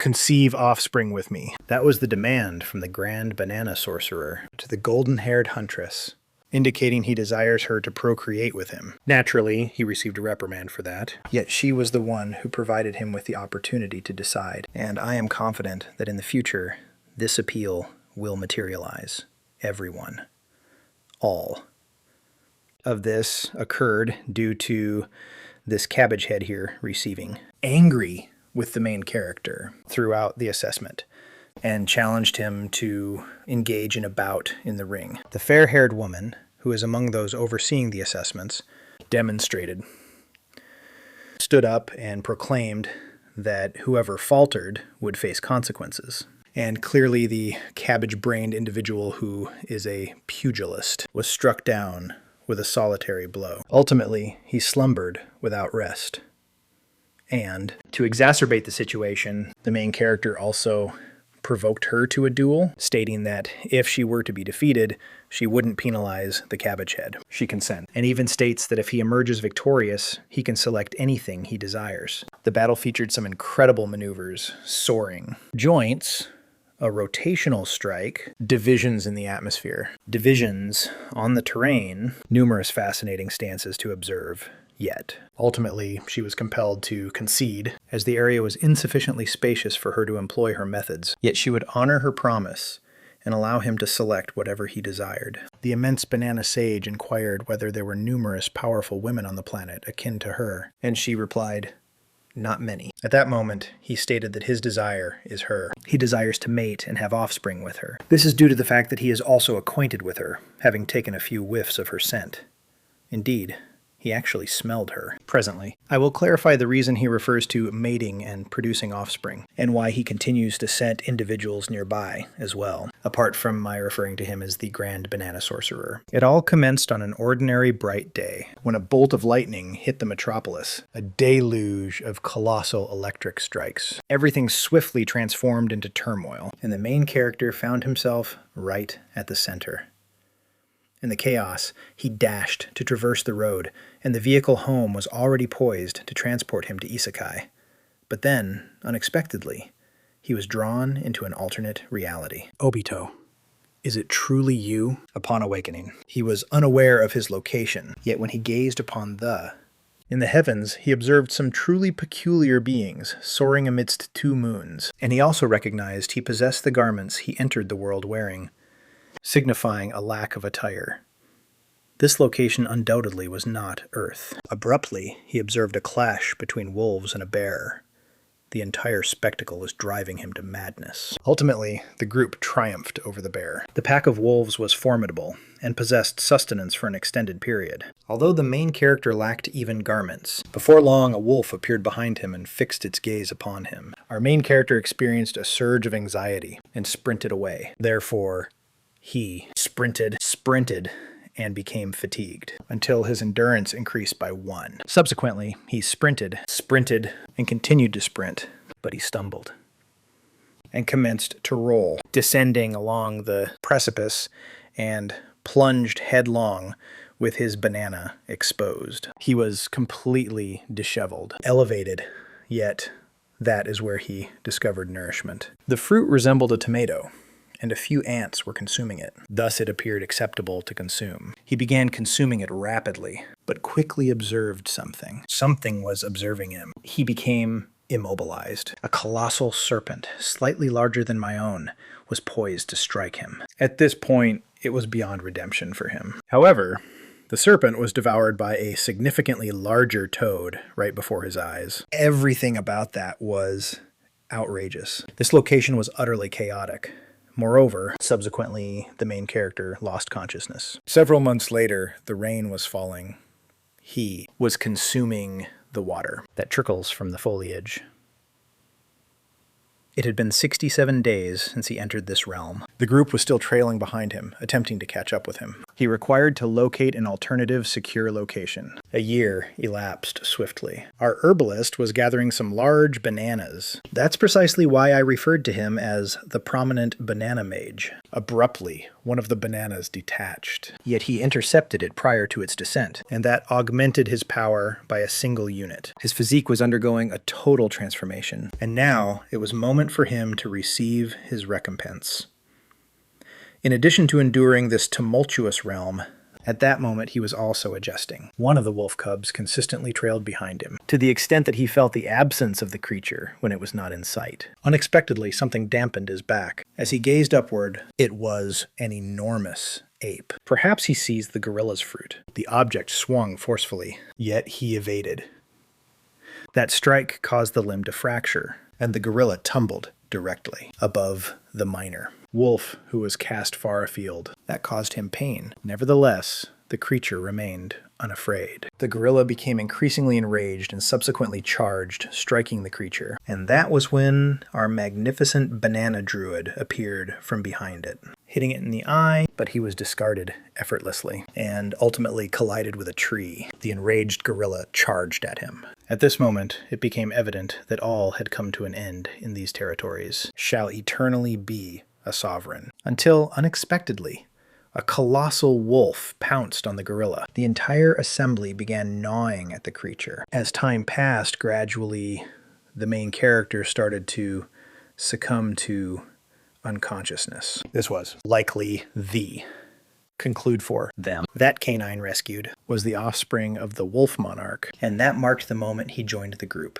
conceive offspring with me. That was the demand from the grand banana sorcerer to the golden-haired huntress, indicating he desires her to procreate with him. Naturally, he received a reprimand for that. Yet she was the one who provided him with the opportunity to decide. And I am confident that in the future, this appeal will materialize. Everyone. All of this occurred due to this cabbage head here receiving angry with the main character throughout the assessment and challenged him to engage in a bout in the ring. The fair-haired woman, who is among those overseeing the assessments, demonstrated, stood up and proclaimed that whoever faltered would face consequences. And clearly the cabbage-brained individual who is a pugilist was struck down with a solitary blow. Ultimately, he slumbered without rest. And to exacerbate the situation, the main character also provoked her to a duel, stating that if she were to be defeated, she wouldn't penalize the cabbage head. She consents, and even states that if he emerges victorious, he can select anything he desires. The battle featured some incredible maneuvers, soaring, joints, a rotational strike, divisions in the atmosphere, divisions on the terrain, numerous fascinating stances to observe. Yet, ultimately, she was compelled to concede, as the area was insufficiently spacious for her to employ her methods. Yet she would honor her promise and allow him to select whatever he desired. The immense banana sage inquired whether there were numerous powerful women on the planet akin to her, and she replied, "Not many." At that moment, he stated that his desire is her. He desires to mate and have offspring with her. This is due to the fact that he is also acquainted with her, having taken a few whiffs of her scent. Indeed, he actually smelled her. Presently, I will clarify the reason he refers to mating and producing offspring, and why he continues to scent individuals nearby as well, apart from my referring to him as the Grand Banana Sorcerer. It all commenced on an ordinary bright day, when a bolt of lightning hit the metropolis, a deluge of colossal electric strikes. Everything swiftly transformed into turmoil, and the main character found himself right at the center. In the chaos, he dashed to traverse the road, and the vehicle home was already poised to transport him to Isekai. But then, unexpectedly, he was drawn into an alternate reality. Obito, is it truly you? Upon awakening, he was unaware of his location, yet when he gazed upon in the heavens, he observed some truly peculiar beings soaring amidst two moons, and he also recognized he possessed the garments he entered the world wearing, signifying a lack of attire. This location undoubtedly was not Earth. Abruptly, he observed a clash between wolves and a bear. The entire spectacle was driving him to madness. Ultimately, the group triumphed over the bear. The pack of wolves was formidable, and possessed sustenance for an extended period. Although the main character lacked even garments, before long a wolf appeared behind him and fixed its gaze upon him. Our main character experienced a surge of anxiety, and sprinted away. Therefore, he sprinted, and became fatigued, until his endurance increased by 1. Subsequently, he sprinted, and continued to sprint, but he stumbled, and commenced to roll, descending along the precipice, and plunged headlong with his banana exposed. He was completely disheveled, elevated, yet that is where he discovered nourishment. The fruit resembled a tomato, and a few ants were consuming it. Thus it appeared acceptable to consume. He began consuming it rapidly, but quickly observed something. Something was observing him. He became immobilized. A colossal serpent, slightly larger than my own, was poised to strike him. At this point, it was beyond redemption for him. However, the serpent was devoured by a significantly larger toad right before his eyes. Everything about that was outrageous. This location was utterly chaotic. Moreover, subsequently, the main character lost consciousness. Several months later, the rain was falling. He was consuming the water that trickles from the foliage. It had been 67 days since he entered this realm. The group was still trailing behind him, attempting to catch up with him. He required to locate an alternative, secure location. A year elapsed swiftly. Our herbalist was gathering some large bananas. That's precisely why I referred to him as the prominent banana mage. Abruptly, one of the bananas detached. Yet he intercepted it prior to its descent, and that augmented his power by a single unit. His physique was undergoing a total transformation, and now it was moment for him to receive his recompense. In addition to enduring this tumultuous realm, at that moment he was also adjusting. One of the wolf cubs consistently trailed behind him, to the extent that he felt the absence of the creature when it was not in sight. Unexpectedly, something dampened his back. As he gazed upward, it was an enormous ape. Perhaps he seized the gorilla's fruit. The object swung forcefully, yet he evaded. That strike caused the limb to fracture, and the gorilla tumbled directly above the miner. Wolf, who was cast far afield. That caused him pain. Nevertheless, the creature remained unafraid. The gorilla became increasingly enraged and subsequently charged, striking the creature. And that was when our magnificent banana druid appeared from behind it, hitting it in the eye, but he was discarded effortlessly and ultimately collided with a tree. The enraged gorilla charged at him. At this moment, it became evident that all had come to an end in these territories. Shall eternally be a sovereign. Until, unexpectedly, a colossal wolf pounced on the gorilla. The entire assembly began gnawing at the creature. As time passed, gradually, the main character started to succumb to unconsciousness. This was likely the conclude for them. That canine rescued was the offspring of the wolf monarch, and that marked the moment he joined the group.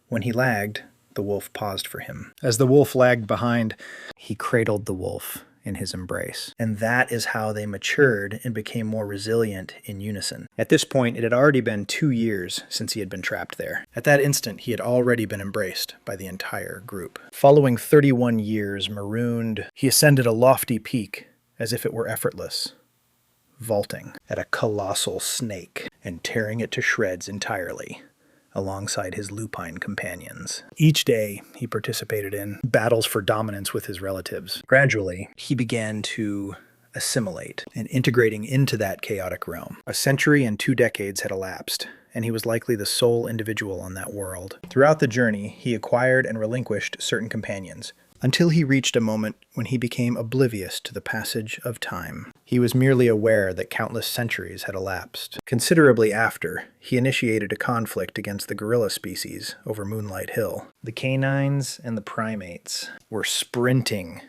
When he lagged, the wolf paused for him. As the wolf lagged behind, he cradled the wolf in his embrace. And that is how they matured and became more resilient in unison. At this point, it had already been 2 years since he had been trapped there. At that instant, he had already been embraced by the entire group. Following 31 years marooned, he ascended a lofty peak as if it were effortless, vaulting at a colossal snake and tearing it to shreds entirely, alongside his lupine companions. Each day, he participated in battles for dominance with his relatives. Gradually, he began to assimilate and integrating into that chaotic realm. A century and 2 decades had elapsed, and he was likely the sole individual on that world. Throughout the journey, he acquired and relinquished certain companions, until he reached a moment when he became oblivious to the passage of time. He was merely aware that countless centuries had elapsed. Considerably after, he initiated a conflict against the gorilla species over Moonlight Hill. The canines and the primates were sprinting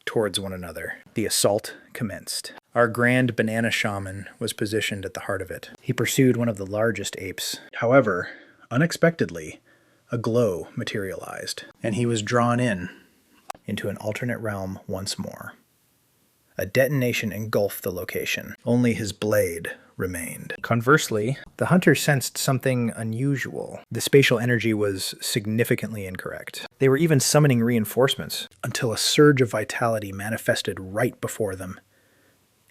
towards one another. The assault commenced. Our grand banana shaman was positioned at the heart of it. He pursued one of the largest apes. However, unexpectedly, a glow materialized, and he was drawn into an alternate realm once more. A detonation engulfed the location. Only his blade remained. Conversely, the hunter sensed something unusual. The spatial energy was significantly incorrect. They were even summoning reinforcements until a surge of vitality manifested right before them.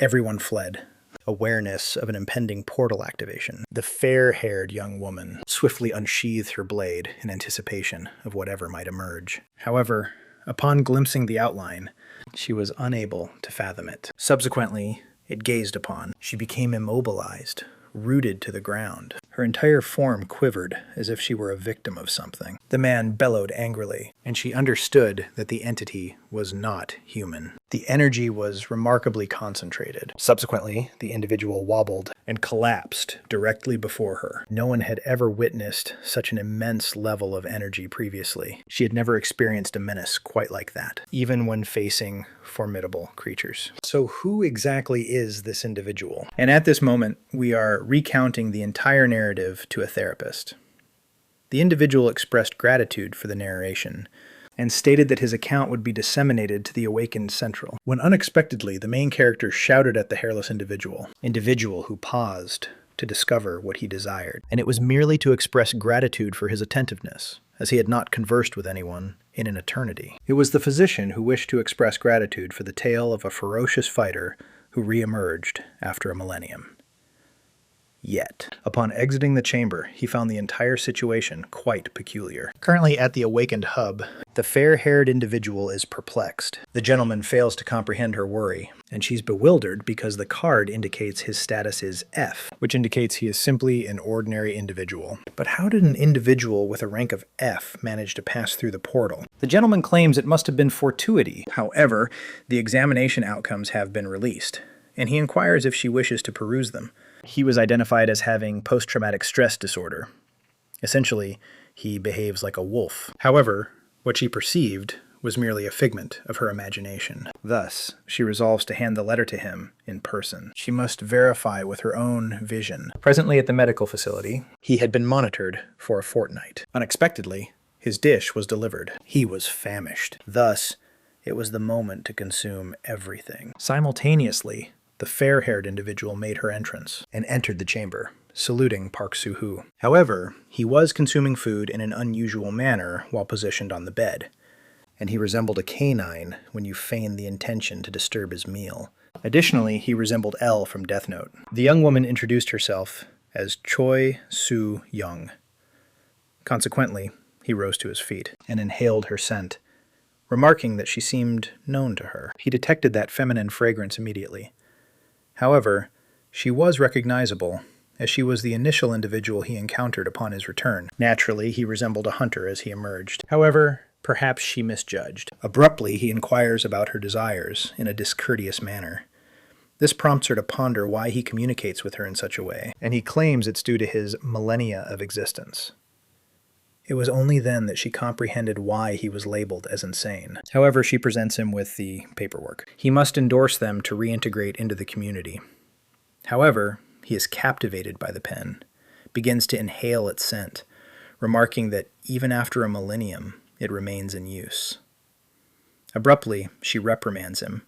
Everyone fled. Awareness of an impending portal activation. The fair-haired young woman swiftly unsheathed her blade in anticipation of whatever might emerge. However, upon glimpsing the outline, she was unable to fathom it. Subsequently, it gazed upon. She became immobilized, rooted to the ground. Her entire form quivered as if she were a victim of something. The man bellowed angrily, and she understood that the entity was not human. The energy was remarkably concentrated. Subsequently, the individual wobbled and collapsed directly before her. No one had ever witnessed such an immense level of energy previously. She had never experienced a menace quite like that, even when facing formidable creatures. So who exactly is this individual? And at this moment, we are recounting the entire narrative to a therapist. The individual expressed gratitude for the narration and stated that his account would be disseminated to the awakened Central, when unexpectedly the main character shouted at the hairless individual who paused to discover what he desired. And it was merely to express gratitude for his attentiveness, as he had not conversed with anyone in an eternity. It was the physician who wished to express gratitude for the tale of a ferocious fighter who re-emerged after a millennium. Yet, upon exiting the chamber, he found the entire situation quite peculiar. Currently at the awakened hub, the fair-haired individual is perplexed. The gentleman fails to comprehend her worry, and she's bewildered because the card indicates his status is F, which indicates he is simply an ordinary individual. But how did an individual with a rank of F manage to pass through the portal? The gentleman claims it must have been fortuity. However, the examination outcomes have been released, and he inquires if she wishes to peruse them. He was identified as having post-traumatic stress disorder. Essentially, he behaves like a wolf. However, what she perceived was merely a figment of her imagination. Thus, she resolves to hand the letter to him in person. She must verify with her own vision. Presently at the medical facility, he had been monitored for a fortnight. Unexpectedly, his dish was delivered. He was famished. Thus, it was the moment to consume everything. Simultaneously, the fair-haired individual made her entrance and entered the chamber, saluting Park Soo-hoo. However, he was consuming food in an unusual manner while positioned on the bed, and he resembled a canine when you feign the intention to disturb his meal. Additionally, he resembled L from Death Note. The young woman introduced herself as Choi Soo-young. Consequently, he rose to his feet and inhaled her scent, remarking that she seemed known to her. He detected that feminine fragrance immediately. However, she was recognizable, as she was the initial individual he encountered upon his return. Naturally, he resembled a hunter as he emerged. However, perhaps she misjudged. Abruptly, he inquires about her desires in a discourteous manner. This prompts her to ponder why he communicates with her in such a way, and he claims it's due to his millennia of existence. It was only then that she comprehended why he was labeled as insane. However, she presents him with the paperwork. He must endorse them to reintegrate into the community. However, he is captivated by the pen, begins to inhale its scent, remarking that even after a millennium, it remains in use. Abruptly, she reprimands him,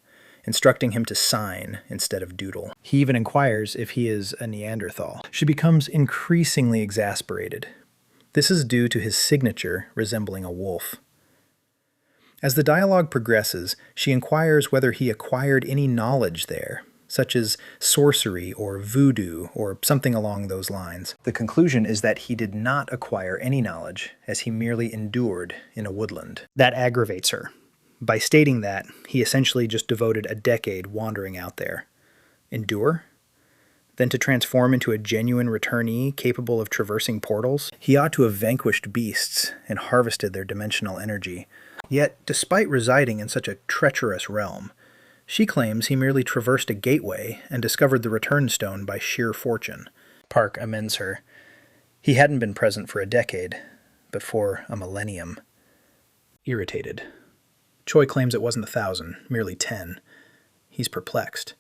instructing him to sign instead of doodle. He even inquires if he is a Neanderthal. She becomes increasingly exasperated. This is due to his signature resembling a wolf. As the dialogue progresses, she inquires whether he acquired any knowledge there, such as sorcery or voodoo or something along those lines. The conclusion is that he did not acquire any knowledge, as he merely endured in a woodland. That aggravates her, by stating that he essentially just devoted a decade wandering out there. Endure? Then to transform into a genuine returnee capable of traversing portals? He ought to have vanquished beasts and harvested their dimensional energy. Yet, despite residing in such a treacherous realm, she claims he merely traversed a gateway and discovered the return stone by sheer fortune. Park amends her. He hadn't been present for a decade, but for a millennium. Irritated, Choi claims it wasn't 1,000, merely 10. He's perplexed.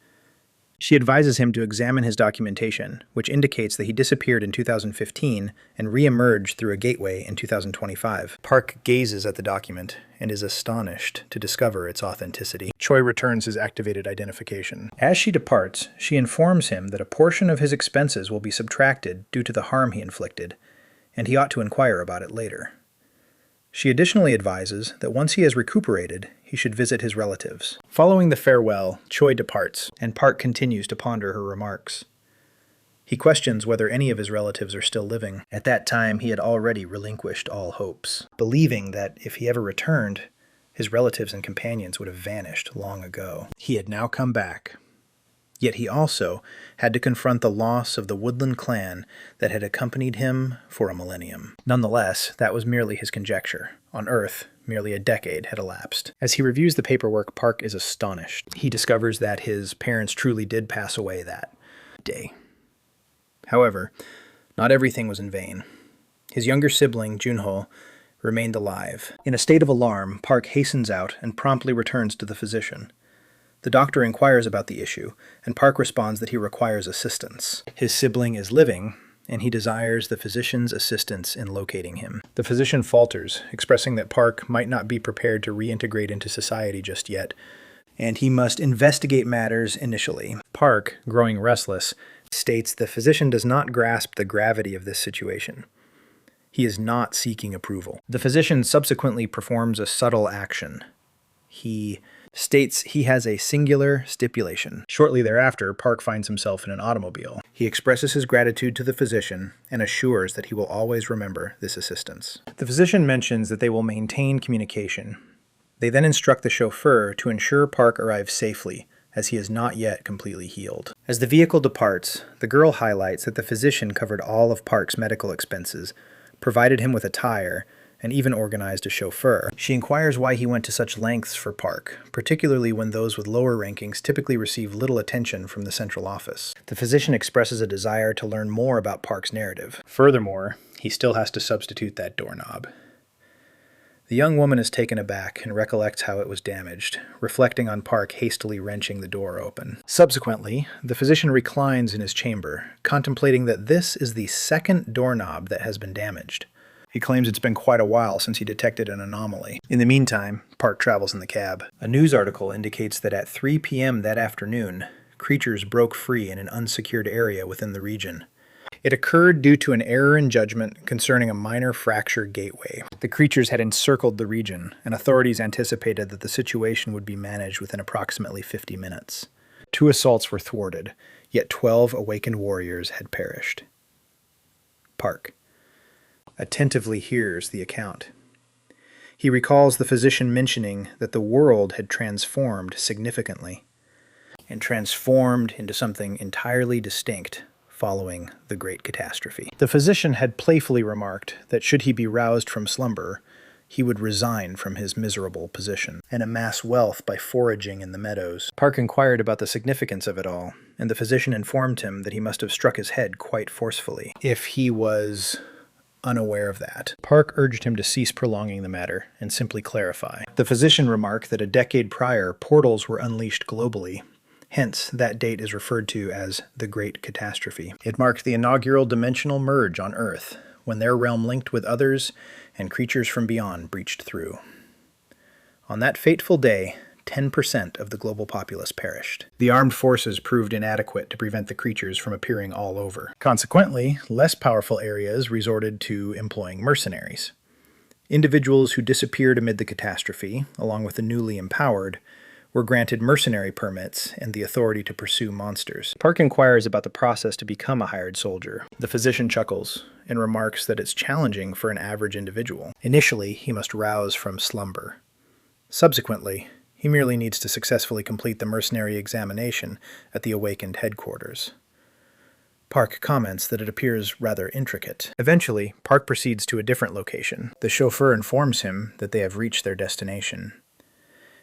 She advises him to examine his documentation, which indicates that he disappeared in 2015 and re-emerged through a gateway in 2025. Park gazes at the document and is astonished to discover its authenticity. Choi returns his activated identification. As she departs, she informs him that a portion of his expenses will be subtracted due to the harm he inflicted, and he ought to inquire about it later. She additionally advises that once he has recuperated, he should visit his relatives. Following the farewell, Choi departs, and Park continues to ponder her remarks. He questions whether any of his relatives are still living. At that time, he had already relinquished all hopes, believing that if he ever returned, his relatives and companions would have vanished long ago. He had now come back. Yet he also had to confront the loss of the woodland clan that had accompanied him for a millennium. Nonetheless, that was merely his conjecture. On Earth, merely a decade had elapsed. As he reviews the paperwork, Park is astonished. He discovers that his parents truly did pass away that day. However, not everything was in vain. His younger sibling, Junho, remained alive. In a state of alarm, Park hastens out and promptly returns to the physician. The doctor inquires about the issue, and Park responds that he requires assistance. His sibling is living, and he desires the physician's assistance in locating him. The physician falters, expressing that Park might not be prepared to reintegrate into society just yet, and he must investigate matters initially. Park, growing restless, states the physician does not grasp the gravity of this situation. He is not seeking approval. The physician subsequently performs a subtle action. He states he has a singular stipulation. Shortly thereafter, Park finds himself in an automobile. He expresses his gratitude to the physician and assures that he will always remember this assistance. The physician mentions that they will maintain communication. They then instruct the chauffeur to ensure Park arrives safely, as he is not yet completely healed. As the vehicle departs, the girl highlights that the physician covered all of Park's medical expenses, provided him with a tire, and even organized a chauffeur. She inquires why he went to such lengths for Park, particularly when those with lower rankings typically receive little attention from the central office. The physician expresses a desire to learn more about Park's narrative. Furthermore, he still has to substitute that doorknob. The young woman is taken aback and recollects how it was damaged, reflecting on Park hastily wrenching the door open. Subsequently, the physician reclines in his chamber, contemplating that this is the second doorknob that has been damaged. He claims it's been quite a while since he detected an anomaly. In the meantime, Park travels in the cab. A news article indicates that at 3 p.m. that afternoon, creatures broke free in an unsecured area within the region. It occurred due to an error in judgment concerning a minor fracture gateway. The creatures had encircled the region, and authorities anticipated that the situation would be managed within approximately 50 minutes. 2 assaults were thwarted, yet 12 awakened warriors had perished. Park attentively hears the account. He recalls the physician mentioning that the world had transformed significantly, and transformed into something entirely distinct following the Great Catastrophe. The physician had playfully remarked that should he be roused from slumber, he would resign from his miserable position and amass wealth by foraging in the meadows. Park inquired about the significance of it all, and the physician informed him that he must have struck his head quite forcefully. If he was unaware of that, Park urged him to cease prolonging the matter and simply clarify. The physician remarked that a decade prior, portals were unleashed globally. Hence, that date is referred to as the Great Catastrophe. It marked the inaugural dimensional merge on Earth, when their realm linked with others and creatures from beyond breached through. On that fateful day, 10% of the global populace perished. The armed forces proved inadequate to prevent the creatures from appearing all over. Consequently, less powerful areas resorted to employing mercenaries. Individuals who disappeared amid the catastrophe, along with the newly empowered, were granted mercenary permits and the authority to pursue monsters. Park inquires about the process to become a hired soldier. The physician chuckles and remarks that it's challenging for an average individual. Initially, he must rouse from slumber. Subsequently, he merely needs to successfully complete the mercenary examination at the awakened headquarters. Park comments that it appears rather intricate. Eventually, Park proceeds to a different location. The chauffeur informs him that they have reached their destination.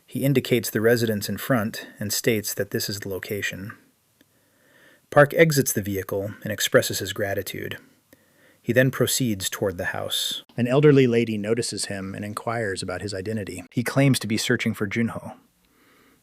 He indicates the residence in front and states that this is the location. Park exits the vehicle and expresses his gratitude. He then proceeds toward the house. An elderly lady notices him and inquires about his identity. He claims to be searching for Junho.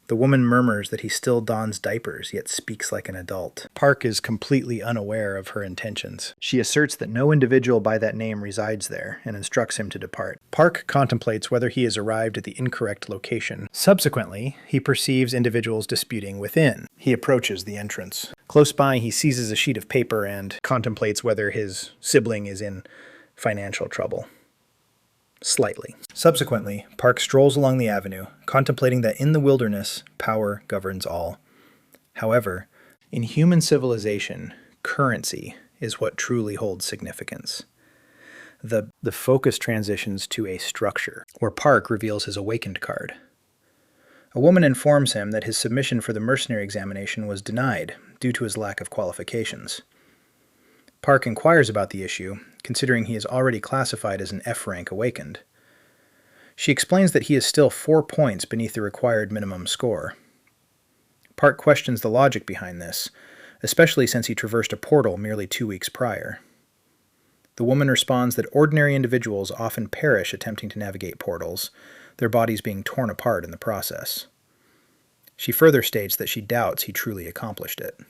The woman murmurs that he still dons diapers, yet speaks like an adult. Park is completely unaware of her intentions. She asserts that no individual by that name resides there and instructs him to depart. Park contemplates whether he has arrived at the incorrect location. Subsequently, he perceives individuals disputing within. He approaches the entrance. Close by, he seizes a sheet of paper and contemplates whether his sibling is in financial trouble. Slightly. Subsequently, Park strolls along the avenue, contemplating that in the wilderness, power governs all. However, in human civilization, currency is what truly holds significance. The focus transitions to a structure, where Park reveals his awakened card. A woman informs him that his submission for the mercenary examination was denied due to his lack of qualifications. Park inquires about the issue, considering he is already classified as an F-rank awakened. She explains that he is still 4 points beneath the required minimum score. Park questions the logic behind this, especially since he traversed a portal merely 2 weeks prior. The woman responds that ordinary individuals often perish attempting to navigate portals, their bodies being torn apart in the process. She further states that she doubts he truly accomplished it.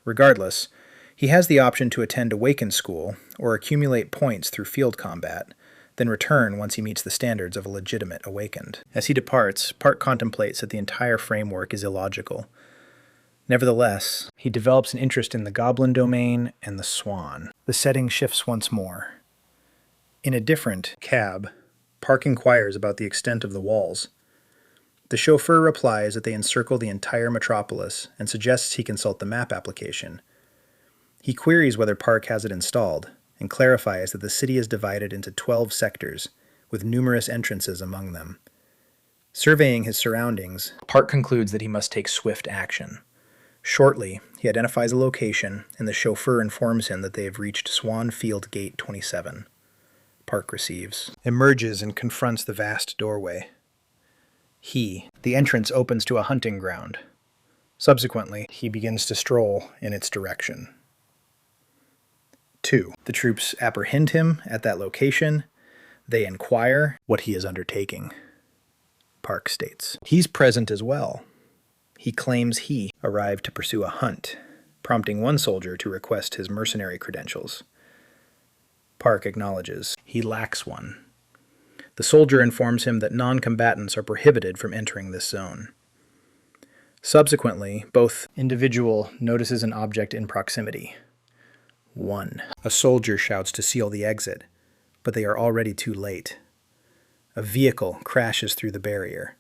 Regardless, he has the option to attend Awakened School or accumulate points through field combat, then return once he meets the standards of a legitimate Awakened. As he departs, Park contemplates that the entire framework is illogical. Nevertheless, he develops an interest in the Goblin domain and the Swan. The setting shifts once more. In a different cab, Park inquires about the extent of the walls. The chauffeur replies that they encircle the entire metropolis and suggests he consult the map application. He queries whether Park has it installed and clarifies that the city is divided into 12 sectors, with numerous entrances among them. Surveying his surroundings, Park concludes that he must take swift action. Shortly, he identifies a location, and the chauffeur informs him that they have reached Swan Field Gate 27. Park receives, emerges, and confronts the vast doorway. The entrance opens to a hunting ground. Subsequently, he begins to stroll in its direction. 2. The troops apprehend him at that location. They inquire what he is undertaking. Park states he's present as well. He claims he arrived to pursue a hunt, prompting one soldier to request his mercenary credentials. Park acknowledges he lacks one. The soldier informs him that non-combatants are prohibited from entering this zone. Subsequently, both individual notices an object in proximity. 1. A soldier shouts to seal the exit, but they are already too late. A vehicle crashes through the barrier.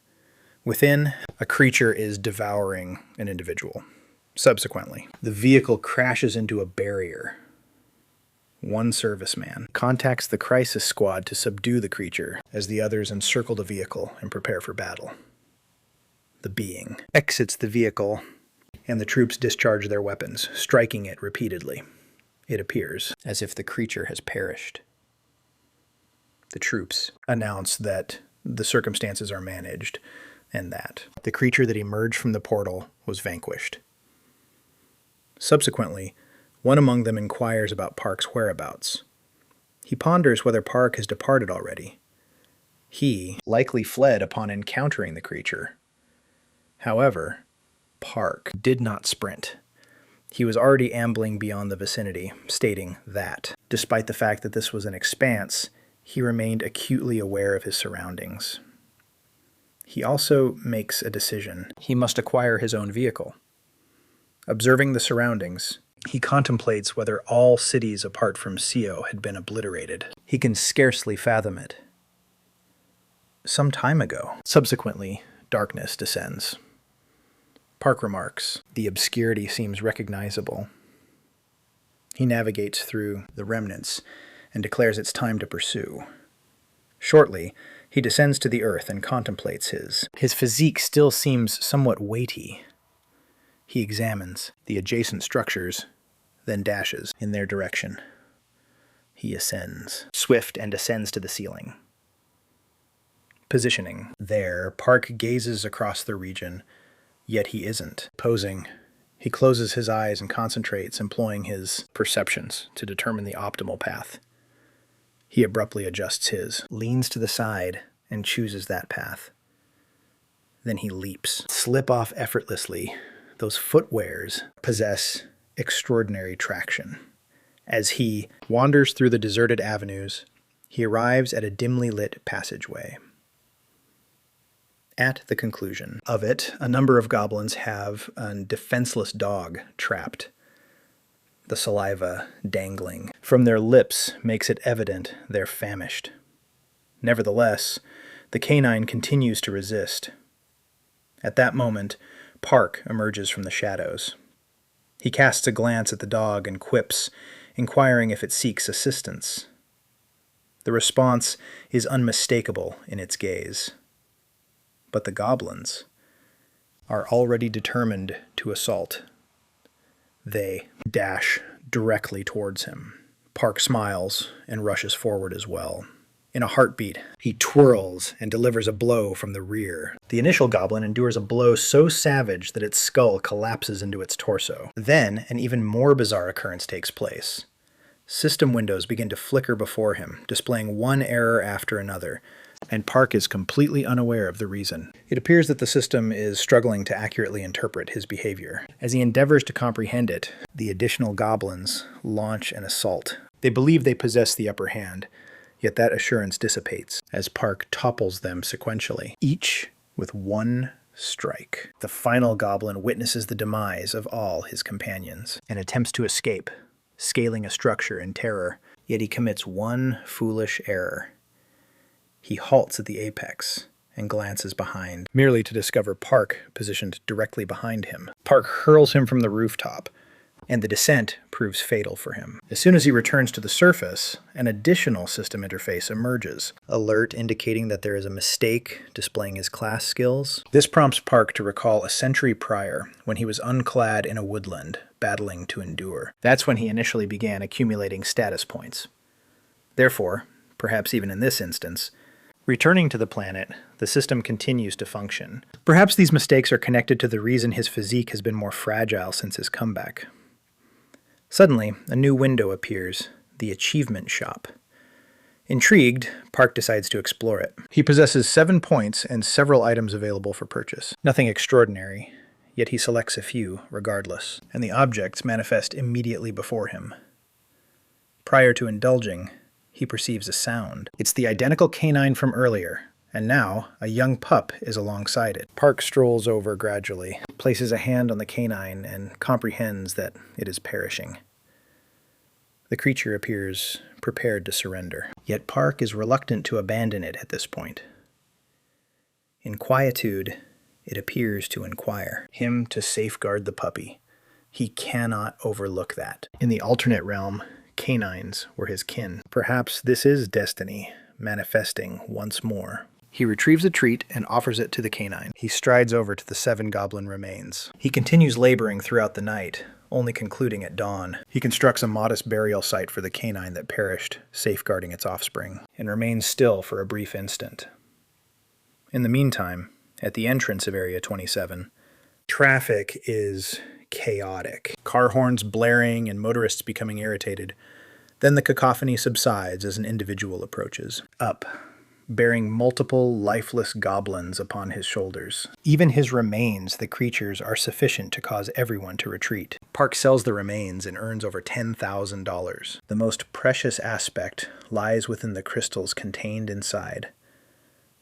Within, a creature is devouring an individual. Subsequently, the vehicle crashes into a barrier. One serviceman contacts the crisis squad to subdue the creature as the others encircle the vehicle and prepare for battle. The being exits the vehicle, and the troops discharge their weapons, striking it repeatedly. It appears as if the creature has perished. The troops announce that the circumstances are managed and that the creature that emerged from the portal was vanquished. Subsequently, one among them inquires about Park's whereabouts. He ponders whether Park has departed already. He likely fled upon encountering the creature. However, Park did not sprint. He was already ambling beyond the vicinity, stating that, despite the fact that this was an expanse, he remained acutely aware of his surroundings. He also makes a decision. He must acquire his own vehicle. Observing the surroundings, he contemplates whether all cities apart from Seo had been obliterated. He can scarcely fathom it. Some time ago. Subsequently, darkness descends. Park remarks, the obscurity seems recognizable. He navigates through the remnants and declares it's time to pursue. Shortly, he descends to the earth and contemplates his physique still seems somewhat weighty. He examines the adjacent structures, then dashes in their direction. He ascends, swift, and ascends to the ceiling. Positioning there, Park gazes across the region, yet he isn't. Posing, he closes his eyes and concentrates, employing his perceptions to determine the optimal path. He abruptly adjusts his, leans to the side, and chooses that path. Then he leaps, slip off effortlessly. Those footwears possess extraordinary traction. As he wanders through the deserted avenues, he arrives at a dimly lit passageway. At the conclusion of it, a number of goblins have a defenseless dog trapped. The saliva dangling from their lips makes it evident they're famished. Nevertheless, the canine continues to resist. At that moment, Park emerges from the shadows. He casts a glance at the dog and quips, inquiring if it seeks assistance. The response is unmistakable in its gaze. But the goblins are already determined to assault. They dash directly towards him. Park smiles and rushes forward as well. In a heartbeat, he twirls and delivers a blow from the rear. The initial goblin endures a blow so savage that its skull collapses into its torso. Then, an even more bizarre occurrence takes place. System windows begin to flicker before him, displaying one error after another, and Park is completely unaware of the reason. It appears that the system is struggling to accurately interpret his behavior. As he endeavors to comprehend it, the additional goblins launch an assault. They believe they possess the upper hand, yet that assurance dissipates as Park topples them sequentially, each with one strike. The final goblin witnesses the demise of all his companions and attempts to escape, scaling a structure in terror, yet he commits one foolish error. He halts at the apex and glances behind, merely to discover Park positioned directly behind him. Park hurls him from the rooftop, and the descent proves fatal for him. As soon as he returns to the surface, an additional system interface emerges, alert indicating that there is a mistake displaying his class skills. This prompts Park to recall a century prior, when he was unclad in a woodland, battling to endure. That's when he initially began accumulating status points. Therefore, perhaps even in this instance, returning to the planet, the system continues to function. Perhaps these mistakes are connected to the reason his physique has been more fragile since his comeback. Suddenly, a new window appears, the achievement shop. Intrigued, Park decides to explore it. He possesses 7 points and several items available for purchase. Nothing extraordinary, yet he selects a few regardless, and the objects manifest immediately before him. Prior to indulging, he perceives a sound. It's the identical canine from earlier, and now a young pup is alongside it. Park strolls over gradually, places a hand on the canine, and comprehends that it is perishing. The creature appears prepared to surrender, yet Park is reluctant to abandon it at this point. In quietude, it appears to inquire him to safeguard the puppy. He cannot overlook that. In the alternate realm, canines were his kin. Perhaps this is destiny manifesting once more. He retrieves a treat and offers it to the canine. He strides over to the 7 goblin remains. He continues laboring throughout the night, only concluding at dawn. He constructs a modest burial site for the canine that perished, safeguarding its offspring, and remains still for a brief instant. In the meantime, at the entrance of Area 27, traffic is chaotic. Car horns blaring and motorists becoming irritated. Then the cacophony subsides as an individual approaches. Up, bearing multiple lifeless goblins upon his shoulders. Even his remains, the creatures, are sufficient to cause everyone to retreat. Park sells the remains and earns over $10,000. The most precious aspect lies within the crystals contained inside.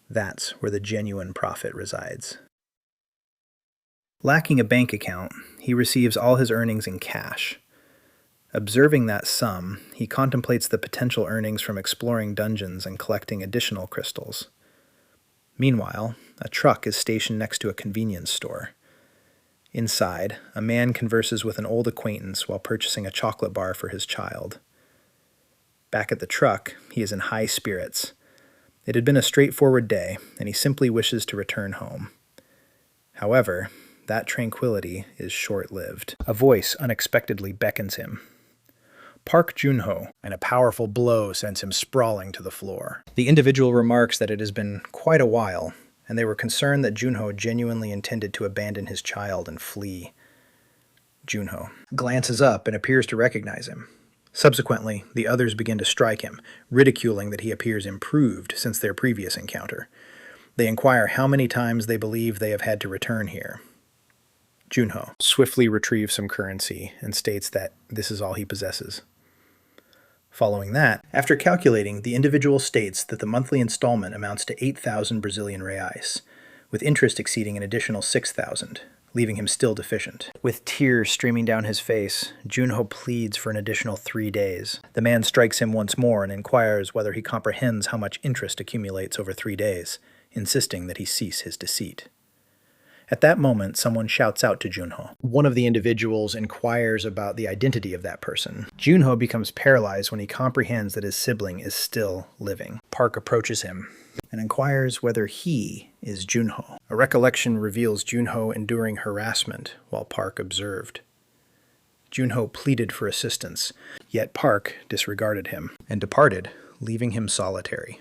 That's where the genuine profit resides. Lacking a bank account, he receives all his earnings in cash. Observing that sum, he contemplates the potential earnings from exploring dungeons and collecting additional crystals. Meanwhile, a truck is stationed next to a convenience store. Inside, a man converses with an old acquaintance while purchasing a chocolate bar for his child. Back at the truck, he is in high spirits. It had been a straightforward day, and he simply wishes to return home. However, that tranquility is short-lived. A voice unexpectedly beckons him. Park Junho, and a powerful blow sends him sprawling to the floor. The individual remarks that it has been quite a while, and they were concerned that Junho genuinely intended to abandon his child and flee. Junho glances up and appears to recognize him. Subsequently, the others begin to strike him, ridiculing that he appears improved since their previous encounter. They inquire how many times they believe they have had to return here. Junho swiftly retrieves some currency and states that this is all he possesses. Following that, after calculating, the individual states that the monthly installment amounts to 8,000 Brazilian reais, with interest exceeding an additional 6,000, leaving him still deficient. With tears streaming down his face, Junho pleads for an additional 3 days. The man strikes him once more and inquires whether he comprehends how much interest accumulates over 3 days, insisting that he cease his deceit. At that moment, someone shouts out to Junho. One of the individuals inquires about the identity of that person. Junho becomes paralyzed when he comprehends that his sibling is still living. Park approaches him and inquires whether he is Junho. A recollection reveals Junho enduring harassment while Park observed. Junho pleaded for assistance, yet Park disregarded him and departed, leaving him solitary.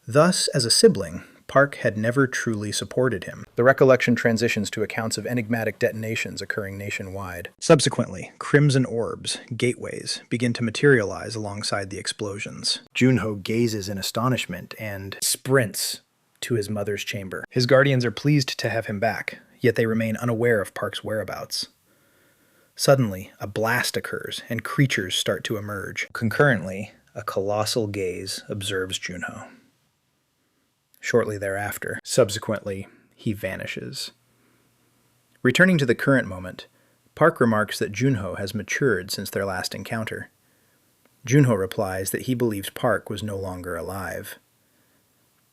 Thus, as a sibling, Park had never truly supported him. The recollection transitions to accounts of enigmatic detonations occurring nationwide. Subsequently, crimson orbs, gateways, begin to materialize alongside the explosions. Junho gazes in astonishment and sprints to his mother's chamber. His guardians are pleased to have him back, yet they remain unaware of Park's whereabouts. Suddenly, a blast occurs, and creatures start to emerge. Concurrently, a colossal gaze observes Junho. Shortly thereafter, subsequently, he vanishes. Returning to the current moment, Park remarks that Junho has matured since their last encounter. Junho replies that he believes Park was no longer alive.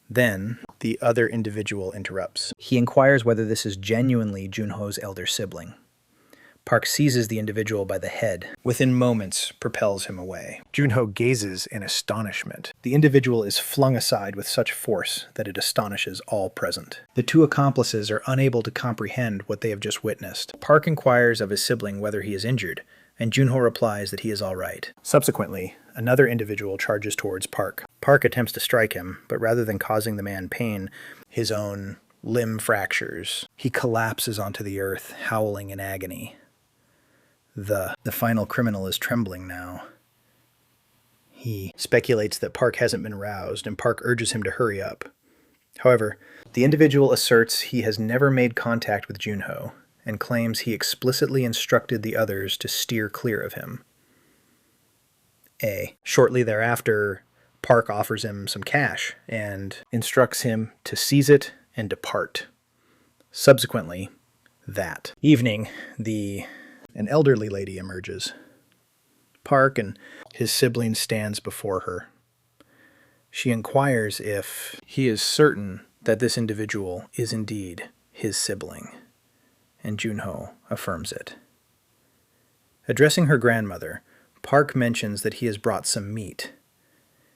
Then, the other individual interrupts. He inquires whether this is genuinely Junho's elder sibling. Park seizes the individual by the head. Within moments, propels him away. Junho gazes in astonishment. The individual is flung aside with such force that it astonishes all present. The two accomplices are unable to comprehend what they have just witnessed. Park inquires of his sibling whether he is injured, and Junho replies that he is all right. Subsequently, another individual charges towards Park. Park attempts to strike him, but rather than causing the man pain, his own limb fractures. He collapses onto the earth, howling in agony. The final criminal is trembling now. He speculates that Park hasn't been roused, and Park urges him to hurry up. However, the individual asserts he has never made contact with Junho, and claims he explicitly instructed the others to steer clear of him. Shortly thereafter, Park offers him some cash and instructs him to seize it and depart. Subsequently, that evening, an elderly lady emerges. Park and his sibling stands before her. She inquires if he is certain that this individual is indeed his sibling, and Junho affirms it. Addressing her grandmother, Park mentions that he has brought some meat.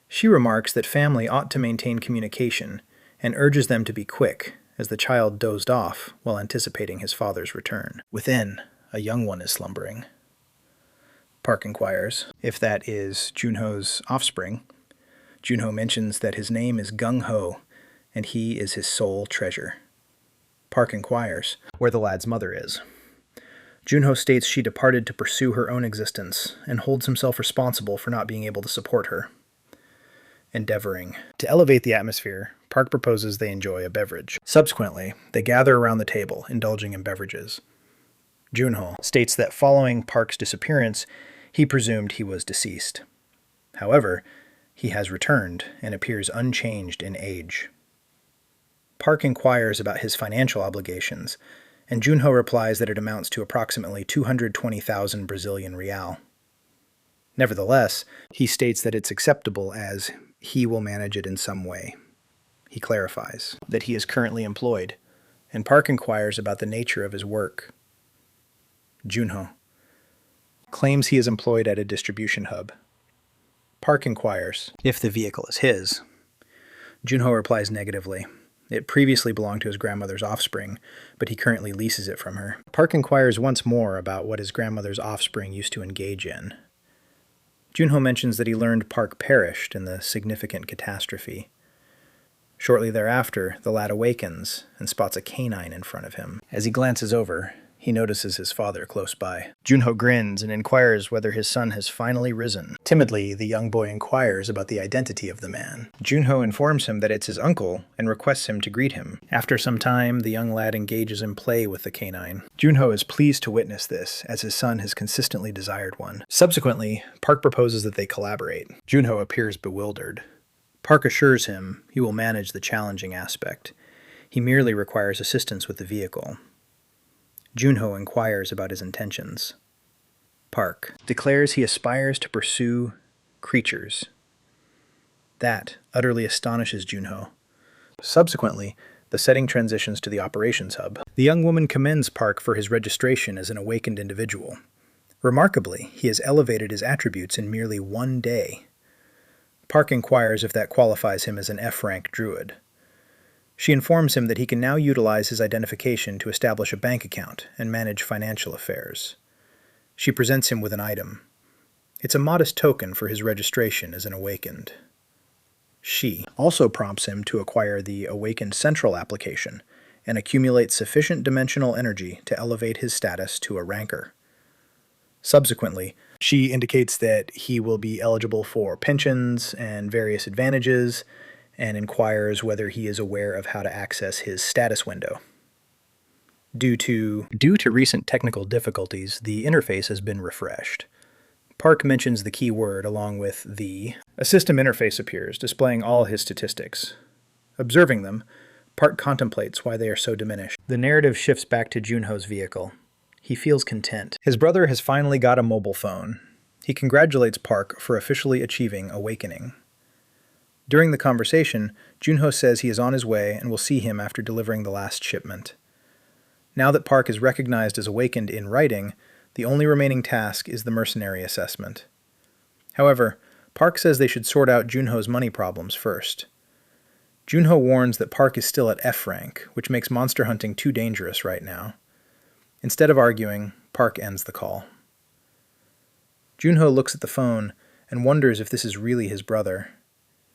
She remarks that family ought to maintain communication and urges them to be quick, as the child dozed off while anticipating his father's return. Within, a young one is slumbering. Park inquires if that is Junho's offspring. Junho mentions that his name is Gung-ho, and he is his sole treasure. Park inquires where the lad's mother is. Junho states she departed to pursue her own existence, and holds himself responsible for not being able to support her. Endeavoring to elevate the atmosphere, Park proposes they enjoy a beverage. Subsequently, they gather around the table, indulging in beverages. Junho states that following Park's disappearance, he presumed he was deceased. However, he has returned and appears unchanged in age. Park inquires about his financial obligations, and Junho replies that it amounts to approximately 220,000 Brazilian real. Nevertheless, he states that it's acceptable as he will manage it in some way. He clarifies that he is currently employed, and Park inquires about the nature of his work. Junho claims he is employed at a distribution hub. Park inquires if the vehicle is his. Junho replies negatively. It previously belonged to his grandmother's offspring, but he currently leases it from her. Park inquires once more about what his grandmother's offspring used to engage in. Junho mentions that he learned Park perished in the significant catastrophe. Shortly thereafter, the lad awakens and spots a canine in front of him. As he glances over, he notices his father close by. Junho grins and inquires whether his son has finally risen. Timidly, the young boy inquires about the identity of the man. Junho informs him that it's his uncle and requests him to greet him. After some time, the young lad engages in play with the canine. Junho is pleased to witness this, as his son has consistently desired one. Subsequently, Park proposes that they collaborate. Junho appears bewildered. Park assures him he will manage the challenging aspect. He merely requires assistance with the vehicle. Junho inquires about his intentions. Park declares he aspires to pursue creatures. That utterly astonishes Junho. Subsequently, the setting transitions to the operations hub. The young woman commends Park for his registration as an awakened individual. Remarkably, he has elevated his attributes in merely 1 day. Park inquires if that qualifies him as an F-rank druid. She informs him that he can now utilize his identification to establish a bank account and manage financial affairs. She presents him with an item. It's a modest token for his registration as an awakened. She also prompts him to acquire the Awakened Central application and accumulate sufficient dimensional energy to elevate his status to a ranker. Subsequently, she indicates that he will be eligible for pensions and various advantages, and inquires whether he is aware of how to access his status window. Due to recent technical difficulties, the interface has been refreshed. Park mentions the keyword along with a system interface appears, displaying all his statistics. Observing them, Park contemplates why they are so diminished. The narrative shifts back to Junho's vehicle. He feels content. His brother has finally got a mobile phone. He congratulates Park for officially achieving awakening. During the conversation, Junho says he is on his way and will see him after delivering the last shipment. Now that Park is recognized as awakened in writing, the only remaining task is the mercenary assessment. However, Park says they should sort out Junho's money problems first. Junho warns that Park is still at F rank, which makes monster hunting too dangerous right now. Instead of arguing, Park ends the call. Junho looks at the phone and wonders if this is really his brother.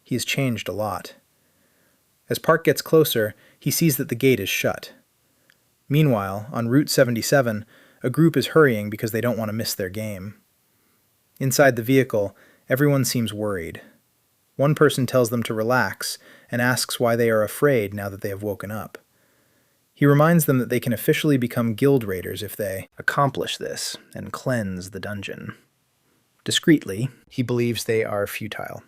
He has changed a lot. As Park gets closer, he sees that the gate is shut. Meanwhile, on Route 77, a group is hurrying because they don't want to miss their game. Inside the vehicle, everyone seems worried. One person tells them to relax and asks why they are afraid now that they have woken up. He reminds them that they can officially become guild raiders if they accomplish this and cleanse the dungeon. Discreetly, he believes they are futile.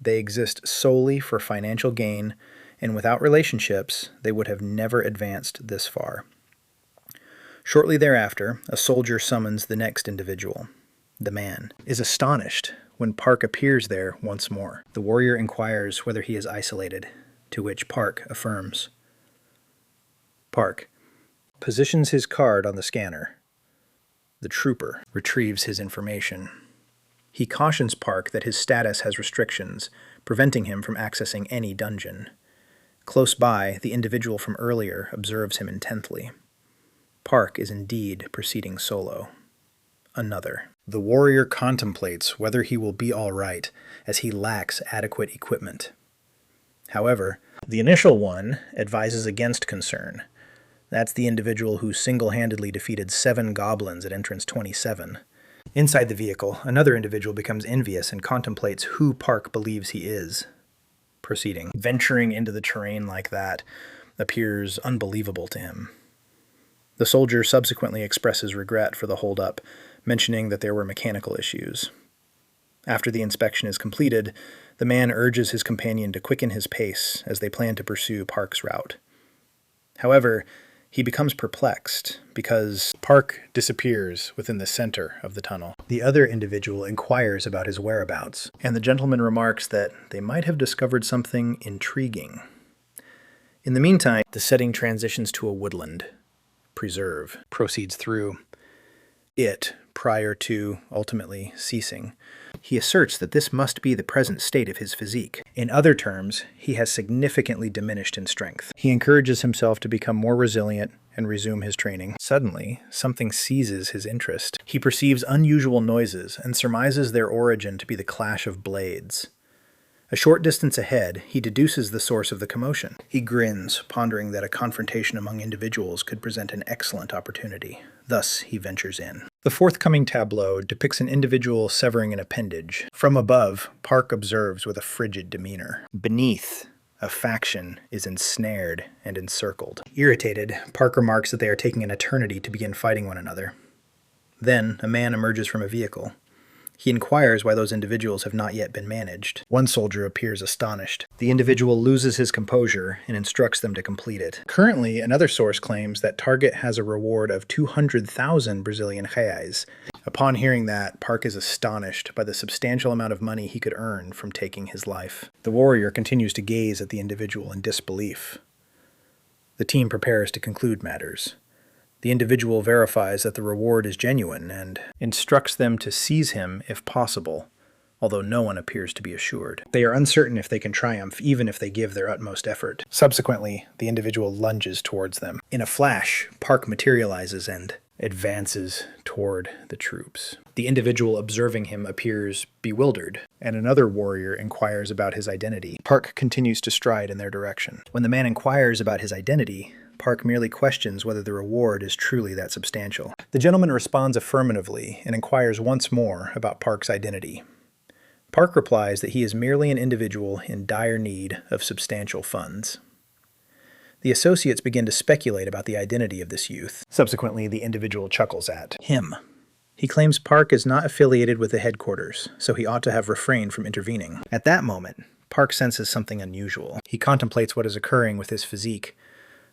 They exist solely for financial gain, and without relationships, they would have never advanced this far. Shortly thereafter, a soldier summons the next individual. The man is astonished when Park appears there once more. The warrior inquires whether he is isolated, to which Park affirms. Park positions his card on the scanner. The trooper retrieves his information. He cautions Park that his status has restrictions, preventing him from accessing any dungeon. Close by, the individual from earlier observes him intently. Park is indeed proceeding solo. Another. The warrior contemplates whether he will be all right, as he lacks adequate equipment. However, the initial one advises against concern. That's the individual who single-handedly defeated 7 goblins at entrance 27. Inside the vehicle, another individual becomes envious and contemplates who Park believes he is. Proceeding. Venturing into the terrain like that appears unbelievable to him. The soldier subsequently expresses regret for the hold-up, mentioning that there were mechanical issues. After the inspection is completed, the man urges his companion to quicken his pace as they plan to pursue Park's route. However, he becomes perplexed because Park disappears within the center of the tunnel. The other individual inquires about his whereabouts, and the gentleman remarks that they might have discovered something intriguing. In the meantime, the setting transitions to a woodland. Preserve proceeds through it prior to ultimately ceasing. He asserts that this must be the present state of his physique. In other terms, he has significantly diminished in strength. He encourages himself to become more resilient and resume his training. Suddenly, something seizes his interest. He perceives unusual noises and surmises their origin to be the clash of blades. A short distance ahead, he deduces the source of the commotion. He grins, pondering that a confrontation among individuals could present an excellent opportunity. Thus, he ventures in. The forthcoming tableau depicts an individual severing an appendage. From above, Park observes with a frigid demeanor. Beneath, a faction is ensnared and encircled. Irritated, Park remarks that they are taking an eternity to begin fighting one another. Then, a man emerges from a vehicle. He inquires why those individuals have not yet been managed. One soldier appears astonished. The individual loses his composure and instructs them to complete it. Currently, another source claims that Target has a reward of 200,000 Brazilian reais. Upon hearing that, Park is astonished by the substantial amount of money he could earn from taking his life. The warrior continues to gaze at the individual in disbelief. The team prepares to conclude matters. The individual verifies that the reward is genuine and instructs them to seize him if possible, although no one appears to be assured. They are uncertain if they can triumph, even if they give their utmost effort. Subsequently, the individual lunges towards them. In a flash, Park materializes and advances toward the troops. The individual observing him appears bewildered, and another warrior inquires about his identity. Park continues to stride in their direction. When the man inquires about his identity, Park merely questions whether the reward is truly that substantial. The gentleman responds affirmatively and inquires once more about Park's identity. Park replies that he is merely an individual in dire need of substantial funds. The associates begin to speculate about the identity of this youth. Subsequently, the individual chuckles at him. He claims Park is not affiliated with the headquarters, so he ought to have refrained from intervening. At that moment, Park senses something unusual. He contemplates what is occurring with his physique.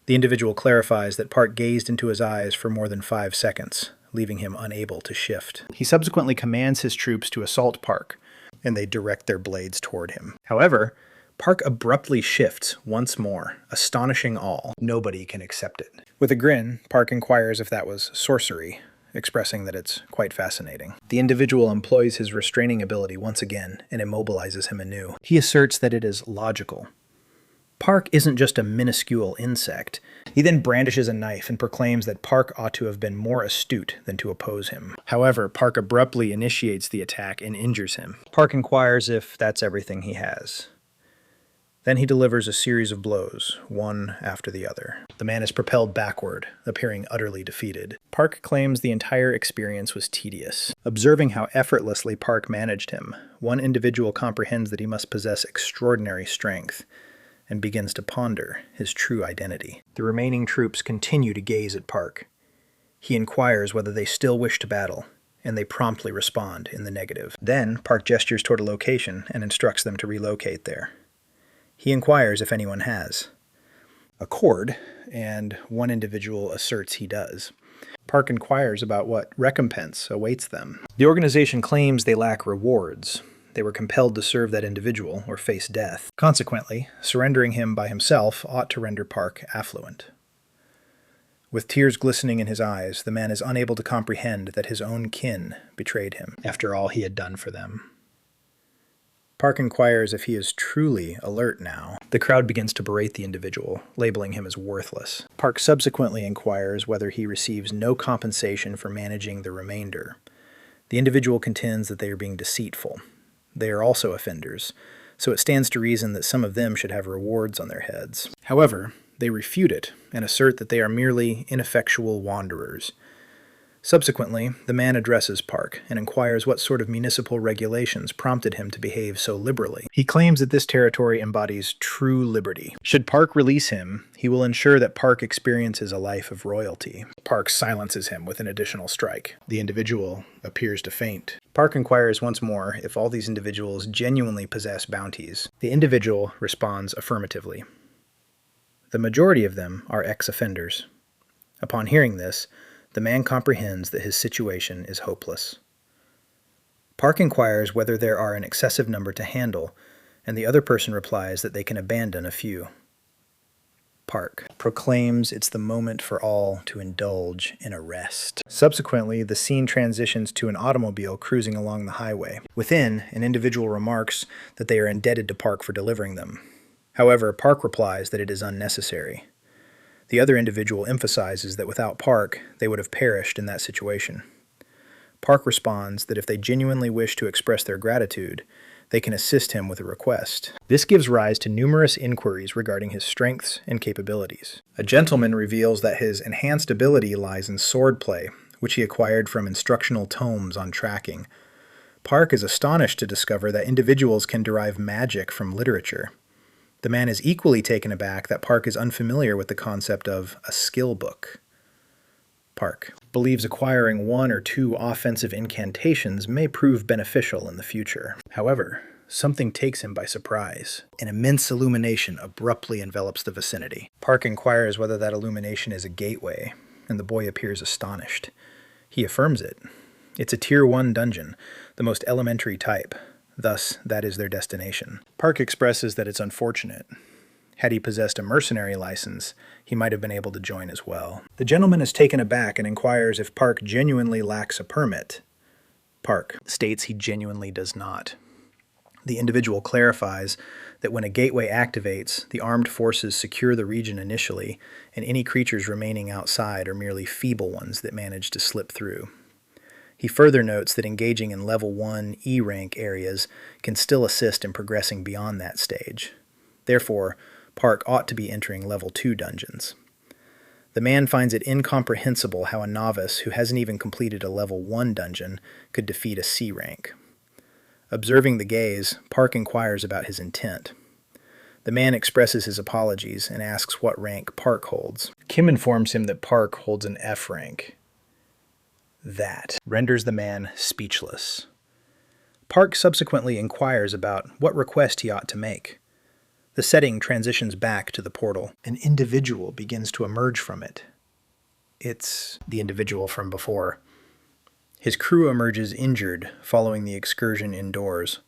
The individual clarifies that Park gazed into his eyes for more than 5 seconds, leaving him unable to shift. He subsequently commands his troops to assault Park, and they direct their blades toward him. However, Park abruptly shifts once more, astonishing all. Nobody can accept it. With a grin, Park inquires if that was sorcery, expressing that it's quite fascinating. The individual employs his restraining ability once again and immobilizes him anew. He asserts that it is logical. Park isn't just a minuscule insect. He then brandishes a knife and proclaims that Park ought to have been more astute than to oppose him. However, Park abruptly initiates the attack and injures him. Park inquires if that's everything he has. Then he delivers a series of blows, one after the other. The man is propelled backward, appearing utterly defeated. Park claims the entire experience was tedious. Observing how effortlessly Park managed him, one individual comprehends that he must possess extraordinary strength, and begins to ponder his true identity. The remaining troops continue to gaze at Park. He inquires whether they still wish to battle, and they promptly respond in the negative. Then, Park gestures toward a location and instructs them to relocate there. He inquires if anyone has a cord, and one individual asserts he does. Park inquires about what recompense awaits them. The organization claims they lack rewards. They were compelled to serve that individual or face death. Consequently, surrendering him by himself ought to render Park affluent. With tears glistening in his eyes, the man is unable to comprehend that his own kin betrayed him after all he had done for them. Park inquires if he is truly alert now. The crowd begins to berate the individual, labeling him as worthless. Park subsequently inquires whether he receives no compensation for managing the remainder. The individual contends that they are being deceitful. They are also offenders, so it stands to reason that some of them should have rewards on their heads. However, they refute it and assert that they are merely ineffectual wanderers. Subsequently, the man addresses Park and inquires what sort of municipal regulations prompted him to behave so liberally. He claims that this territory embodies true liberty. Should Park release him, he will ensure that Park experiences a life of royalty. Park silences him with an additional strike. The individual appears to faint. Park inquires once more if all these individuals genuinely possess bounties. The individual responds affirmatively. The majority of them are ex-offenders. Upon hearing this, the man comprehends that his situation is hopeless. Park inquires whether there are an excessive number to handle, and the other person replies that they can abandon a few. Park proclaims it's the moment for all to indulge in a rest. Subsequently, the scene transitions to an automobile cruising along the highway. Within, an individual remarks that they are indebted to Park for delivering them. However, Park replies that it is unnecessary. The other individual emphasizes that without Park, they would have perished in that situation. Park responds that if they genuinely wish to express their gratitude, they can assist him with a request. This gives rise to numerous inquiries regarding his strengths and capabilities. A gentleman reveals that his enhanced ability lies in swordplay, which he acquired from instructional tomes on tracking. Park is astonished to discover that individuals can derive magic from literature. The man is equally taken aback that Park is unfamiliar with the concept of a skill book. Park believes acquiring one or two offensive incantations may prove beneficial in the future. However, something takes him by surprise. An immense illumination abruptly envelops the vicinity. Park inquires whether that illumination is a gateway, and the boy appears astonished. He affirms it. It's a Tier 1 dungeon, the most elementary type. Thus, that is their destination. Park expresses that it's unfortunate. Had he possessed a mercenary license, he might have been able to join as well. The gentleman is taken aback and inquires if Park genuinely lacks a permit. Park states he genuinely does not. The individual clarifies that when a gateway activates, the armed forces secure the region initially, and any creatures remaining outside are merely feeble ones that manage to slip through. He further notes that engaging in Level 1 E-rank areas can still assist in progressing beyond that stage. Therefore, Park ought to be entering Level 2 dungeons. The man finds it incomprehensible how a novice who hasn't even completed a Level 1 dungeon could defeat a C rank. Observing the gaze, Park inquires about his intent. The man expresses his apologies and asks what rank Park holds. Kim informs him that Park holds an F rank. That renders the man speechless. Park subsequently inquires about what request he ought to make. The setting transitions back to the portal. An individual begins to emerge from it. It's the individual from before. His crew emerges injured following the excursion indoors.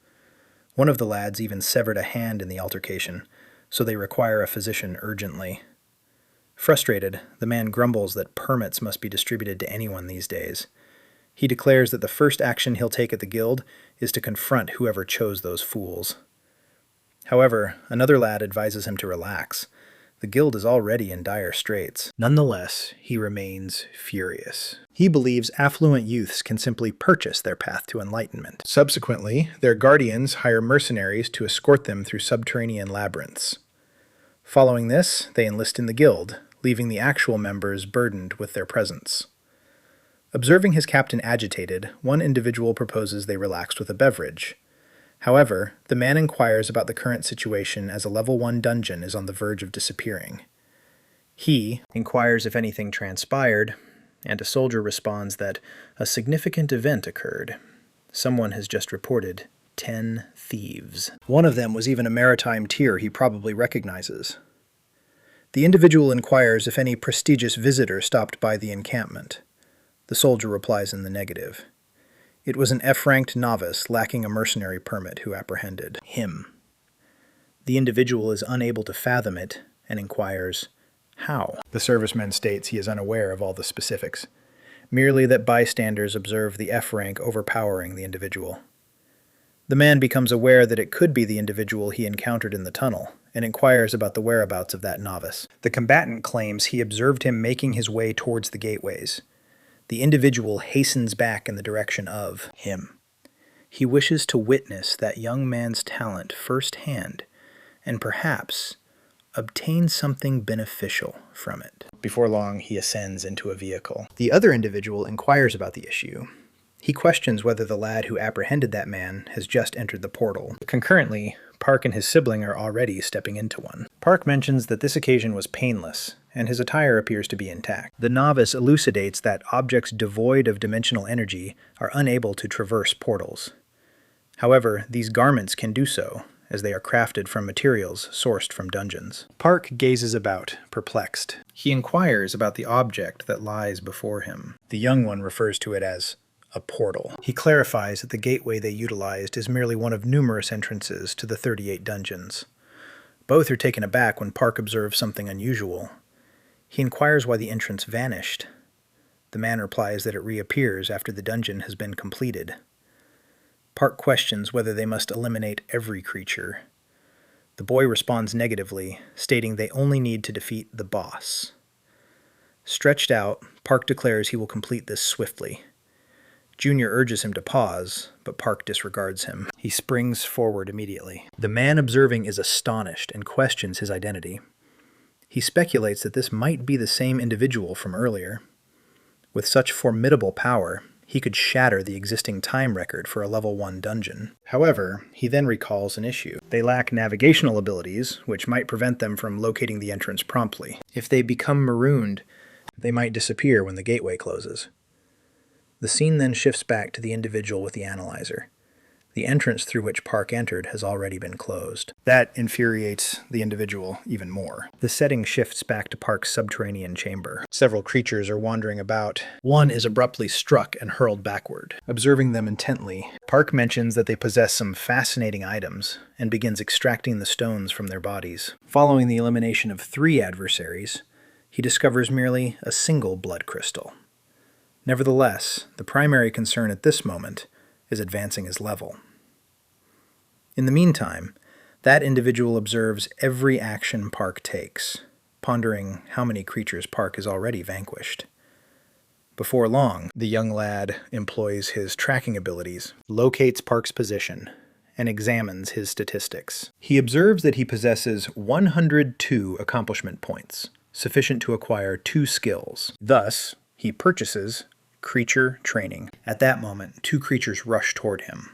One of the lads even severed a hand in the altercation, so they require a physician urgently. Frustrated, the man grumbles that permits must be distributed to anyone these days. He declares that the first action he'll take at the guild is to confront whoever chose those fools. However, another lad advises him to relax. The guild is already in dire straits. Nonetheless, he remains furious. He believes affluent youths can simply purchase their path to enlightenment. Subsequently, their guardians hire mercenaries to escort them through subterranean labyrinths. Following this, they enlist in the guild, leaving the actual members burdened with their presence. Observing his captain agitated, one individual proposes they relax with a beverage. However, the man inquires about the current situation as a level 1 dungeon is on the verge of disappearing. He inquires if anything transpired, and a soldier responds that a significant event occurred. Someone has just reported 10 thieves. One of them was even a maritime tier he probably recognizes. The individual inquires if any prestigious visitor stopped by the encampment. The soldier replies in the negative. It was an F-ranked novice lacking a mercenary permit who apprehended him. The individual is unable to fathom it and inquires, how? The serviceman states he is unaware of all the specifics, merely that bystanders observe the F-rank overpowering the individual. The man becomes aware that it could be the individual he encountered in the tunnel, and inquires about the whereabouts of that novice. The combatant claims he observed him making his way towards the gateways. The individual hastens back in the direction of him. He wishes to witness that young man's talent firsthand, and perhaps obtain something beneficial from it. Before long, he ascends into a vehicle. The other individual inquires about the issue. He questions whether the lad who apprehended that man has just entered the portal. Concurrently, Park and his sibling are already stepping into one. Park mentions that this occasion was painless, and his attire appears to be intact. The novice elucidates that objects devoid of dimensional energy are unable to traverse portals. However, these garments can do so, as they are crafted from materials sourced from dungeons. Park gazes about, perplexed. He inquires about the object that lies before him. The young one refers to it as a portal. He clarifies that the gateway they utilized is merely one of numerous entrances to the 38 dungeons. Both are taken aback when Park observes something unusual. He inquires why the entrance vanished. The man replies that it reappears after the dungeon has been completed. Park questions whether they must eliminate every creature. The boy responds negatively, stating they only need to defeat the boss. Stretched out, Park declares he will complete this swiftly. Junior urges him to pause, but Park disregards him. He springs forward immediately. The man observing is astonished and questions his identity. He speculates that this might be the same individual from earlier. With such formidable power, he could shatter the existing time record for a level 1 dungeon. However, he then recalls an issue. They lack navigational abilities, which might prevent them from locating the entrance promptly. If they become marooned, they might disappear when the gateway closes. The scene then shifts back to the individual with the analyzer. The entrance through which Park entered has already been closed. That infuriates the individual even more. The setting shifts back to Park's subterranean chamber. Several creatures are wandering about. One is abruptly struck and hurled backward. Observing them intently, Park mentions that they possess some fascinating items and begins extracting the stones from their bodies. Following the elimination of 3 adversaries, he discovers merely a single blood crystal. Nevertheless, the primary concern at this moment is advancing his level. In the meantime, that individual observes every action Park takes, pondering how many creatures Park has already vanquished. Before long, the young lad employs his tracking abilities, locates Park's position, and examines his statistics. He observes that he possesses 102 accomplishment points, sufficient to acquire 2 skills. Thus, he purchases creature training. At that moment, 2 creatures rush toward him.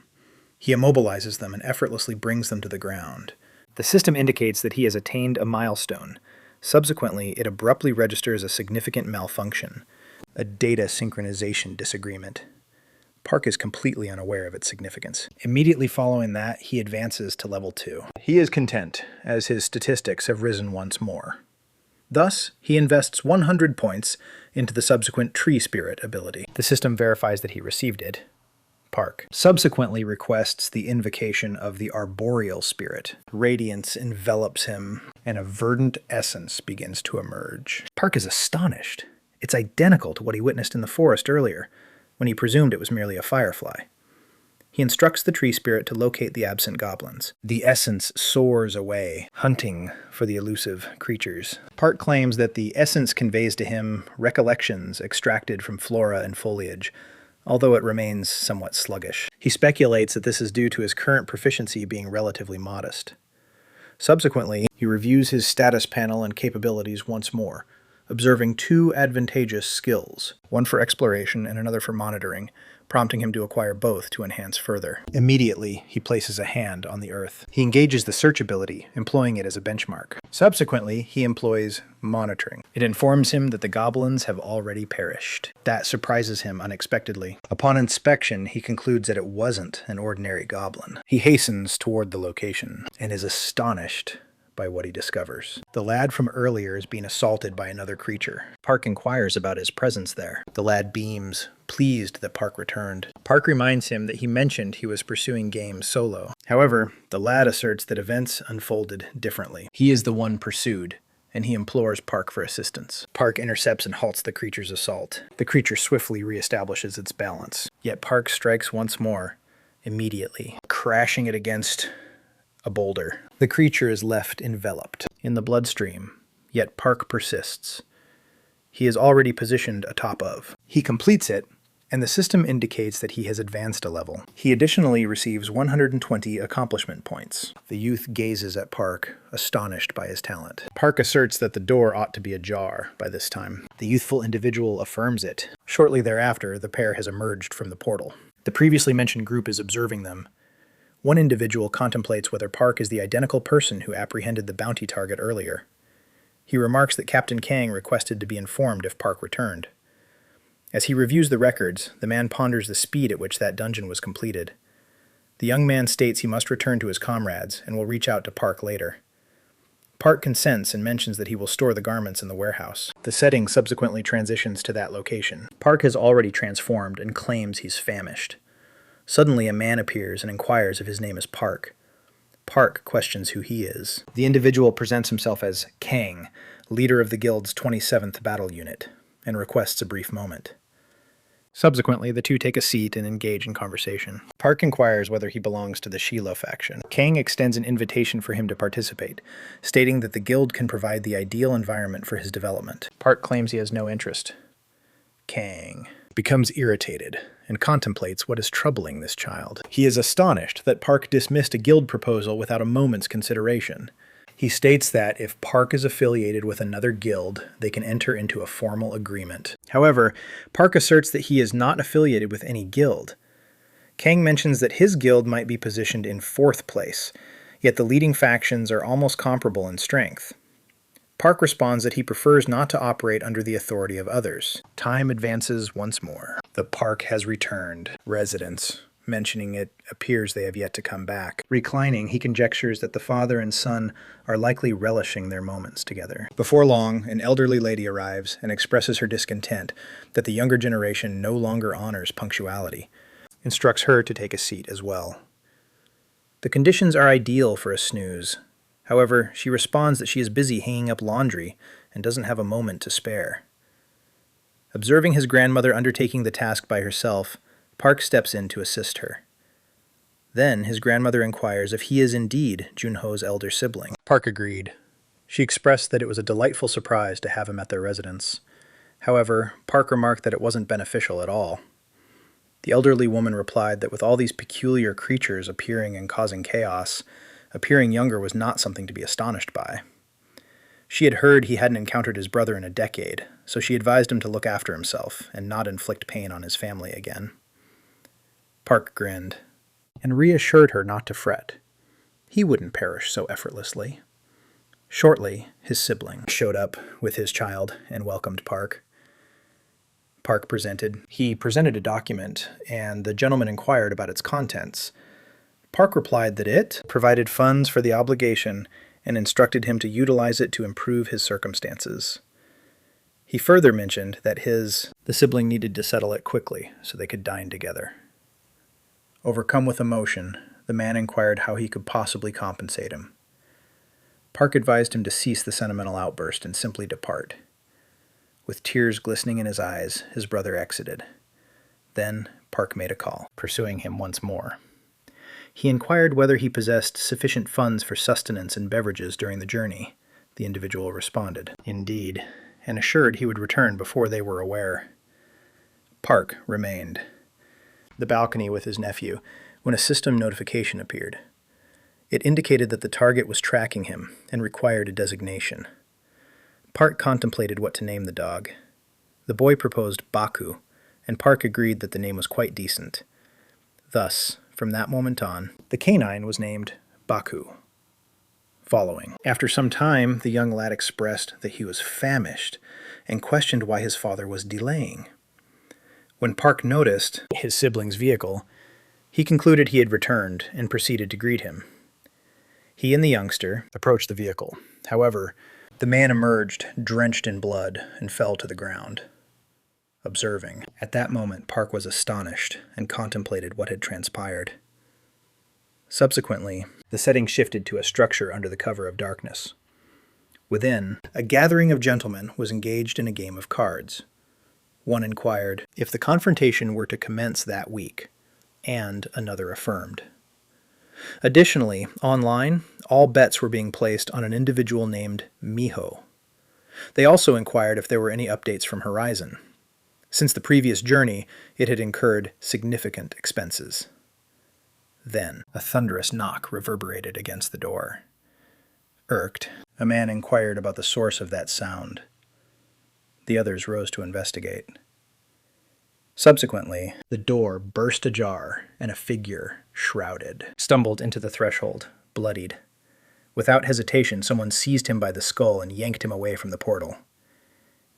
He immobilizes them and effortlessly brings them to the ground. The system indicates that he has attained a milestone. Subsequently, it abruptly registers a significant malfunction, a data synchronization disagreement. Park is completely unaware of its significance. Immediately following that, he advances to level 2. He is content, as his statistics have risen once more. Thus, he invests 100 points into the subsequent Tree Spirit ability. The system verifies that he received it. Park subsequently requests the invocation of the arboreal spirit. Radiance envelops him, and a verdant essence begins to emerge. Park is astonished. It's identical to what he witnessed in the forest earlier, when he presumed it was merely a firefly. He instructs the tree spirit to locate the absent goblins. The essence soars away, hunting for the elusive creatures. Park claims that the essence conveys to him recollections extracted from flora and foliage, although it remains somewhat sluggish. He speculates that this is due to his current proficiency being relatively modest. Subsequently, he reviews his status panel and capabilities once more, observing two advantageous skills, one for exploration and another for monitoring, prompting him to acquire both to enhance further. Immediately, he places a hand on the earth. He engages the search ability, employing it as a benchmark. Subsequently, he employs monitoring. It informs him that the goblins have already perished. That surprises him unexpectedly. Upon inspection, he concludes that it wasn't an ordinary goblin. He hastens toward the location and is astonished by what he discovers. The lad from earlier is being assaulted by another creature. Park inquires about his presence there. The lad beams, pleased that Park returned. Park reminds him that he mentioned he was pursuing game solo. However, the lad asserts that events unfolded differently. He is the one pursued, and he implores Park for assistance. Park intercepts and halts the creature's assault. The creature swiftly reestablishes its balance. Yet Park strikes once more, immediately, crashing it against a boulder. The creature is left enveloped in the bloodstream, yet Park persists. He is already positioned atop of. He completes it, and the system indicates that he has advanced a level. He additionally receives 120 accomplishment points. The youth gazes at Park, astonished by his talent. Park asserts that the door ought to be ajar by this time. The youthful individual affirms it. Shortly thereafter, the pair has emerged from the portal. The previously mentioned group is observing them. One individual contemplates whether Park is the identical person who apprehended the bounty target earlier. He remarks that Captain Kang requested to be informed if Park returned. As he reviews the records, the man ponders the speed at which that dungeon was completed. The young man states he must return to his comrades and will reach out to Park later. Park consents and mentions that he will store the garments in the warehouse. The setting subsequently transitions to that location. Park has already transformed and claims he's famished. Suddenly, a man appears and inquires if his name is Park. Park questions who he is. The individual presents himself as Kang, leader of the guild's 27th battle unit, and requests a brief moment. Subsequently, the two take a seat and engage in conversation. Park inquires whether he belongs to the Shiloh faction. Kang extends an invitation for him to participate, stating that the guild can provide the ideal environment for his development. Park claims he has no interest. Kang becomes irritated and contemplates what is troubling this child. He is astonished that Park dismissed a guild proposal without a moment's consideration. He states that if Park is affiliated with another guild, they can enter into a formal agreement. However, Park asserts that he is not affiliated with any guild. Kang mentions that his guild might be positioned in 4th place, yet the leading factions are almost comparable in strength. Park responds that he prefers not to operate under the authority of others. Time advances once more. The Park has returned. Residents. Mentioning it appears they have yet to come back. Reclining, he conjectures that the father and son are likely relishing their moments together. Before long, an elderly lady arrives and expresses her discontent that the younger generation no longer honors punctuality, instructs her to take a seat as well. The conditions are ideal for a snooze. However, she responds that she is busy hanging up laundry and doesn't have a moment to spare. Observing his grandmother undertaking the task by herself, Park steps in to assist her. Then his grandmother inquires if he is indeed Junho's elder sibling. Park agreed. She expressed that it was a delightful surprise to have him at their residence. However, Park remarked that it wasn't beneficial at all. The elderly woman replied that with all these peculiar creatures appearing and causing chaos, appearing younger was not something to be astonished by. She had heard he hadn't encountered his brother in a decade, so she advised him to look after himself and not inflict pain on his family again. Park grinned and reassured her not to fret. He wouldn't perish so effortlessly. Shortly, his sibling showed up with his child and welcomed Park. He presented a document, and the gentleman inquired about its contents. Park replied that it provided funds for the obligation and instructed him to utilize it to improve his circumstances. He further mentioned that the sibling needed to settle it quickly so they could dine together. Overcome with emotion, the man inquired how he could possibly compensate him. Park advised him to cease the sentimental outburst and simply depart. With tears glistening in his eyes, his brother exited. Then Park made a call, pursuing him once more. He inquired whether he possessed sufficient funds for sustenance and beverages during the journey. The individual responded, "Indeed," and assured he would return before they were aware. Park remained the balcony with his nephew when a system notification appeared. It indicated that the target was tracking him and required a designation. Park contemplated what to name the dog. The boy proposed Baku, and Park agreed that the name was quite decent. Thus, from that moment on, the canine was named Baku. Following. After some time, the young lad expressed that he was famished and questioned why his father was delaying. When Park noticed his sibling's vehicle, he concluded he had returned and proceeded to greet him. He and the youngster approached the vehicle. However, the man emerged, drenched in blood, and fell to the ground. Observing. At that moment, Park was astonished and contemplated what had transpired. Subsequently, the setting shifted to a structure under the cover of darkness. Within, a gathering of gentlemen was engaged in a game of cards. One inquired if the confrontation were to commence that week, and another affirmed. Additionally, online, all bets were being placed on an individual named Miho. They also inquired if there were any updates from Horizon. Since the previous journey, it had incurred significant expenses. Then, a thunderous knock reverberated against the door. Irked, a man inquired about the source of that sound. The others rose to investigate. Subsequently, the door burst ajar, and a figure, shrouded, stumbled into the threshold, bloodied. Without hesitation, someone seized him by the skull and yanked him away from the portal.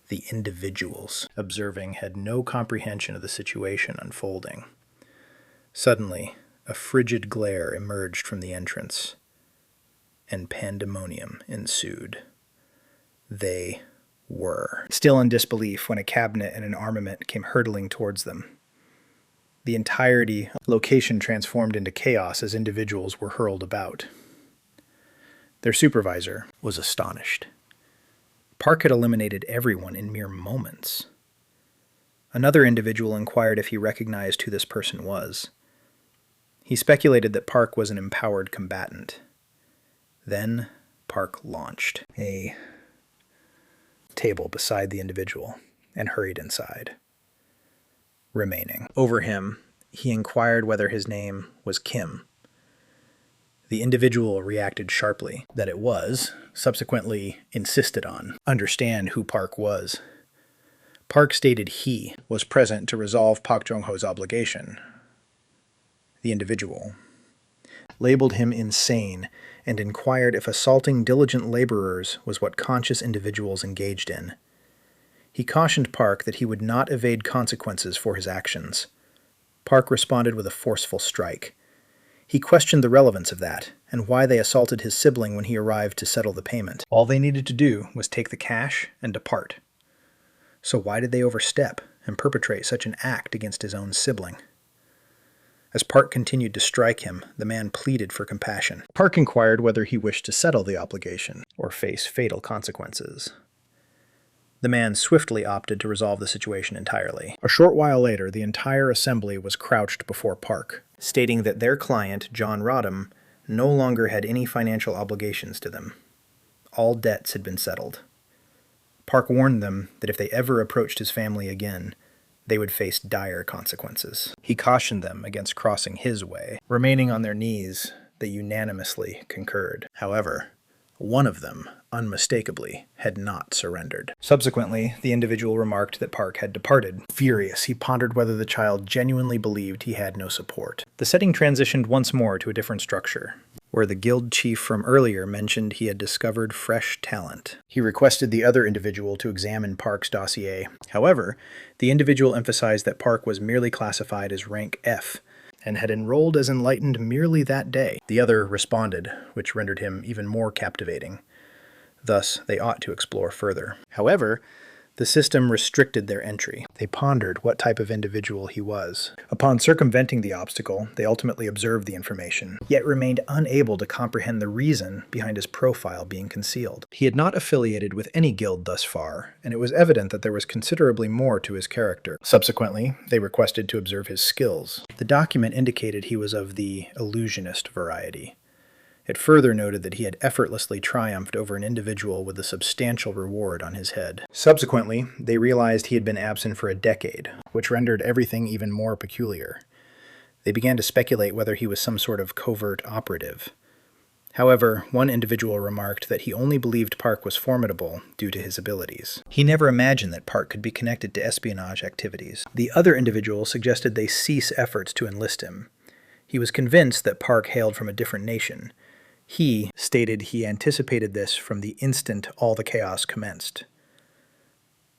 The individuals, observing, had no comprehension of the situation unfolding. Suddenly, a frigid glare emerged from the entrance, and pandemonium ensued. They were still in disbelief when a cabinet and an armament came hurtling towards them. The entirety location transformed into chaos as individuals were hurled about. Their supervisor was astonished. Park had eliminated everyone in mere moments. Another individual inquired if he recognized who this person was. He speculated that Park was an empowered combatant. Then Park launched a table beside the individual and hurried inside. Remaining. Over him, he inquired whether his name was Kim. The individual reacted sharply that it was, subsequently insisted on understand who Park was. Park stated he was present to resolve Pak Jong-ho's obligation. The individual labeled him insane and inquired if assaulting diligent laborers was what conscious individuals engaged in. He cautioned Park that he would not evade consequences for his actions. Park responded with a forceful strike. He questioned the relevance of that, and why they assaulted his sibling when he arrived to settle the payment. All they needed to do was take the cash and depart. So why did they overstep and perpetrate such an act against his own sibling? As Park continued to strike him, the man pleaded for compassion. Park inquired whether he wished to settle the obligation or face fatal consequences. The man swiftly opted to resolve the situation entirely. A short while later, the entire assembly was crouched before Park, stating that their client, John Rodham, no longer had any financial obligations to them. All debts had been settled. Park warned them that if they ever approached his family again, they would face dire consequences. He cautioned them against crossing his way. Remaining on their knees, they unanimously concurred. However, one of them, unmistakably, had not surrendered. Subsequently, the individual remarked that Park had departed. Furious, he pondered whether the child genuinely believed he had no support. The setting transitioned once more to a different structure, where the guild chief from earlier mentioned he had discovered fresh talent. He requested the other individual to examine Park's dossier. However, the individual emphasized that Park was merely classified as rank F, and had enrolled as enlightened merely that day. The other responded, which rendered him even more captivating. Thus, they ought to explore further. However, The system restricted their entry. They pondered what type of individual he was. Upon circumventing the obstacle, they ultimately observed the information, yet remained unable to comprehend the reason behind his profile being concealed. He had not affiliated with any guild thus far, and it was evident that there was considerably more to his character. Subsequently, they requested to observe his skills. The document indicated he was of the illusionist variety. It further noted that he had effortlessly triumphed over an individual with a substantial reward on his head. Subsequently, they realized he had been absent for a decade, which rendered everything even more peculiar. They began to speculate whether he was some sort of covert operative. However, one individual remarked that he only believed Park was formidable due to his abilities. He never imagined that Park could be connected to espionage activities. The other individual suggested they cease efforts to enlist him. He was convinced that Park hailed from a different nation. He stated he anticipated this from the instant all the chaos commenced.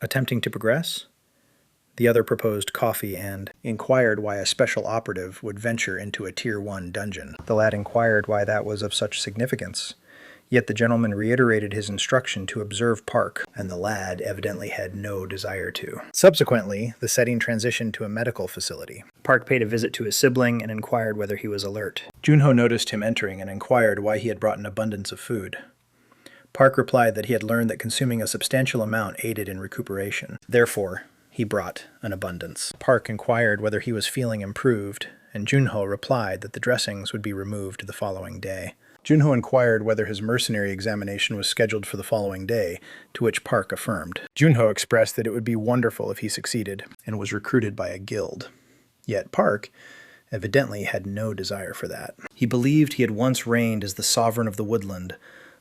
Attempting to progress? The other proposed coffee and inquired why a special operative would venture into a Tier 1 dungeon. The lad inquired why that was of such significance. Yet the gentleman reiterated his instruction to observe Park, and the lad evidently had no desire to. Subsequently, the setting transitioned to a medical facility. Park paid a visit to his sibling and inquired whether he was alert. Junho noticed him entering and inquired why he had brought an abundance of food. Park replied that he had learned that consuming a substantial amount aided in recuperation. Therefore, he brought an abundance. Park inquired whether he was feeling improved, and Junho replied that the dressings would be removed the following day. Junho inquired whether his mercenary examination was scheduled for the following day, to which Park affirmed. Junho expressed that it would be wonderful if he succeeded, and was recruited by a guild. Yet Park evidently had no desire for that. He believed he had once reigned as the sovereign of the woodland,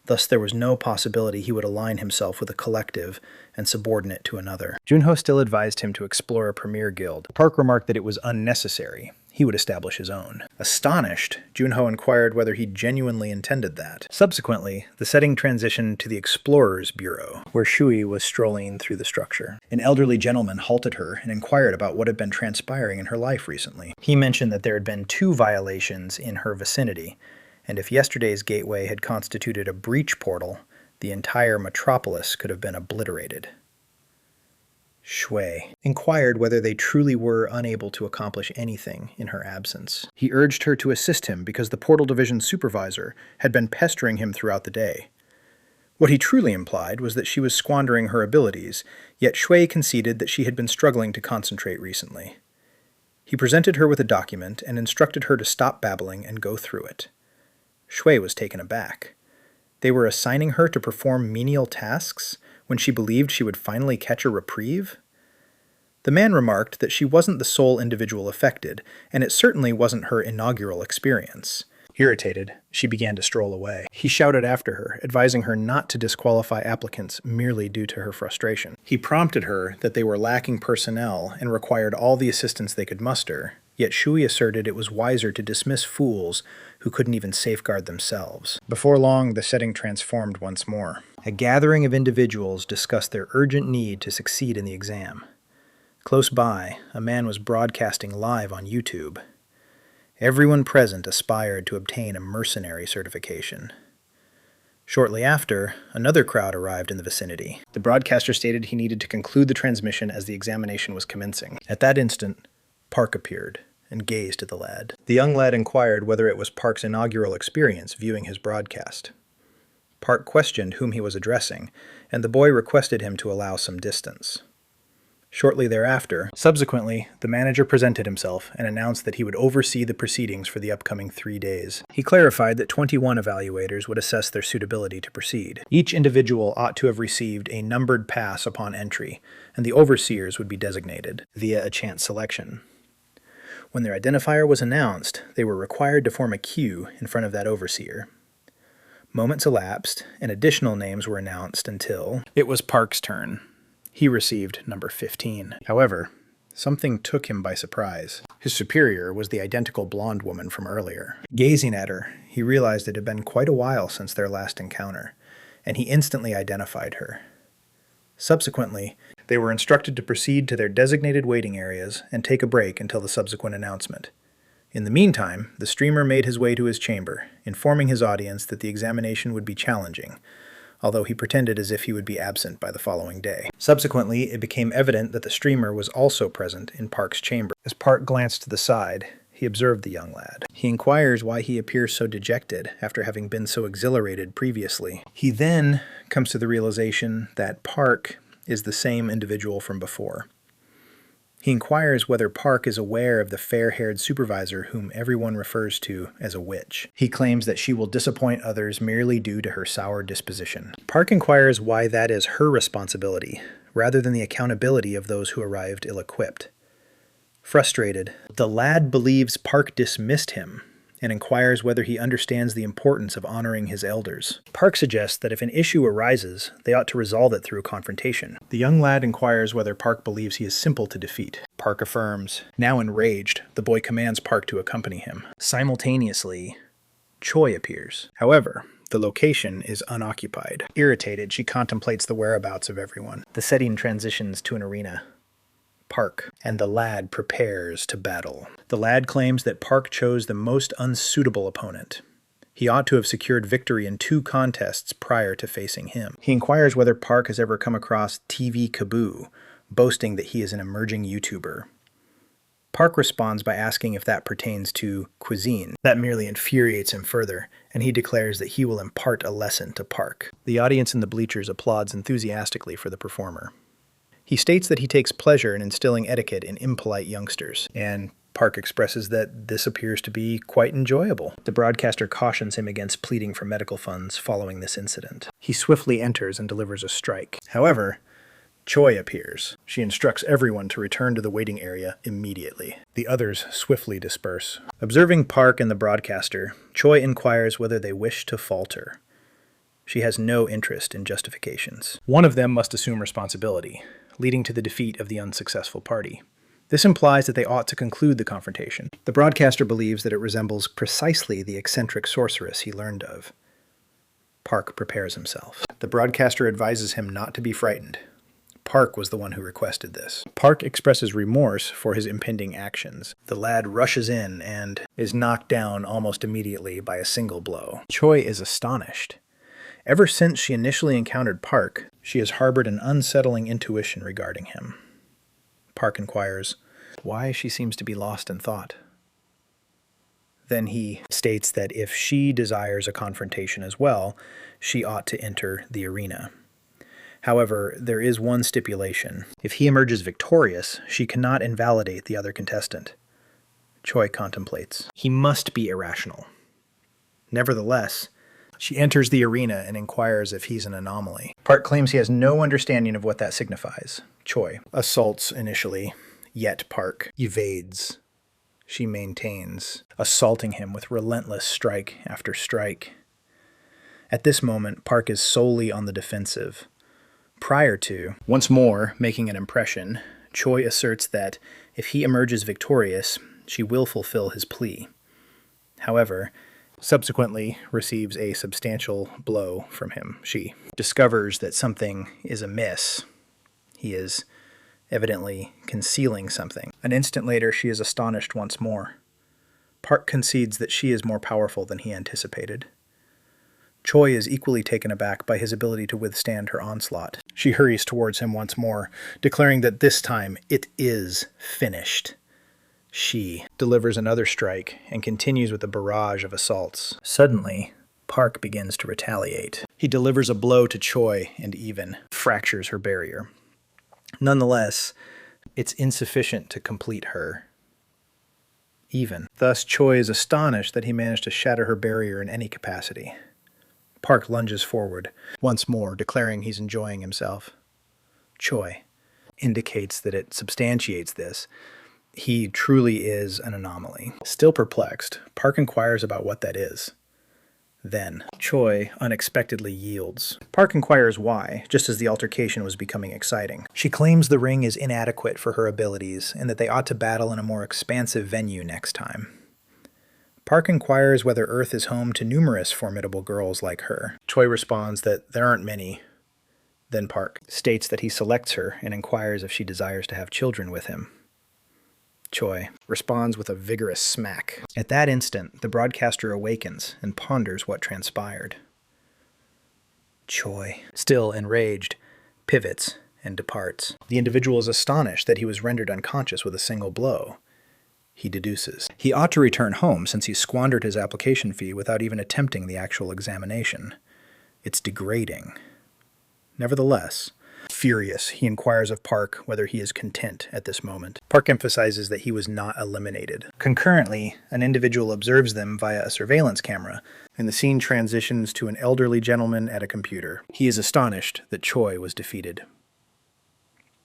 thus there was no possibility he would align himself with a collective and subordinate to another. Junho still advised him to explore a premier guild. Park remarked that it was unnecessary. He would establish his own. Astonished, Junho inquired whether he genuinely intended that. Subsequently, the setting transitioned to the Explorer's Bureau, where Shui was strolling through the structure. An elderly gentleman halted her and inquired about what had been transpiring in her life recently. He mentioned that there had been 2 violations in her vicinity, and if yesterday's gateway had constituted a breach portal, the entire metropolis could have been obliterated. Shui inquired whether they truly were unable to accomplish anything in her absence. He urged her to assist him because the Portal Division supervisor had been pestering him throughout the day. What he truly implied was that she was squandering her abilities, yet Shui conceded that she had been struggling to concentrate recently. He presented her with a document and instructed her to stop babbling and go through it. Shui was taken aback. They were assigning her to perform menial tasks when she believed she would finally catch a reprieve? The man remarked that she wasn't the sole individual affected, and it certainly wasn't her inaugural experience. Irritated, she began to stroll away. He shouted after her, advising her not to disqualify applicants merely due to her frustration. He prompted her that they were lacking personnel and required all the assistance they could muster, yet Shui asserted it was wiser to dismiss fools who couldn't even safeguard themselves. Before long, the setting transformed once more. A gathering of individuals discussed their urgent need to succeed in the exam. Close by, a man was broadcasting live on YouTube. Everyone present aspired to obtain a mercenary certification. Shortly after, another crowd arrived in the vicinity. The broadcaster stated he needed to conclude the transmission as the examination was commencing. At that instant, Park appeared and gazed at the lad. The young lad inquired whether it was Park's inaugural experience viewing his broadcast. Park questioned whom he was addressing, and the boy requested him to allow some distance. Shortly thereafter, subsequently, the manager presented himself and announced that he would oversee the proceedings for the upcoming 3 days. He clarified that 21 evaluators would assess their suitability to proceed. Each individual ought to have received a numbered pass upon entry, and the overseers would be designated via a chance selection. When their identifier was announced, they were required to form a queue in front of that overseer. Moments elapsed, and additional names were announced until it was Park's turn. He received number 15. However, something took him by surprise. His superior was the identical blonde woman from earlier. Gazing at her, he realized it had been quite a while since their last encounter, and he instantly identified her. Subsequently, they were instructed to proceed to their designated waiting areas and take a break until the subsequent announcement. In the meantime, the streamer made his way to his chamber, informing his audience that the examination would be challenging, although he pretended as if he would be absent by the following day. Subsequently, it became evident that the streamer was also present in Park's chamber. As Park glanced to the side, he observed the young lad. He inquires why he appears so dejected after having been so exhilarated previously. He then comes to the realization that Park is the same individual from before. He inquires whether Park is aware of the fair-haired supervisor whom everyone refers to as a witch. He claims that she will disappoint others merely due to her sour disposition. Park inquires why that is her responsibility, rather than the accountability of those who arrived ill-equipped. Frustrated, the lad believes Park dismissed him and inquires whether he understands the importance of honoring his elders. Park suggests that if an issue arises, they ought to resolve it through confrontation. The young lad inquires whether Park believes he is simple to defeat. Park affirms. Now enraged, the boy commands Park to accompany him. Simultaneously, Choi appears. However, the location is unoccupied. Irritated, she contemplates the whereabouts of everyone. The setting transitions to an arena. Park, and the lad prepares to battle. The lad claims that Park chose the most unsuitable opponent. He ought to have secured victory in 2 contests prior to facing him. He inquires whether Park has ever come across TV Kaboo, boasting that he is an emerging YouTuber. Park responds by asking if that pertains to cuisine. That merely infuriates him further, and he declares that he will impart a lesson to Park. The audience in the bleachers applauds enthusiastically for the performer. He states that he takes pleasure in instilling etiquette in impolite youngsters, and Park expresses that this appears to be quite enjoyable. The broadcaster cautions him against pleading for medical funds following this incident. He swiftly enters and delivers a strike. However, Choi appears. She instructs everyone to return to the waiting area immediately. The others swiftly disperse. Observing Park and the broadcaster, Choi inquires whether they wish to falter. She has no interest in justifications. One of them must assume responsibility, leading to the defeat of the unsuccessful party. This implies that they ought to conclude the confrontation. The broadcaster believes that it resembles precisely the eccentric sorceress he learned of. Park prepares himself. The broadcaster advises him not to be frightened. Park was the one who requested this. Park expresses remorse for his impending actions. The lad rushes in and is knocked down almost immediately by a single blow. Choi is astonished. Ever since she initially encountered Park, she has harbored an unsettling intuition regarding him. Park inquires why she seems to be lost in thought. Then he states that if she desires a confrontation as well, she ought to enter the arena. However, there is one stipulation. If he emerges victorious, she cannot invalidate the other contestant. Choi contemplates. He must be irrational. Nevertheless, she enters the arena and inquires if he's an anomaly. Park claims he has no understanding of what that signifies. Choi assaults initially, yet Park evades. She maintains, assaulting him with relentless strike after strike. At this moment, Park is solely on the defensive. Prior to, once more making an impression, Choi asserts that if he emerges victorious, she will fulfill his plea. However, subsequently receives a substantial blow from him. She discovers that something is amiss. He is evidently concealing something. An instant later, she is astonished once more. Park concedes that she is more powerful than he anticipated. Choi is equally taken aback by his ability to withstand her onslaught. She hurries towards him once more, declaring that this time it is finished. She delivers another strike and continues with a barrage of assaults. Suddenly, Park begins to retaliate. He delivers a blow to Choi and even fractures her barrier. Nonetheless, it's insufficient to complete her. Even. Thus, Choi is astonished that he managed to shatter her barrier in any capacity. Park lunges forward, once more declaring he's enjoying himself. Choi indicates that it substantiates this. He truly is an anomaly. Still perplexed, Park inquires about what that is. Then, Choi unexpectedly yields. Park inquires why, just as the altercation was becoming exciting. She claims the ring is inadequate for her abilities and that they ought to battle in a more expansive venue next time. Park inquires whether Earth is home to numerous formidable girls like her. Choi responds that there aren't many. Then Park states that he selects her and inquires if she desires to have children with him. Choi responds with a vigorous smack. At that instant, the broadcaster awakens and ponders what transpired. Choi, still enraged, pivots and departs. The individual is astonished that he was rendered unconscious with a single blow. He deduces he ought to return home since he squandered his application fee without even attempting the actual examination. It's degrading. Nevertheless, furious, he inquires of Park whether he is content at this moment. Park emphasizes that he was not eliminated. Concurrently, an individual observes them via a surveillance camera, and the scene transitions to an elderly gentleman at a computer. He is astonished that Choi was defeated.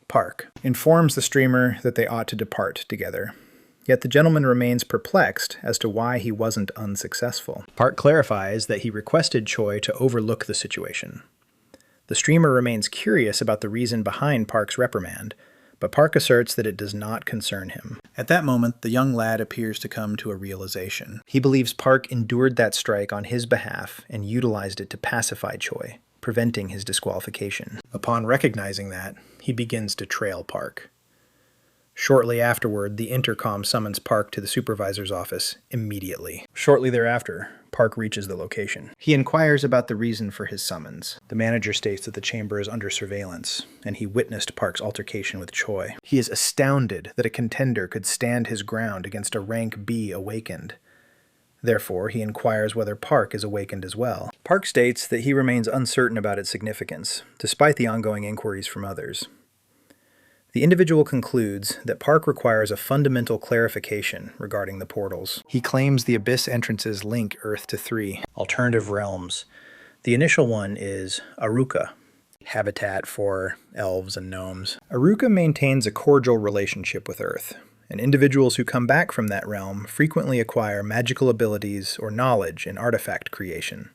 Park informs the streamer that they ought to depart together. Yet the gentleman remains perplexed as to why he wasn't unsuccessful. Park clarifies that he requested Choi to overlook the situation. The streamer remains curious about the reason behind Park's reprimand, but Park asserts that it does not concern him. At that moment, the young lad appears to come to a realization. He believes Park endured that strike on his behalf and utilized it to pacify Choi, preventing his disqualification. Upon recognizing that, he begins to trail Park. Shortly afterward, the intercom summons Park to the supervisor's office immediately. Shortly thereafter, Park reaches the location. He inquires about the reason for his summons. The manager states that the chamber is under surveillance, and he witnessed Park's altercation with Choi. He is astounded that a contender could stand his ground against a rank B awakened. Therefore, he inquires whether Park is awakened as well. Park states that he remains uncertain about its significance, despite the ongoing inquiries from others. The individual concludes that Park requires a fundamental clarification regarding the portals. He claims the abyss entrances link Earth to 3 alternative realms. The initial one is Aruka, habitat for elves and gnomes. Aruka maintains a cordial relationship with Earth, and individuals who come back from that realm frequently acquire magical abilities or knowledge in artifact creation.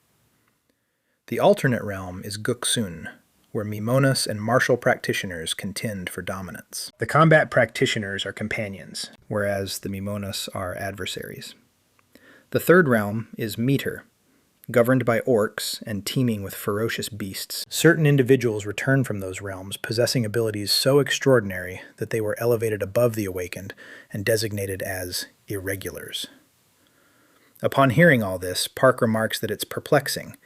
The alternate realm is Guksun, where Mimonas and martial practitioners contend for dominance. The combat practitioners are companions, whereas the Mimonas are adversaries. The third realm is Meter, governed by orcs and teeming with ferocious beasts. Certain individuals return from those realms possessing abilities so extraordinary that they were elevated above the awakened and designated as irregulars. Upon hearing all this, Park remarks that it's perplexing,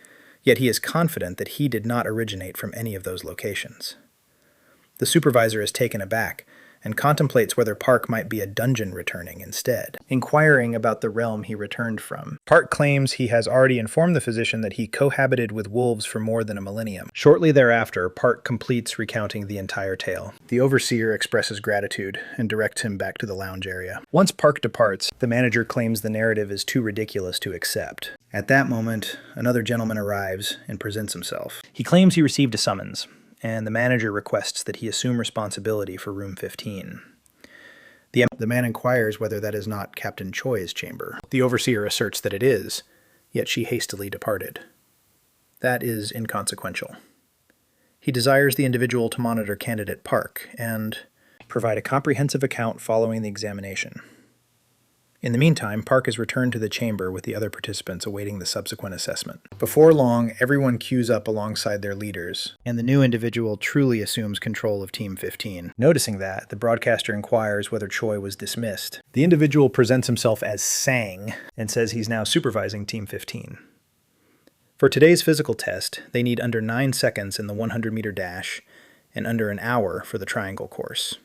yet he is confident that he did not originate from any of those locations. The supervisor is taken aback and contemplates whether Park might be a dungeon returning instead, inquiring about the realm he returned from. Park claims he has already informed the physician that he cohabited with wolves for more than a millennium. Shortly thereafter, Park completes recounting the entire tale. The overseer expresses gratitude and directs him back to the lounge area. Once Park departs, the manager claims the narrative is too ridiculous to accept. At that moment, another gentleman arrives and presents himself. He claims he received a summons, and the manager requests that he assume responsibility for room 15. The man inquires whether that is not Captain Choi's chamber. The overseer asserts that it is, yet she hastily departed. That is inconsequential. He desires the individual to monitor candidate Park and provide a comprehensive account following the examination. In the meantime, Park is returned to the chamber with the other participants awaiting the subsequent assessment. Before long, everyone queues up alongside their leaders, and the new individual truly assumes control of Team 15. Noticing that, the broadcaster inquires whether Choi was dismissed. The individual presents himself as Sang and says he's now supervising Team 15. For today's physical test, they need under 9 seconds in the 100-meter dash and under an hour for the triangle course.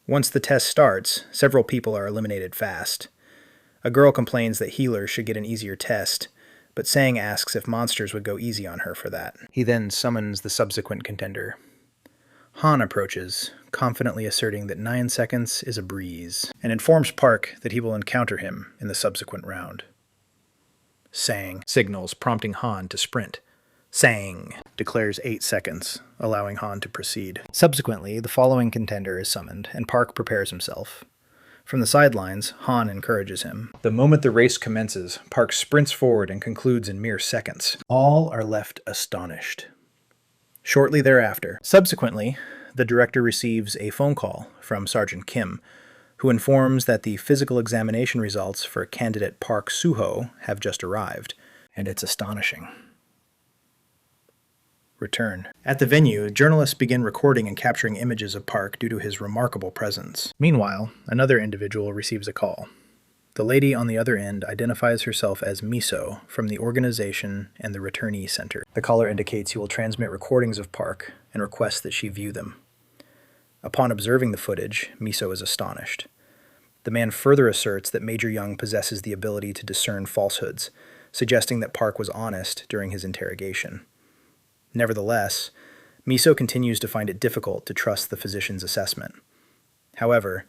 Once the test starts, several people are eliminated fast. A girl complains that healers should get an easier test, but Sang asks if monsters would go easy on her for that. He then summons the subsequent contender. Han approaches, confidently asserting that 9 seconds is a breeze, and informs Park that he will encounter him in the subsequent round. Sang signals, prompting Han to sprint. Sang declares 8 seconds, allowing Han to proceed. Subsequently, the following contender is summoned, and Park prepares himself. From the sidelines, Han encourages him. The moment the race commences, Park sprints forward and concludes in mere seconds. All are left astonished. Shortly thereafter, the director receives a phone call from Sergeant Kim, who informs that the physical examination results for candidate Park Suho have just arrived, and it's astonishing. Return. At the venue, journalists begin recording and capturing images of Park due to his remarkable presence. Meanwhile, another individual receives a call. The lady on the other end identifies herself as Miso from the organization and the returnee center. The caller indicates he will transmit recordings of Park and requests that she view them. Upon observing the footage, Miso is astonished. The man further asserts that Major Young possesses the ability to discern falsehoods, suggesting that Park was honest during his interrogation. Nevertheless, Miso continues to find it difficult to trust the physician's assessment. However,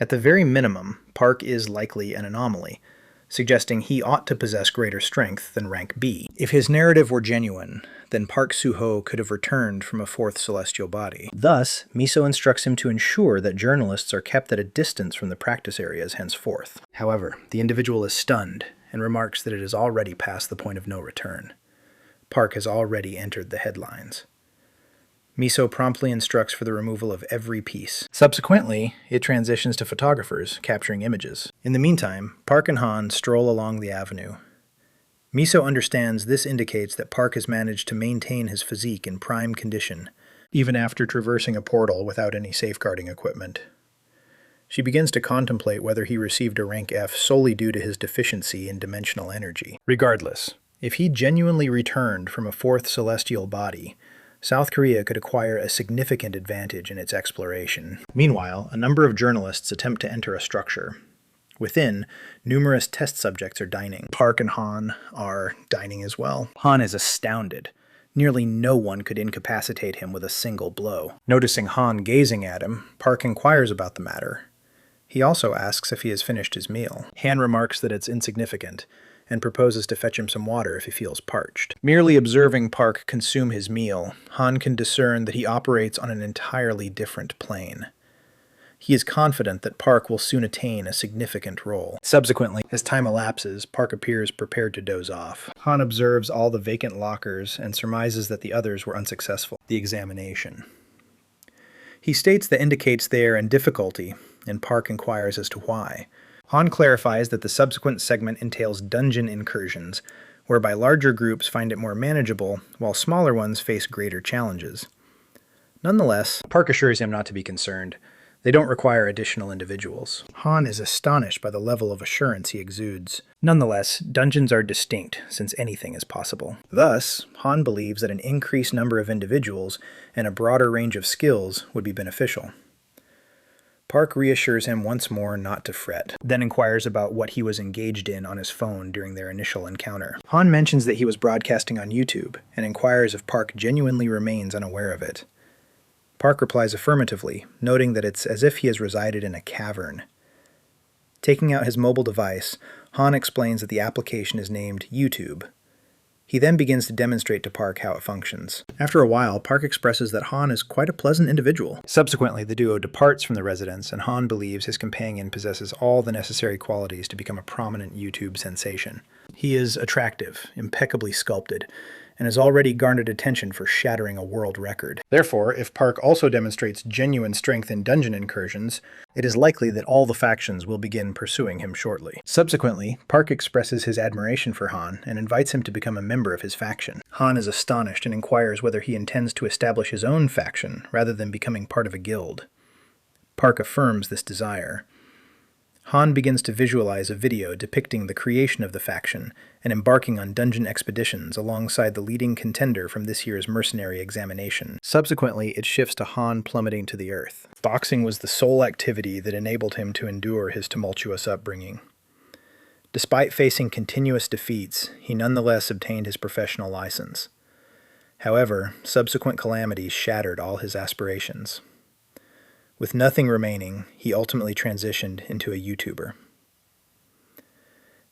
at the very minimum, Park is likely an anomaly, suggesting he ought to possess greater strength than rank B. If his narrative were genuine, then Park Soo-ho could have returned from a fourth celestial body. Thus, Miso instructs him to ensure that journalists are kept at a distance from the practice areas henceforth. However, the individual is stunned and remarks that it is already past the point of no return. Park has already entered the headlines. Miso promptly instructs for the removal of every piece. Subsequently, it transitions to photographers capturing images. In the meantime, Park and Han stroll along the avenue. Miso understands this indicates that Park has managed to maintain his physique in prime condition, even after traversing a portal without any safeguarding equipment. She begins to contemplate whether he received a rank F solely due to his deficiency in dimensional energy. Regardless, if he genuinely returned from a fourth celestial body, South Korea could acquire a significant advantage in its exploration. Meanwhile, a number of journalists attempt to enter a structure. Within, numerous test subjects are dining. Park and Han are dining as well. Han is astounded. Nearly no one could incapacitate him with a single blow. Noticing Han gazing at him, Park inquires about the matter. He also asks if he has finished his meal. Han remarks that it's insignificant, and proposes to fetch him some water if he feels parched. Merely observing Park consume his meal, Han can discern that he operates on an entirely different plane. He is confident that Park will soon attain a significant role. Subsequently, as time elapses, Park appears prepared to doze off. Han observes all the vacant lockers and surmises that the others were unsuccessful. The examination. He states that indicates they are in difficulty, and Park inquires as to why. Han clarifies that the subsequent segment entails dungeon incursions, whereby larger groups find it more manageable, while smaller ones face greater challenges. Nonetheless, Park assures him not to be concerned. They don't require additional individuals. Han is astonished by the level of assurance he exudes. Nonetheless, dungeons are distinct, since anything is possible. Thus, Han believes that an increased number of individuals and a broader range of skills would be beneficial. Park reassures him once more not to fret, then inquires about what he was engaged in on his phone during their initial encounter. Han mentions that he was broadcasting on YouTube, and inquires if Park genuinely remains unaware of it. Park replies affirmatively, noting that it's as if he has resided in a cavern. Taking out his mobile device, Han explains that the application is named YouTube. He then begins to demonstrate to Park how it functions. After a while, Park expresses that Han is quite a pleasant individual. Subsequently, the duo departs from the residence, and Han believes his companion possesses all the necessary qualities to become a prominent YouTube sensation. He is attractive, impeccably sculpted, and has already garnered attention for shattering a world record. Therefore, if Park also demonstrates genuine strength in dungeon incursions, it is likely that all the factions will begin pursuing him shortly. Subsequently, Park expresses his admiration for Han and invites him to become a member of his faction. Han is astonished and inquires whether he intends to establish his own faction rather than becoming part of a guild. Park affirms this desire. Han begins to visualize a video depicting the creation of the faction and embarking on dungeon expeditions alongside the leading contender from this year's mercenary examination. Subsequently, it shifts to Han plummeting to the earth. Boxing was the sole activity that enabled him to endure his tumultuous upbringing. Despite facing continuous defeats, he nonetheless obtained his professional license. However, subsequent calamities shattered all his aspirations. With nothing remaining, he ultimately transitioned into a YouTuber.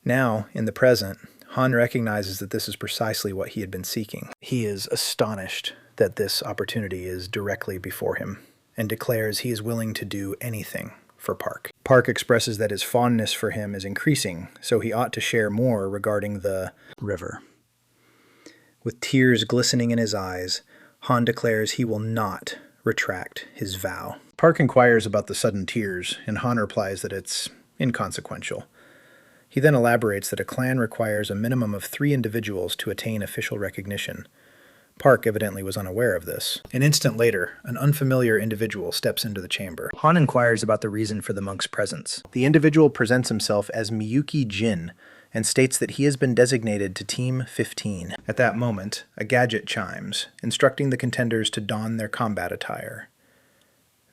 Now, in the present, Han recognizes that this is precisely what he had been seeking. He is astonished that this opportunity is directly before him, and declares he is willing to do anything for Park. Park expresses that his fondness for him is increasing, so he ought to share more regarding the river. With tears glistening in his eyes, Han declares he will not retract his vow. Park inquires about the sudden tears, and Han replies that it's inconsequential. He then elaborates that a clan requires a minimum of 3 individuals to attain official recognition. Park evidently was unaware of this. An instant later, an unfamiliar individual steps into the chamber. Han inquires about the reason for the monk's presence. The individual presents himself as Miyuki Jin and states that he has been designated to Team 15. At that moment, a gadget chimes, instructing the contenders to don their combat attire.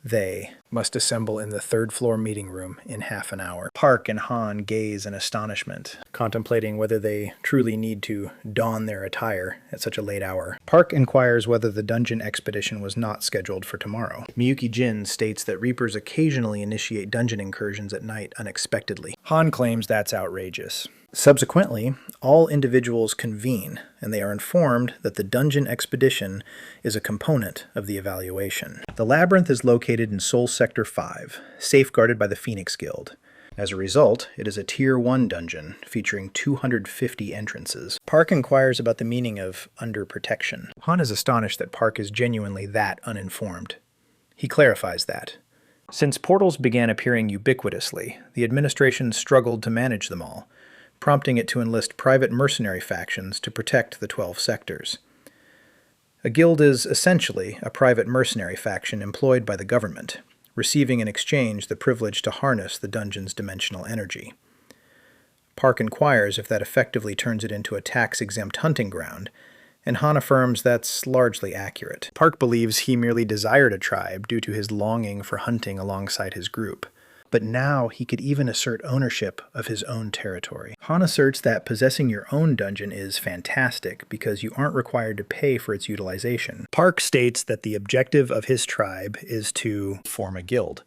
They must assemble in the third-floor meeting room in half an hour. Park and Han gaze in astonishment, contemplating whether they truly need to don their attire at such a late hour. Park inquires whether the dungeon expedition was not scheduled for tomorrow. Miyuki Jin states that Reapers occasionally initiate dungeon incursions at night unexpectedly. Han claims that's outrageous. Subsequently, all individuals convene, and they are informed that the dungeon expedition is a component of the evaluation. The labyrinth is located in Seoul Sector 5, safeguarded by the Phoenix Guild. As a result, it is a Tier 1 dungeon, featuring 250 entrances. Park inquires about the meaning of under protection. Han is astonished that Park is genuinely that uninformed. He clarifies that. Since portals began appearing ubiquitously, the administration struggled to manage them all, prompting it to enlist private mercenary factions to protect the 12 sectors. A guild is essentially a private mercenary faction employed by the government, receiving in exchange the privilege to harness the dungeon's dimensional energy. Park inquires if that effectively turns it into a tax-exempt hunting ground, and Han affirms that's largely accurate. Park believes he merely desired a tribe due to his longing for hunting alongside his group. But now he could even assert ownership of his own territory. Han asserts that possessing your own dungeon is fantastic because you aren't required to pay for its utilization. Park states that the objective of his tribe is to form a guild.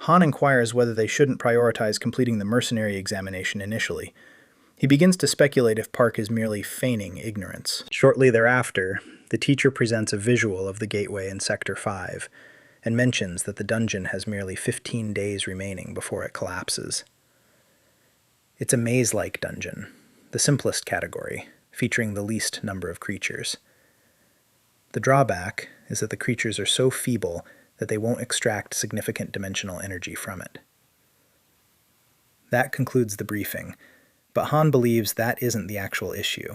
Han inquires whether they shouldn't prioritize completing the mercenary examination initially. He begins to speculate if Park is merely feigning ignorance. Shortly thereafter, the teacher presents a visual of the gateway in Sector 5, and mentions that the dungeon has merely 15 days remaining before it collapses. It's a maze-like dungeon, the simplest category, featuring the least number of creatures. The drawback is that the creatures are so feeble that they won't extract significant dimensional energy from it. That concludes the briefing, but Han believes that isn't the actual issue.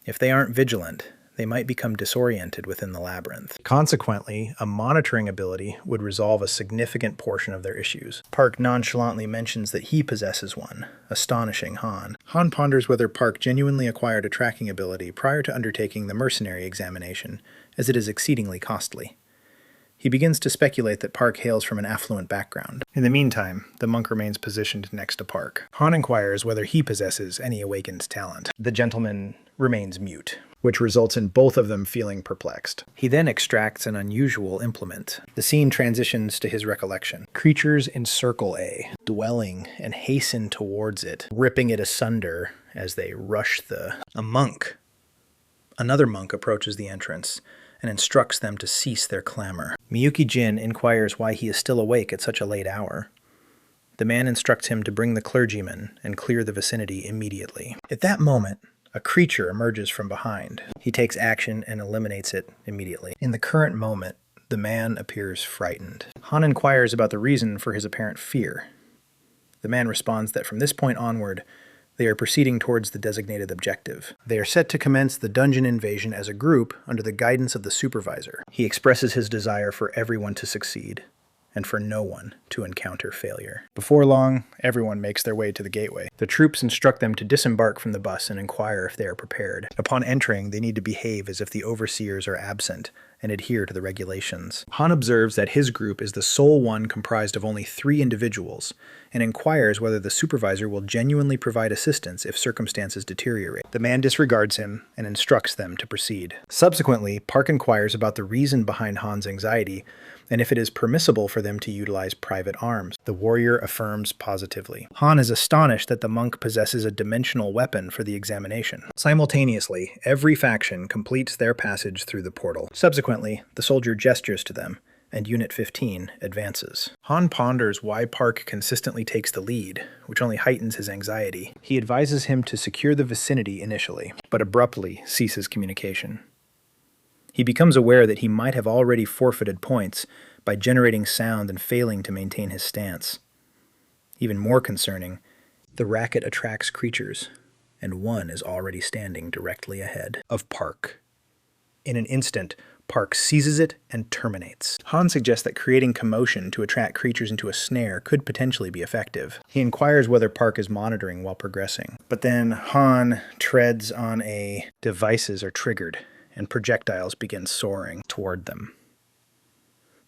If they aren't vigilant, they might become disoriented within the labyrinth. Consequently, a monitoring ability would resolve a significant portion of their issues. Park nonchalantly mentions that he possesses one, astonishing Han. Han ponders whether Park genuinely acquired a tracking ability prior to undertaking the mercenary examination, as it is exceedingly costly. He begins to speculate that Park hails from an affluent background. In the meantime, the monk remains positioned next to Park. Han inquires whether he possesses any awakened talent. The gentleman remains mute, which results in both of them feeling perplexed. He then extracts an unusual implement. The scene transitions to his recollection. Creatures encircle A, dwelling and hasten towards it, ripping it asunder as they rush a monk. Another monk approaches the entrance and instructs them to cease their clamor. Miyuki Jin inquires why he is still awake at such a late hour. The man instructs him to bring the clergyman and clear the vicinity immediately. At that moment, a creature emerges from behind. He takes action and eliminates it immediately. In the current moment, the man appears frightened. Han inquires about the reason for his apparent fear. The man responds that from this point onward, they are proceeding towards the designated objective. They are set to commence the dungeon invasion as a group under the guidance of the supervisor. He expresses his desire for everyone to succeed, and for no one to encounter failure. Before long, everyone makes their way to the gateway. The troops instruct them to disembark from the bus and inquire if they are prepared. Upon entering, they need to behave as if the overseers are absent and adhere to the regulations. Han observes that his group is the sole one comprised of only 3 individuals, and inquires whether the supervisor will genuinely provide assistance if circumstances deteriorate. The man disregards him and instructs them to proceed. Subsequently, Park inquires about the reason behind Han's anxiety, and if it is permissible for them to utilize private arms. The warrior affirms positively. Han is astonished that the monk possesses a dimensional weapon for the examination. Simultaneously, every faction completes their passage through the portal. Subsequently, the soldier gestures to them, and Unit 15 advances. Han ponders why Park consistently takes the lead, which only heightens his anxiety. He advises him to secure the vicinity initially, but abruptly ceases communication. He becomes aware that he might have already forfeited points by generating sound and failing to maintain his stance. Even more concerning, the racket attracts creatures, and one is already standing directly ahead of Park. In an instant, Park seizes it and terminates. Han suggests that creating commotion to attract creatures into a snare could potentially be effective. He inquires whether Park is monitoring while progressing. But then Han treads on a devices are triggered, and projectiles begin soaring toward them.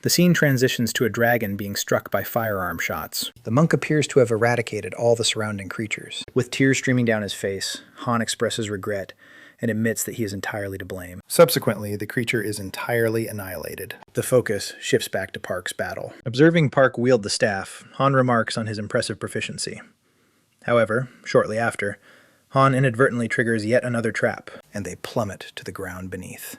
The scene transitions to a dragon being struck by firearm shots. The monk appears to have eradicated all the surrounding creatures. With tears streaming down his face, Han expresses regret and admits that he is entirely to blame. Subsequently, the creature is entirely annihilated. The focus shifts back to Park's battle. Observing Park wield the staff, Han remarks on his impressive proficiency. However, shortly after, Han inadvertently triggers yet another trap, and they plummet to the ground beneath.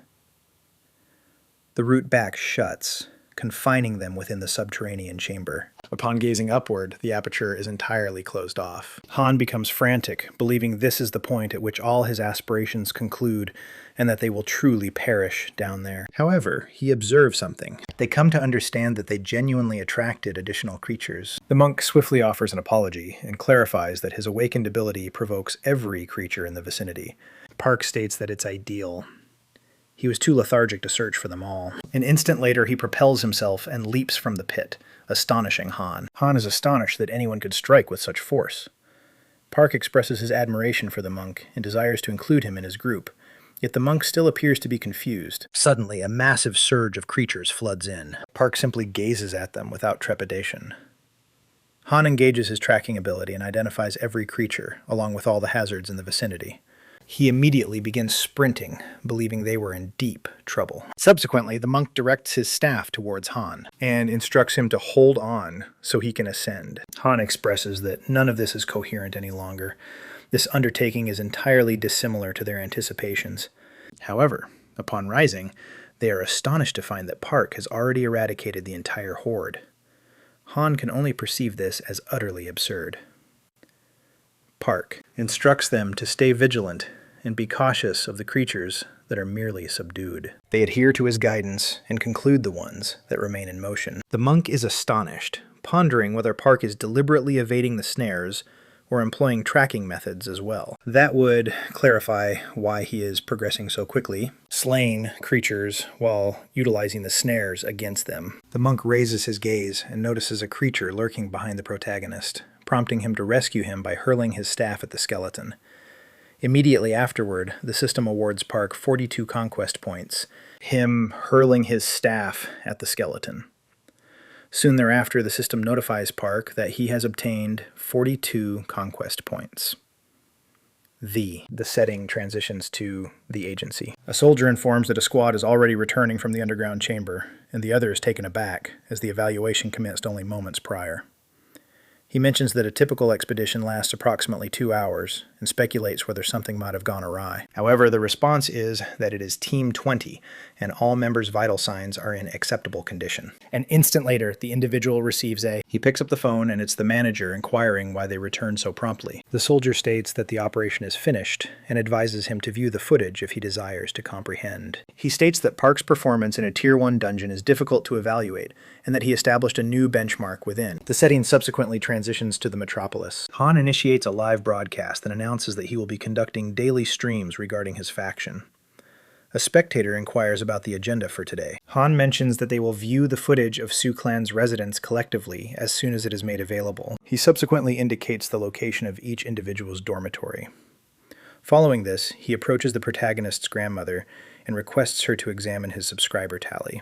The root back shuts, confining them within the subterranean chamber. Upon gazing upward, the aperture is entirely closed off. Han becomes frantic, believing this is the point at which all his aspirations conclude and that they will truly perish down there. However, he observes something. They come to understand that they genuinely attracted additional creatures. The monk swiftly offers an apology and clarifies that his awakened ability provokes every creature in the vicinity. Park states that it's ideal. He was too lethargic to search for them all. An instant later, he propels himself and leaps from the pit, astonishing Han. Han is astonished that anyone could strike with such force. Park expresses his admiration for the monk and desires to include him in his group, yet the monk still appears to be confused. Suddenly, a massive surge of creatures floods in. Park simply gazes at them without trepidation. Han engages his tracking ability and identifies every creature, along with all the hazards in the vicinity. He immediately begins sprinting, believing they were in deep trouble. Subsequently, the monk directs his staff towards Han and instructs him to hold on so he can ascend. Han expresses that none of this is coherent any longer. This undertaking is entirely dissimilar to their anticipations. However, upon rising, they are astonished to find that Park has already eradicated the entire horde. Han can only perceive this as utterly absurd. Park instructs them to stay vigilant and be cautious of the creatures that are merely subdued. They adhere to his guidance and conclude the ones that remain in motion. The monk is astonished, pondering whether Park is deliberately evading the snares or employing tracking methods as well. That would clarify why he is progressing so quickly, slaying creatures while utilizing the snares against them. The monk raises his gaze and notices a creature lurking behind the protagonist, prompting him to rescue him by hurling his staff at the skeleton. Immediately afterward, the system awards Park 42 conquest points, him hurling his staff at the skeleton. Soon thereafter, the system notifies Park that he has obtained 42 conquest points. The setting transitions to the agency. A soldier informs that a squad is already returning from the underground chamber, and the other is taken aback, as the evaluation commenced only moments prior. He mentions that a typical expedition lasts approximately 2 hours and speculates whether something might have gone awry. However, the response is that it is Team 20 and all members' vital signs are in acceptable condition. An instant later, the individual receives He picks up the phone and it's the manager inquiring why they returned so promptly. The soldier states that the operation is finished and advises him to view the footage if he desires to comprehend. He states that Park's performance in a Tier 1 dungeon is difficult to evaluate and that he established a new benchmark within. The setting subsequently transitions to the metropolis. Han initiates a live broadcast that announces that he will be conducting daily streams regarding his faction. A spectator inquires about the agenda for today. Han mentions that they will view the footage of Su Clan's residents collectively as soon as it is made available. He subsequently indicates the location of each individual's dormitory. Following this, he approaches the protagonist's grandmother and requests her to examine his subscriber tally.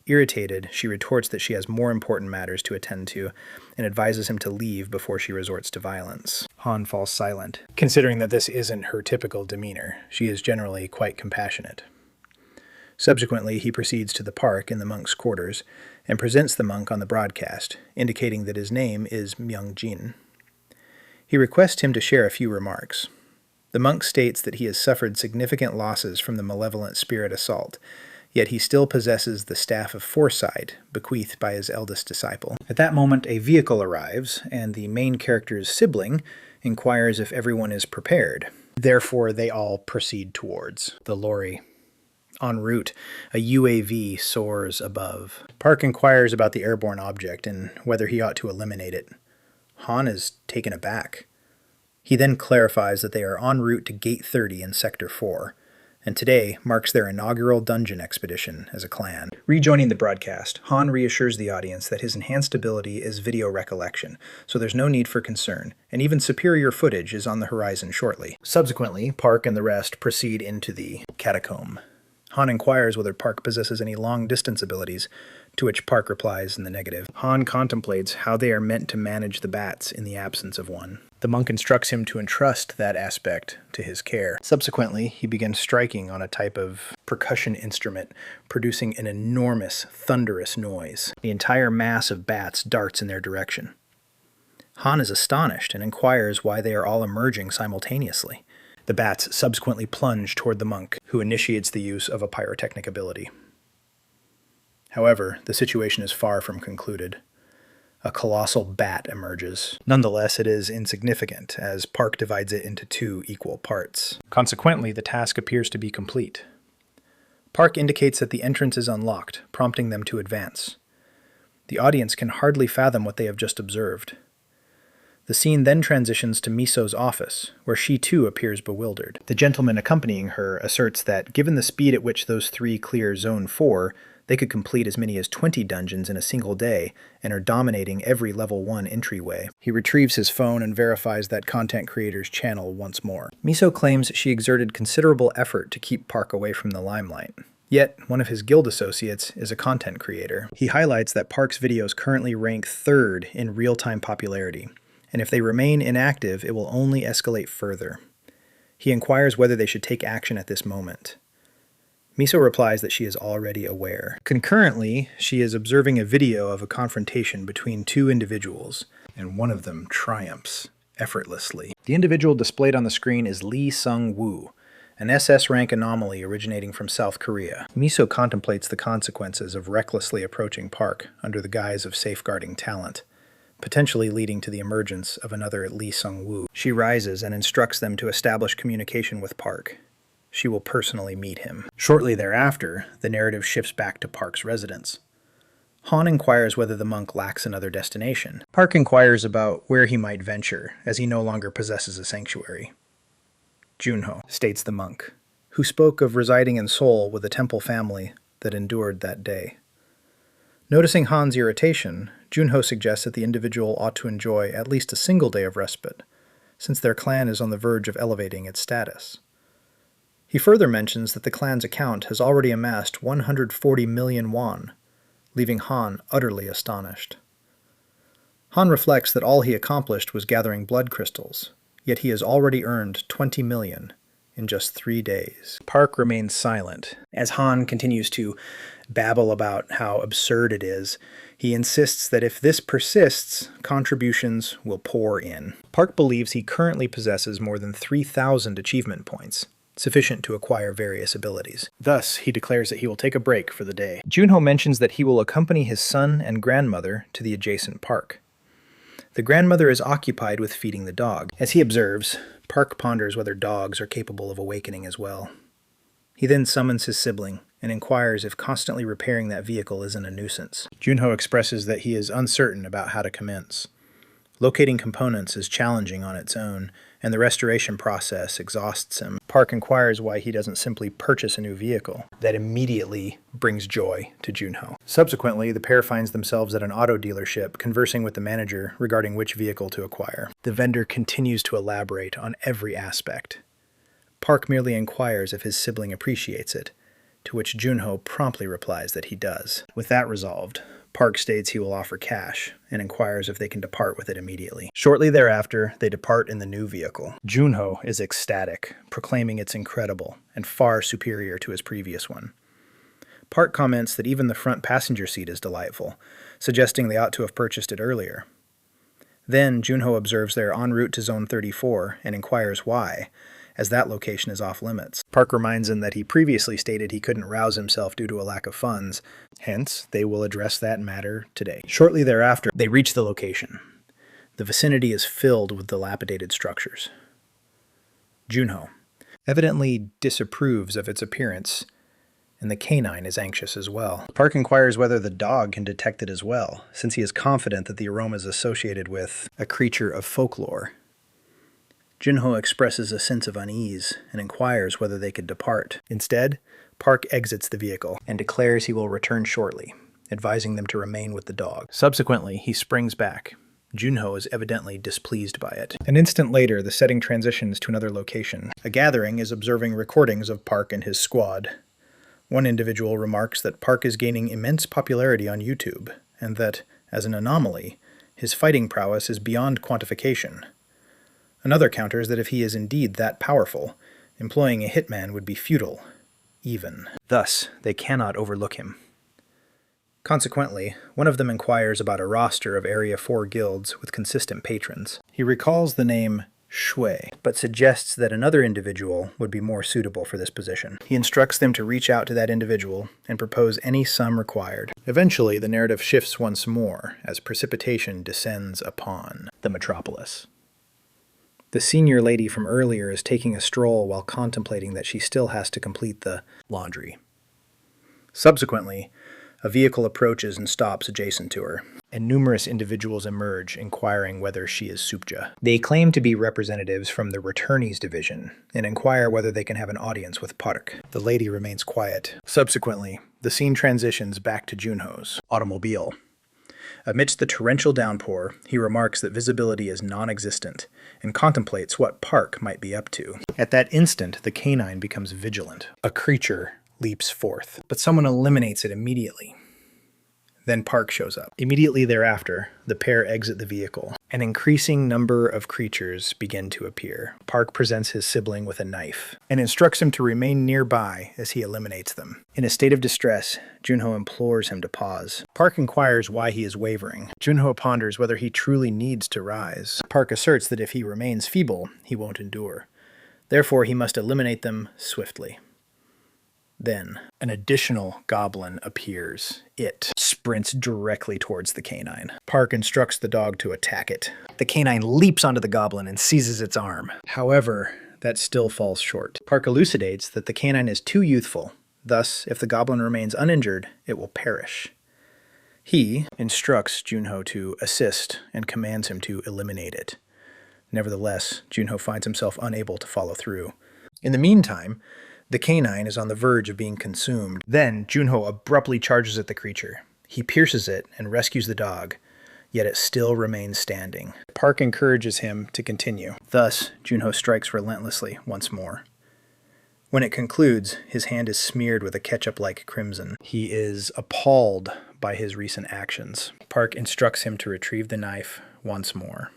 Irritated, she retorts that she has more important matters to attend to and advises him to leave before she resorts to violence. Han falls silent. Considering that this isn't her typical demeanor, she is generally quite compassionate. Subsequently, he proceeds to the park in the monk's quarters and presents the monk on the broadcast, indicating that his name is Myung-jin. He requests him to share a few remarks. The monk states that he has suffered significant losses from the malevolent spirit assault, yet he still possesses the Staff of Foresight, bequeathed by his eldest disciple. At that moment, a vehicle arrives, and the main character's sibling inquires if everyone is prepared. Therefore, they all proceed towards the lorry. En route, a UAV soars above. Park inquires about the airborne object and whether he ought to eliminate it. Han is taken aback. He then clarifies that they are en route to Gate 30 in Sector 4, and today marks their inaugural dungeon expedition as a clan. Rejoining the broadcast, Han reassures the audience that his enhanced ability is video recollection, so there's no need for concern, and even superior footage is on the horizon shortly. Subsequently, Park and the rest proceed into the catacomb. Han inquires whether Park possesses any long-distance abilities, to which Park replies in the negative. Han contemplates how they are meant to manage the bats in the absence of one. The monk instructs him to entrust that aspect to his care. Subsequently, he begins striking on a type of percussion instrument, producing an enormous, thunderous noise. The entire mass of bats darts in their direction. Han is astonished and inquires why they are all emerging simultaneously. The bats subsequently plunge toward the monk, who initiates the use of a pyrotechnic ability. However, the situation is far from concluded. A colossal bat emerges. Nonetheless, it is insignificant, as Park divides it into 2 equal parts. Consequently, the task appears to be complete. Park indicates that the entrance is unlocked, prompting them to advance. The audience can hardly fathom what they have just observed. The scene then transitions to Miso's office, where she too appears bewildered. The gentleman accompanying her asserts that, given the speed at which those 3 clear Zone 4, they could complete as many as 20 dungeons in a single day, and are dominating every Level 1 entryway. He retrieves his phone and verifies that content creator's channel once more. Miso claims she exerted considerable effort to keep Park away from the limelight. Yet, one of his guild associates is a content creator. He highlights that Park's videos currently rank 3rd in real-time popularity, and if they remain inactive, it will only escalate further. He inquires whether they should take action at this moment. Miso replies that she is already aware. Concurrently, she is observing a video of a confrontation between 2 individuals, and one of them triumphs effortlessly. The individual displayed on the screen is Lee Sung-woo, an SS rank anomaly originating from South Korea. Miso contemplates the consequences of recklessly approaching Park under the guise of safeguarding talent, potentially leading to the emergence of another Lee Sung-woo. She rises and instructs them to establish communication with Park. She will personally meet him. Shortly thereafter, the narrative shifts back to Park's residence. Han inquires whether the monk lacks another destination. Park inquires about where he might venture, as he no longer possesses a sanctuary. Junho, states the monk, who spoke of residing in Seoul with a temple family that endured that day. Noticing Han's irritation, Junho suggests that the individual ought to enjoy at least a single day of respite, since their clan is on the verge of elevating its status. He further mentions that the clan's account has already amassed 140 million won, leaving Han utterly astonished. Han reflects that all he accomplished was gathering blood crystals, yet he has already earned 20 million in just 3 days. Park remains silent. As Han continues to babble about how absurd it is, he insists that if this persists, contributions will pour in. Park believes he currently possesses more than 3,000 achievement points, sufficient to acquire various abilities. Thus, he declares that he will take a break for the day. Junho mentions that he will accompany his son and grandmother to the adjacent park. The grandmother is occupied with feeding the dog. As he observes, Park ponders whether dogs are capable of awakening as well. He then summons his sibling and inquires if constantly repairing that vehicle isn't a nuisance. Junho expresses that he is uncertain about how to commence. Locating components is challenging on its own, and the restoration process exhausts him. Park inquires why he doesn't simply purchase a new vehicle. That immediately brings joy to Junho. Subsequently, the pair finds themselves at an auto dealership, conversing with the manager regarding which vehicle to acquire. The vendor continues to elaborate on every aspect. Park merely inquires if his sibling appreciates it, to which Junho promptly replies that he does. With that resolved, Park states he will offer cash, and inquires if they can depart with it immediately. Shortly thereafter, they depart in the new vehicle. Junho is ecstatic, proclaiming it's incredible, and far superior to his previous one. Park comments that even the front passenger seat is delightful, suggesting they ought to have purchased it earlier. Then, Junho observes they are en route to Zone 34, and inquires why, as that location is off-limits. Park reminds him that he previously stated he couldn't rouse himself due to a lack of funds, hence they will address that matter today. Shortly thereafter, they reach the location. The vicinity is filled with dilapidated structures. Junho evidently disapproves of its appearance, and the canine is anxious as well. Park inquires whether the dog can detect it as well, since he is confident that the aroma is associated with a creature of folklore. Junho expresses a sense of unease and inquires whether they could depart. Instead, Park exits the vehicle and declares he will return shortly, advising them to remain with the dog. Subsequently, he springs back. Junho is evidently displeased by it. An instant later, the setting transitions to another location. A gathering is observing recordings of Park and his squad. One individual remarks that Park is gaining immense popularity on YouTube, and that, as an anomaly, his fighting prowess is beyond quantification. Another counters that if he is indeed that powerful, employing a hitman would be futile, even. Thus, they cannot overlook him. Consequently, one of them inquires about a roster of Area 4 guilds with consistent patrons. He recalls the name Shui, but suggests that another individual would be more suitable for this position. He instructs them to reach out to that individual and propose any sum required. Eventually, the narrative shifts once more as precipitation descends upon the metropolis. The senior lady from earlier is taking a stroll while contemplating that she still has to complete the laundry. Subsequently, a vehicle approaches and stops adjacent to her, and numerous individuals emerge inquiring whether she is Supja. They claim to be representatives from the returnees division and inquire whether they can have an audience with Park. The lady remains quiet. Subsequently, the scene transitions back to Junho's automobile. Amidst the torrential downpour, he remarks that visibility is non-existent and contemplates what Park might be up to. At that instant, the canine becomes vigilant. A creature leaps forth, but someone eliminates it immediately. Then Park shows up. Immediately thereafter, the pair exit the vehicle. An increasing number of creatures begin to appear. Park presents his sibling with a knife and instructs him to remain nearby as he eliminates them. In a state of distress, Junho implores him to pause. Park inquires why he is wavering. Junho ponders whether he truly needs to rise. Park asserts that if he remains feeble, he won't endure. Therefore, he must eliminate them swiftly. Then, an additional goblin appears. It sprints directly towards the canine. Park instructs the dog to attack it. The canine leaps onto the goblin and seizes its arm. However, that still falls short. Park elucidates that the canine is too youthful. Thus, if the goblin remains uninjured, it will perish. He instructs Junho to assist and commands him to eliminate it. Nevertheless, Junho finds himself unable to follow through. In the meantime, the canine is on the verge of being consumed. Then, Junho abruptly charges at the creature. He pierces it and rescues the dog, yet it still remains standing. Park encourages him to continue. Thus, Junho strikes relentlessly once more. When it concludes, his hand is smeared with a ketchup-like crimson. He is appalled by his recent actions. Park instructs him to retrieve the knife once more.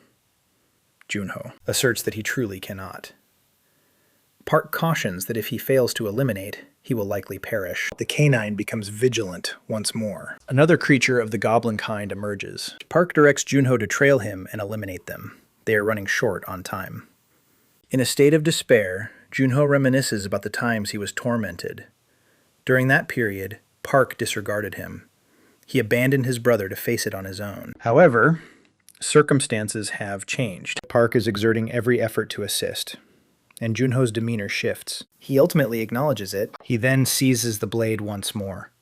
Junho asserts that he truly cannot. Park cautions that if he fails to eliminate, he will likely perish. The canine becomes vigilant once more. Another creature of the goblin kind emerges. Park directs Junho to trail him and eliminate them. They are running short on time. In a state of despair, Junho reminisces about the times he was tormented. During that period, Park disregarded him. He abandoned his brother to face it on his own. However, circumstances have changed. Park is exerting every effort to assist, and Junho's demeanor shifts. He ultimately acknowledges it. He then seizes the blade once more.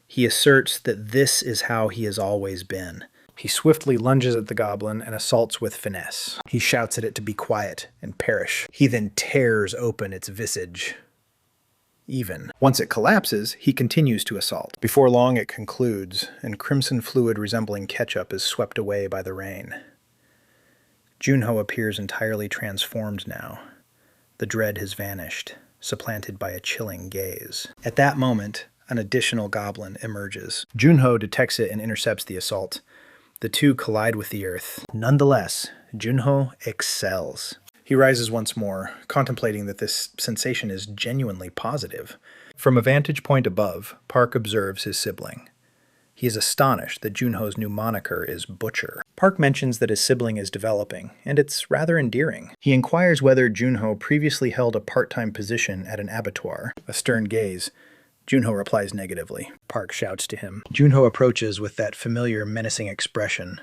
He asserts that this is how he has always been. He swiftly lunges at the goblin and assaults with finesse. He shouts at it to be quiet and perish. He then tears open its visage. Once it collapses, he continues to assault. Before long it concludes, and crimson fluid resembling ketchup is swept away by the rain. Junho appears entirely transformed now. The dread has vanished, supplanted by a chilling gaze. At that moment, an additional goblin emerges. Junho detects it and intercepts the assault. The two collide with the earth. Nonetheless, Junho excels. He rises once more, contemplating that this sensation is genuinely positive. From a vantage point above, Park observes his sibling. He is astonished that Junho's new moniker is Butcher. Park mentions that his sibling is developing, and it's rather endearing. He inquires whether Junho previously held a part-time position at an abattoir. A stern gaze. Junho replies negatively. Park shouts to him. Junho approaches with that familiar menacing expression.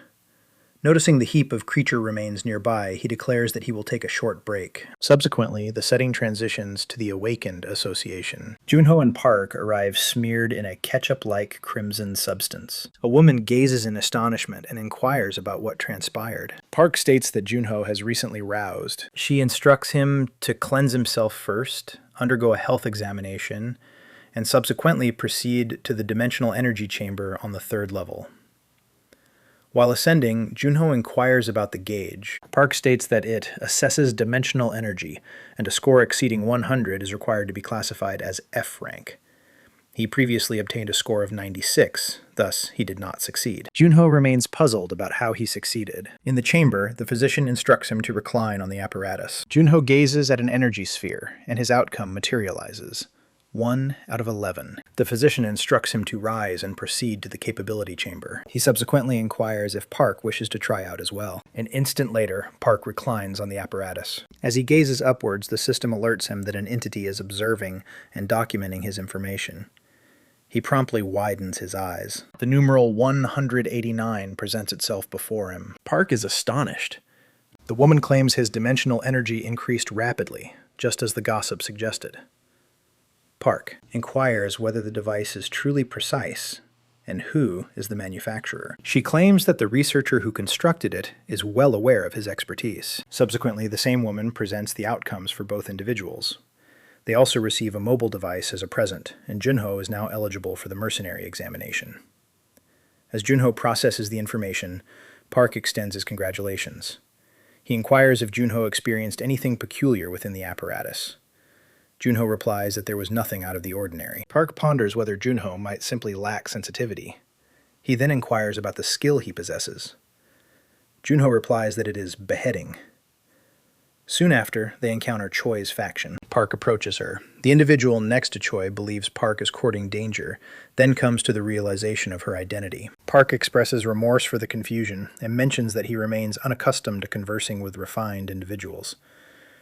Noticing the heap of creature remains nearby, he declares that he will take a short break. Subsequently, the setting transitions to the Awakened Association. Junho and Park arrive smeared in a ketchup-like crimson substance. A woman gazes in astonishment and inquires about what transpired. Park states that Junho has recently roused. She instructs him to cleanse himself first, undergo a health examination, and subsequently proceed to the dimensional energy chamber on the 3rd level. While ascending, Junho inquires about the gauge. Park states that it assesses dimensional energy, and a score exceeding 100 is required to be classified as F rank. He previously obtained a score of 96, thus he did not succeed. Junho remains puzzled about how he succeeded. In the chamber, the physician instructs him to recline on the apparatus. Junho gazes at an energy sphere, and his outcome materializes. 1 out of 11. The physician instructs him to rise and proceed to the capability chamber. He subsequently inquires if Park wishes to try out as well. An instant later, Park reclines on the apparatus. As he gazes upwards, the system alerts him that an entity is observing and documenting his information. He promptly widens his eyes. The numeral 189 presents itself before him. Park is astonished. The woman claims his dimensional energy increased rapidly, just as the gossip suggested. Park inquires whether the device is truly precise and who is the manufacturer. She claims that the researcher who constructed it is well aware of his expertise. Subsequently, the same woman presents the outcomes for both individuals. They also receive a mobile device as a present, and Junho is now eligible for the mercenary examination. As Junho processes the information, Park extends his congratulations. He inquires if Junho experienced anything peculiar within the apparatus. Junho replies that there was nothing out of the ordinary. Park ponders whether Junho might simply lack sensitivity. He then inquires about the skill he possesses. Junho replies that it is beheading. Soon after, they encounter Choi's faction. Park approaches her. The individual next to Choi believes Park is courting danger, then comes to the realization of her identity. Park expresses remorse for the confusion and mentions that he remains unaccustomed to conversing with refined individuals.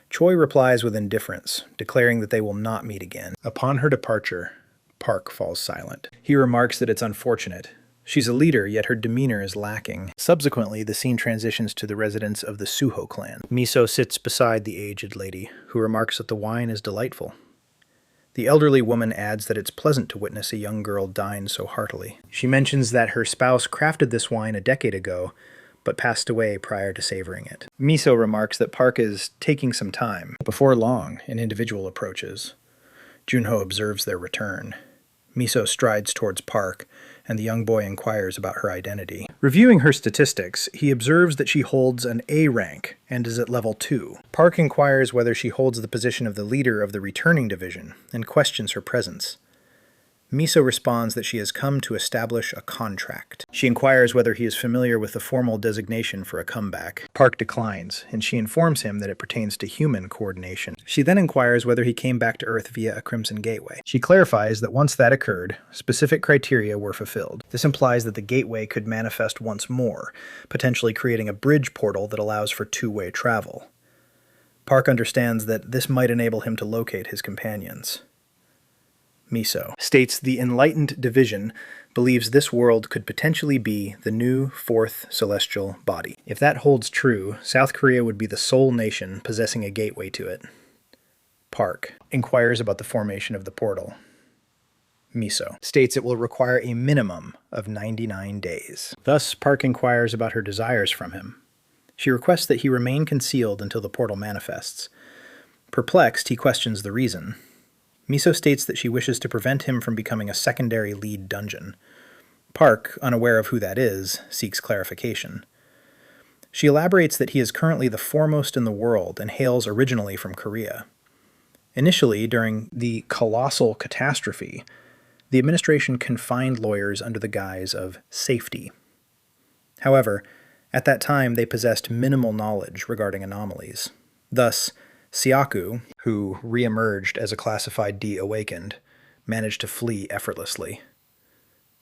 Choi replies with indifference, declaring that they will not meet again. Upon her departure, Park falls silent. He remarks that it's unfortunate. She's a leader, yet her demeanor is lacking. Subsequently, the scene transitions to the residence of the Suho clan. Miso sits beside the aged lady, who remarks that the wine is delightful. The elderly woman adds that it's pleasant to witness a young girl dine so heartily. She mentions that her spouse crafted this wine a decade ago, but passed away prior to savoring it. Miso remarks that Park is taking some time. Before long, an individual approaches. Junho observes their return. Miso strides towards Park, and the young boy inquires about her identity. Reviewing her statistics, he observes that she holds an A rank and is at level 2. Park inquires whether she holds the position of the leader of the returning division and questions her presence. Miso responds that she has come to establish a contract. She inquires whether he is familiar with the formal designation for a comeback. Park declines, and she informs him that it pertains to human coordination. She then inquires whether he came back to Earth via a Crimson Gateway. She clarifies that once that occurred, specific criteria were fulfilled. This implies that the gateway could manifest once more, potentially creating a bridge portal that allows for two-way travel. Park understands that this might enable him to locate his companions. Miso states the Enlightened Division believes this world could potentially be the new fourth celestial body. If that holds true, South Korea would be the sole nation possessing a gateway to it. Park inquires about the formation of the portal. Miso states it will require a minimum of 99 days. Thus, Park inquires about her desires from him. She requests that he remain concealed until the portal manifests. Perplexed, he questions the reason. Miso states that she wishes to prevent him from becoming a secondary lead dungeon. Park, unaware of who that is, seeks clarification. She elaborates that he is currently the foremost in the world and hails originally from Korea. Initially, during the colossal catastrophe, the administration confined lawyers under the guise of safety. However, at that time they possessed minimal knowledge regarding anomalies. Thus, Siaku, who re-emerged as a classified D awakened, managed to flee effortlessly.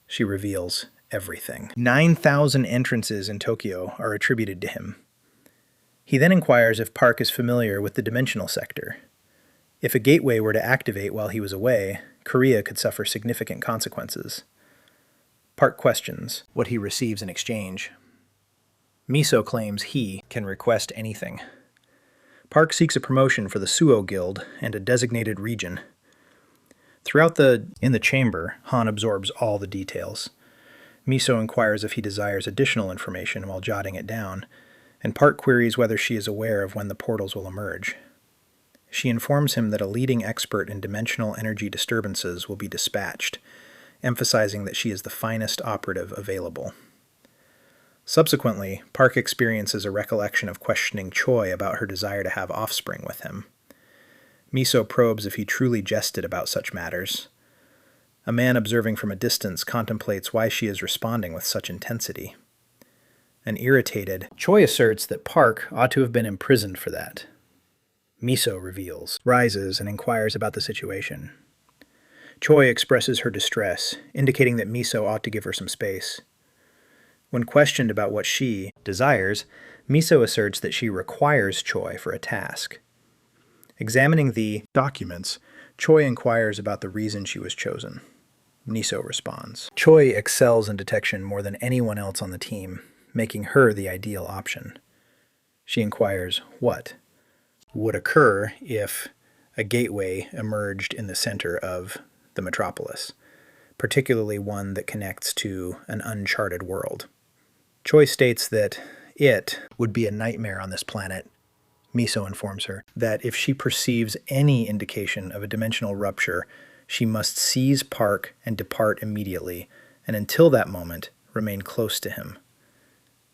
She reveals everything. 9,000 entrances in Tokyo are attributed to him. He then inquires if Park is familiar with the dimensional sector. If a gateway were to activate while he was away, Korea could suffer significant consequences. Park questions what he receives in exchange. Miso claims he can request anything. Park seeks a promotion for the Suo Guild and a designated region. In the chamber, Han absorbs all the details. Miso inquires if he desires additional information while jotting it down, and Park queries whether she is aware of when the portals will emerge. She informs him that a leading expert in dimensional energy disturbances will be dispatched, emphasizing that she is the finest operative available. Subsequently, Park experiences a recollection of questioning Choi about her desire to have offspring with him. Miso probes if he truly jested about such matters. A man observing from a distance contemplates why she is responding with such intensity. An irritated Choi asserts that Park ought to have been imprisoned for that. Miso rises and inquires about the situation. Choi expresses her distress, indicating that Miso ought to give her some space. When questioned about what she desires, Miso asserts that she requires Choi for a task. Examining the documents, Choi inquires about the reason she was chosen. Miso responds. Choi excels in detection more than anyone else on the team, making her the ideal option. She inquires what would occur if a gateway emerged in the center of the metropolis, particularly one that connects to an uncharted world. Choi states that it would be a nightmare on this planet. Miso informs her that if she perceives any indication of a dimensional rupture, she must seize Park and depart immediately, and until that moment, remain close to him.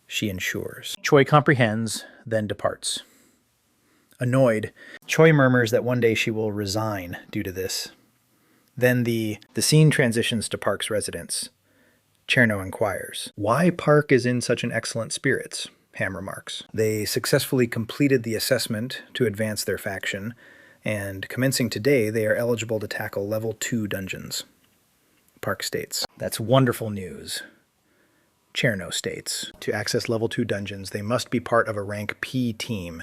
She ensures. Choi comprehends, then departs. Annoyed, Choi murmurs that one day she will resign due to this. Then the scene transitions to Park's residence. Cherno inquires why Park is in such an excellent spirits. Ham remarks. They successfully completed the assessment to advance their faction, and commencing today, they are eligible to tackle level 2 dungeons. Park states, that's wonderful news. Cherno states, to access level 2 dungeons, they must be part of a rank P team,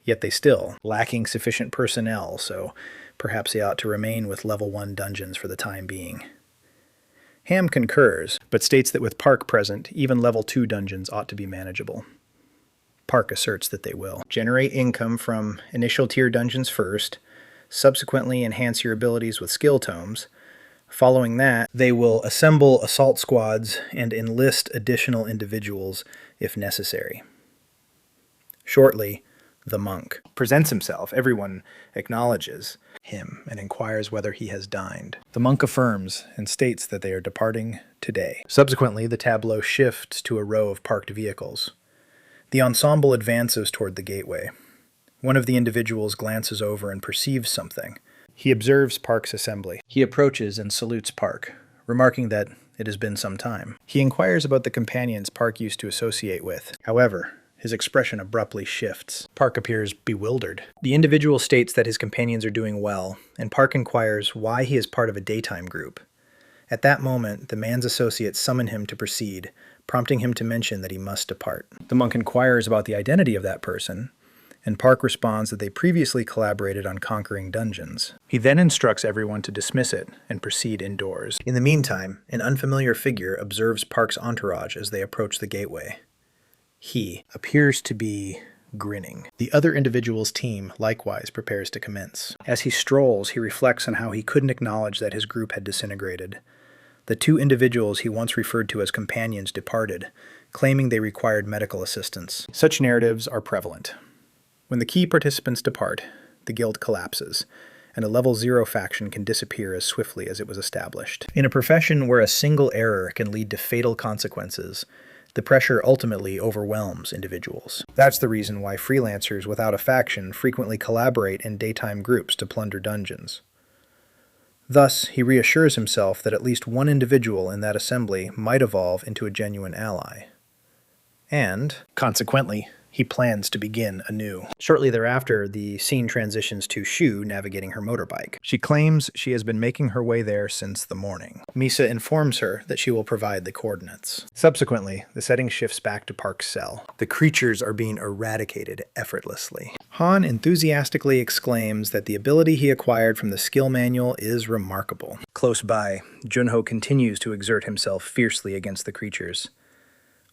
yet they still lacking sufficient personnel, so perhaps they ought to remain with level 1 dungeons for the time being. Ham concurs, but states that with Park present, even level 2 dungeons ought to be manageable. Park asserts that they will. Generate income from initial tier dungeons first, subsequently enhance your abilities with skill tomes. Following that, they will assemble assault squads and enlist additional individuals if necessary. Shortly, the monk presents himself. Everyone acknowledges him and inquires whether he has dined. The monk affirms and states that they are departing today. Subsequently, the tableau shifts to a row of parked vehicles. The ensemble advances toward the gateway. One of the individuals glances over and perceives something. He observes Park's assembly. He approaches and salutes Park, remarking that it has been some time. He inquires about the companions Park used to associate with. However, his expression abruptly shifts. Park appears bewildered. The individual states that his companions are doing well, and Park inquires why he is part of a daytime group. At that moment, the man's associates summon him to proceed, prompting him to mention that he must depart. The monk inquires about the identity of that person, and Park responds that they previously collaborated on conquering dungeons. He then instructs everyone to dismiss it and proceed indoors. In the meantime, an unfamiliar figure observes Park's entourage as they approach the gateway. He appears to be grinning. The other individual's team likewise prepares to commence. As he strolls, he reflects on how he couldn't acknowledge that his group had disintegrated. The 2 individuals he once referred to as companions departed, claiming they required medical assistance. Such narratives are prevalent. When the key participants depart, the guild collapses, and a level 0 faction can disappear as swiftly as it was established. In a profession where a single error can lead to fatal consequences, the pressure ultimately overwhelms individuals. That's the reason why freelancers without a faction frequently collaborate in daytime groups to plunder dungeons. Thus, he reassures himself that at least one individual in that assembly might evolve into a genuine ally. And, consequently, he plans to begin anew. Shortly thereafter, the scene transitions to Shu navigating her motorbike. She claims she has been making her way there since the morning. Misa informs her that she will provide the coordinates. Subsequently, the setting shifts back to Park's cell. The creatures are being eradicated effortlessly. Han enthusiastically exclaims that the ability he acquired from the skill manual is remarkable. Close by, Junho continues to exert himself fiercely against the creatures.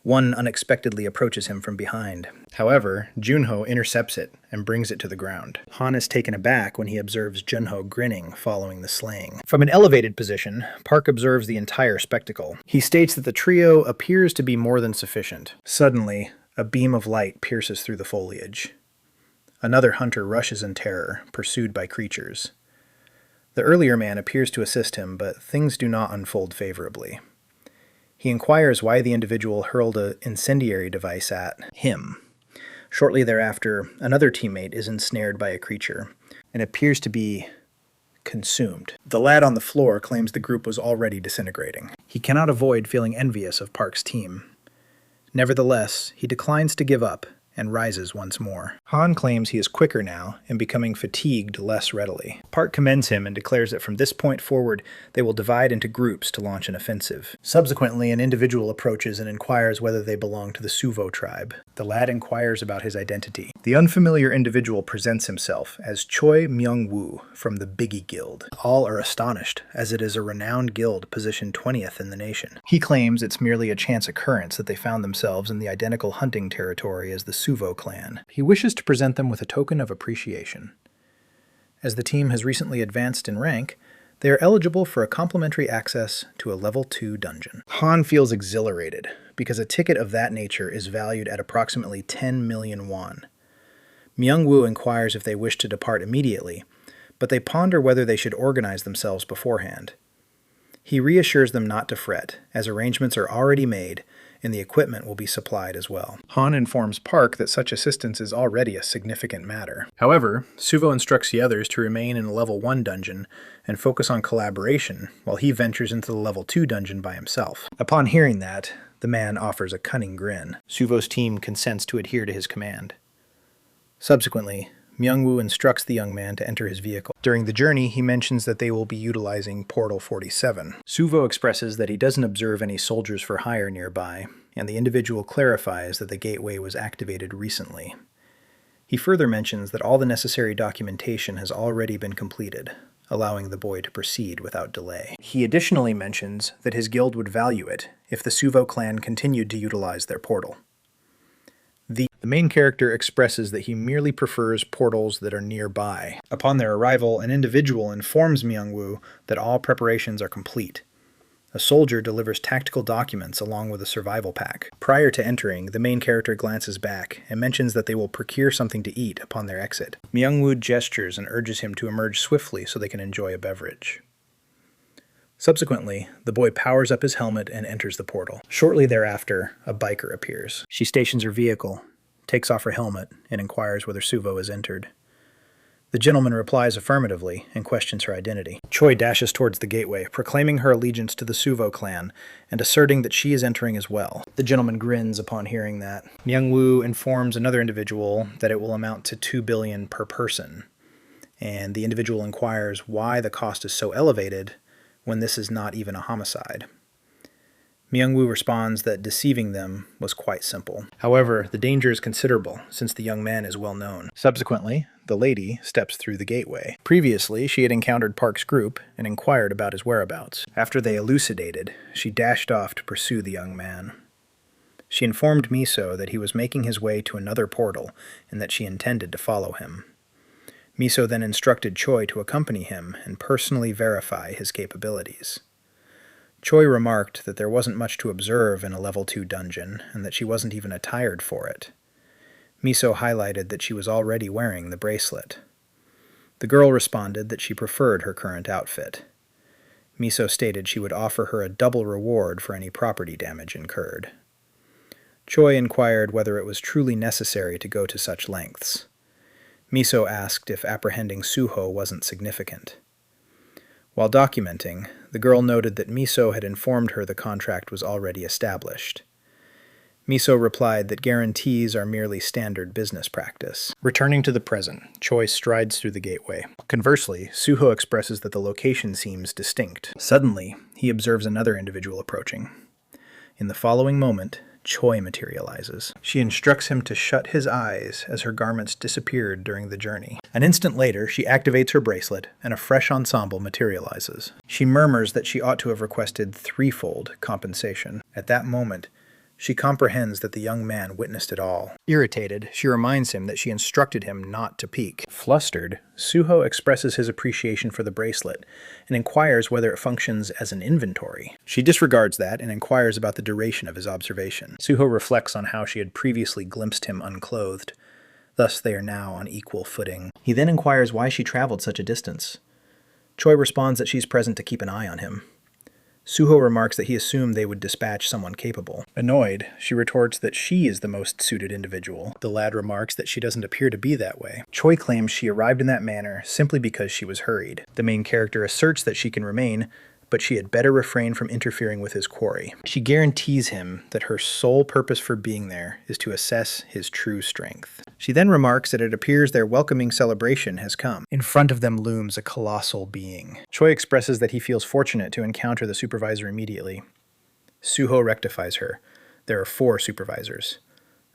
One unexpectedly approaches him from behind. However, Junho intercepts it and brings it to the ground. Han is taken aback when he observes Junho grinning following the slaying. From an elevated position, Park observes the entire spectacle. He states that the trio appears to be more than sufficient. Suddenly, a beam of light pierces through the foliage. Another hunter rushes in terror, pursued by creatures. The earlier man appears to assist him, but things do not unfold favorably. He inquires why the individual hurled an incendiary device at him. Shortly thereafter, another teammate is ensnared by a creature and appears to be consumed. The lad on the floor claims the group was already disintegrating. He cannot avoid feeling envious of Park's team. Nevertheless, he declines to give up and rises once more. Han claims he is quicker now and becoming fatigued less readily. Park commends him and declares that from this point forward they will divide into groups to launch an offensive. Subsequently, an individual approaches and inquires whether they belong to the Suvo tribe. The lad inquires about his identity. The unfamiliar individual presents himself as Choi Myung-woo from the Biggie Guild. All are astonished, as it is a renowned guild positioned 20th in the nation. He claims it's merely a chance occurrence that they found themselves in the identical hunting territory as the Suvo clan. He wishes to present them with a token of appreciation. As the team has recently advanced in rank, they are eligible for a complimentary access to a level 2 dungeon. Han feels exhilarated, because a ticket of that nature is valued at approximately 10 million won. Myung-woo inquires if they wish to depart immediately, but they ponder whether they should organize themselves beforehand. He reassures them not to fret, as arrangements are already made, and the equipment will be supplied as well. Han informs Park that such assistance is already a significant matter. However, Suvo instructs the others to remain in a level 1 dungeon and focus on collaboration, while he ventures into the level 2 dungeon by himself. Upon hearing that, the man offers a cunning grin. Suvo's team consents to adhere to his command. Subsequently, Myung-woo instructs the young man to enter his vehicle. During the journey, he mentions that they will be utilizing Portal 47. Suvo expresses that he doesn't observe any soldiers for hire nearby, and the individual clarifies that the gateway was activated recently. He further mentions that all the necessary documentation has already been completed, allowing the boy to proceed without delay. He additionally mentions that his guild would value it if the Suvo clan continued to utilize their portal. The main character expresses that he merely prefers portals that are nearby. Upon their arrival, an individual informs Myung-woo that all preparations are complete. A soldier delivers tactical documents along with a survival pack. Prior to entering, the main character glances back and mentions that they will procure something to eat upon their exit. Myung-woo gestures and urges him to emerge swiftly so they can enjoy a beverage. Subsequently, the boy powers up his helmet and enters the portal. Shortly thereafter, a biker appears. She stations her vehicle, takes off her helmet, and inquires whether Suvo has entered. The gentleman replies affirmatively and questions her identity. Choi dashes towards the gateway, proclaiming her allegiance to the Suvo clan and asserting that she is entering as well. The gentleman grins upon hearing that. Myung-woo informs another individual that it will amount to 2 billion per person, and the individual inquires why the cost is so elevated when this is not even a homicide. Myung-woo responds that deceiving them was quite simple. However, the danger is considerable, since the young man is well known. Subsequently, the lady steps through the gateway. Previously, she had encountered Park's group and inquired about his whereabouts. After they elucidated, she dashed off to pursue the young man. She informed Miso that he was making his way to another portal and that she intended to follow him. Miso then instructed Choi to accompany him and personally verify his capabilities. Choi remarked that there wasn't much to observe in a level 2 dungeon, and that she wasn't even attired for it. Miso highlighted that she was already wearing the bracelet. The girl responded that she preferred her current outfit. Miso stated she would offer her a double reward for any property damage incurred. Choi inquired whether it was truly necessary to go to such lengths. Miso asked if apprehending Suho wasn't significant. While documenting, the girl noted that Miso had informed her the contract was already established. Miso replied that guarantees are merely standard business practice. Returning to the present, Choi strides through the gateway. Conversely, Suho expresses that the location seems distinct. Suddenly, he observes another individual approaching. In the following moment, Choi materializes. She instructs him to shut his eyes as her garments disappeared during the journey. An instant later, she activates her bracelet, and a fresh ensemble materializes. She murmurs that she ought to have requested threefold compensation. At that moment, She comprehends that the young man witnessed it all. Irritated, she reminds him that she instructed him not to peek. Flustered, Suho expresses his appreciation for the bracelet and inquires whether it functions as an inventory. She disregards that and inquires about the duration of his observation. Suho reflects on how she had previously glimpsed him unclothed. Thus they are now on equal footing. He then inquires why she traveled such a distance. Choi responds that she's present to keep an eye on him. Suho remarks that he assumed they would dispatch someone capable. Annoyed, she retorts that she is the most suited individual. The lad remarks that she doesn't appear to be that way. Choi claims she arrived in that manner simply because she was hurried. The main character asserts that she can remain, but she had better refrain from interfering with his quarry. She guarantees him that her sole purpose for being there is to assess his true strength. She then remarks that it appears their welcoming celebration has come. In front of them looms a colossal being. Choi expresses that he feels fortunate to encounter the supervisor immediately. Suho rectifies her. There are 4 supervisors.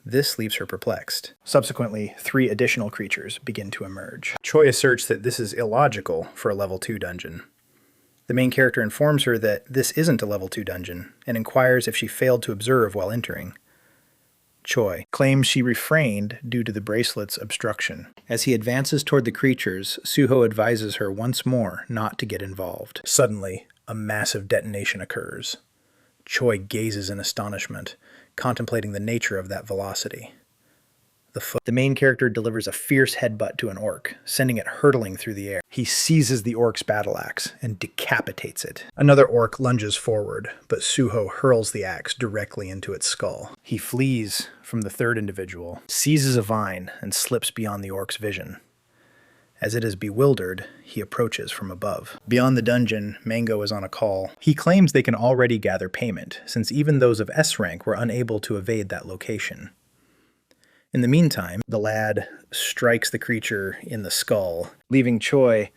This leaves her perplexed. Subsequently, 3 additional creatures begin to emerge. Choi asserts that this is illogical for a level 2 dungeon. The main character informs her that this isn't a level 2 dungeon, and inquires if she failed to observe while entering. Choi claims she refrained due to the bracelet's obstruction. As he advances toward the creatures, Suho advises her once more not to get involved. Suddenly, a massive detonation occurs. Choi gazes in astonishment, contemplating the nature of that velocity. The main character delivers a fierce headbutt to an orc, sending it hurtling through the air. He seizes the orc's battle axe and decapitates it. Another orc lunges forward, but Suho hurls the axe directly into its skull. He flees from the third individual, seizes a vine, and slips beyond the orc's vision. As it is bewildered, he approaches from above. Beyond the dungeon, Mango is on a call. He claims they can already gather payment, since even those of S rank were unable to evade that location. In the meantime, the lad strikes the creature in the skull, leaving Choi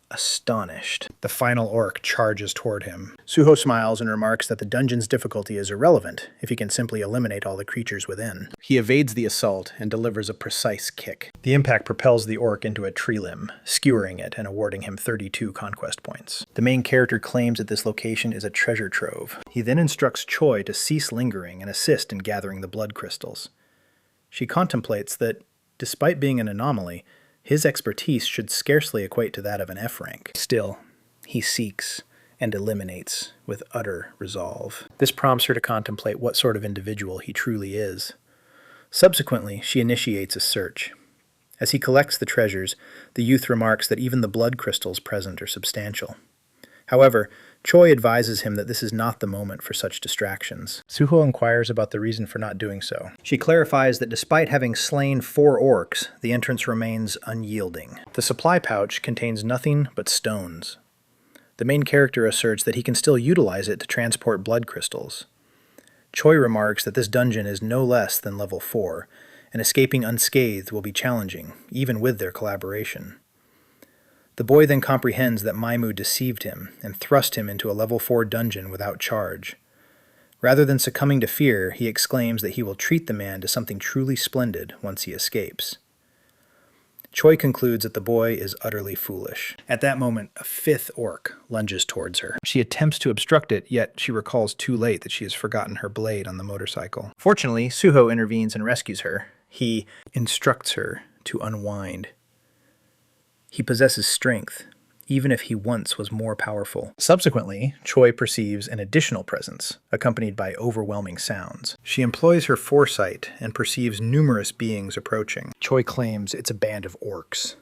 astonished. The final orc charges toward him. Suho smiles and remarks that the dungeon's difficulty is irrelevant if he can simply eliminate all the creatures within. He evades the assault and delivers a precise kick. The impact propels the orc into a tree limb, skewering it and awarding him 32 conquest points. The main character claims that this location is a treasure trove. He then instructs Choi to cease lingering and assist in gathering the blood crystals. She contemplates that, despite being an anomaly, his expertise should scarcely equate to that of an F rank. Still, he seeks and eliminates with utter resolve. This prompts her to contemplate what sort of individual he truly is. Subsequently, she initiates a search. As he collects the treasures, the youth remarks that even the blood crystals present are substantial. However, Choi advises him that this is not the moment for such distractions. Suho inquires about the reason for not doing so. She clarifies that despite having slain 4 orcs, the entrance remains unyielding. The supply pouch contains nothing but stones. The main character asserts that he can still utilize it to transport blood crystals. Choi remarks that this dungeon is no less than level 4, and escaping unscathed will be challenging, even with their collaboration. The boy then comprehends that Maimu deceived him and thrust him into a level 4 dungeon without charge. Rather than succumbing to fear, he exclaims that he will treat the man to something truly splendid once he escapes. Choi concludes that the boy is utterly foolish. At that moment, a 5th orc lunges towards her. She attempts to obstruct it, yet she recalls too late that she has forgotten her blade on the motorcycle. Fortunately, Suho intervenes and rescues her. He instructs her to unwind. He possesses strength, even if he once was more powerful. Subsequently, Choi perceives an additional presence, accompanied by overwhelming sounds. She employs her foresight and perceives numerous beings approaching. Choi claims it's a band of orcs.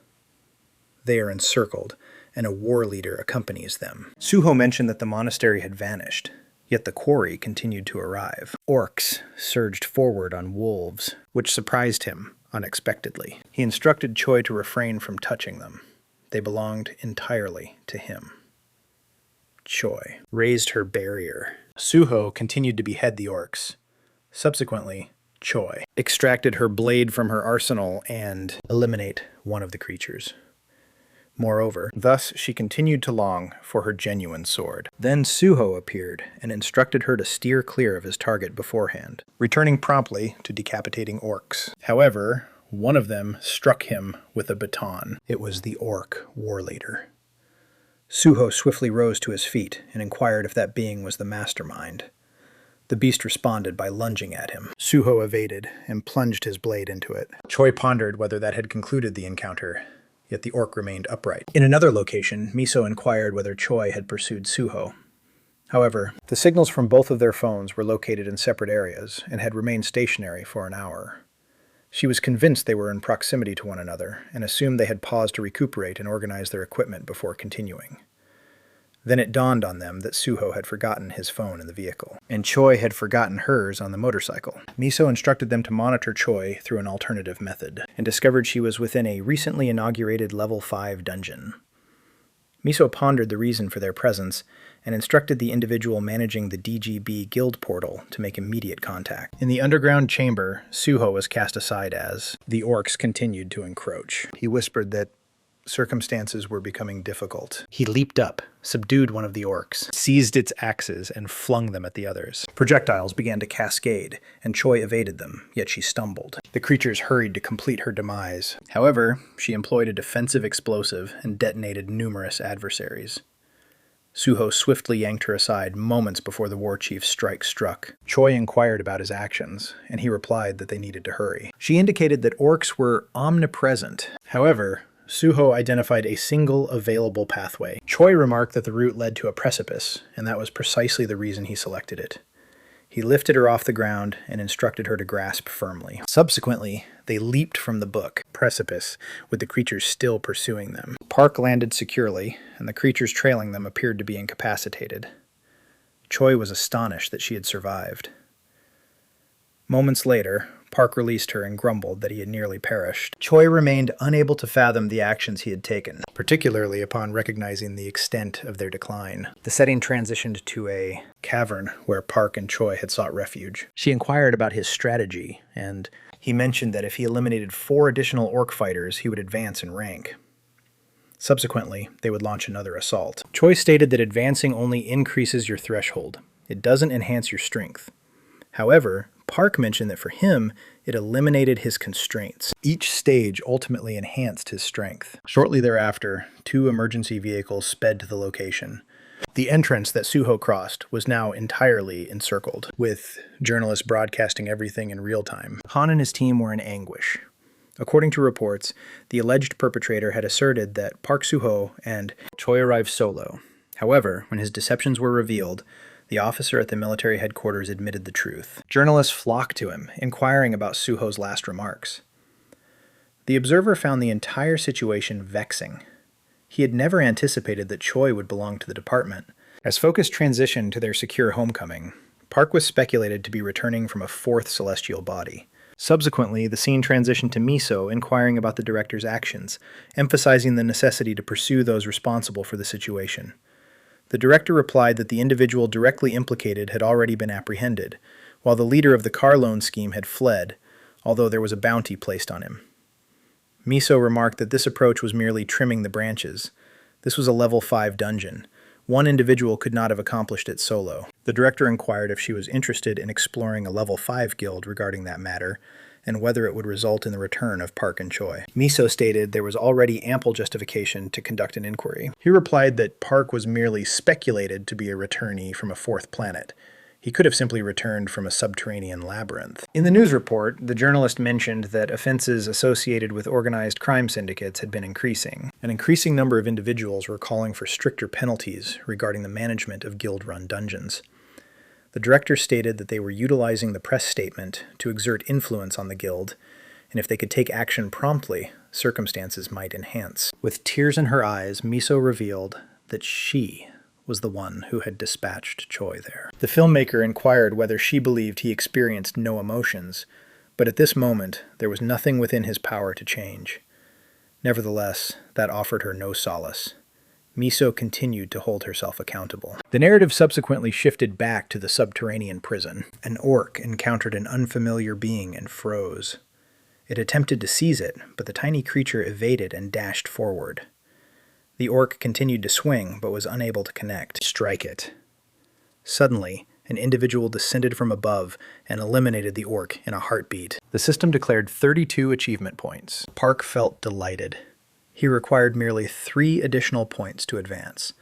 They are encircled, and a war leader accompanies them. Suho mentioned that the monastery had vanished, yet the quarry continued to arrive. Orcs surged forward on wolves, which surprised him unexpectedly. He instructed Choi to refrain from touching them. They belonged entirely to him. Choi raised her barrier. Suho continued to behead the orcs. Subsequently, Choi extracted her blade from her arsenal and eliminate one of the creatures. Moreover, thus she continued to long for her genuine sword. Then Suho appeared and instructed her to steer clear of his target beforehand, returning promptly to decapitating orcs. However, one of them struck him with a baton. It was the orc war leader. Suho swiftly rose to his feet and inquired if that being was the mastermind. The beast responded by lunging at him. Suho evaded and plunged his blade into it. Choi pondered whether that had concluded the encounter, yet the orc remained upright. In another location, Miso inquired whether Choi had pursued Suho. However, the signals from both of their phones were located in separate areas and had remained stationary for an hour. She was convinced they were in proximity to one another and assumed they had paused to recuperate and organize their equipment before continuing. Then it dawned on them that Suho had forgotten his phone in the vehicle, and Choi had forgotten hers on the motorcycle. Miso instructed them to monitor Choi through an alternative method, and discovered she was within a recently inaugurated Level 5 dungeon. Miso pondered the reason for their presence, and instructed the individual managing the DGB guild portal to make immediate contact. In the underground chamber, Suho was cast aside as the orcs continued to encroach. He whispered that circumstances were becoming difficult. He leaped up, subdued one of the orcs, seized its axes, and flung them at the others. Projectiles began to cascade, and Choi evaded them, yet she stumbled. The creatures hurried to complete her demise. However, she employed a defensive explosive and detonated numerous adversaries. Suho swiftly yanked her aside moments before the war chief's strike struck. Choi inquired about his actions, and he replied that they needed to hurry. She indicated that orcs were omnipresent. However, Suho identified a single available pathway. Choi remarked that the route led to a precipice, and that was precisely the reason he selected it. He lifted her off the ground and instructed her to grasp firmly. Subsequently, they leaped from the precipice, with the creatures still pursuing them. Park landed securely, and the creatures trailing them appeared to be incapacitated. Choi was astonished that she had survived. Moments later, Park released her and grumbled that he had nearly perished. Choi remained unable to fathom the actions he had taken, particularly upon recognizing the extent of their decline. The setting transitioned to a cavern where Park and Choi had sought refuge. She inquired about his strategy, and he mentioned that if he eliminated 4 additional orc fighters, he would advance in rank. Subsequently, they would launch another assault. Choi stated that advancing only increases your threshold. It doesn't enhance your strength. However, Park mentioned that for him, it eliminated his constraints. Each stage ultimately enhanced his strength. Shortly thereafter, 2 emergency vehicles sped to the location. The entrance that Suho crossed was now entirely encircled, with journalists broadcasting everything in real time. Han and his team were in anguish. According to reports, the alleged perpetrator had asserted that Park Suho and Choi arrived solo. However, when his deceptions were revealed, the officer at the military headquarters admitted the truth. Journalists flocked to him, inquiring about Suho's last remarks. The Observer found the entire situation vexing. He had never anticipated that Choi would belong to the department. As focus transitioned to their secure homecoming, Park was speculated to be returning from a 4th celestial body. Subsequently, the scene transitioned to Miso inquiring about the director's actions, emphasizing the necessity to pursue those responsible for the situation. The director replied that the individual directly implicated had already been apprehended, while the leader of the car loan scheme had fled, although there was a bounty placed on him. Miso remarked that this approach was merely trimming the branches. This was a level 5 dungeon. One individual could not have accomplished it solo. The director inquired if she was interested in exploring a level 5 guild regarding that matter, and whether it would result in the return of Park and Choi. Miso stated there was already ample justification to conduct an inquiry. He replied that Park was merely speculated to be a returnee from a 4th planet. He could have simply returned from a subterranean labyrinth. In the news report, the journalist mentioned that offenses associated with organized crime syndicates had been increasing. An increasing number of individuals were calling for stricter penalties regarding the management of guild-run dungeons. The director stated that they were utilizing the press statement to exert influence on the guild, and if they could take action promptly, circumstances might enhance. With tears in her eyes, Miso revealed that she was the one who had dispatched Choi there. The filmmaker inquired whether she believed he experienced no emotions, but at this moment, there was nothing within his power to change. Nevertheless, that offered her no solace. Miso continued to hold herself accountable. The narrative subsequently shifted back to the subterranean prison. An orc encountered an unfamiliar being and froze. It attempted to seize it, but the tiny creature evaded and dashed forward. The orc continued to swing, but was unable to connect. Strike it. Suddenly, an individual descended from above and eliminated the orc in a heartbeat. The system declared 32 achievement points. Park felt delighted. He required merely 3 additional points to advance.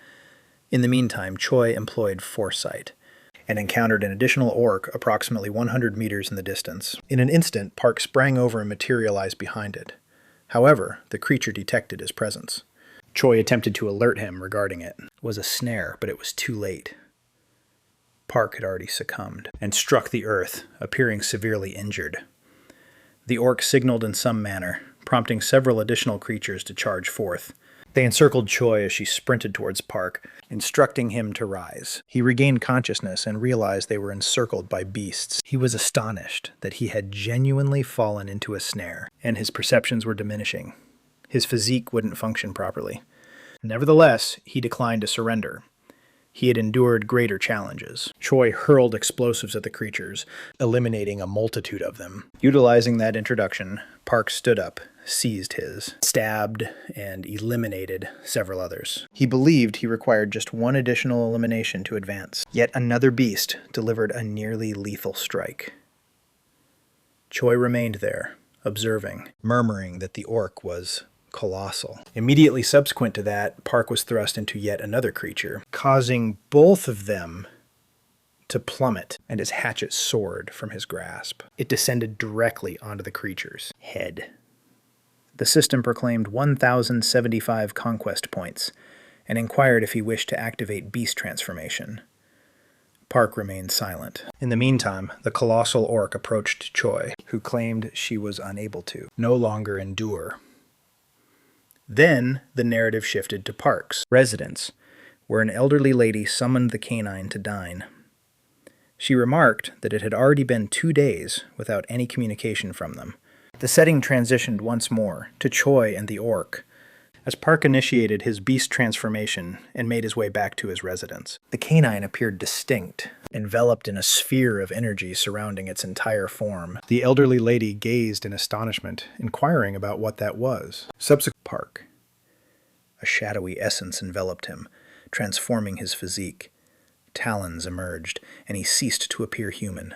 In the meantime, Choi employed foresight. and encountered an additional orc approximately 100 meters in the distance. In an instant, Park sprang over and materialized behind it. However, the creature detected his presence. Choi attempted to alert him regarding it. It was a snare, but it was too late. Park had already succumbed and struck the earth, appearing severely injured. The orc signaled in some manner, prompting several additional creatures to charge forth. They encircled Choi as she sprinted towards Park, instructing him to rise. He regained consciousness and realized they were encircled by beasts. He was astonished that he had genuinely fallen into a snare, and his perceptions were diminishing. His physique wouldn't function properly. Nevertheless, he declined to surrender. He had endured greater challenges. Choi hurled explosives at the creatures, eliminating a multitude of them. Utilizing that introduction, Park stood up, seized his, stabbed, and eliminated several others. He believed he required just one additional elimination to advance. Yet another beast delivered a nearly lethal strike. Choi remained there, observing, murmuring that the orc was colossal. Immediately subsequent to that, Park was thrust into yet another creature, causing both of them to plummet, and his hatchet soared from his grasp. It descended directly onto the creature's head. The system proclaimed 1,075 conquest points, and inquired if he wished to activate beast transformation. Park remained silent. In the meantime, the colossal orc approached Choi, who claimed she was unable to no longer endure. Then the narrative shifted to Park's residence, where an elderly lady summoned the canine to dine. She remarked that it had already been 2 days without any communication from them. The setting transitioned once more to Choi and the orc, as Park initiated his beast transformation and made his way back to his residence. The canine appeared distinct, enveloped in a sphere of energy surrounding its entire form. The elderly lady gazed in astonishment, inquiring about what that was. Subsequent Park. A shadowy essence enveloped him, transforming his physique. Talons emerged, and he ceased to appear human.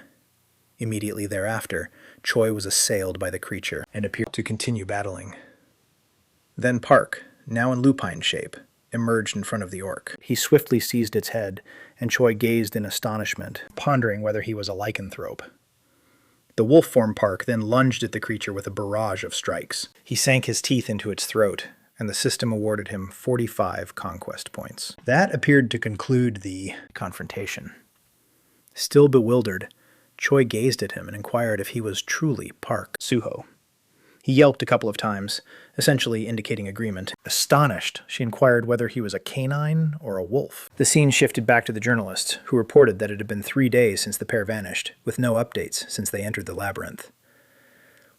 Immediately thereafter, Choi was assailed by the creature and appeared to continue battling. Then Park, now in lupine shape, emerged in front of the orc. He swiftly seized its head, and Choi gazed in astonishment, pondering whether he was a lycanthrope. The wolf form Park then lunged at the creature with a barrage of strikes. He sank his teeth into its throat, and the system awarded him 45 conquest points. That appeared to conclude the confrontation. Still bewildered, Choi gazed at him and inquired if he was truly Park Suho. He yelped a couple of times, essentially indicating agreement. Astonished, she inquired whether he was a canine or a wolf. The scene shifted back to the journalist, who reported that it had been 3 days since the pair vanished, with no updates since they entered the labyrinth.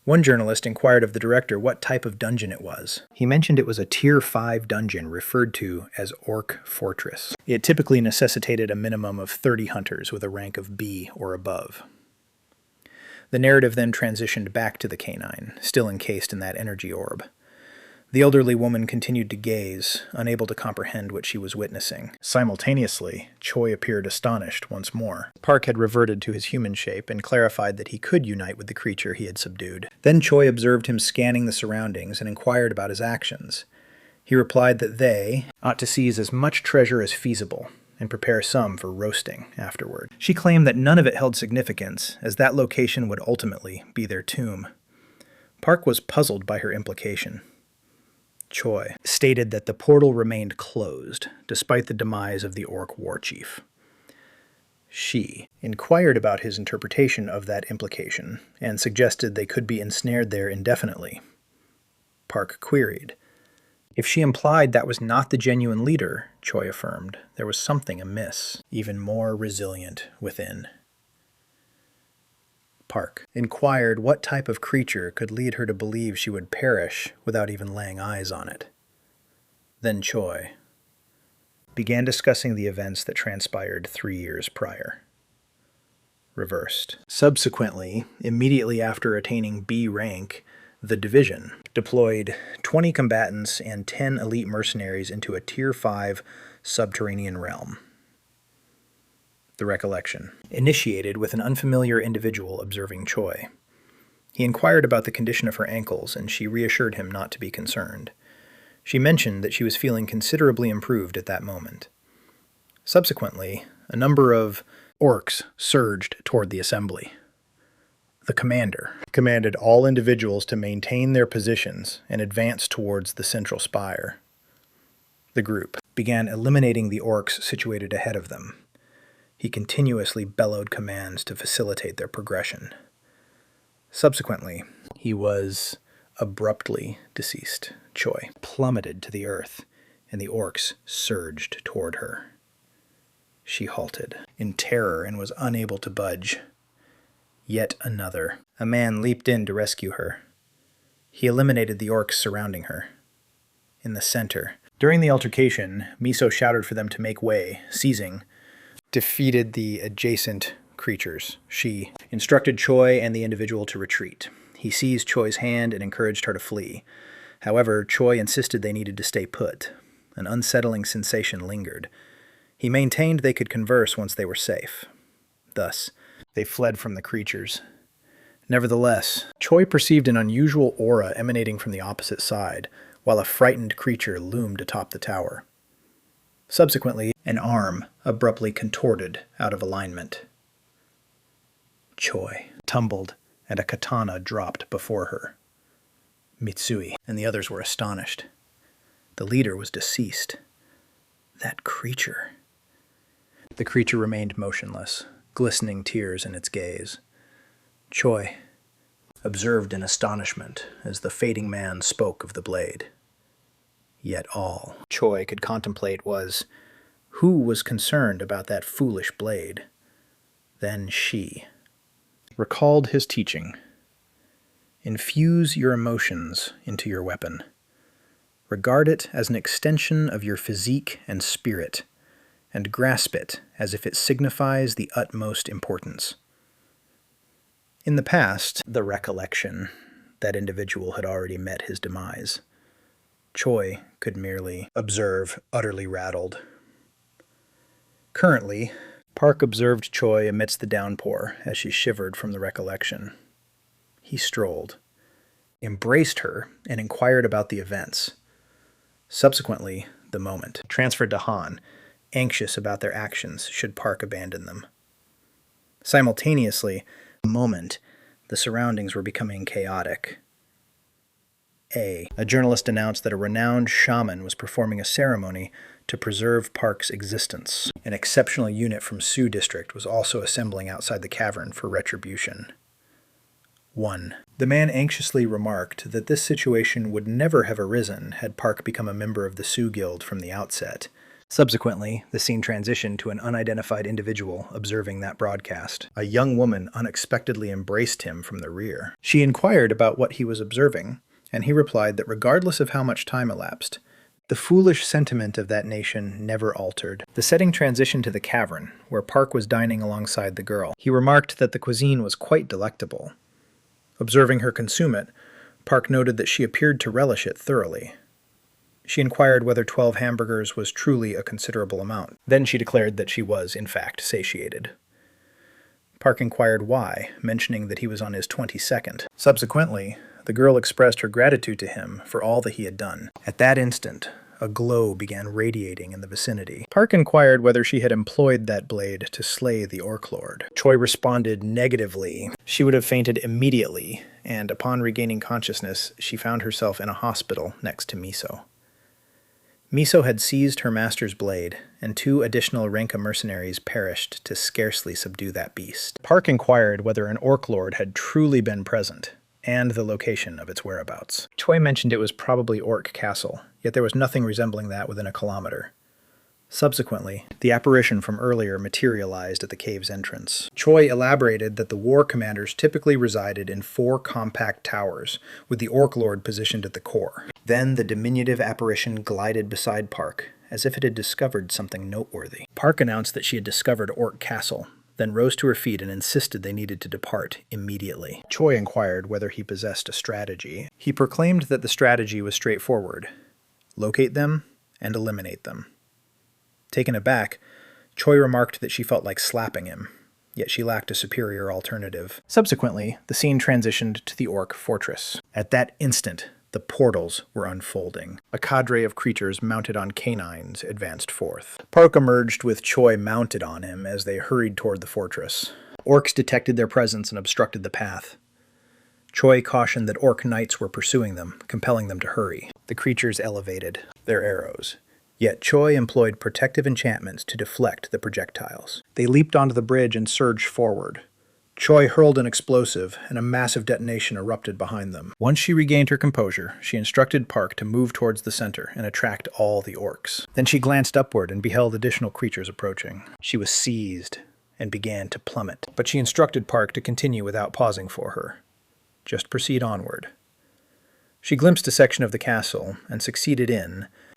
One journalist inquired of the director what type of dungeon it was. He mentioned it was a Tier 5 dungeon referred to as Orc Fortress. It typically necessitated a minimum of 30 hunters with a rank of B or above. The narrative then transitioned back to the canine, still encased in that energy orb. The elderly woman continued to gaze, unable to comprehend what she was witnessing. Simultaneously, Choi appeared astonished once more. Park had reverted to his human shape and clarified that he could unite with the creature he had subdued. Then Choi observed him scanning the surroundings and inquired about his actions. He replied that they ought to seize as much treasure as feasible, and prepare some for roasting afterward. She claimed that none of it held significance, as that location would ultimately be their tomb. Park was puzzled by her implication. Choi stated that the portal remained closed, despite the demise of the orc war chief. She inquired about his interpretation of that implication, and suggested they could be ensnared there indefinitely. Park queried. If she implied that was not the genuine leader, Choi affirmed, there was something amiss, even more resilient within. Park inquired what type of creature could lead her to believe she would perish without even laying eyes on it. Then Choi began discussing the events that transpired 3 years prior. Reversed. Subsequently, immediately after attaining B rank, the division deployed 20 combatants and 10 elite mercenaries into a Tier 5 subterranean realm. The recollection. Initiated with an unfamiliar individual observing Choi. He inquired about the condition of her ankles, and she reassured him not to be concerned. She mentioned that she was feeling considerably improved at that moment. Subsequently, a number of Orcs surged toward the assembly. The commander commanded all individuals to maintain their positions and advance towards the central spire. The group began eliminating the orcs situated ahead of them. He continuously bellowed commands to facilitate their progression. Subsequently, he was abruptly deceased. Choi plummeted to the earth, and the orcs surged toward her. She halted in terror and was unable to budge. Yet another. A man leaped in to rescue her. He eliminated the orcs surrounding her. In the center. During the altercation, Miso shouted for them to make way, seizing, defeated the adjacent creatures. She instructed Choi and the individual to retreat. He seized Choi's hand and encouraged her to flee. However, Choi insisted they needed to stay put. An unsettling sensation lingered. He maintained they could converse once they were safe. Thus, they fled from the creatures. Nevertheless, Choi perceived an unusual aura emanating from the opposite side, while a frightened creature loomed atop the tower. Subsequently, an arm abruptly contorted out of alignment. Choi tumbled, and a katana dropped before her. Mitsui and the others were astonished. The leader was deceased. That creature. The creature remained motionless, glistening tears in its gaze. Choi observed in astonishment as the fading man spoke of the blade. Yet all Choi could contemplate was, who was concerned about that foolish blade? Then she recalled his teaching. Infuse your emotions into your weapon. Regard it as an extension of your physique and spirit, and grasp it as if it signifies the utmost importance. In the past, the recollection, that individual had already met his demise. Choi could merely observe, utterly rattled. Currently, Park observed Choi amidst the downpour as she shivered from the recollection. He strolled, embraced her, and inquired about the events. Subsequently, the moment transferred to Han, anxious about their actions should Park abandon them. Simultaneously, the moment, the surroundings were becoming chaotic. A journalist announced that a renowned shaman was performing a ceremony to preserve Park's existence. An exceptional unit from Sioux District was also assembling outside the cavern for retribution. 1. The man anxiously remarked that this situation would never have arisen had Park become a member of the Sioux Guild from the outset. Subsequently, the scene transitioned to an unidentified individual observing that broadcast. A young woman unexpectedly embraced him from the rear. She inquired about what he was observing, and he replied that regardless of how much time elapsed, the foolish sentiment of that nation never altered. The setting transitioned to the cavern, where Park was dining alongside the girl. He remarked that the cuisine was quite delectable. Observing her consume it, Park noted that she appeared to relish it thoroughly. She inquired whether 12 hamburgers was truly a considerable amount. Then she declared that she was, in fact, satiated. Park inquired why, mentioning that he was on his 22nd. Subsequently, the girl expressed her gratitude to him for all that he had done. At that instant, a glow began radiating in the vicinity. Park inquired whether she had employed that blade to slay the Orc Lord. Choi responded negatively. She would have fainted immediately, and upon regaining consciousness, she found herself in a hospital next to Miso. Miso had seized her master's blade, and 2 additional Renka mercenaries perished to scarcely subdue that beast. Park inquired whether an Orc Lord had truly been present, and the location of its whereabouts. Choi mentioned it was probably Orc Castle, yet there was nothing resembling that within a kilometer. Subsequently, the apparition from earlier materialized at the cave's entrance. Choi elaborated that the war commanders typically resided in 4 compact towers, with the Orc Lord positioned at the core. Then the diminutive apparition glided beside Park, as if it had discovered something noteworthy. Park announced that she had discovered Orc Castle, then rose to her feet and insisted they needed to depart immediately. Choi inquired whether he possessed a strategy. He proclaimed that the strategy was straightforward: locate them and eliminate them. Taken aback, Choi remarked that she felt like slapping him, yet she lacked a superior alternative. Subsequently, the scene transitioned to the Orc fortress. At that instant, The portals were unfolding. A cadre of creatures mounted on canines advanced forth. Park emerged with Choi mounted on him as they hurried toward the fortress. Orcs detected their presence and obstructed the path. Choi cautioned that orc knights were pursuing them, compelling them to hurry. The creatures elevated their arrows. Yet Choi employed protective enchantments to deflect the projectiles. They leaped onto the bridge and surged forward. Choi hurled an explosive, and a massive detonation erupted behind them. Once she regained her composure, she instructed Park to move towards the center and attract all the orcs. Then she glanced upward and beheld additional creatures approaching. She was seized and began to plummet, but she instructed Park to continue without pausing for her. Just proceed onward. She glimpsed a section of the castle and succeeded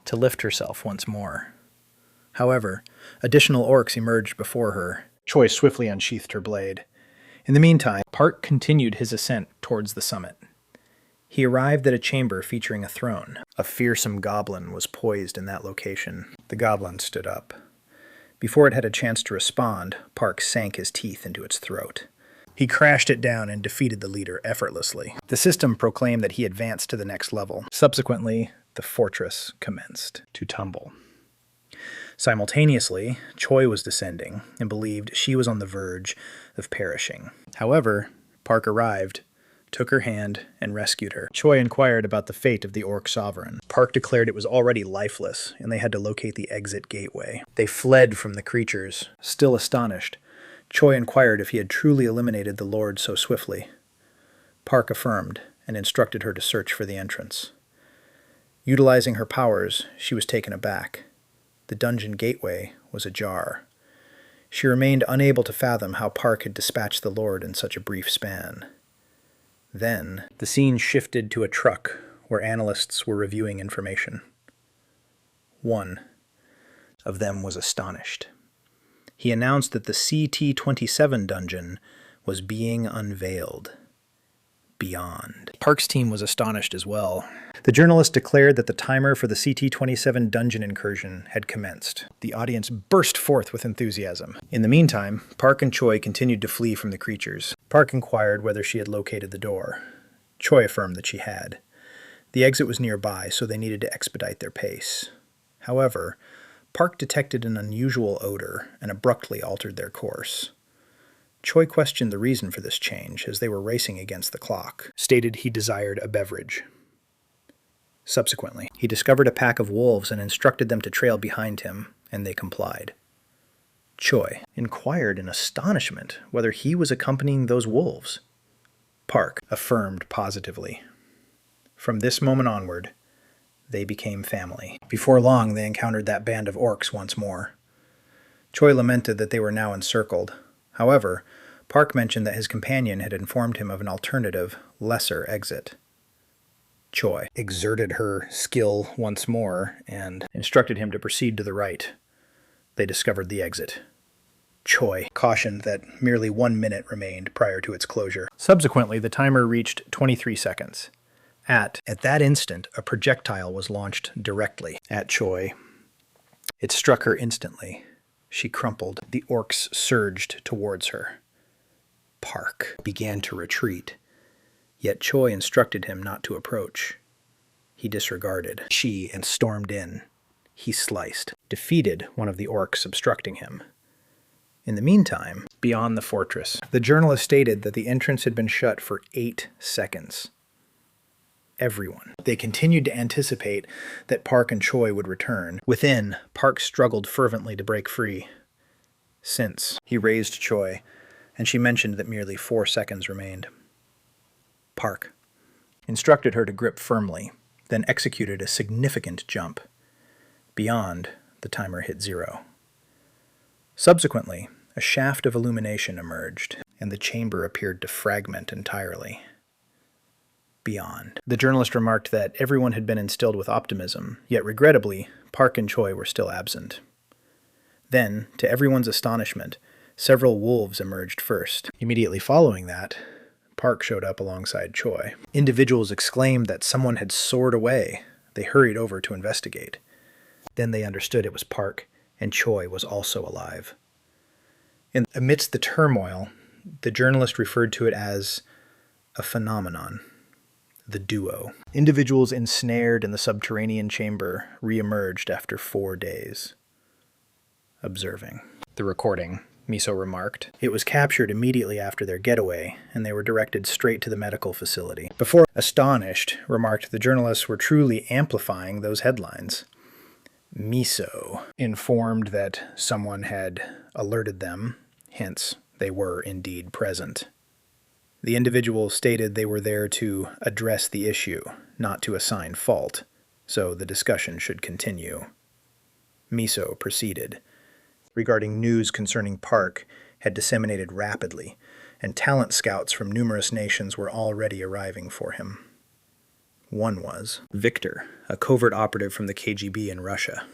to lift herself once more. However, additional orcs emerged before her. Choi swiftly unsheathed her blade. In the meantime, Park continued his ascent towards the summit. He arrived at a chamber featuring a throne. A fearsome goblin was poised in that location. The goblin stood up. Before it had a chance to respond, Park sank his teeth into its throat. He crashed it down and defeated the leader effortlessly. The system proclaimed that he advanced to the next level. Subsequently, the fortress commenced to tumble. Simultaneously, Choi was descending and believed she was on the verge of perishing. However, Park arrived, took her hand, and rescued her. Choi inquired about the fate of the orc sovereign. Park declared it was already lifeless, and they had to locate the exit gateway. They fled from the creatures. Still astonished, Choi inquired if he had truly eliminated the Lord so swiftly. Park affirmed and instructed her to search for the entrance. Utilizing her powers, she was taken aback. The dungeon gateway was ajar. She remained unable to fathom how Park had dispatched the Lord in such a brief span. Then, the scene shifted to a truck where analysts were reviewing information. One of them was astonished. He announced that the CT-27 dungeon was being unveiled. Beyond. Park's team was astonished as well. The journalist declared that the timer for the CT-27 dungeon incursion had commenced. The audience burst forth with enthusiasm. In the meantime, Park and Choi continued to flee from the creatures. Park inquired whether she had located the door. Choi affirmed that she had. The exit was nearby, so they needed to expedite their pace. However, Park detected an unusual odor and abruptly altered their course. Choi questioned the reason for this change as they were racing against the clock, stated he desired a beverage. Subsequently, he discovered a pack of wolves and instructed them to trail behind him, and they complied. Choi inquired in astonishment whether he was accompanying those wolves. Park affirmed positively. From this moment onward, they became family. Before long, they encountered that band of orcs once more. Choi lamented that they were now encircled. However, Park mentioned that his companion had informed him of an alternative, lesser exit. Choi exerted her skill once more and instructed him to proceed to the right. They discovered the exit. Choi cautioned that merely 1 minute remained prior to its closure. Subsequently, the timer reached 23 seconds. At that instant, a projectile was launched directly at Choi. It struck her instantly. She crumpled. The orcs surged towards her. Park began to retreat, yet Choi instructed him not to approach. He disregarded. She and stormed in. He sliced, defeated one of the orcs obstructing him. In the meantime, beyond the fortress, the journalist stated that the entrance had been shut for 8 seconds. Everyone. They continued to anticipate that Park and Choi would return. Within, Park struggled fervently to break free. Since, he raised Choi, and she mentioned that merely 4 seconds remained. Park instructed her to grip firmly, then executed a significant jump. Beyond, the timer hit 0. Subsequently, a shaft of illumination emerged, and the chamber appeared to fragment entirely. Beyond. The journalist remarked that everyone had been instilled with optimism, yet regrettably, Park and Choi were still absent. Then, to everyone's astonishment, several wolves emerged first. Immediately following that, Park showed up alongside Choi. Individuals exclaimed that someone had soared away. They hurried over to investigate. Then they understood it was Park, and Choi was also alive. Amidst the turmoil, the journalist referred to it as a phenomenon. the duo. Individuals ensnared in the subterranean chamber re-emerged after 4 days. Observing. The recording, Miso remarked. It was captured immediately after their getaway, and they were directed straight to the medical facility. Before, astonished, remarked the journalists were truly amplifying those headlines. Miso informed that someone had alerted them, hence they were indeed present. The individual stated they were there to address the issue, not to assign fault, so the discussion should continue. Miso proceeded. Regarding news concerning Park had disseminated rapidly, and talent scouts from numerous nations were already arriving for him. One was Victor, a covert operative from the KGB in Russia.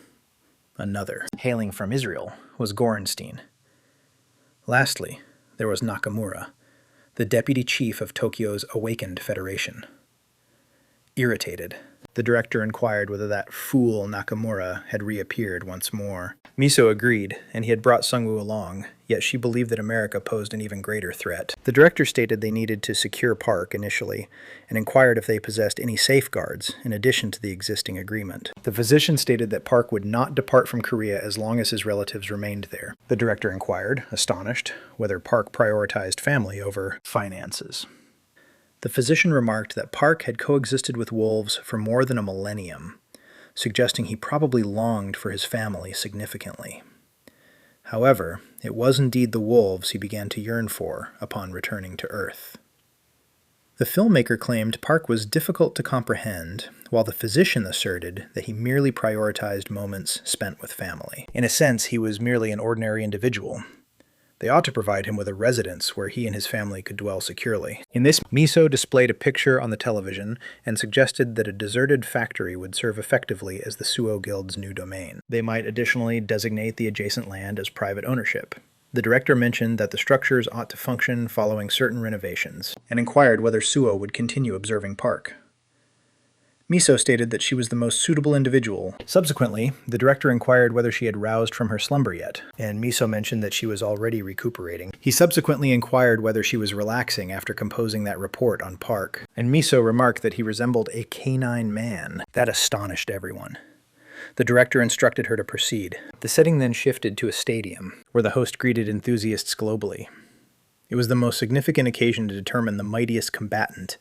Another, hailing from Israel, was Gorenstein. Lastly, there was Nakamura, the deputy chief of Tokyo's Awakened Federation. Irritated, the director inquired whether that fool Nakamura had reappeared once more. Miso agreed, and he had brought Sungwoo along, yet she believed that America posed an even greater threat. The director stated they needed to secure Park initially, and inquired if they possessed any safeguards in addition to the existing agreement. The physician stated that Park would not depart from Korea as long as his relatives remained there. The director inquired, astonished, whether Park prioritized family over finances. The physician remarked that Park had coexisted with wolves for more than a millennium, suggesting he probably longed for his family significantly. However, it was indeed the wolves he began to yearn for upon returning to Earth. The filmmaker claimed Park was difficult to comprehend, while the physician asserted that he merely prioritized moments spent with family. In a sense, he was merely an ordinary individual. They ought to provide him with a residence where he and his family could dwell securely. In this, Miso displayed a picture on the television and suggested that a deserted factory would serve effectively as the Suo Guild's new domain. They might additionally designate the adjacent land as private ownership. The director mentioned that the structures ought to function following certain renovations, and inquired whether Suo would continue observing Park. Miso stated that she was the most suitable individual. Subsequently, the director inquired whether she had roused from her slumber yet, and Miso mentioned that she was already recuperating. He subsequently inquired whether she was relaxing after composing that report on Park, and Miso remarked that he resembled a canine man. That astonished everyone. The director instructed her to proceed. The setting then shifted to a stadium, where the host greeted enthusiasts globally. It was the most significant occasion to determine the mightiest combatant,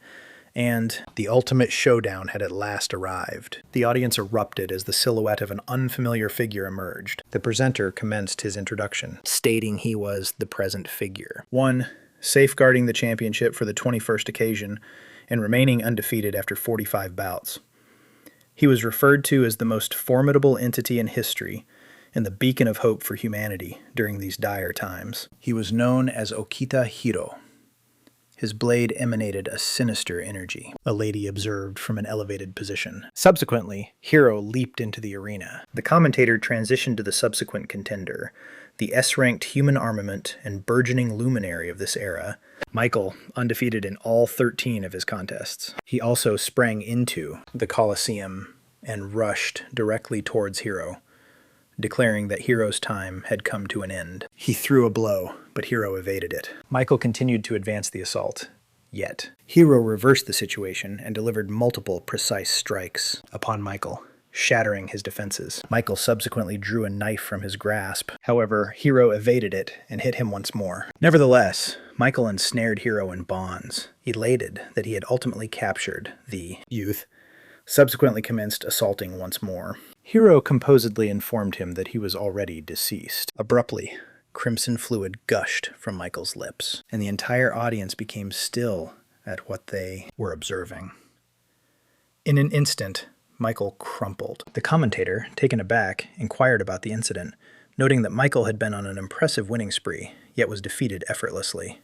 and the ultimate showdown had at last arrived. The audience erupted as the silhouette of an unfamiliar figure emerged. The presenter commenced his introduction, stating he was the present figure. One, safeguarding the championship for the 21st occasion and remaining undefeated after 45 bouts. He was referred to as the most formidable entity in history and the beacon of hope for humanity during these dire times. He was known as Okita Hiro. His blade emanated a sinister energy, a lady observed from an elevated position. Subsequently, Hiro leaped into the arena. The commentator transitioned to the subsequent contender, the S-ranked human armament and burgeoning luminary of this era, Michael, undefeated in all 13 of his contests. He also sprang into the Colosseum and rushed directly towards Hiro, declaring that Hiro's time had come to an end. He threw a blow, but Hiro evaded it. Michael continued to advance the assault. Yet, Hiro reversed the situation and delivered multiple precise strikes upon Michael, shattering his defenses. Michael subsequently drew a knife from his grasp. However, Hiro evaded it and hit him once more. Nevertheless, Michael ensnared Hiro in bonds, elated that he had ultimately captured the youth, subsequently commenced assaulting once more. Hiro composedly informed him that he was already deceased. Abruptly, crimson fluid gushed from Michael's lips, and the entire audience became still at what they were observing. In an instant, Michael crumpled. The commentator, taken aback, inquired about the incident, noting that Michael had been on an impressive winning spree, yet was defeated effortlessly.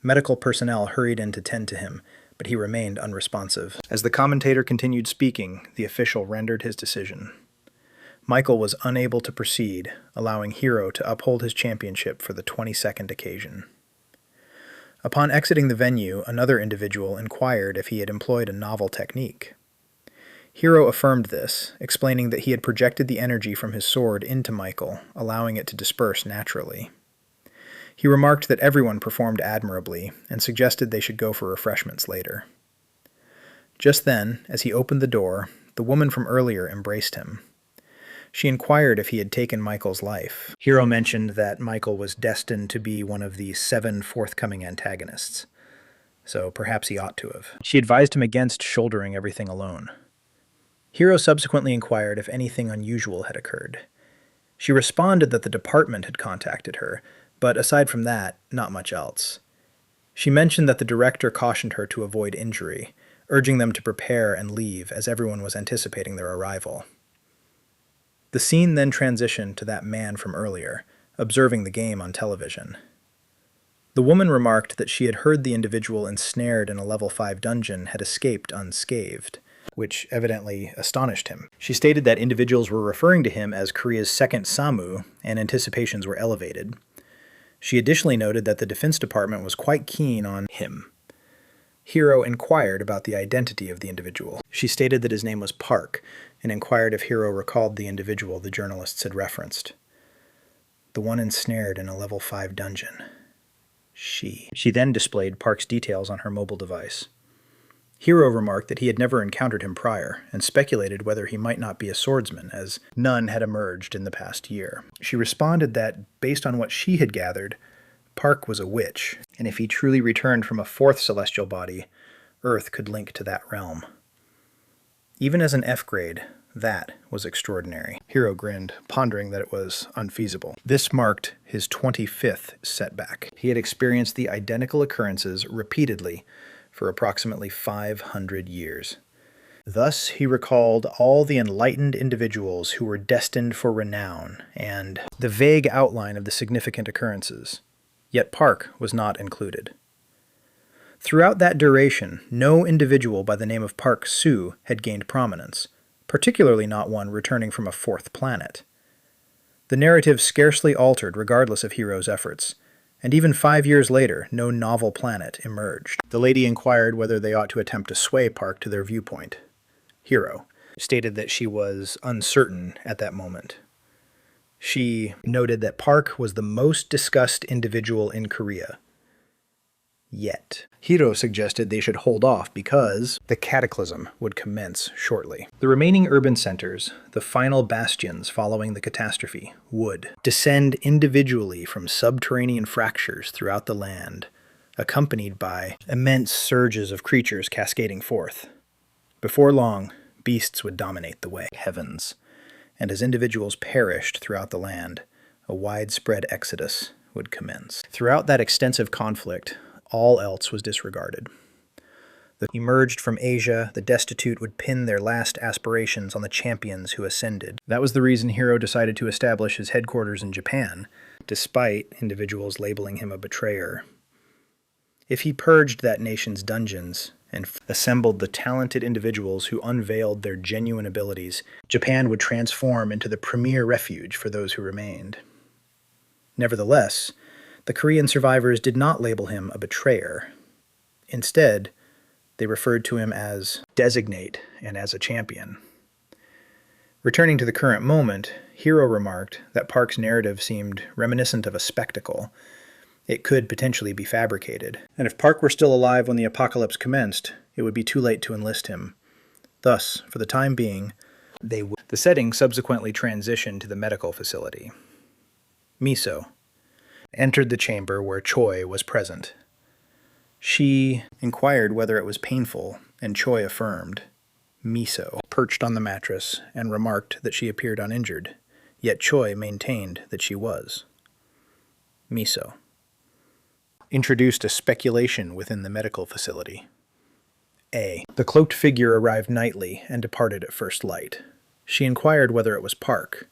Medical personnel hurried in to tend to him, but he remained unresponsive. As the commentator continued speaking, the official rendered his decision. Michael was unable to proceed, allowing Hiro to uphold his championship for the 22nd occasion. Upon exiting the venue, another individual inquired if he had employed a novel technique. Hiro affirmed this, explaining that he had projected the energy from his sword into Michael, allowing it to disperse naturally. He remarked that everyone performed admirably and suggested they should go for refreshments later. Just then, as he opened the door, the woman from earlier embraced him. She inquired if he had taken Michael's life. Hiro mentioned that Michael was destined to be one of the 7 forthcoming antagonists, so perhaps he ought to have. She advised him against shouldering everything alone. Hiro subsequently inquired if anything unusual had occurred. She responded that the department had contacted her, but aside from that, not much else. She mentioned that the director cautioned her to avoid injury, urging them to prepare and leave as everyone was anticipating their arrival. The scene then transitioned to that man from earlier, observing the game on television. The woman remarked that she had heard the individual ensnared in a level 5 dungeon had escaped unscathed, which evidently astonished him. She stated that individuals were referring to him as Korea's second Samu, and anticipations were elevated. She additionally noted that the Defense Department was quite keen on him. Hiro inquired about the identity of the individual. She stated that his name was Park, and inquired if Hiro recalled the individual the journalists had referenced. The one ensnared in a level 5 dungeon. She then displayed Park's details on her mobile device. Hiro remarked that he had never encountered him prior, and speculated whether he might not be a swordsman, as none had emerged in the past year. She responded that, based on what she had gathered, Park was a witch, and if he truly returned from a 4th celestial body, Earth could link to that realm. Even as an F grade, that was extraordinary. Hiro grinned, pondering that it was unfeasible. This marked his 25th setback. He had experienced the identical occurrences repeatedly for approximately 500 years. Thus, he recalled all the enlightened individuals who were destined for renown, and the vague outline of the significant occurrences. Yet Park was not included. Throughout that duration, no individual by the name of Park Soo had gained prominence, particularly not one returning from a 4th planet. The narrative scarcely altered regardless of Hiro's efforts, and even 5 years later, no novel planet emerged. The lady inquired whether they ought to attempt to sway Park to their viewpoint. Hiro stated that she was uncertain at that moment. She noted that Park was the most discussed individual in Korea. Yet, Hiro suggested they should hold off because the cataclysm would commence shortly. The remaining urban centers, the final bastions following the catastrophe, would descend individually from subterranean fractures throughout the land, accompanied by immense surges of creatures cascading forth. Before long, beasts would dominate the way. Heavens. And as individuals perished throughout the land, a widespread exodus would commence. Throughout that extensive conflict, all else was disregarded. Emerged from Asia, the destitute would pin their last aspirations on the champions who ascended. That was the reason Hiro decided to establish his headquarters in Japan, despite individuals labeling him a betrayer. If he purged that nation's dungeons and assembled the talented individuals who unveiled their genuine abilities, Japan would transform into the premier refuge for those who remained. Nevertheless, the Korean survivors did not label him a betrayer. Instead, they referred to him as designate and as a champion. Returning to the current moment, Hiro remarked that Park's narrative seemed reminiscent of a spectacle. It could potentially be fabricated, and if Park were still alive when the apocalypse commenced, it would be too late to enlist him. Thus, for the time being, the setting subsequently transitioned to the medical facility. Miso entered the chamber where Choi was present. She inquired whether it was painful, and Choi affirmed. Miso perched on the mattress and remarked that she appeared uninjured, yet Choi maintained that she was. Miso introduced a speculation within the medical facility. A. The cloaked figure arrived nightly and departed at first light. She inquired whether it was Park.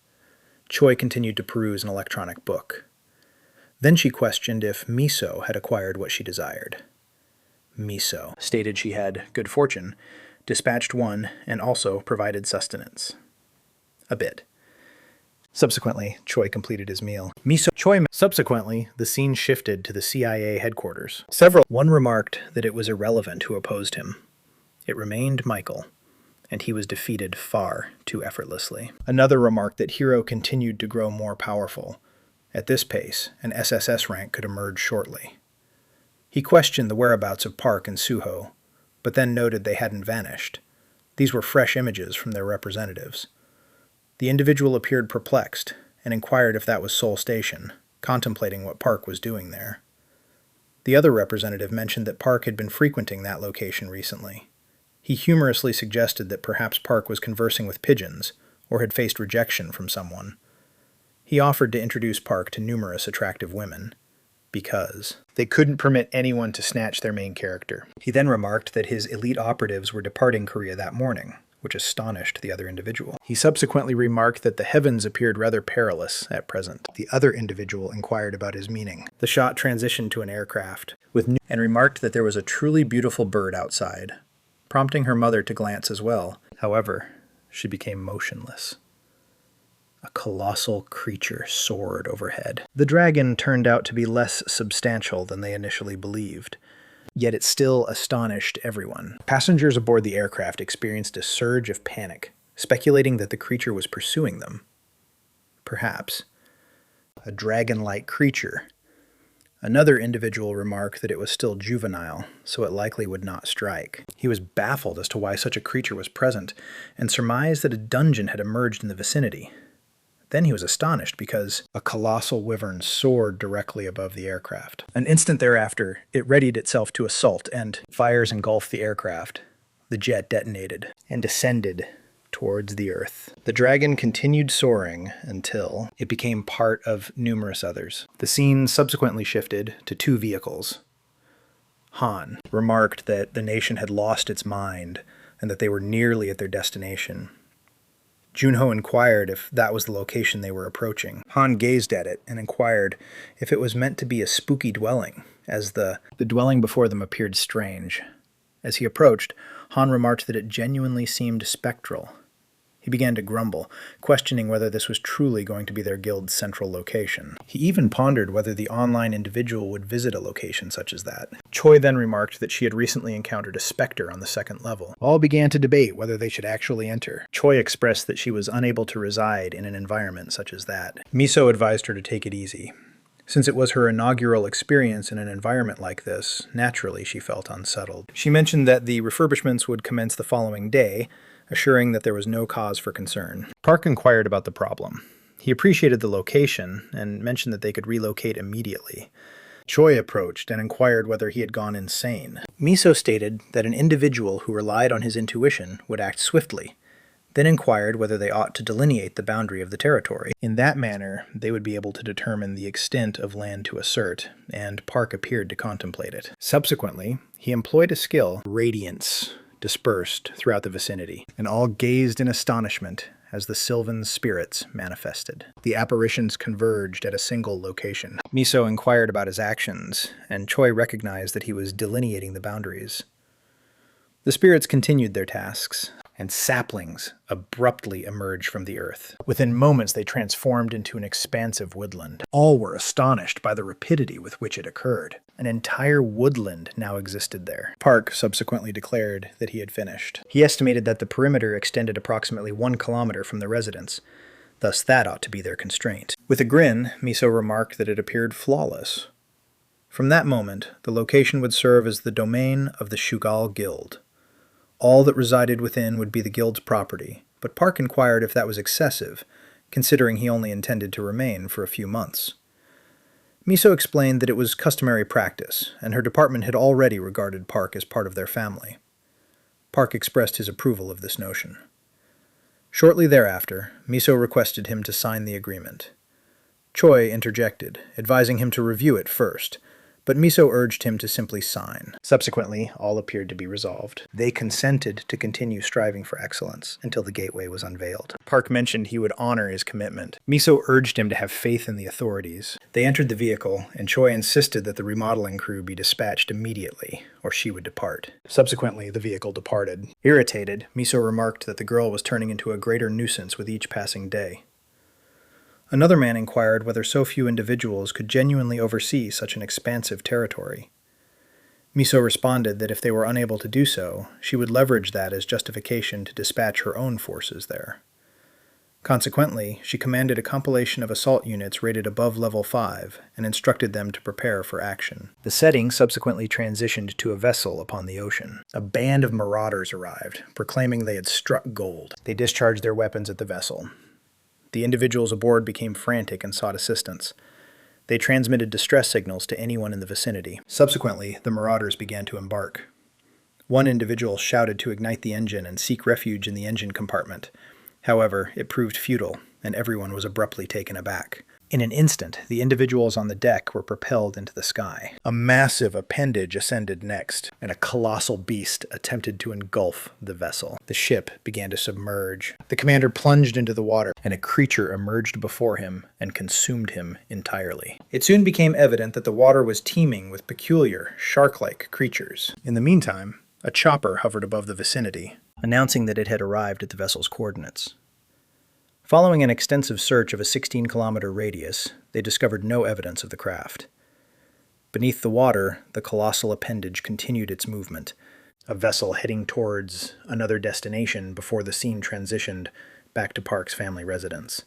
Choi continued to peruse an electronic book. Then she questioned if Miso had acquired what she desired. Miso stated she had good fortune, dispatched one, and also provided sustenance. A bit. Subsequently, Choi completed his meal. Subsequently, the scene shifted to the CIA headquarters. One remarked that it was irrelevant who opposed him. It remained Michael, and he was defeated far too effortlessly. Another remarked that Hiro continued to grow more powerful. At this pace, an SSS rank could emerge shortly. He questioned the whereabouts of Park and Suho, but then noted they hadn't vanished. These were fresh images from their representatives. The individual appeared perplexed and inquired if that was Seoul Station, contemplating what Park was doing there. The other representative mentioned that Park had been frequenting that location recently. He humorously suggested that perhaps Park was conversing with pigeons or had faced rejection from someone. He offered to introduce Park to numerous attractive women, because they couldn't permit anyone to snatch their main character. He then remarked that his elite operatives were departing Korea that morning, which astonished the other individual. He subsequently remarked that the heavens appeared rather perilous at present. The other individual inquired about his meaning. The shot transitioned to an aircraft, and remarked that there was a truly beautiful bird outside, prompting her mother to glance as well. However, she became motionless. A colossal creature soared overhead. The dragon turned out to be less substantial than they initially believed, yet it still astonished everyone. Passengers aboard the aircraft experienced a surge of panic, speculating that the creature was pursuing them. Perhaps. A dragon-like creature. Another individual remarked that it was still juvenile, so it likely would not strike. He was baffled as to why such a creature was present, and surmised that a dungeon had emerged in the vicinity. Then he was astonished because a colossal wyvern soared directly above the aircraft. An instant thereafter, it readied itself to assault, and fires engulfed the aircraft. The jet detonated and descended towards the earth. The dragon continued soaring until it became part of numerous others. The scene subsequently shifted to two vehicles. Han remarked that the nation had lost its mind and that they were nearly at their destination. Junho inquired if that was the location they were approaching. Han gazed at it and inquired if it was meant to be a spooky dwelling, as the dwelling before them appeared strange. As he approached, Han remarked that it genuinely seemed spectral. He began to grumble, questioning whether this was truly going to be their guild's central location. He even pondered whether the online individual would visit a location such as that. Choi then remarked that she had recently encountered a specter on the second level. All began to debate whether they should actually enter. Choi expressed that she was unable to reside in an environment such as that. Miso advised her to take it easy. Since it was her inaugural experience in an environment like this, naturally she felt unsettled. She mentioned that the refurbishments would commence the following day, assuring that there was no cause for concern. Park inquired about the problem. He appreciated the location and mentioned that they could relocate immediately. Choi approached and inquired whether he had gone insane. Miso stated that an individual who relied on his intuition would act swiftly, then inquired whether they ought to delineate the boundary of the territory. In that manner, they would be able to determine the extent of land to assert, and Park appeared to contemplate it. Subsequently, he employed a skill, radiance, dispersed throughout the vicinity, and all gazed in astonishment as the Sylvan spirits manifested. The apparitions converged at a single location. Miso inquired about his actions, and Choi recognized that he was delineating the boundaries. The spirits continued their tasks, and saplings abruptly emerged from the earth. Within moments, they transformed into an expansive woodland. All were astonished by the rapidity with which it occurred. An entire woodland now existed there. Park subsequently declared that he had finished. He estimated that the perimeter extended approximately 1 kilometer from the residence, thus that ought to be their constraint. With a grin, Miso remarked that it appeared flawless. From that moment, the location would serve as the domain of the Shugal Guild. All that resided within would be the guild's property, but Park inquired if that was excessive, considering he only intended to remain for a few months. Miso explained that it was customary practice, and her department had already regarded Park as part of their family. Park expressed his approval of this notion. Shortly thereafter, Miso requested him to sign the agreement. Choi interjected, advising him to review it first, but Miso urged him to simply sign. Subsequently, all appeared to be resolved. They consented to continue striving for excellence until the gateway was unveiled. Park mentioned he would honor his commitment. Miso urged him to have faith in the authorities. They entered the vehicle, and Choi insisted that the remodeling crew be dispatched immediately, or she would depart. Subsequently, the vehicle departed. Irritated, Miso remarked that the girl was turning into a greater nuisance with each passing day. Another man inquired whether so few individuals could genuinely oversee such an expansive territory. Miso responded that if they were unable to do so, she would leverage that as justification to dispatch her own forces there. Consequently, she commanded a compilation of assault units rated above level 5 and instructed them to prepare for action. The setting subsequently transitioned to a vessel upon the ocean. A band of marauders arrived, proclaiming they had struck gold. They discharged their weapons at the vessel. The individuals aboard became frantic and sought assistance. They transmitted distress signals to anyone in the vicinity. Subsequently, the marauders began to embark. One individual shouted to ignite the engine and seek refuge in the engine compartment. However, it proved futile, and everyone was abruptly taken aback. In an instant, the individuals on the deck were propelled into the sky. A massive appendage ascended next, and a colossal beast attempted to engulf the vessel. The ship began to submerge. The commander plunged into the water, and a creature emerged before him and consumed him entirely. It soon became evident that the water was teeming with peculiar, shark-like creatures. In the meantime, a chopper hovered above the vicinity, announcing that it had arrived at the vessel's coordinates. Following an extensive search of a 16-kilometer radius, they discovered no evidence of the craft. Beneath the water, the colossal appendage continued its movement, a vessel heading towards another destination before the scene transitioned back to Park's family residence.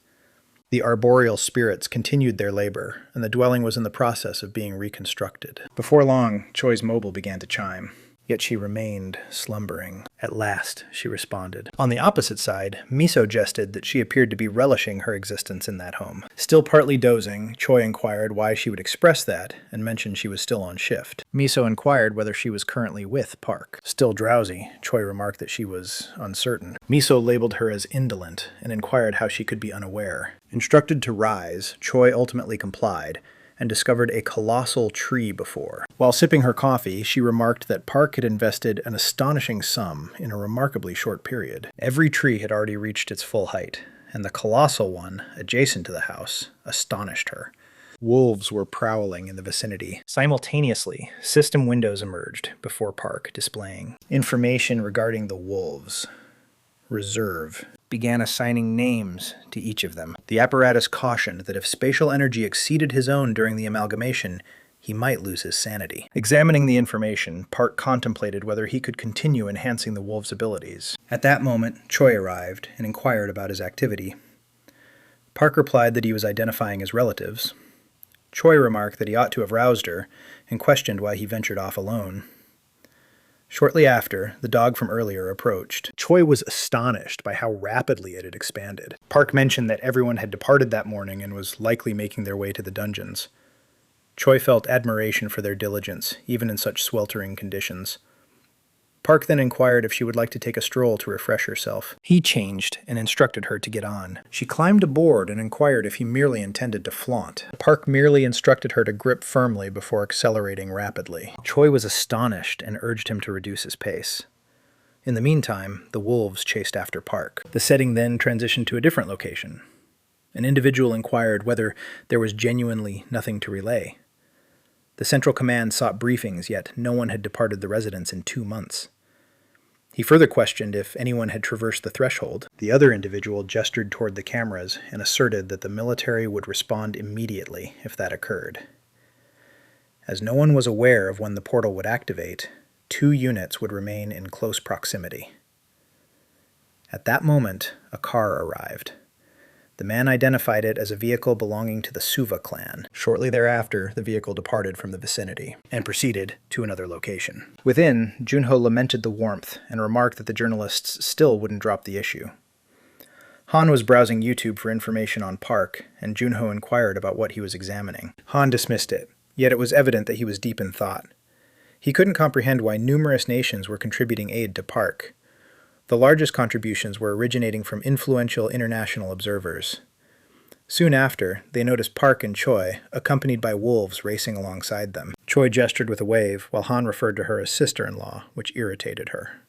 The arboreal spirits continued their labor, and the dwelling was in the process of being reconstructed. Before long, Choi's mobile began to chime. Yet she remained slumbering. At last, she responded. On the opposite side, Miso jested that she appeared to be relishing her existence in that home. Still partly dozing, Choi inquired why she would express that, and mentioned she was still on shift. Miso inquired whether she was currently with Park. Still drowsy, Choi remarked that she was uncertain. Miso labeled her as indolent, and inquired how she could be unaware. Instructed to rise, Choi ultimately complied, and discovered a colossal tree before. While sipping her coffee, she remarked that Park had invested an astonishing sum in a remarkably short period. Every tree had already reached its full height, and the colossal one, adjacent to the house, astonished her. Wolves were prowling in the vicinity. Simultaneously, system windows emerged before Park, displaying information regarding the wolves. Reserve began assigning names to each of them. The apparatus cautioned that if spatial energy exceeded his own during the amalgamation, he might lose his sanity. Examining the information, Park contemplated whether he could continue enhancing the wolf's abilities. At that moment, Choi arrived and inquired about his activity. Park replied that he was identifying his relatives. Choi remarked that he ought to have roused her, and questioned why he ventured off alone. Shortly after, the dog from earlier approached. Choi was astonished by how rapidly it had expanded. Park mentioned that everyone had departed that morning and was likely making their way to the dungeons. Choi felt admiration for their diligence, even in such sweltering conditions. Park then inquired if she would like to take a stroll to refresh herself. He changed and instructed her to get on. She climbed aboard and inquired if he merely intended to flaunt. Park merely instructed her to grip firmly before accelerating rapidly. Choi was astonished and urged him to reduce his pace. In the meantime, the wolves chased after Park. The setting then transitioned to a different location. An individual inquired whether there was genuinely nothing to relay. The Central Command sought briefings, yet no one had departed the residence in 2 months. He further questioned if anyone had traversed the threshold. The other individual gestured toward the cameras and asserted that the military would respond immediately if that occurred. As no one was aware of when the portal would activate, 2 units would remain in close proximity. At that moment, a car arrived. The man identified it as a vehicle belonging to the Suva clan. Shortly thereafter, the vehicle departed from the vicinity and proceeded to another location. Within, Junho lamented the warmth and remarked that the journalists still wouldn't drop the issue. Han was browsing YouTube for information on Park, and Junho inquired about what he was examining. Han dismissed it, yet it was evident that he was deep in thought. He couldn't comprehend why numerous nations were contributing aid to Park. The largest contributions were originating from influential international observers. Soon after, they noticed Park and Choi, accompanied by wolves racing alongside them. Choi gestured with a wave, while Han referred to her as sister-in-law, which irritated her.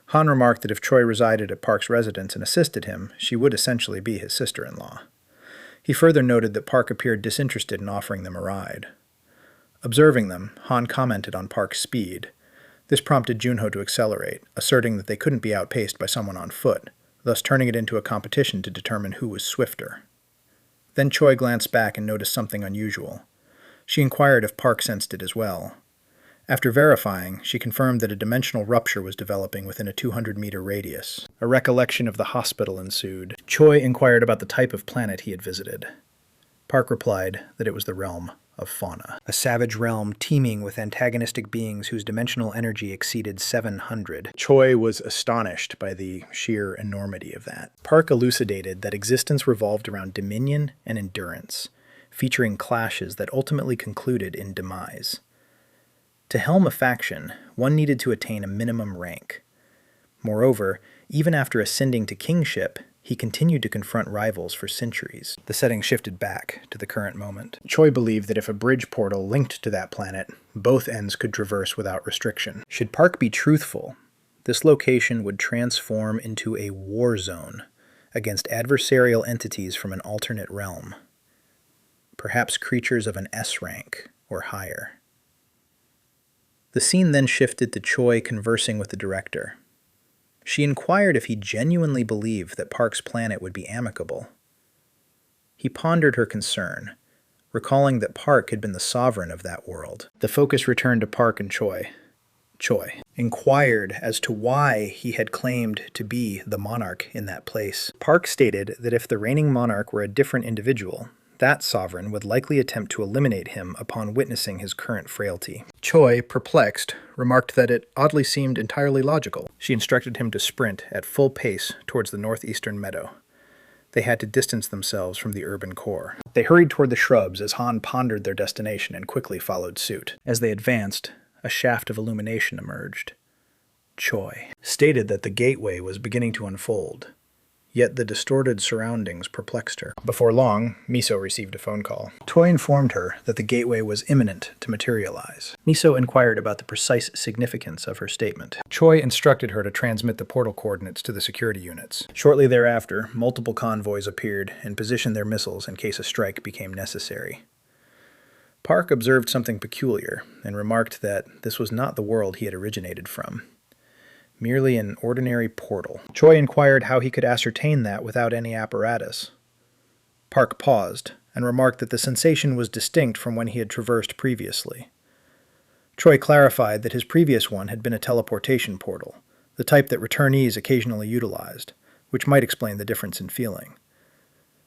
Han remarked that if Choi resided at Park's residence and assisted him, she would essentially be his sister-in-law. He further noted that Park appeared disinterested in offering them a ride. Observing them, Han commented on Park's speed. This prompted Junho to accelerate, asserting that they couldn't be outpaced by someone on foot, thus turning it into a competition to determine who was swifter. Then Choi glanced back and noticed something unusual. She inquired if Park sensed it as well. After verifying, she confirmed that a dimensional rupture was developing within a 200-meter radius. A recollection of the hospital ensued. Choi inquired about the type of planet he had visited. Park replied that it was the realm of fauna, a savage realm teeming with antagonistic beings whose dimensional energy exceeded 700. Choi was astonished by the sheer enormity of that. Park elucidated that existence revolved around dominion and endurance, featuring clashes that ultimately concluded in demise. To helm a faction, one needed to attain a minimum rank. Moreover, even after ascending to kingship, he continued to confront rivals for centuries. The setting shifted back to the current moment. Choi believed that if a bridge portal linked to that planet, both ends could traverse without restriction. Should Park be truthful, this location would transform into a war zone against adversarial entities from an alternate realm, perhaps creatures of an S rank or higher. The scene then shifted to Choi conversing with the director. She inquired if he genuinely believed that Park's planet would be amicable. He pondered her concern, recalling that Park had been the sovereign of that world. The focus returned to Park and Choi. Choi inquired as to why he had claimed to be the monarch in that place. Park stated that if the reigning monarch were a different individual, that sovereign would likely attempt to eliminate him upon witnessing his current frailty. Choi, perplexed, remarked that it oddly seemed entirely logical. She instructed him to sprint at full pace towards the northeastern meadow. They had to distance themselves from the urban core. They hurried toward the shrubs as Han pondered their destination and quickly followed suit. As they advanced, a shaft of illumination emerged. Choi stated that the gateway was beginning to unfold, yet the distorted surroundings perplexed her. Before long, Miso received a phone call. Choi informed her that the gateway was imminent to materialize. Miso inquired about the precise significance of her statement. Choi instructed her to transmit the portal coordinates to the security units. Shortly thereafter, multiple convoys appeared and positioned their missiles in case a strike became necessary. Park observed something peculiar and remarked that this was not the world he had originated from, merely an ordinary portal. Choi inquired how he could ascertain that without any apparatus. Park paused and remarked that the sensation was distinct from when he had traversed previously. Choi clarified that his previous one had been a teleportation portal, the type that returnees occasionally utilized, which might explain the difference in feeling.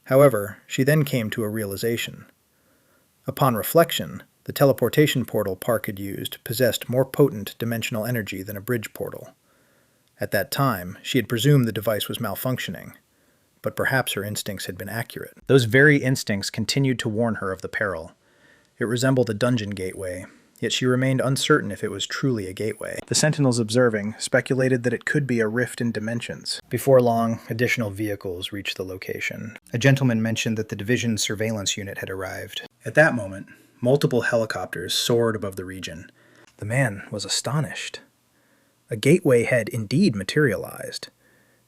However, she then came to a realization. Upon reflection, the teleportation portal Park had used possessed more potent dimensional energy than a bridge portal. At that time, she had presumed the device was malfunctioning, but perhaps her instincts had been accurate. Those very instincts continued to warn her of the peril. It resembled a dungeon gateway, yet she remained uncertain if it was truly a gateway. The sentinels observing speculated that it could be a rift in dimensions. Before long, additional vehicles reached the location. A gentleman mentioned that the division's surveillance unit had arrived. At that moment, multiple helicopters soared above the region. The man was astonished. A gateway had indeed materialized,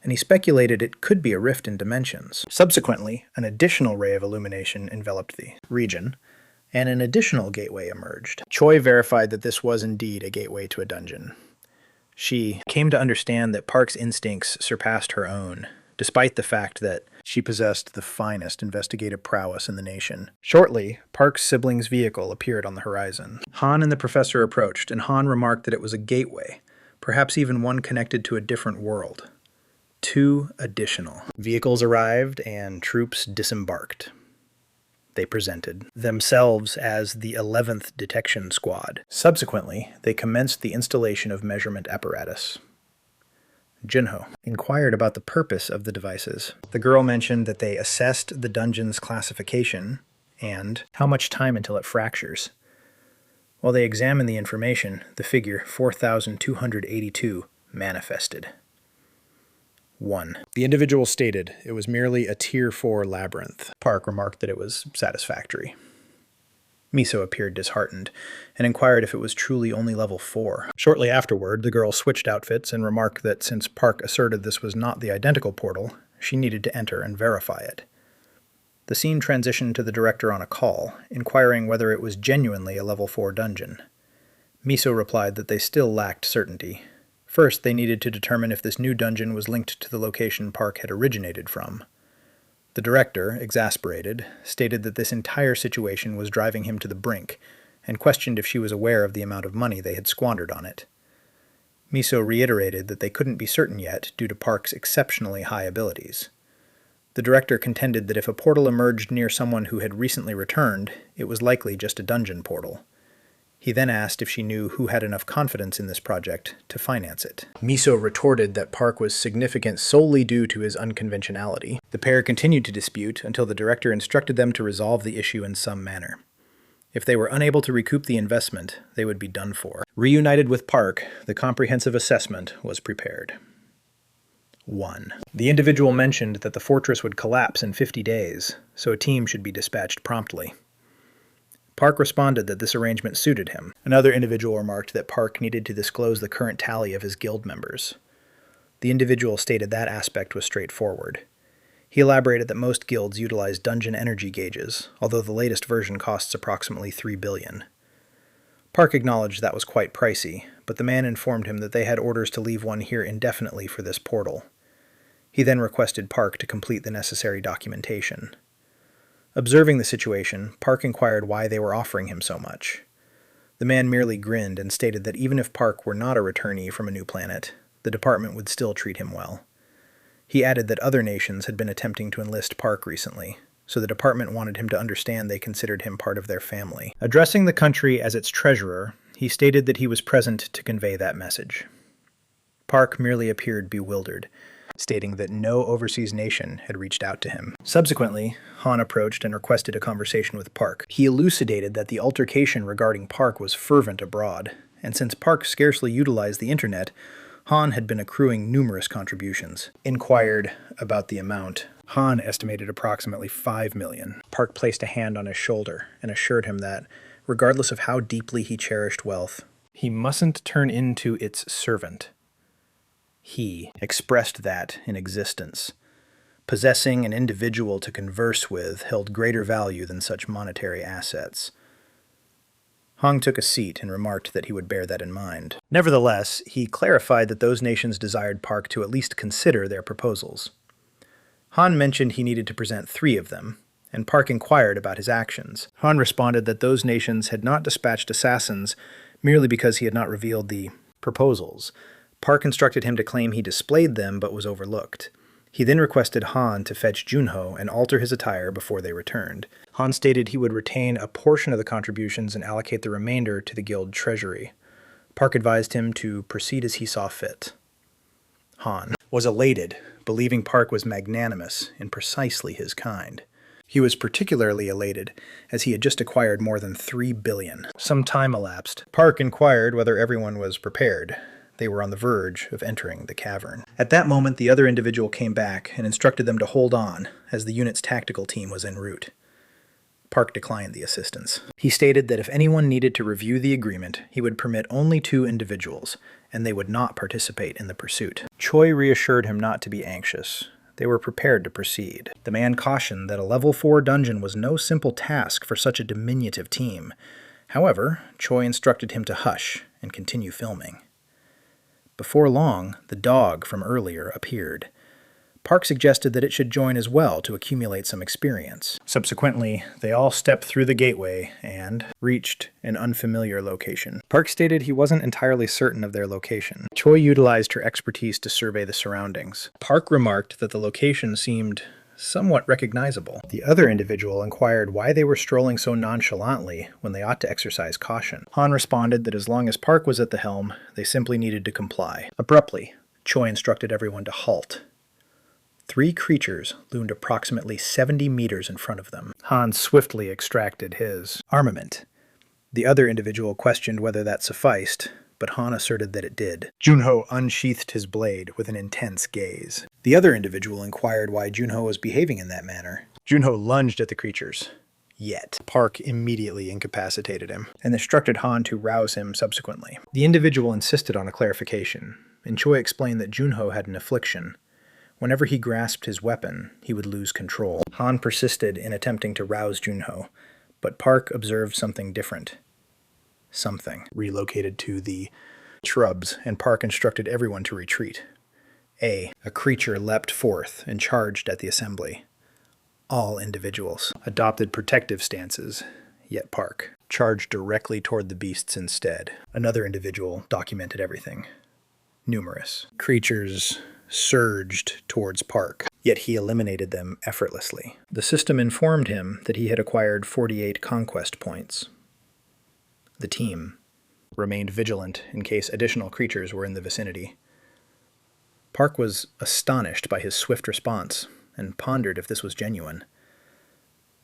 and he speculated it could be a rift in dimensions. Subsequently, an additional ray of illumination enveloped the region, and an additional gateway emerged. Choi verified that this was indeed a gateway to a dungeon. She came to understand that Park's instincts surpassed her own, despite the fact that she possessed the finest investigative prowess in the nation. Shortly, Park's sibling's vehicle appeared on the horizon. Han and the professor approached, and Han remarked that it was a gateway, perhaps even one connected to a different world. 2 additional vehicles arrived and troops disembarked. They presented themselves as the 11th Detection Squad. Subsequently, they commenced the installation of measurement apparatus. Junho inquired about the purpose of the devices. The girl mentioned that they assessed the dungeon's classification and how much time until it fractures. While they examined the information, the figure 4,282 manifested. 1. The individual stated it was merely a Tier 4 labyrinth. Park remarked that it was satisfactory. Miso appeared disheartened and inquired if it was truly only level 4. Shortly afterward, the girl switched outfits and remarked that since Park asserted this was not the identical portal, she needed to enter and verify it. The scene transitioned to the director on a call, inquiring whether it was genuinely a level 4 dungeon. Miso replied that they still lacked certainty. First, they needed to determine if this new dungeon was linked to the location Park had originated from. The director, exasperated, stated that this entire situation was driving him to the brink, and questioned if she was aware of the amount of money they had squandered on it. Miso reiterated that they couldn't be certain yet due to Park's exceptionally high abilities. The director contended that if a portal emerged near someone who had recently returned, it was likely just a dungeon portal. He then asked if she knew who had enough confidence in this project to finance it. Miso retorted that Park was significant solely due to his unconventionality. The pair continued to dispute until the director instructed them to resolve the issue in some manner. If they were unable to recoup the investment, they would be done for. Reunited with Park, the comprehensive assessment was prepared. 1. The individual mentioned that the fortress would collapse in 50 days, so a team should be dispatched promptly. Park responded that this arrangement suited him. Another individual remarked that Park needed to disclose the current tally of his guild members. The individual stated that aspect was straightforward. He elaborated that most guilds utilize dungeon energy gauges, although the latest version costs approximately $3 billion. Park acknowledged that was quite pricey, but the man informed him that they had orders to leave one here indefinitely for this portal. He then requested Park to complete the necessary documentation. Observing the situation, Park inquired why they were offering him so much. The man merely grinned and stated that even if Park were not a returnee from a new planet, the department would still treat him well. He added that other nations had been attempting to enlist Park recently, so the department wanted him to understand they considered him part of their family. Addressing the country as its treasurer, he stated that he was present to convey that message. Park merely appeared bewildered, stating that no overseas nation had reached out to him. Subsequently, Han approached and requested a conversation with Park. He elucidated that the altercation regarding Park was fervent abroad, and since Park scarcely utilized the internet, Han had been accruing numerous contributions. Inquired about the amount. Han estimated approximately $5 million. Park placed a hand on his shoulder and assured him that, regardless of how deeply he cherished wealth, he mustn't turn into its servant. He expressed that in existence. Possessing an individual to converse with held greater value than such monetary assets. Hong took a seat and remarked that he would bear that in mind. Nevertheless, he clarified that those nations desired Park to at least consider their proposals. Han mentioned he needed to present 3 of them, and Park inquired about his actions. Han responded that those nations had not dispatched assassins merely because he had not revealed the proposals. Park instructed him to claim he displayed them but was overlooked. He then requested Han to fetch Junho and alter his attire before they returned. Han stated he would retain a portion of the contributions and allocate the remainder to the guild treasury. Park advised him to proceed as he saw fit. Han was elated, believing Park was magnanimous in precisely his kind. He was particularly elated, as he had just acquired more than $3 billion. Some time elapsed. Park inquired whether everyone was prepared. They were on the verge of entering the cavern. At that moment, the other individual came back and instructed them to hold on, as the unit's tactical team was en route. Park declined the assistance. He stated that if anyone needed to review the agreement, he would permit only 2 individuals, and they would not participate in the pursuit. Choi reassured him not to be anxious. They were prepared to proceed. The man cautioned that a level 4 dungeon was no simple task for such a diminutive team. However, Choi instructed him to hush and continue filming. Before long, the dog from earlier appeared. Park suggested that it should join as well to accumulate some experience. Subsequently, they all stepped through the gateway and reached an unfamiliar location. Park stated he wasn't entirely certain of their location. Choi utilized her expertise to survey the surroundings. Park remarked that the location seemed somewhat recognizable. The other individual inquired why they were strolling so nonchalantly when they ought to exercise caution. Han responded that as long as Park was at the helm, they simply needed to comply. Abruptly, Choi instructed everyone to halt. 3 creatures loomed approximately 70 meters in front of them. Han swiftly extracted his armament. The other individual questioned whether that sufficed, but Han asserted that it did. Junho unsheathed his blade with an intense gaze. The other individual inquired why Junho was behaving in that manner. Junho lunged at the creatures. Yet, Park immediately incapacitated him, and instructed Han to rouse him subsequently. The individual insisted on a clarification, and Choi explained that Junho had an affliction. Whenever he grasped his weapon, he would lose control. Han persisted in attempting to rouse Junho, but Park observed something different. Something relocated to the shrubs, and Park instructed everyone to retreat. A creature leapt forth and charged at the assembly. All individuals adopted protective stances, yet Park charged directly toward the beasts instead. Another individual documented everything. Numerous creatures surged towards Park, yet he eliminated them effortlessly. The system informed him that he had acquired 48 conquest points. The team remained vigilant in case additional creatures were in the vicinity. Park was astonished by his swift response and pondered if this was genuine.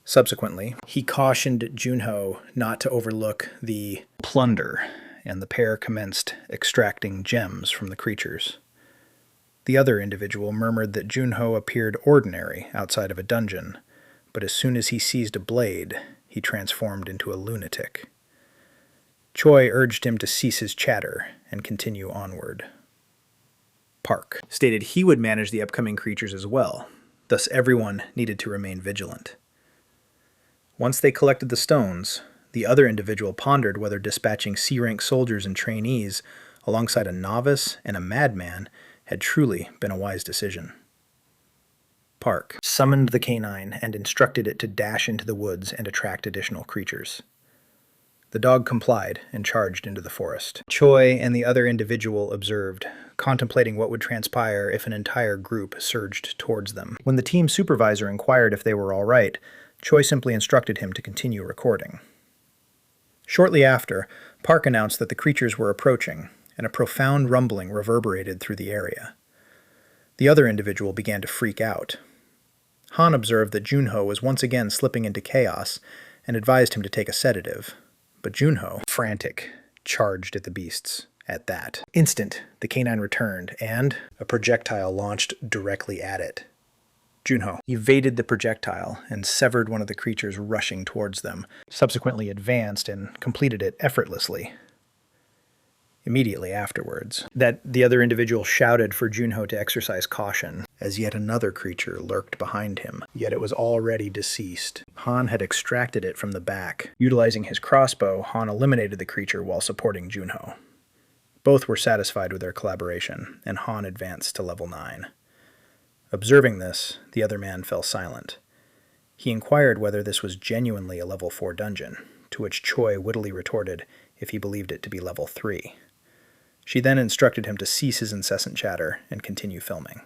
Subsequently, he cautioned Junho not to overlook the plunder, and the pair commenced extracting gems from the creatures. The other individual murmured that Junho appeared ordinary outside of a dungeon, but as soon as he seized a blade, he transformed into a lunatic. Choi urged him to cease his chatter and continue onward. Park stated he would manage the upcoming creatures as well, thus everyone needed to remain vigilant. Once they collected the stones, the other individual pondered whether dispatching C-rank soldiers and trainees alongside a novice and a madman had truly been a wise decision. Park summoned the canine and instructed it to dash into the woods and attract additional creatures. The dog complied and charged into the forest. Choi and the other individual observed, contemplating what would transpire if an entire group surged towards them. When the team supervisor inquired if they were all right, Choi simply instructed him to continue recording. Shortly after, Park announced that the creatures were approaching, and a profound rumbling reverberated through the area. The other individual began to freak out. Han observed that Junho was once again slipping into chaos and advised him to take a sedative, but Junho, frantic, charged at the beasts. At that instant, the canine returned, and a projectile launched directly at it. Junho evaded the projectile and severed one of the creatures rushing towards them, subsequently advanced and completed it effortlessly. Immediately afterwards, the other individual shouted for Junho to exercise caution, as yet another creature lurked behind him, yet it was already deceased. Han had extracted it from the back. Utilizing his crossbow, Han eliminated the creature while supporting Junho. Both were satisfied with their collaboration, and Han advanced to level 9. Observing this, the other man fell silent. He inquired whether this was genuinely a level 4 dungeon, to which Choi wittily retorted if he believed it to be level 3. She then instructed him to cease his incessant chatter and continue filming.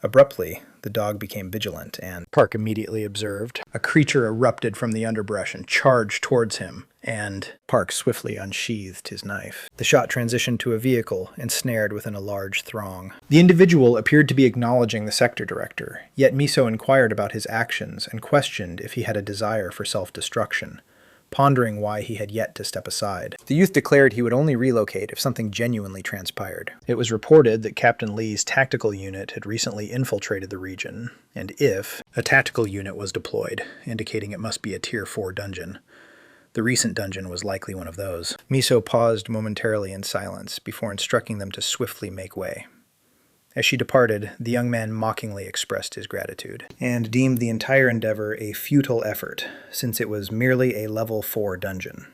Abruptly, the dog became vigilant, and Park immediately observed a creature erupted from the underbrush and charged towards him, and Park swiftly unsheathed his knife. The shot transitioned to a vehicle, ensnared within a large throng. The individual appeared to be acknowledging the sector director, yet Miso inquired about his actions and questioned if he had a desire for self-destruction, pondering why he had yet to step aside. The youth declared he would only relocate if something genuinely transpired. It was reported that Captain Lee's tactical unit had recently infiltrated the region, and if a tactical unit was deployed, indicating it must be a Tier 4 dungeon. The recent dungeon was likely one of those. Miso paused momentarily in silence before instructing them to swiftly make way. As she departed, the young man mockingly expressed his gratitude, and deemed the entire endeavor a futile effort, since it was merely a level 4 dungeon.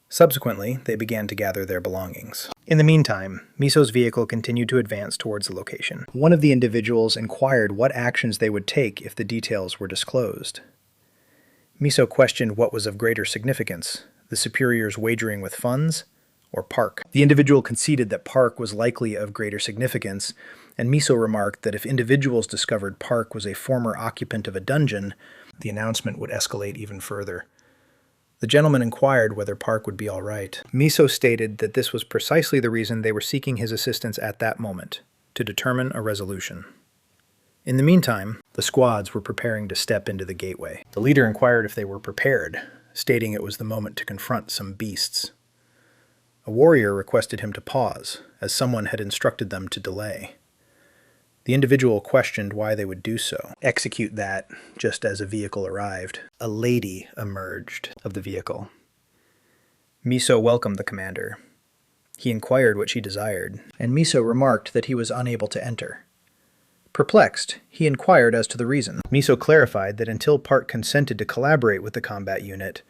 Subsequently, they began to gather their belongings. In the meantime, Miso's vehicle continued to advance towards the location. One of the individuals inquired what actions they would take if the details were disclosed. Miso questioned what was of greater significance, the superior's wagering with funds, or Park. The individual conceded that Park was likely of greater significance, and Miso remarked that if individuals discovered Park was a former occupant of a dungeon, the announcement would escalate even further. The gentleman inquired whether Park would be all right. Miso stated that this was precisely the reason they were seeking his assistance at that moment, to determine a resolution. In the meantime, the squads were preparing to step into the gateway. The leader inquired if they were prepared, stating it was the moment to confront some beasts. A warrior requested him to pause, as someone had instructed them to delay. The individual questioned why they would do so. Execute that, just as a vehicle arrived. A lady emerged of the vehicle. Miso welcomed the commander. He inquired what she desired, and Miso remarked that he was unable to enter. Perplexed, he inquired as to the reason. Miso clarified that until Park consented to collaborate with the combat unit,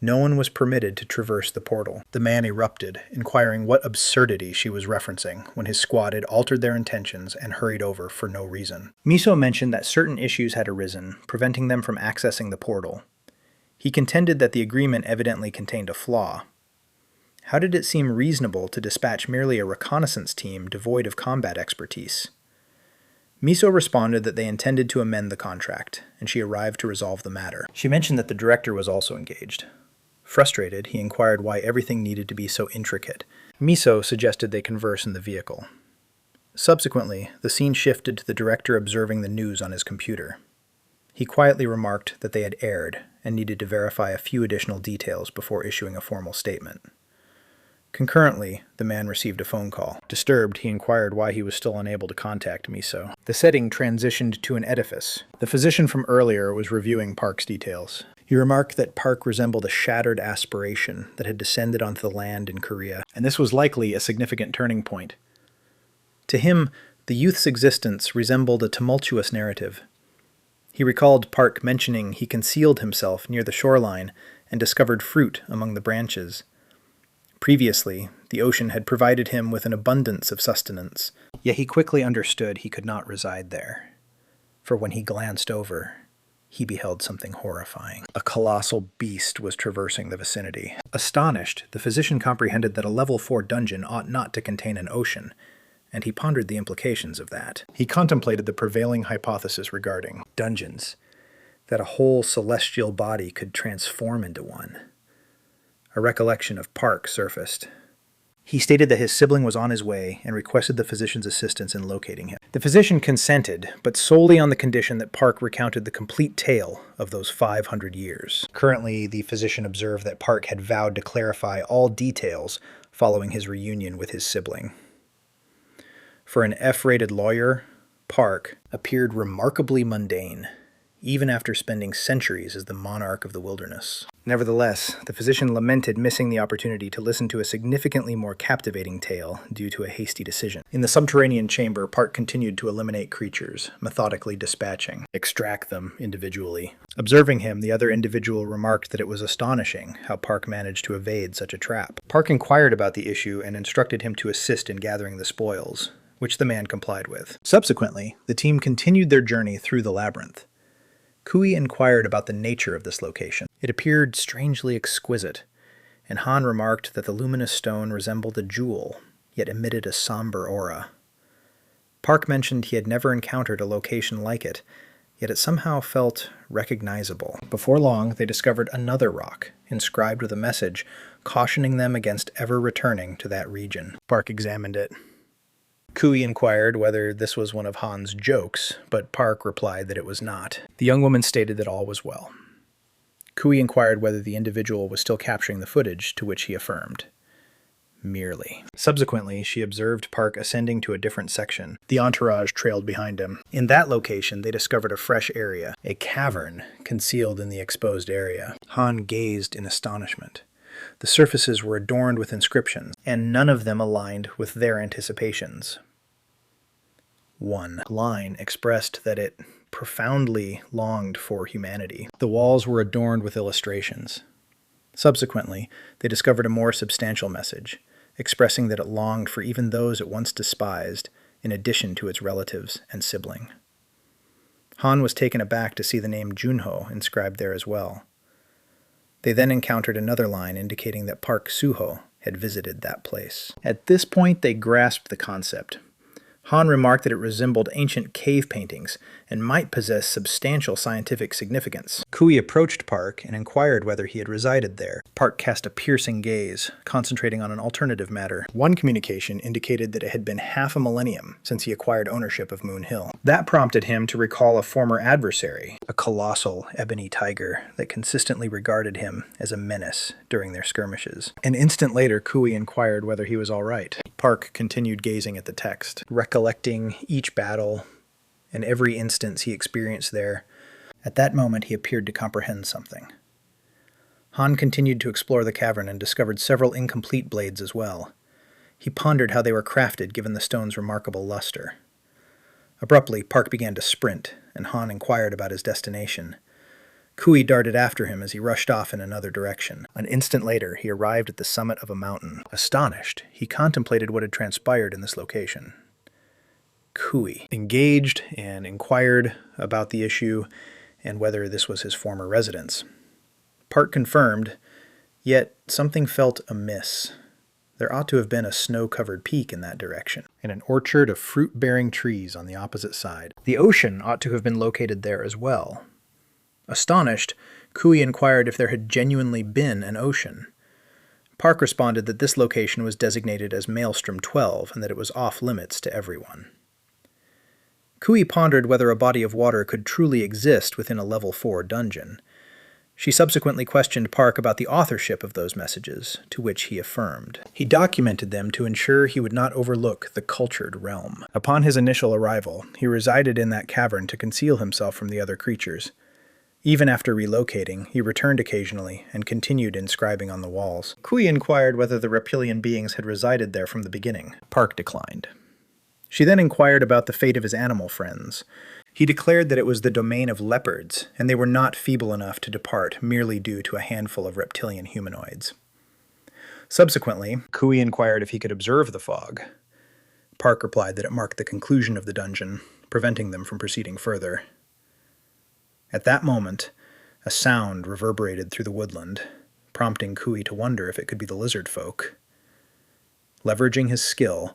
no one was permitted to traverse the portal. The man erupted, inquiring what absurdity she was referencing when his squad had altered their intentions and hurried over for no reason. Miso mentioned that certain issues had arisen, preventing them from accessing the portal. He contended that the agreement evidently contained a flaw. How did it seem reasonable to dispatch merely a reconnaissance team devoid of combat expertise? Miso responded that they intended to amend the contract, and she arrived to resolve the matter. She mentioned that the director was also engaged. Frustrated, he inquired why everything needed to be so intricate. Miso suggested they converse in the vehicle. Subsequently, the scene shifted to the director observing the news on his computer. He quietly remarked that they had erred and needed to verify a few additional details before issuing a formal statement. Concurrently, the man received a phone call. Disturbed, he inquired why he was still unable to contact Miso. The setting transitioned to an edifice. The physician from earlier was reviewing Park's details. He remarked that Park resembled a shattered aspiration that had descended onto the land in Korea, and this was likely a significant turning point. To him, the youth's existence resembled a tumultuous narrative. He recalled Park mentioning he concealed himself near the shoreline and discovered fruit among the branches. Previously, the ocean had provided him with an abundance of sustenance, yet he quickly understood he could not reside there. For when he glanced over, he beheld something horrifying. A colossal beast was traversing the vicinity. Astonished, the physician comprehended that a level 4 dungeon ought not to contain an ocean, and he pondered the implications of that. He contemplated the prevailing hypothesis regarding dungeons, that a whole celestial body could transform into one. A recollection of Park surfaced. He stated that his sibling was on his way and requested the physician's assistance in locating him. The physician consented, but solely on the condition that Park recounted the complete tale of those 500 years. Currently, the physician observed that Park had vowed to clarify all details following his reunion with his sibling. For an F-rated lawyer, Park appeared remarkably mundane, even after spending centuries as the monarch of the wilderness. Nevertheless, the physician lamented missing the opportunity to listen to a significantly more captivating tale due to a hasty decision. In the subterranean chamber, Park continued to eliminate creatures, methodically dispatching, extract them individually. Observing him, the other individual remarked that it was astonishing how Park managed to evade such a trap. Park inquired about the issue and instructed him to assist in gathering the spoils, which the man complied with. Subsequently, the team continued their journey through the labyrinth. Kui inquired about the nature of this location. It appeared strangely exquisite, and Han remarked that the luminous stone resembled a jewel, yet emitted a somber aura. Park mentioned he had never encountered a location like it, yet it somehow felt recognizable. Before long, they discovered another rock, inscribed with a message cautioning them against ever returning to that region. Park examined it. Kui inquired whether this was one of Han's jokes, but Park replied that it was not. The young woman stated that all was well. Kui inquired whether the individual was still capturing the footage, to which he affirmed. Merely. Subsequently, she observed Park ascending to a different section. The entourage trailed behind him. In that location, they discovered a fresh area, a cavern concealed in the exposed area. Han gazed in astonishment. The surfaces were adorned with inscriptions, and none of them aligned with their anticipations. One line expressed that it profoundly longed for humanity. The walls were adorned with illustrations. Subsequently, they discovered a more substantial message, expressing that it longed for even those it once despised, in addition to its relatives and sibling. Han was taken aback to see the name Junho inscribed there as well. They then encountered another line indicating that Park Suho had visited that place. At this point, they grasped the concept. Han remarked that it resembled ancient cave paintings and might possess substantial scientific significance. Kui approached Park and inquired whether he had resided there. Park cast a piercing gaze, concentrating on an alternative matter. One communication indicated that it had been half a millennium since he acquired ownership of Moon Hill. That prompted him to recall a former adversary, a colossal ebony tiger that consistently regarded him as a menace during their skirmishes. An instant later, Kui inquired whether he was all right. Park continued gazing at the text, recollecting each battle and every instance he experienced there. At that moment, he appeared to comprehend something. Han continued to explore the cavern and discovered several incomplete blades as well. He pondered how they were crafted given the stone's remarkable luster. Abruptly, Park began to sprint, and Han inquired about his destination. Kui darted after him as he rushed off in another direction. An instant later, he arrived at the summit of a mountain. Astonished, he contemplated what had transpired in this location. Kui engaged and inquired about the issue and whether this was his former residence. Park confirmed, yet something felt amiss. There ought to have been a snow-covered peak in that direction, and an orchard of fruit-bearing trees on the opposite side. The ocean ought to have been located there as well. Astonished, Kui inquired if there had genuinely been an ocean. Park responded that this location was designated as Maelstrom 12 and that it was off-limits to everyone. Kui pondered whether a body of water could truly exist within a Level 4 dungeon. She subsequently questioned Park about the authorship of those messages, to which he affirmed. He documented them to ensure he would not overlook the cultured realm. Upon his initial arrival, he resided in that cavern to conceal himself from the other creatures. Even after relocating, he returned occasionally and continued inscribing on the walls. Kui inquired whether the reptilian beings had resided there from the beginning. Park declined. She then inquired about the fate of his animal friends. He declared that it was the domain of leopards, and they were not feeble enough to depart merely due to a handful of reptilian humanoids. Subsequently, Kui inquired if he could observe the fog. Park replied that it marked the conclusion of the dungeon, preventing them from proceeding further. At that moment, a sound reverberated through the woodland, prompting Kui to wonder if it could be the lizard folk. Leveraging his skill,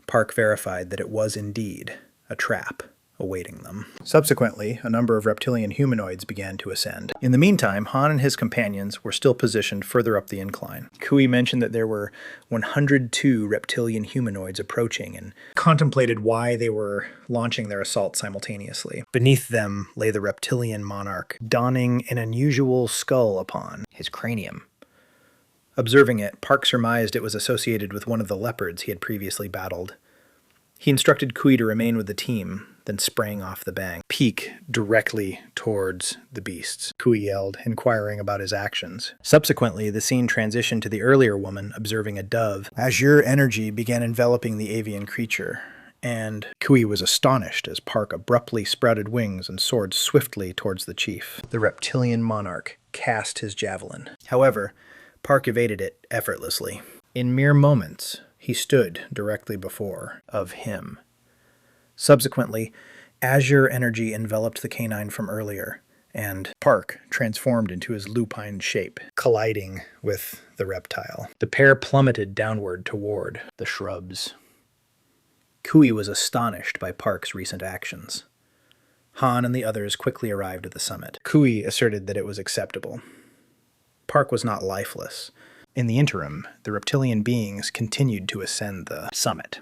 Park verified that it was indeed a trap awaiting them. Subsequently, a number of reptilian humanoids began to ascend. In the meantime, Han and his companions were still positioned further up the incline. Kui mentioned that there were 102 reptilian humanoids approaching and contemplated why they were launching their assault simultaneously. Beneath them lay the reptilian monarch, donning an unusual skull upon his cranium. Observing it, Park surmised it was associated with one of the leopards he had previously battled. He instructed Kui to remain with the team, then sprang off the bank, peak directly towards the beasts. Kui yelled, inquiring about his actions. Subsequently, the scene transitioned to the earlier woman observing a dove. Azure energy began enveloping the avian creature, and Kui was astonished as Park abruptly sprouted wings and soared swiftly towards the chief. The reptilian monarch cast his javelin. However, Park evaded it effortlessly. In mere moments, he stood directly before of him. Subsequently, azure energy enveloped the canine from earlier, and Park transformed into his lupine shape, colliding with the reptile. The pair plummeted downward toward the shrubs. Kui was astonished by Park's recent actions. Han and the others quickly arrived at the summit. Kui asserted that it was acceptable. Park was not lifeless. In the interim, the reptilian beings continued to ascend the summit.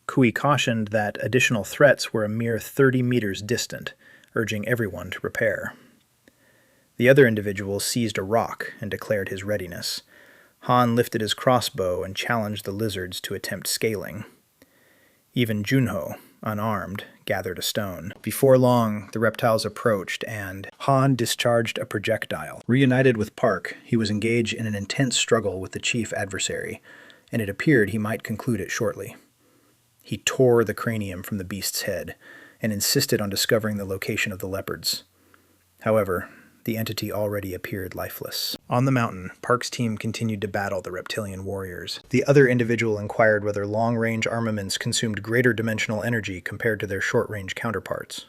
Kui cautioned that additional threats were a mere 30 meters distant, urging everyone to prepare. The other individual seized a rock and declared his readiness. Han lifted his crossbow and challenged the lizards to attempt scaling. Even Junho, unarmed, gathered a stone. Before long, the reptiles approached, and Han discharged a projectile. Reunited with Park, he was engaged in an intense struggle with the chief adversary, and it appeared he might conclude it shortly. He tore the cranium from the beast's head, and insisted on discovering the location of the leopards. However, the entity already appeared lifeless. On the mountain, Park's team continued to battle the reptilian warriors. The other individual inquired whether long-range armaments consumed greater dimensional energy compared to their short-range counterparts.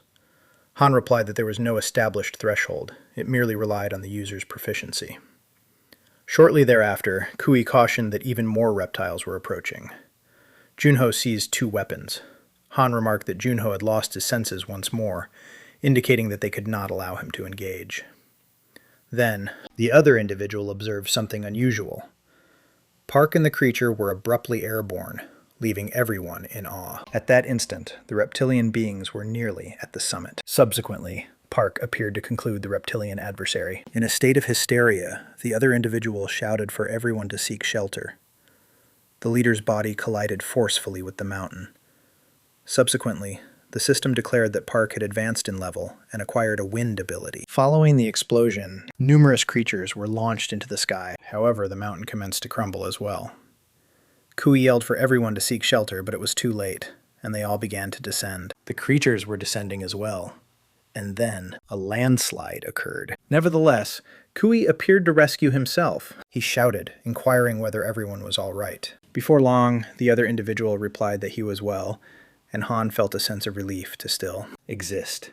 Han replied that there was no established threshold. It merely relied on the user's proficiency. Shortly thereafter, Kui cautioned that even more reptiles were approaching. Junho seized 2 weapons. Han remarked that Junho had lost his senses once more, indicating that they could not allow him to engage. Then, the other individual observed something unusual. Park and the creature were abruptly airborne, leaving everyone in awe. At that instant, the reptilian beings were nearly at the summit. Subsequently, Park appeared to conclude the reptilian adversary. In a state of hysteria, the other individual shouted for everyone to seek shelter. The leader's body collided forcefully with the mountain. Subsequently, the system declared that Park had advanced in level and acquired a wind ability. Following the explosion, numerous creatures were launched into the sky. However, the mountain commenced to crumble as well. Kui yelled for everyone to seek shelter, but it was too late, and they all began to descend. The creatures were descending as well, and then a landslide occurred. Nevertheless, Kui appeared to rescue himself. He shouted, inquiring whether everyone was all right. Before long, the other individual replied that he was well, and Han felt a sense of relief to still exist.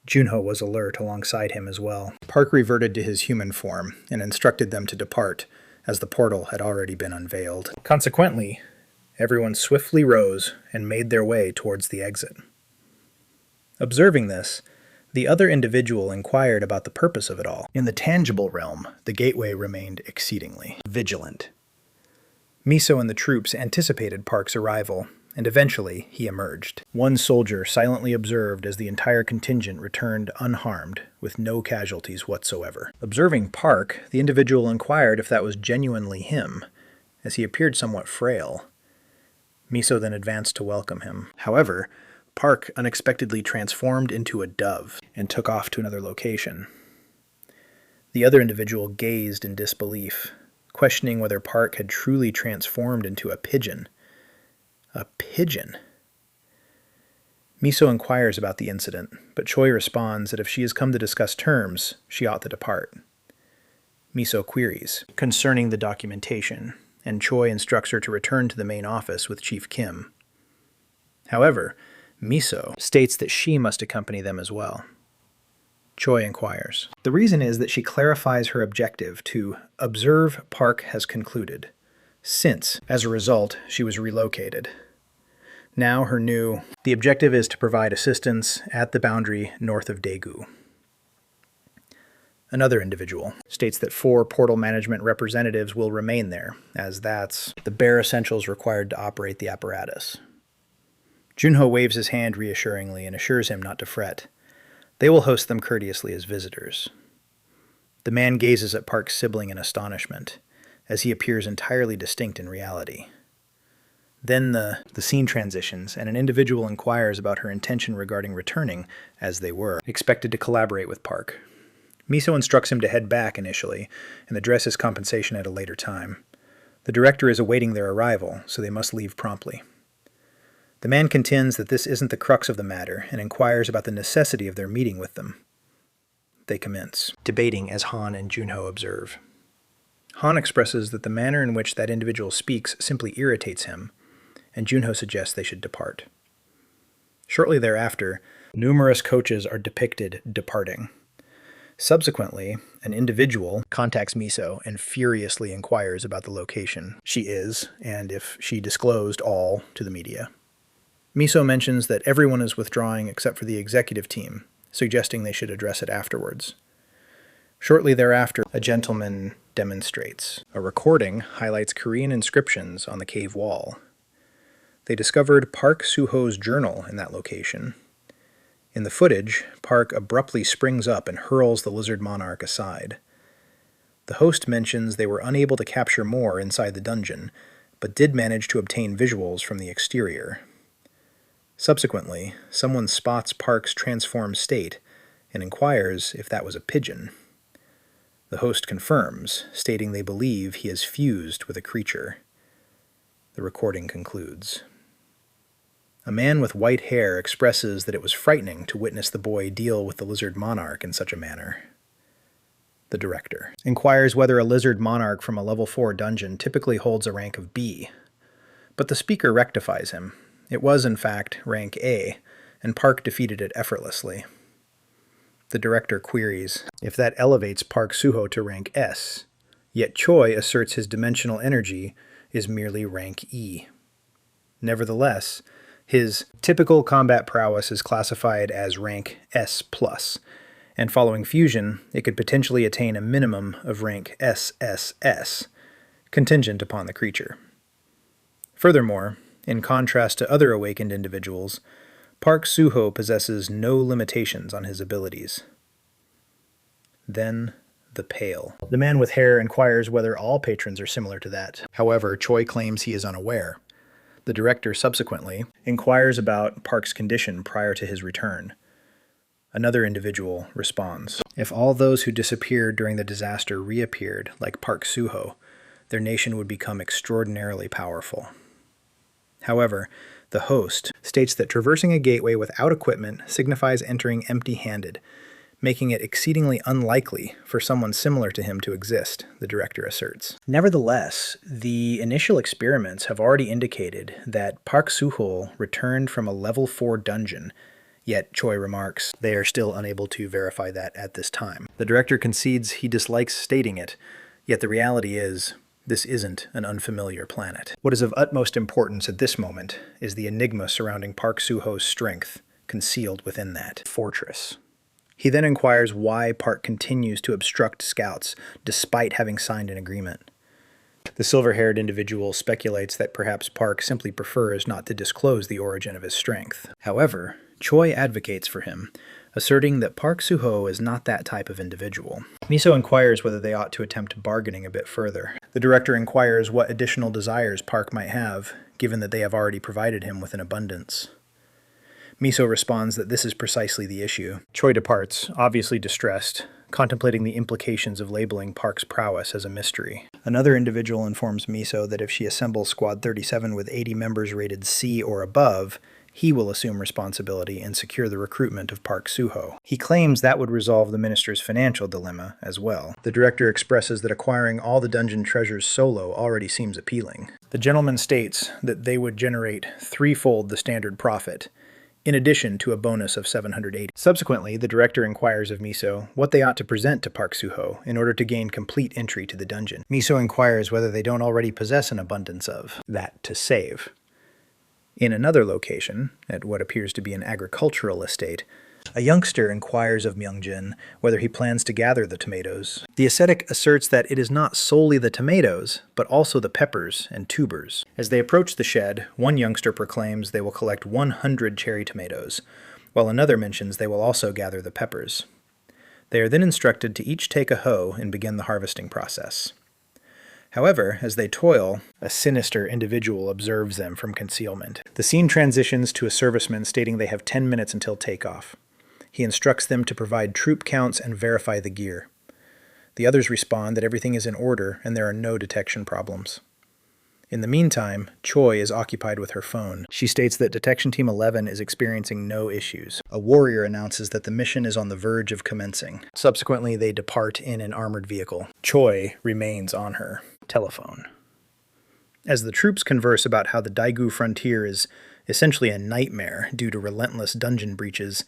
Junho was alert alongside him as well. Park reverted to his human form and instructed them to depart, as the portal had already been unveiled. Consequently, everyone swiftly rose and made their way towards the exit. Observing this, the other individual inquired about the purpose of it all. In the tangible realm, the gateway remained exceedingly vigilant. Miso and the troops anticipated Park's arrival, and eventually he emerged. One soldier silently observed as the entire contingent returned unharmed, with no casualties whatsoever. Observing Park, the individual inquired if that was genuinely him, as he appeared somewhat frail. Miso then advanced to welcome him. However, Park unexpectedly transformed into a dove and took off to another location. The other individual gazed in disbelief, questioning whether Park had truly transformed into a pigeon. A pigeon? Miso inquires about the incident, but Choi responds that if she has come to discuss terms, she ought to depart. Miso queries concerning the documentation, and Choi instructs her to return to the main office with Chief Kim. However, Miso states that she must accompany them as well. Choi inquires. The reason is that she clarifies her objective to observe Park has concluded, since, as a result, she was relocated. Now the objective is to provide assistance at the boundary north of Daegu. Another individual states that 4 portal management representatives will remain there, as that's the bare essentials required to operate the apparatus. Junho waves his hand reassuringly and assures him not to fret. They will host them courteously as visitors. The man gazes at Park's sibling in astonishment, as he appears entirely distinct in reality. Then the scene transitions, and an individual inquires about her intention regarding returning, as they were expected to collaborate with Park. Miso instructs him to head back initially, and address his compensation at a later time. The director is awaiting their arrival, so they must leave promptly. The man contends that this isn't the crux of the matter, and inquires about the necessity of their meeting with them. They commence, debating as Han and Junho observe. Han expresses that the manner in which that individual speaks simply irritates him, and Junho suggests they should depart. Shortly thereafter, numerous coaches are depicted departing. Subsequently, an individual contacts Miso and furiously inquires about the location she is, and if she disclosed all to the media. Miso mentions that everyone is withdrawing except for the executive team, suggesting they should address it afterwards. Shortly thereafter, a gentleman demonstrates. A recording highlights Korean inscriptions on the cave wall. They discovered Park Suho's journal in that location. In the footage, Park abruptly springs up and hurls the lizard monarch aside. The host mentions they were unable to capture more inside the dungeon, but did manage to obtain visuals from the exterior. Subsequently, someone spots Park's transformed state and inquires if that was a pigeon. The host confirms, stating they believe he has fused with a creature. The recording concludes. A man with white hair expresses that it was frightening to witness the boy deal with the lizard monarch in such a manner. The director inquires whether a lizard monarch from a level 4 dungeon typically holds a rank of B, but the speaker rectifies him. It was, in fact, rank A, and Park defeated it effortlessly. The director queries if that elevates Park Suho to rank S, yet Choi asserts his dimensional energy is merely rank E. Nevertheless, his typical combat prowess is classified as rank S+, and following fusion, it could potentially attain a minimum of rank SSS, contingent upon the creature. Furthermore, in contrast to other awakened individuals, Park Suho possesses no limitations on his abilities. Then, the Pale. The man with hair inquires whether all patrons are similar to that. However, Choi claims he is unaware. The director subsequently inquires about Park's condition prior to his return. Another individual responds. If all those who disappeared during the disaster reappeared, like Park Suho, their nation would become extraordinarily powerful. However, the host states that traversing a gateway without equipment signifies entering empty-handed, making it exceedingly unlikely for someone similar to him to exist, the director asserts. Nevertheless, the initial experiments have already indicated that Park Suho returned from a level 4 dungeon Yet Choi remarks they are still unable to verify that at this time. The director concedes he dislikes stating it, yet the reality is this isn't an unfamiliar planet. What is of utmost importance at this moment is the enigma surrounding Park Soo-ho's strength concealed within that fortress. He then inquires why Park continues to obstruct scouts despite having signed an agreement. The silver-haired individual speculates that perhaps Park simply prefers not to disclose the origin of his strength. However, Choi advocates for him, asserting that Park Soo-ho is not that type of individual. Miso inquires whether they ought to attempt bargaining a bit further. The director inquires what additional desires Park might have, given that they have already provided him with an abundance. Miso responds that this is precisely the issue. Choi departs, obviously distressed, contemplating the implications of labeling Park's prowess as a mystery. Another individual informs Miso that if she assembles Squad 37 with 80 members rated C or above, he will assume responsibility and secure the recruitment of Park Soo-ho. He claims that would resolve the minister's financial dilemma as well. The director expresses that acquiring all the dungeon treasures solo already seems appealing. The gentleman states that they would generate threefold the standard profit, in addition to a bonus of 780. Subsequently, the director inquires of Miso what they ought to present to Park Soo-ho in order to gain complete entry to the dungeon. Miso inquires whether they don't already possess an abundance of that to save. In another location, at what appears to be an agricultural estate, a youngster inquires of Myungjin whether he plans to gather the tomatoes. The ascetic asserts that it is not solely the tomatoes, but also the peppers and tubers. As they approach the shed, one youngster proclaims they will collect 100 cherry tomatoes, while another mentions they will also gather the peppers. They are then instructed to each take a hoe and begin the harvesting process. However, as they toil, a sinister individual observes them from concealment. The scene transitions to a serviceman stating they have 10 minutes until takeoff. He instructs them to provide troop counts and verify the gear. The others respond that everything is in order and there are no detection problems. In the meantime, Choi is occupied with her phone. She states that Detection Team 11 is experiencing no issues. A warrior announces that the mission is on the verge of commencing. Subsequently, they depart in an armored vehicle. Choi remains on her telephone. As the troops converse about how the Daegu frontier is essentially a nightmare due to relentless dungeon breaches,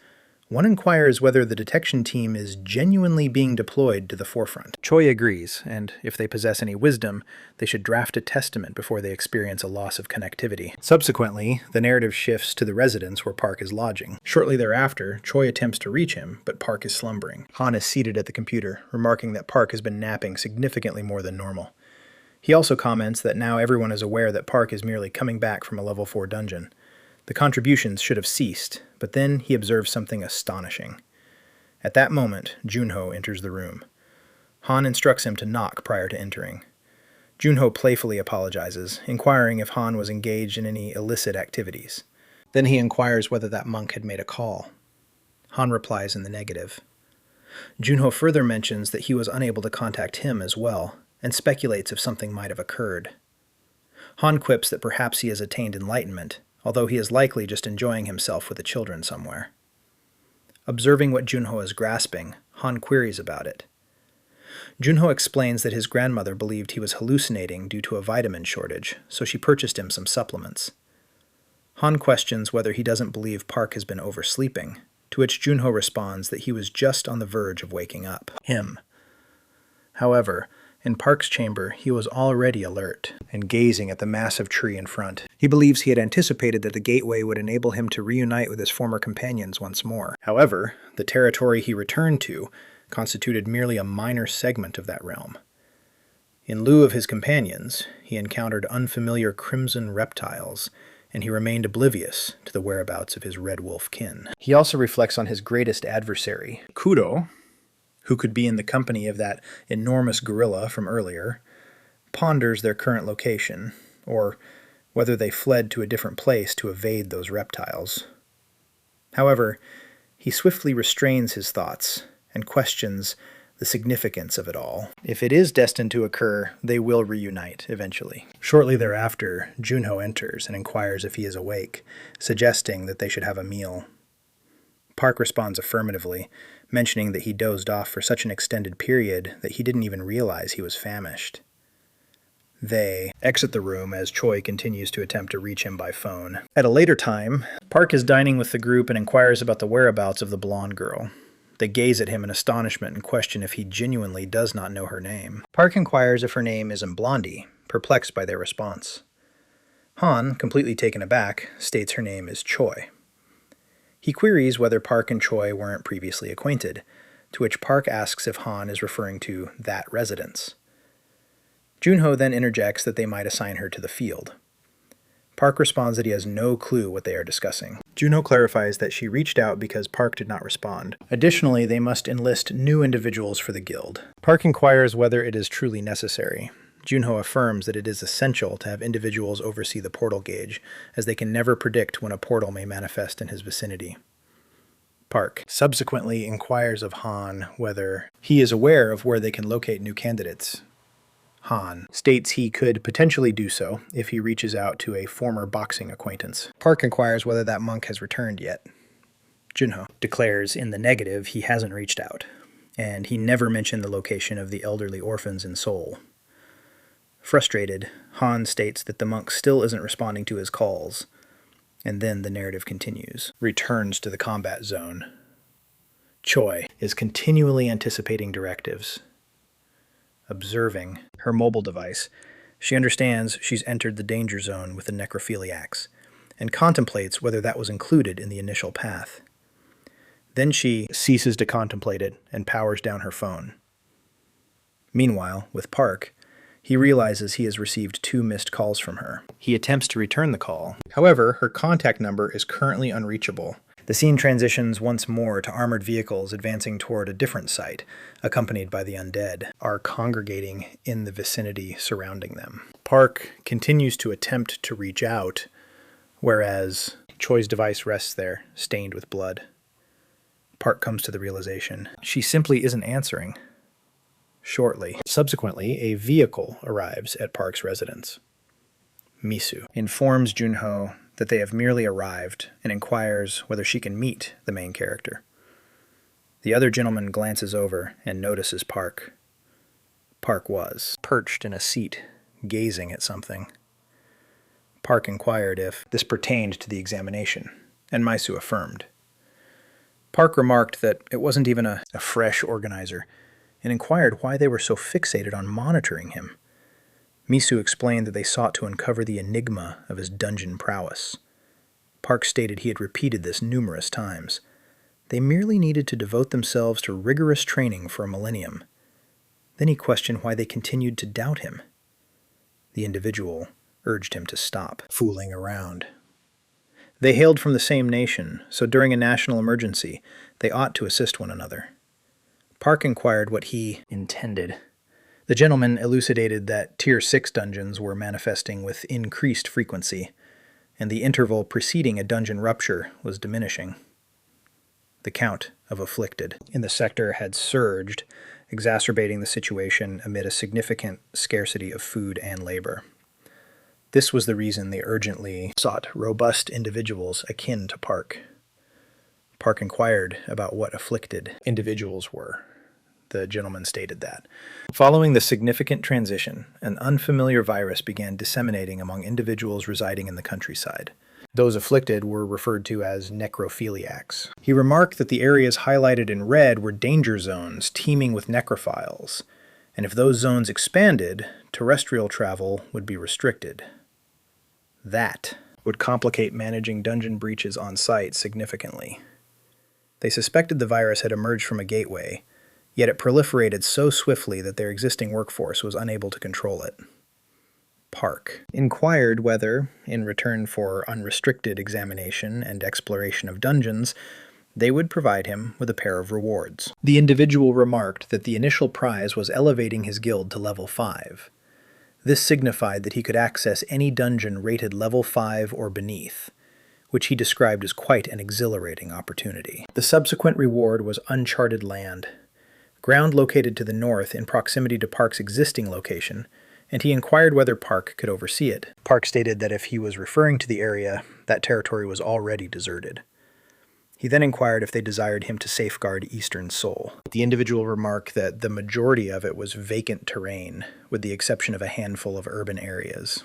one inquires whether the detection team is genuinely being deployed to the forefront. Choi agrees, and if they possess any wisdom, they should draft a testament before they experience a loss of connectivity. Subsequently, the narrative shifts to the residence where Park is lodging. Shortly thereafter, Choi attempts to reach him, but Park is slumbering. Han is seated at the computer, remarking that Park has been napping significantly more than normal. He also comments that now everyone is aware that Park is merely coming back from a level 4 dungeon. The contributions should have ceased, but then he observes something astonishing. At that moment, Junho enters the room. Han instructs him to knock prior to entering. Junho playfully apologizes, inquiring if Han was engaged in any illicit activities. Then he inquires whether that monk had made a call. Han replies in the negative. Junho further mentions that he was unable to contact him as well, and speculates if something might have occurred. Han quips that perhaps he has attained enlightenment, although he is likely just enjoying himself with the children somewhere. Observing what Junho is grasping, Han queries about it. Junho explains that his grandmother believed he was hallucinating due to a vitamin shortage, so she purchased him some supplements. Han questions whether he doesn't believe Park has been oversleeping, to which Junho responds that he was just on the verge of waking up. However, in Park's chamber, he was already alert and gazing at the massive tree in front. He believes he had anticipated that the gateway would enable him to reunite with his former companions once more. However, the territory he returned to constituted merely a minor segment of that realm. In lieu of his companions, he encountered unfamiliar crimson reptiles, and he remained oblivious to the whereabouts of his red wolf kin. He also reflects on his greatest adversary, Kudo, who could be in the company of that enormous gorilla from earlier, ponders their current location, or whether they fled to a different place to evade those reptiles. However, he swiftly restrains his thoughts and questions the significance of it all. If it is destined to occur, they will reunite eventually. Shortly thereafter, Junho enters and inquires if he is awake, suggesting that they should have a meal. Park responds affirmatively, mentioning that he dozed off for such an extended period that he didn't even realize he was famished. They exit the room as Choi continues to attempt to reach him by phone. At a later time, Park is dining with the group and inquires about the whereabouts of the blonde girl. They gaze at him in astonishment and question if he genuinely does not know her name. Park inquires if her name isn't Blondie, perplexed by their response. Han, completely taken aback, states her name is Choi. He queries whether Park and Choi weren't previously acquainted, to which Park asks if Han is referring to that residence. Junho then interjects that they might assign her to the field. Park responds that he has no clue what they are discussing. Junho clarifies that she reached out because Park did not respond. Additionally, they must enlist new individuals for the guild. Park inquires whether it is truly necessary. Junho affirms that it is essential to have individuals oversee the portal gauge, as they can never predict when a portal may manifest in his vicinity. Park subsequently inquires of Han whether he is aware of where they can locate new candidates. Han states he could potentially do so if he reaches out to a former boxing acquaintance. Park inquires whether that monk has returned yet. Junho declares in the negative he hasn't reached out, and he never mentioned the location of the elderly orphans in Seoul. Frustrated, Han states that the monk still isn't responding to his calls, and then the narrative continues. Returns to the combat zone. Choi is continually anticipating directives. Observing her mobile device, she understands she's entered the danger zone with the necrophiliacs, and contemplates whether that was included in the initial path. Then she ceases to contemplate it and powers down her phone. Meanwhile, with Park, he realizes he has received 2 missed calls from her. He attempts to return the call. However, her contact number is currently unreachable. The scene transitions once more to armored vehicles advancing toward a different site, accompanied by the undead, are congregating in the vicinity surrounding them. Park continues to attempt to reach out, whereas Choi's device rests there, stained with blood. Park comes to the realization she simply isn't answering. Shortly, subsequently, a vehicle arrives at Park's residence. Misu informs Junho that they have merely arrived and inquires whether she can meet the main character. The other gentleman glances over and notices Park. Park was perched in a seat, gazing at something. Park inquired if this pertained to the examination, and Misu affirmed. Park remarked that it wasn't even a fresh organizer, and inquired why they were so fixated on monitoring him. Misu explained that they sought to uncover the enigma of his dungeon prowess. Park stated he had repeated this numerous times. They merely needed to devote themselves to rigorous training for a millennium. Then he questioned why they continued to doubt him. The individual urged him to stop fooling around. They hailed from the same nation, so during a national emergency, they ought to assist one another. Park inquired what he intended. The gentleman elucidated that Tier 6 dungeons were manifesting with increased frequency, and the interval preceding a dungeon rupture was diminishing. The count of afflicted in the sector had surged, exacerbating the situation amid a significant scarcity of food and labor. This was the reason they urgently sought robust individuals akin to Park. Park inquired about what afflicted individuals were. The gentleman stated that. Following the significant transition, an unfamiliar virus began disseminating among individuals residing in the countryside. Those afflicted were referred to as necrophiliacs. He remarked that the areas highlighted in red were danger zones teeming with necrophiles, and if those zones expanded, terrestrial travel would be restricted. That would complicate managing dungeon breaches on site significantly. They suspected the virus had emerged from a gateway, yet it proliferated so swiftly that their existing workforce was unable to control it. Park inquired whether, in return for unrestricted examination and exploration of dungeons, they would provide him with a pair of rewards. The individual remarked that the initial prize was elevating his guild to level 5. This signified that he could access any dungeon rated level 5 or beneath, which he described as quite an exhilarating opportunity. The subsequent reward was uncharted land, ground located to the north in proximity to Park's existing location, and he inquired whether Park could oversee it. Park stated that if he was referring to the area, that territory was already deserted. He then inquired if they desired him to safeguard Eastern Seoul. The individual remarked that the majority of it was vacant terrain, with the exception of a handful of urban areas.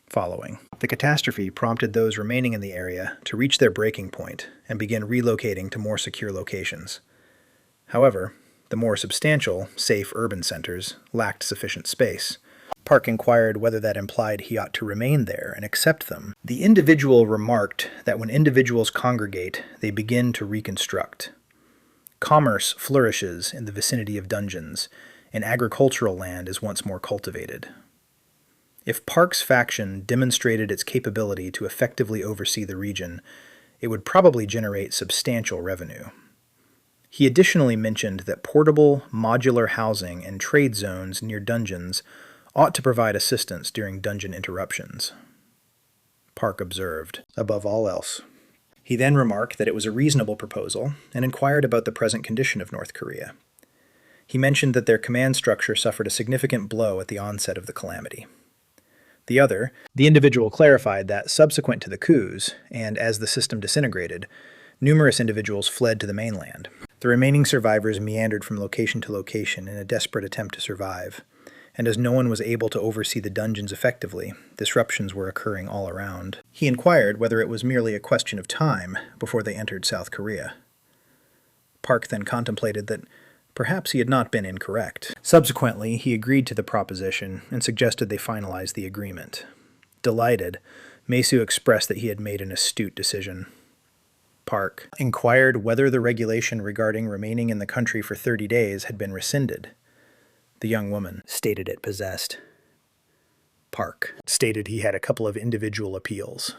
Following. The catastrophe prompted those remaining in the area to reach their breaking point and begin relocating to more secure locations. However, the more substantial, safe urban centers lacked sufficient space. Park inquired whether that implied he ought to remain there and accept them. The individual remarked that when individuals congregate, they begin to reconstruct. Commerce flourishes in the vicinity of dungeons, and agricultural land is once more cultivated. If Park's faction demonstrated its capability to effectively oversee the region, it would probably generate substantial revenue. He additionally mentioned that portable, modular housing and trade zones near dungeons ought to provide assistance during dungeon interruptions. Park observed, above all else. He then remarked that it was a reasonable proposal and inquired about the present condition of North Korea. He mentioned that their command structure suffered a significant blow at the onset of the calamity. The individual clarified that subsequent to the coups, and as the system disintegrated, numerous individuals fled to the mainland. The remaining survivors meandered from location to location in a desperate attempt to survive, and as no one was able to oversee the dungeons effectively, disruptions were occurring all around. He inquired whether it was merely a question of time before they entered South Korea. Park then contemplated that perhaps he had not been incorrect. Subsequently, he agreed to the proposition and suggested they finalize the agreement. Delighted, Maesu expressed that he had made an astute decision. Park inquired whether the regulation regarding remaining in the country for 30 days had been rescinded. The young woman stated it possessed. Park stated he had a couple of individual appeals.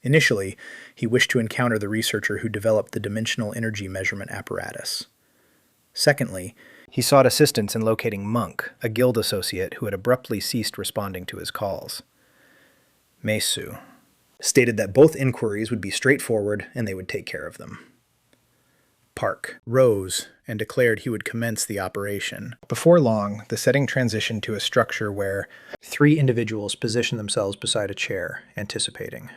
Initially, he wished to encounter the researcher who developed the dimensional energy measurement apparatus. Secondly, he sought assistance in locating Monk, a guild associate who had abruptly ceased responding to his calls. Maesu stated that both inquiries would be straightforward and they would take care of them. Park rose and declared he would commence the operation. Before long, the setting transitioned to a structure where 3 individuals positioned themselves beside a chair, anticipating.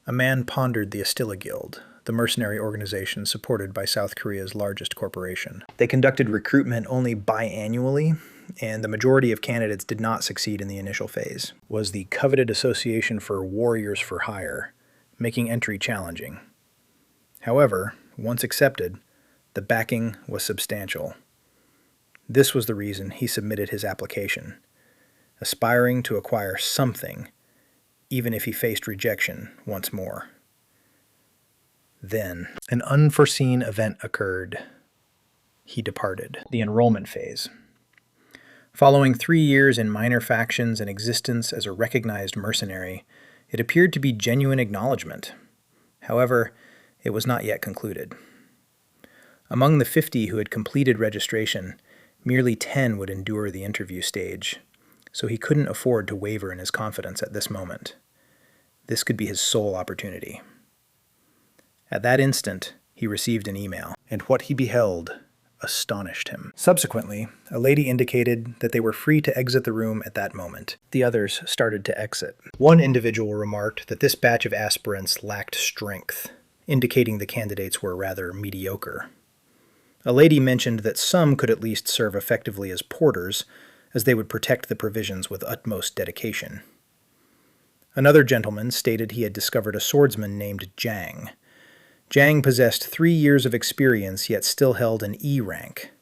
A man pondered the Astilla Guild, the mercenary organization supported by South Korea's largest corporation. They conducted recruitment only biannually, and the majority of candidates did not succeed in the initial phase. Was the coveted association for warriors for hire, making entry challenging. However, once accepted, the backing was substantial. This was the reason he submitted his application, aspiring to acquire something, even if he faced rejection once more. Then, an unforeseen event occurred. He departed. The enrollment phase. Following 3 years in minor factions and existence as a recognized mercenary, it appeared to be genuine acknowledgement. However, it was not yet concluded. Among the 50 who had completed registration, merely 10 would endure the interview stage, so he couldn't afford to waver in his confidence at this moment. This could be his sole opportunity. At that instant, he received an email, and what he beheld astonished him. Subsequently, a lady indicated that they were free to exit the room at that moment. The others started to exit. One individual remarked that this batch of aspirants lacked strength, indicating the candidates were rather mediocre. A lady mentioned that some could at least serve effectively as porters, as they would protect the provisions with utmost dedication. Another gentleman stated he had discovered a swordsman named Jang. Jang possessed 3 years of experience, yet still held an E rank.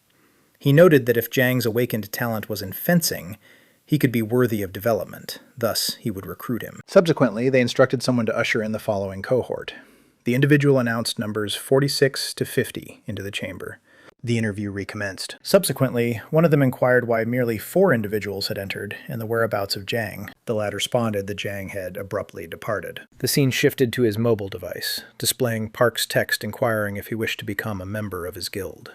He noted that if Jang's awakened talent was in fencing, he could be worthy of development, thus he would recruit him. Subsequently, they instructed someone to usher in the following cohort. The individual announced numbers 46 to 50 into the chamber. The interview recommenced. Subsequently, one of them inquired why merely 4 individuals had entered and the whereabouts of Jang. The lad responded that Jang had abruptly departed. The scene shifted to his mobile device, displaying Park's text inquiring if he wished to become a member of his guild.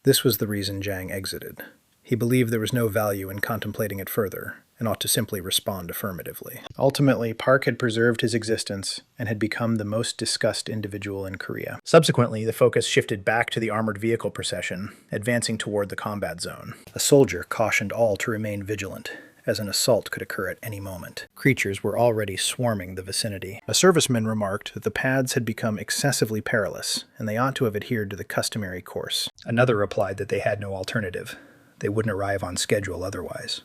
This was the reason Jang exited. He believed there was no value in contemplating it further, and ought to simply respond affirmatively. Ultimately, Park had preserved his existence and had become the most discussed individual in Korea. Subsequently, the focus shifted back to the armored vehicle procession, advancing toward the combat zone. A soldier cautioned all to remain vigilant, as an assault could occur at any moment. Creatures were already swarming the vicinity. A serviceman remarked that the paths had become excessively perilous, and they ought to have adhered to the customary course. Another replied that they had no alternative. They wouldn't arrive on schedule otherwise.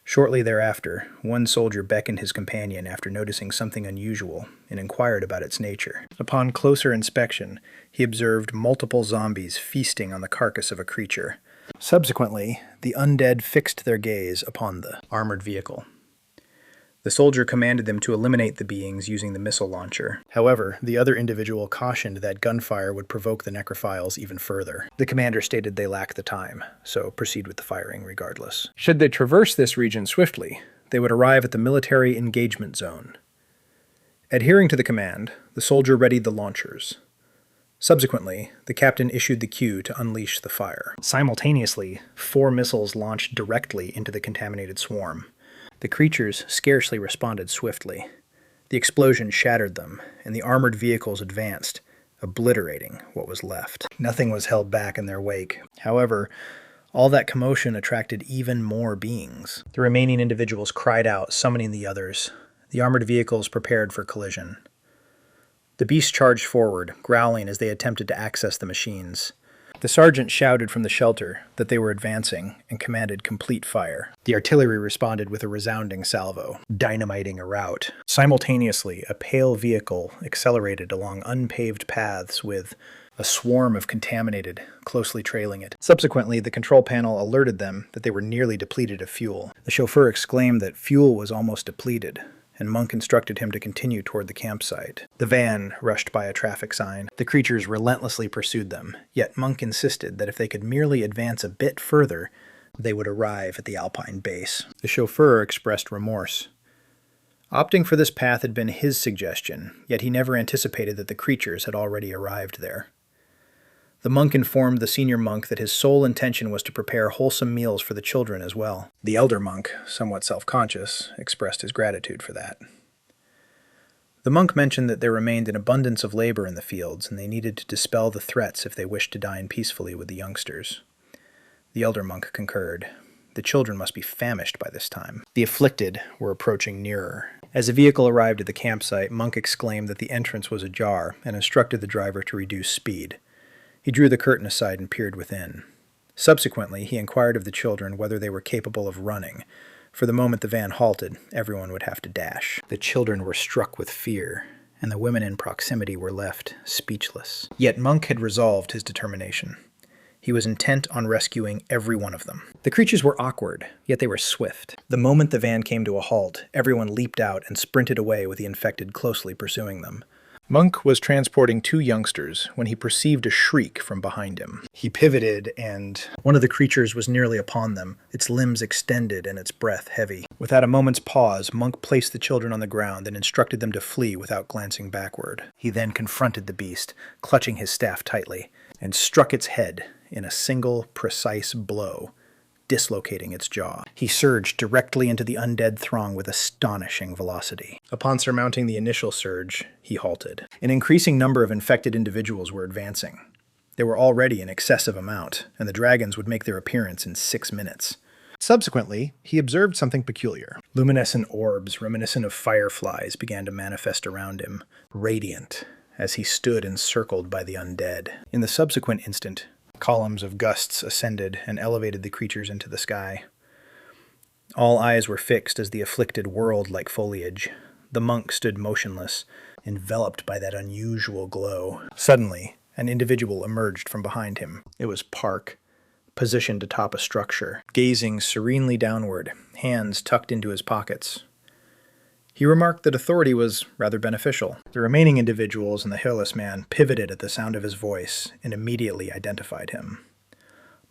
Shortly thereafter, one soldier beckoned his companion after noticing something unusual and inquired about its nature. Upon closer inspection, he observed multiple zombies feasting on the carcass of a creature. Subsequently, the undead fixed their gaze upon the armored vehicle. The soldier commanded them to eliminate the beings using the missile launcher. However, the other individual cautioned that gunfire would provoke the necrophiles even further. The commander stated they lacked the time, so proceed with the firing regardless. Should they traverse this region swiftly, they would arrive at the military engagement zone. Adhering to the command, the soldier readied the launchers. Subsequently, the captain issued the cue to unleash the fire. Simultaneously, 4 missiles launched directly into the contaminated swarm. The creatures scarcely responded swiftly. The explosion shattered them, and the armored vehicles advanced, obliterating what was left. Nothing was held back in their wake. However, all that commotion attracted even more beings. The remaining individuals cried out, summoning the others. The armored vehicles prepared for collision. The beasts charged forward, growling as they attempted to access the machines. The sergeant shouted from the shelter that they were advancing and commanded complete fire. The artillery responded with a resounding salvo, dynamiting a rout. Simultaneously, a pale vehicle accelerated along unpaved paths with a swarm of contaminated, closely trailing it. Subsequently, the control panel alerted them that they were nearly depleted of fuel. The chauffeur exclaimed that fuel was almost depleted, and Monk instructed him to continue toward the campsite. The van rushed by a traffic sign. The creatures relentlessly pursued them, yet Monk insisted that if they could merely advance a bit further, they would arrive at the Alpine base. The chauffeur expressed remorse. Opting for this path had been his suggestion, yet he never anticipated that the creatures had already arrived there. The monk informed the senior monk that his sole intention was to prepare wholesome meals for the children as well. The elder monk, somewhat self-conscious, expressed his gratitude for that. The monk mentioned that there remained an abundance of labor in the fields, and they needed to dispel the threats if they wished to dine peacefully with the youngsters. The elder monk concurred. The children must be famished by this time. The afflicted were approaching nearer. As the vehicle arrived at the campsite, Monk exclaimed that the entrance was ajar and instructed the driver to reduce speed. He drew the curtain aside and peered within. Subsequently, he inquired of the children whether they were capable of running. For the moment the van halted, everyone would have to dash. The children were struck with fear, and the women in proximity were left speechless. Yet Monk had resolved his determination. He was intent on rescuing every one of them. The creatures were awkward, yet they were swift. The moment the van came to a halt, everyone leaped out and sprinted away with the infected closely pursuing them. Monk was transporting 2 youngsters when he perceived a shriek from behind him. He pivoted, and one of the creatures was nearly upon them, its limbs extended and its breath heavy. Without a moment's pause, Monk placed the children on the ground and instructed them to flee without glancing backward. He then confronted the beast, clutching his staff tightly, and struck its head in a single, precise blow, dislocating its jaw. He surged directly into the undead throng with astonishing velocity. Upon surmounting the initial surge, he halted. An increasing number of infected individuals were advancing. There were already an excessive amount, and the dragons would make their appearance in 6 minutes. Subsequently, he observed something peculiar. Luminescent orbs reminiscent of fireflies began to manifest around him, radiant, as he stood encircled by the undead. In the subsequent instant, columns of gusts ascended and elevated the creatures into the sky. All eyes were fixed as the afflicted whirled like foliage. The monk stood motionless, enveloped by that unusual glow. Suddenly, an individual emerged from behind him. It was Park, positioned atop a structure, gazing serenely downward, hands tucked into his pockets. He remarked that authority was rather beneficial. The remaining individuals and the hairless man pivoted at the sound of his voice and immediately identified him.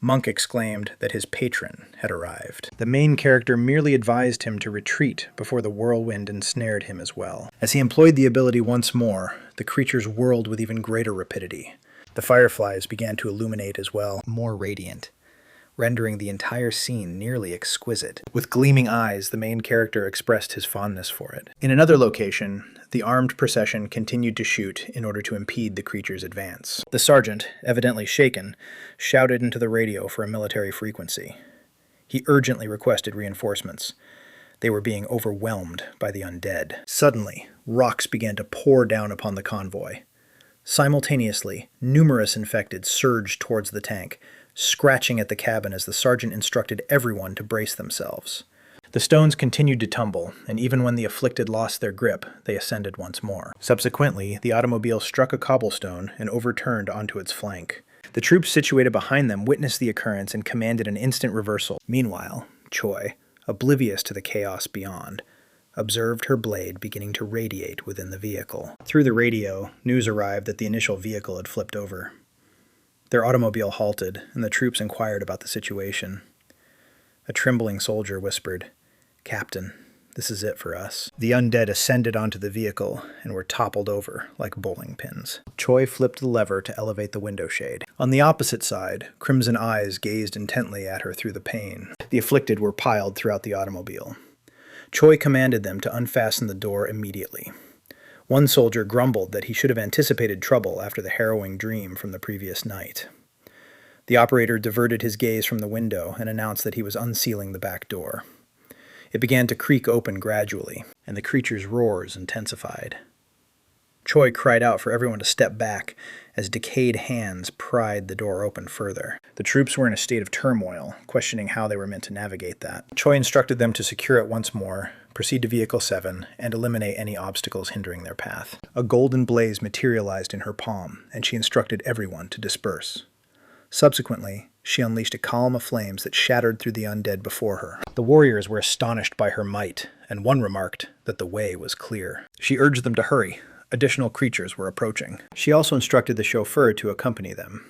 Monk exclaimed that his patron had arrived. The main character merely advised him to retreat before the whirlwind ensnared him as well. As he employed the ability once more, the creatures whirled with even greater rapidity. The fireflies began to illuminate as well, more radiant, rendering the entire scene nearly exquisite. With gleaming eyes, the main character expressed his fondness for it. In another location, the armed procession continued to shoot in order to impede the creature's advance. The sergeant, evidently shaken, shouted into the radio for a military frequency. He urgently requested reinforcements. They were being overwhelmed by the undead. Suddenly, rocks began to pour down upon the convoy. Simultaneously, numerous infected surged towards the tank, scratching at the cabin as the sergeant instructed everyone to brace themselves. The stones continued to tumble, and even when the afflicted lost their grip, they ascended once more. Subsequently, the automobile struck a cobblestone and overturned onto its flank. The troops situated behind them witnessed the occurrence and commanded an instant reversal. Meanwhile, Choi, oblivious to the chaos beyond, observed her blade beginning to radiate within the vehicle. Through the radio, news arrived that the initial vehicle had flipped over. Their automobile halted, and the troops inquired about the situation. A trembling soldier whispered, "Captain, this is it for us." The undead ascended onto the vehicle and were toppled over like bowling pins. Choi flipped the lever to elevate the window shade. On the opposite side, crimson eyes gazed intently at her through the pane. The afflicted were piled throughout the automobile. Choi commanded them to unfasten the door immediately. One soldier grumbled that he should have anticipated trouble after the harrowing dream from the previous night. The operator diverted his gaze from the window and announced that he was unsealing the back door. It began to creak open gradually, and the creature's roars intensified. Choi cried out for everyone to step back as decayed hands pried the door open further. The troops were in a state of turmoil, questioning how they were meant to navigate that. Choi instructed them to secure it once more, proceed to Vehicle 7, and eliminate any obstacles hindering their path. A golden blaze materialized in her palm, and she instructed everyone to disperse. Subsequently, she unleashed a column of flames that shattered through the undead before her. The warriors were astonished by her might, and one remarked that the way was clear. She urged them to hurry. Additional creatures were approaching. She also instructed the chauffeur to accompany them.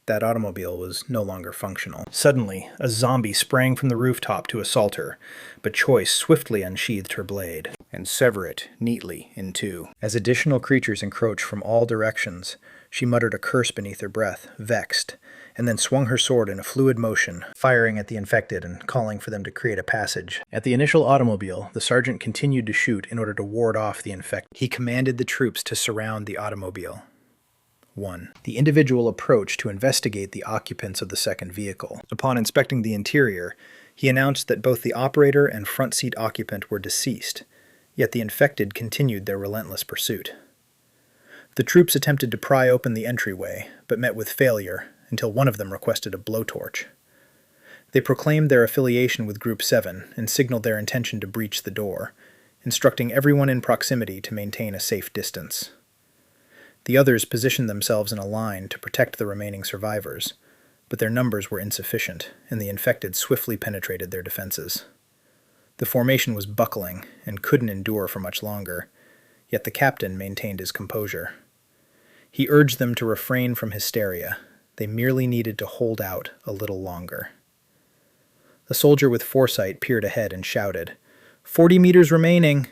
That automobile was no longer functional. Suddenly, a zombie sprang from the rooftop to assault her, but Choi swiftly unsheathed her blade and severed it neatly in two. As additional creatures encroached from all directions, she muttered a curse beneath her breath, vexed, and then swung her sword in a fluid motion, firing at the infected and calling for them to create a passage. At the initial automobile, the sergeant continued to shoot in order to ward off the infected. He commanded the troops to surround the automobile. 1. The individual approached to investigate the occupants of the second vehicle. Upon inspecting the interior, he announced that both the operator and front seat occupant were deceased, yet the infected continued their relentless pursuit. The troops attempted to pry open the entryway, but met with failure until one of them requested a blowtorch. They proclaimed their affiliation with Group 7 and signaled their intention to breach the door, instructing everyone in proximity to maintain a safe distance. The others positioned themselves in a line to protect the remaining survivors, but their numbers were insufficient, and the infected swiftly penetrated their defenses. The formation was buckling and couldn't endure for much longer, yet the captain maintained his composure. He urged them to refrain from hysteria. They merely needed to hold out a little longer. The soldier with foresight peered ahead and shouted, 40 meters remaining!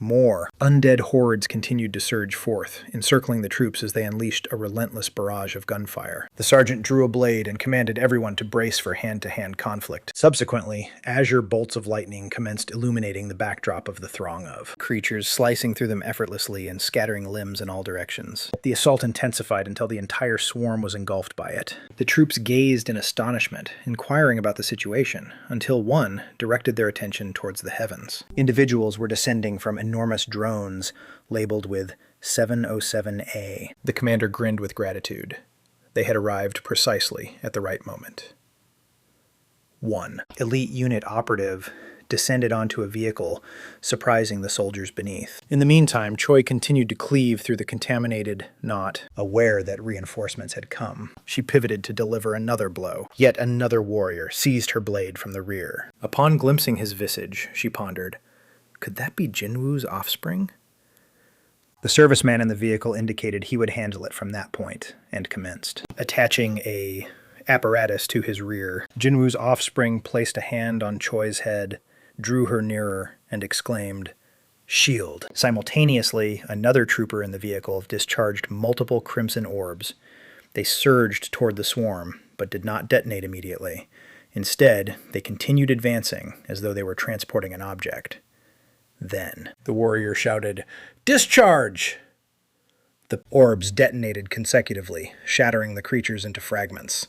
More. Undead hordes continued to surge forth, encircling the troops as they unleashed a relentless barrage of gunfire. The sergeant drew a blade and commanded everyone to brace for hand-to-hand conflict. Subsequently, azure bolts of lightning commenced illuminating the backdrop of the throng of creatures, slicing through them effortlessly and scattering limbs in all directions. The assault intensified until the entire swarm was engulfed by it. The troops gazed in astonishment, inquiring about the situation, until one directed their attention towards the heavens. Individuals were descending from enormous drones labeled with 707A. The commander grinned with gratitude. They had arrived precisely at the right moment. 1. Elite unit operative descended onto a vehicle, surprising the soldiers beneath. In the meantime, Choi continued to cleave through the contaminated knot, aware that reinforcements had come. She pivoted to deliver another blow. Yet another warrior seized her blade from the rear. Upon glimpsing his visage, she pondered, could that be Jinwoo's offspring? The serviceman in the vehicle indicated he would handle it from that point, and commenced. Attaching a apparatus to his rear, Jinwoo's offspring placed a hand on Choi's head, drew her nearer, and exclaimed, "Shield!" Simultaneously, another trooper in the vehicle discharged multiple crimson orbs. They surged toward the swarm, but did not detonate immediately. Instead, they continued advancing as though they were transporting an object. Then, the warrior shouted, "Discharge!" The orbs detonated consecutively, shattering the creatures into fragments.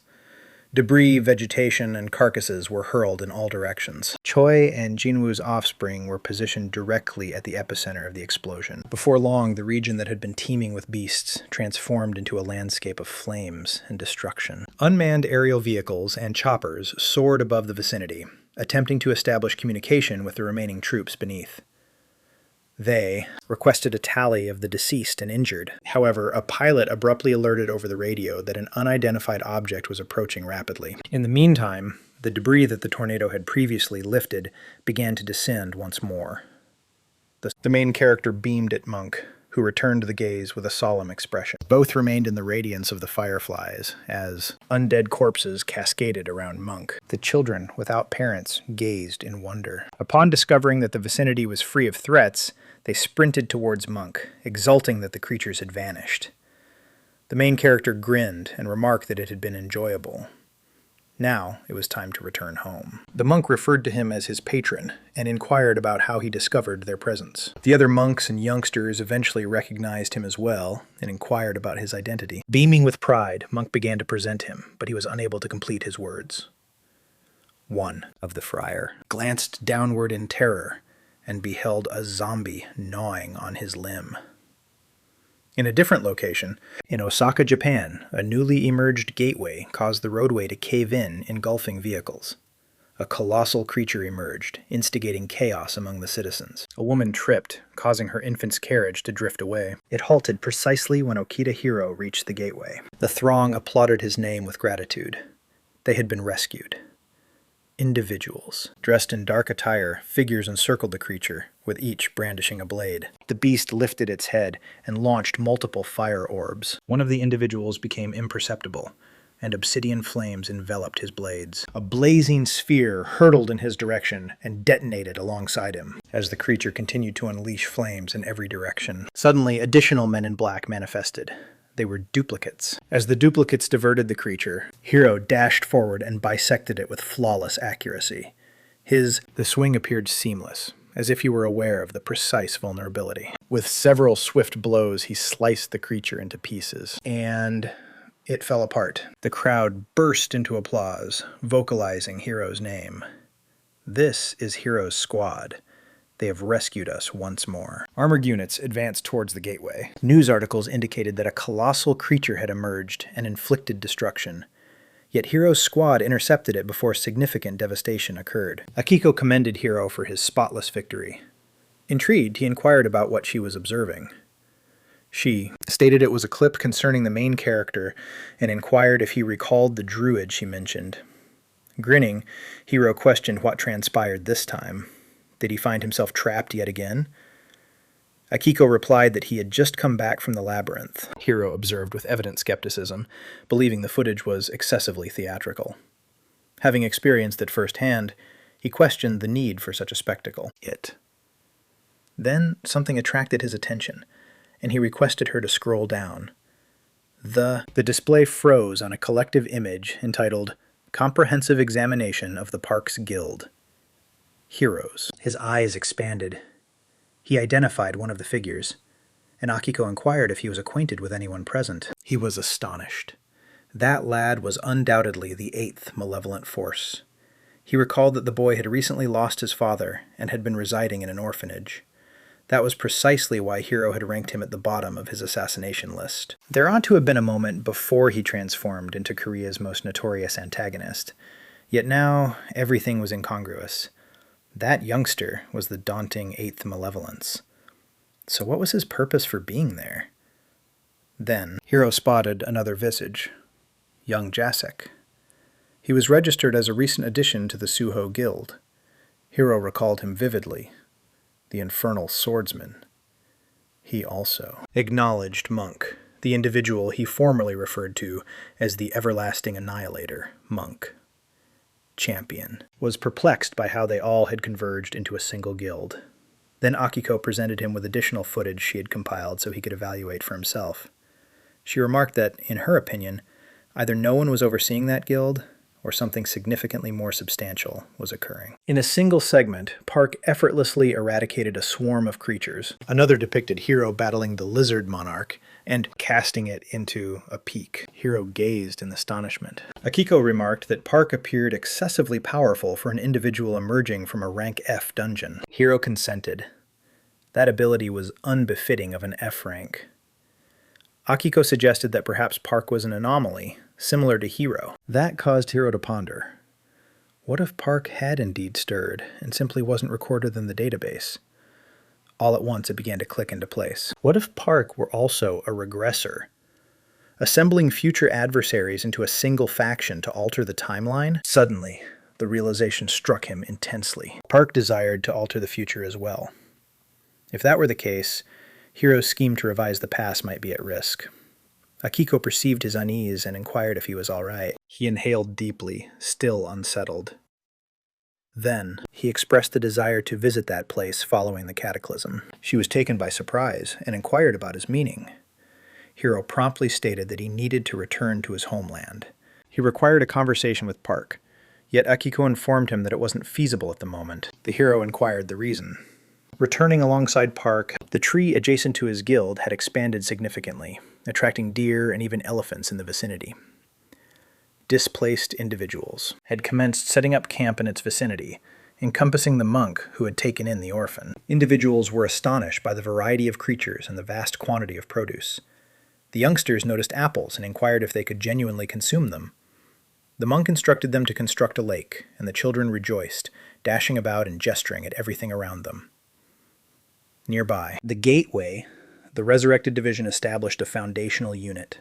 Debris, vegetation, and carcasses were hurled in all directions. Choi and Jinwoo's offspring were positioned directly at the epicenter of the explosion. Before long, the region that had been teeming with beasts transformed into a landscape of flames and destruction. Unmanned aerial vehicles and choppers soared above the vicinity, attempting to establish communication with the remaining troops beneath. They requested a tally of the deceased and injured. However, a pilot abruptly alerted over the radio that an unidentified object was approaching rapidly. In the meantime, the debris that the tornado had previously lifted began to descend once more. The main character beamed at Monk, who returned the gaze with a solemn expression. Both remained in the radiance of the fireflies as undead corpses cascaded around Monk. The children, without parents, gazed in wonder. Upon discovering that the vicinity was free of threats, they sprinted towards Monk, exulting that the creatures had vanished. The main character grinned and remarked that it had been enjoyable. Now it was time to return home. The monk referred to him as his patron and inquired about how he discovered their presence. The other monks and youngsters eventually recognized him as well and inquired about his identity. Beaming with pride, Monk began to present him, but he was unable to complete his words. One of the friar glanced downward in terror and beheld a zombie gnawing on his limb. In a different location, in Osaka, Japan, a newly emerged gateway caused the roadway to cave in, engulfing vehicles. A colossal creature emerged, instigating chaos among the citizens. A woman tripped, causing her infant's carriage to drift away. It halted precisely when Okita Hiro reached the gateway. The throng applauded his name with gratitude. They had been rescued. Individuals, dressed in dark attire, figures encircled the creature, with each brandishing a blade. The beast lifted its head and launched multiple fire orbs. One of the individuals became imperceptible, and obsidian flames enveloped his blades. A blazing sphere hurtled in his direction and detonated alongside him, as the creature continued to unleash flames in every direction. Suddenly, additional men in black manifested. They were duplicates. As the duplicates diverted the creature, Hiro dashed forward and bisected it with flawless accuracy. The swing appeared seamless, as if he were aware of the precise vulnerability. With several swift blows, he sliced the creature into pieces, and it fell apart. The crowd burst into applause, vocalizing Hiro's name. This is Hiro's squad. They have rescued us once more. Armored units advanced towards the gateway. News articles indicated that a colossal creature had emerged and inflicted destruction. Yet Hiro's squad intercepted it before significant devastation occurred. Akiko commended Hiro for his spotless victory. Intrigued, he inquired about what she was observing. She stated it was a clip concerning the main character and inquired if he recalled the druid she mentioned. Grinning, Hiro questioned what transpired this time. Did he find himself trapped yet again? Akiko replied that he had just come back from the labyrinth, Hiro observed with evident skepticism, believing the footage was excessively theatrical. Having experienced it firsthand, he questioned the need for such a spectacle. Then something attracted his attention, and he requested her to scroll down. The display froze on a collective image entitled Comprehensive Examination of the Park's Guild. Heroes. His eyes expanded. He identified one of the figures, and Akiko inquired if he was acquainted with anyone present. He was astonished. That lad was undoubtedly the 8th malevolent force. He recalled that the boy had recently lost his father and had been residing in an orphanage. That was precisely why Hiro had ranked him at the bottom of his assassination list. There ought to have been a moment before he transformed into Korea's most notorious antagonist. Yet now, everything was incongruous. That youngster was the daunting 8th malevolence. So what was his purpose for being there? Then, Hiro spotted another visage. Young Jasek. He was registered as a recent addition to the Suho Guild. Hiro recalled him vividly. The infernal swordsman. He also acknowledged Monk, the individual he formerly referred to as the everlasting annihilator, Monk. Champion, was perplexed by how they all had converged into a single guild. Then Akiko presented him with additional footage she had compiled so he could evaluate for himself. She remarked that, in her opinion, either no one was overseeing that guild, or something significantly more substantial was occurring. In a single segment, Park effortlessly eradicated a swarm of creatures. Another depicted Hiro battling the lizard monarch and casting it into a peak. Hiro gazed in astonishment. Akiko remarked that Park appeared excessively powerful for an individual emerging from a rank F dungeon. Hiro consented. That ability was unbefitting of an F rank. Akiko suggested that perhaps Park was an anomaly, similar to Hiro. That caused Hiro to ponder. What if Park had indeed stirred and simply wasn't recorded in the database? All at once it began to click into place. What if Park were also a regressor, assembling future adversaries into a single faction to alter the timeline? Suddenly, the realization struck him intensely. Park desired to alter the future as well. If that were the case, Hiro's scheme to revise the past might be at risk. Akiko perceived his unease and inquired if he was all right. He inhaled deeply, still unsettled. Then, he expressed the desire to visit that place following the cataclysm. She was taken by surprise and inquired about his meaning. Hiro promptly stated that he needed to return to his homeland. He required a conversation with Park, yet Akiko informed him that it wasn't feasible at the moment. The hero inquired the reason. Returning alongside Park, the tree adjacent to his guild had expanded significantly, attracting deer and even elephants in the vicinity. Displaced individuals had commenced setting up camp in its vicinity, encompassing the monk who had taken in the orphan. Individuals were astonished by the variety of creatures and the vast quantity of produce. The youngsters noticed apples and inquired if they could genuinely consume them. The monk instructed them to construct a lake, and the children rejoiced, dashing about and gesturing at everything around them. Nearby, the Gateway, the Resurrected Division established a foundational unit.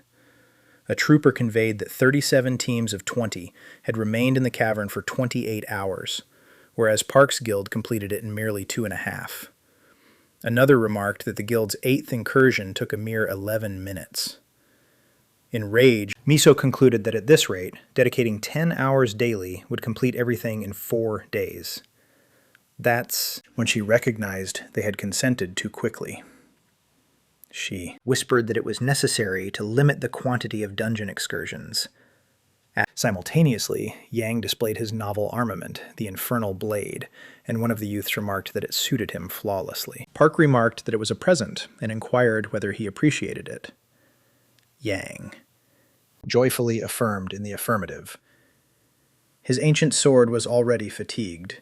A trooper conveyed that 37 teams of 20 had remained in the cavern for 28 hours, whereas Park's guild completed it in merely 2.5. Another remarked that the guild's 8th incursion took a mere 11 minutes. In rage, Miso concluded that at this rate, dedicating 10 hours daily would complete everything in 4 days. That's when she recognized they had consented too quickly. She whispered that it was necessary to limit the quantity of dungeon excursions. Simultaneously, Yang displayed his novel armament, the Infernal Blade, and one of the youths remarked that it suited him flawlessly. Park remarked that it was a present and inquired whether he appreciated it. Yang joyfully affirmed in the affirmative. His ancient sword was already fatigued.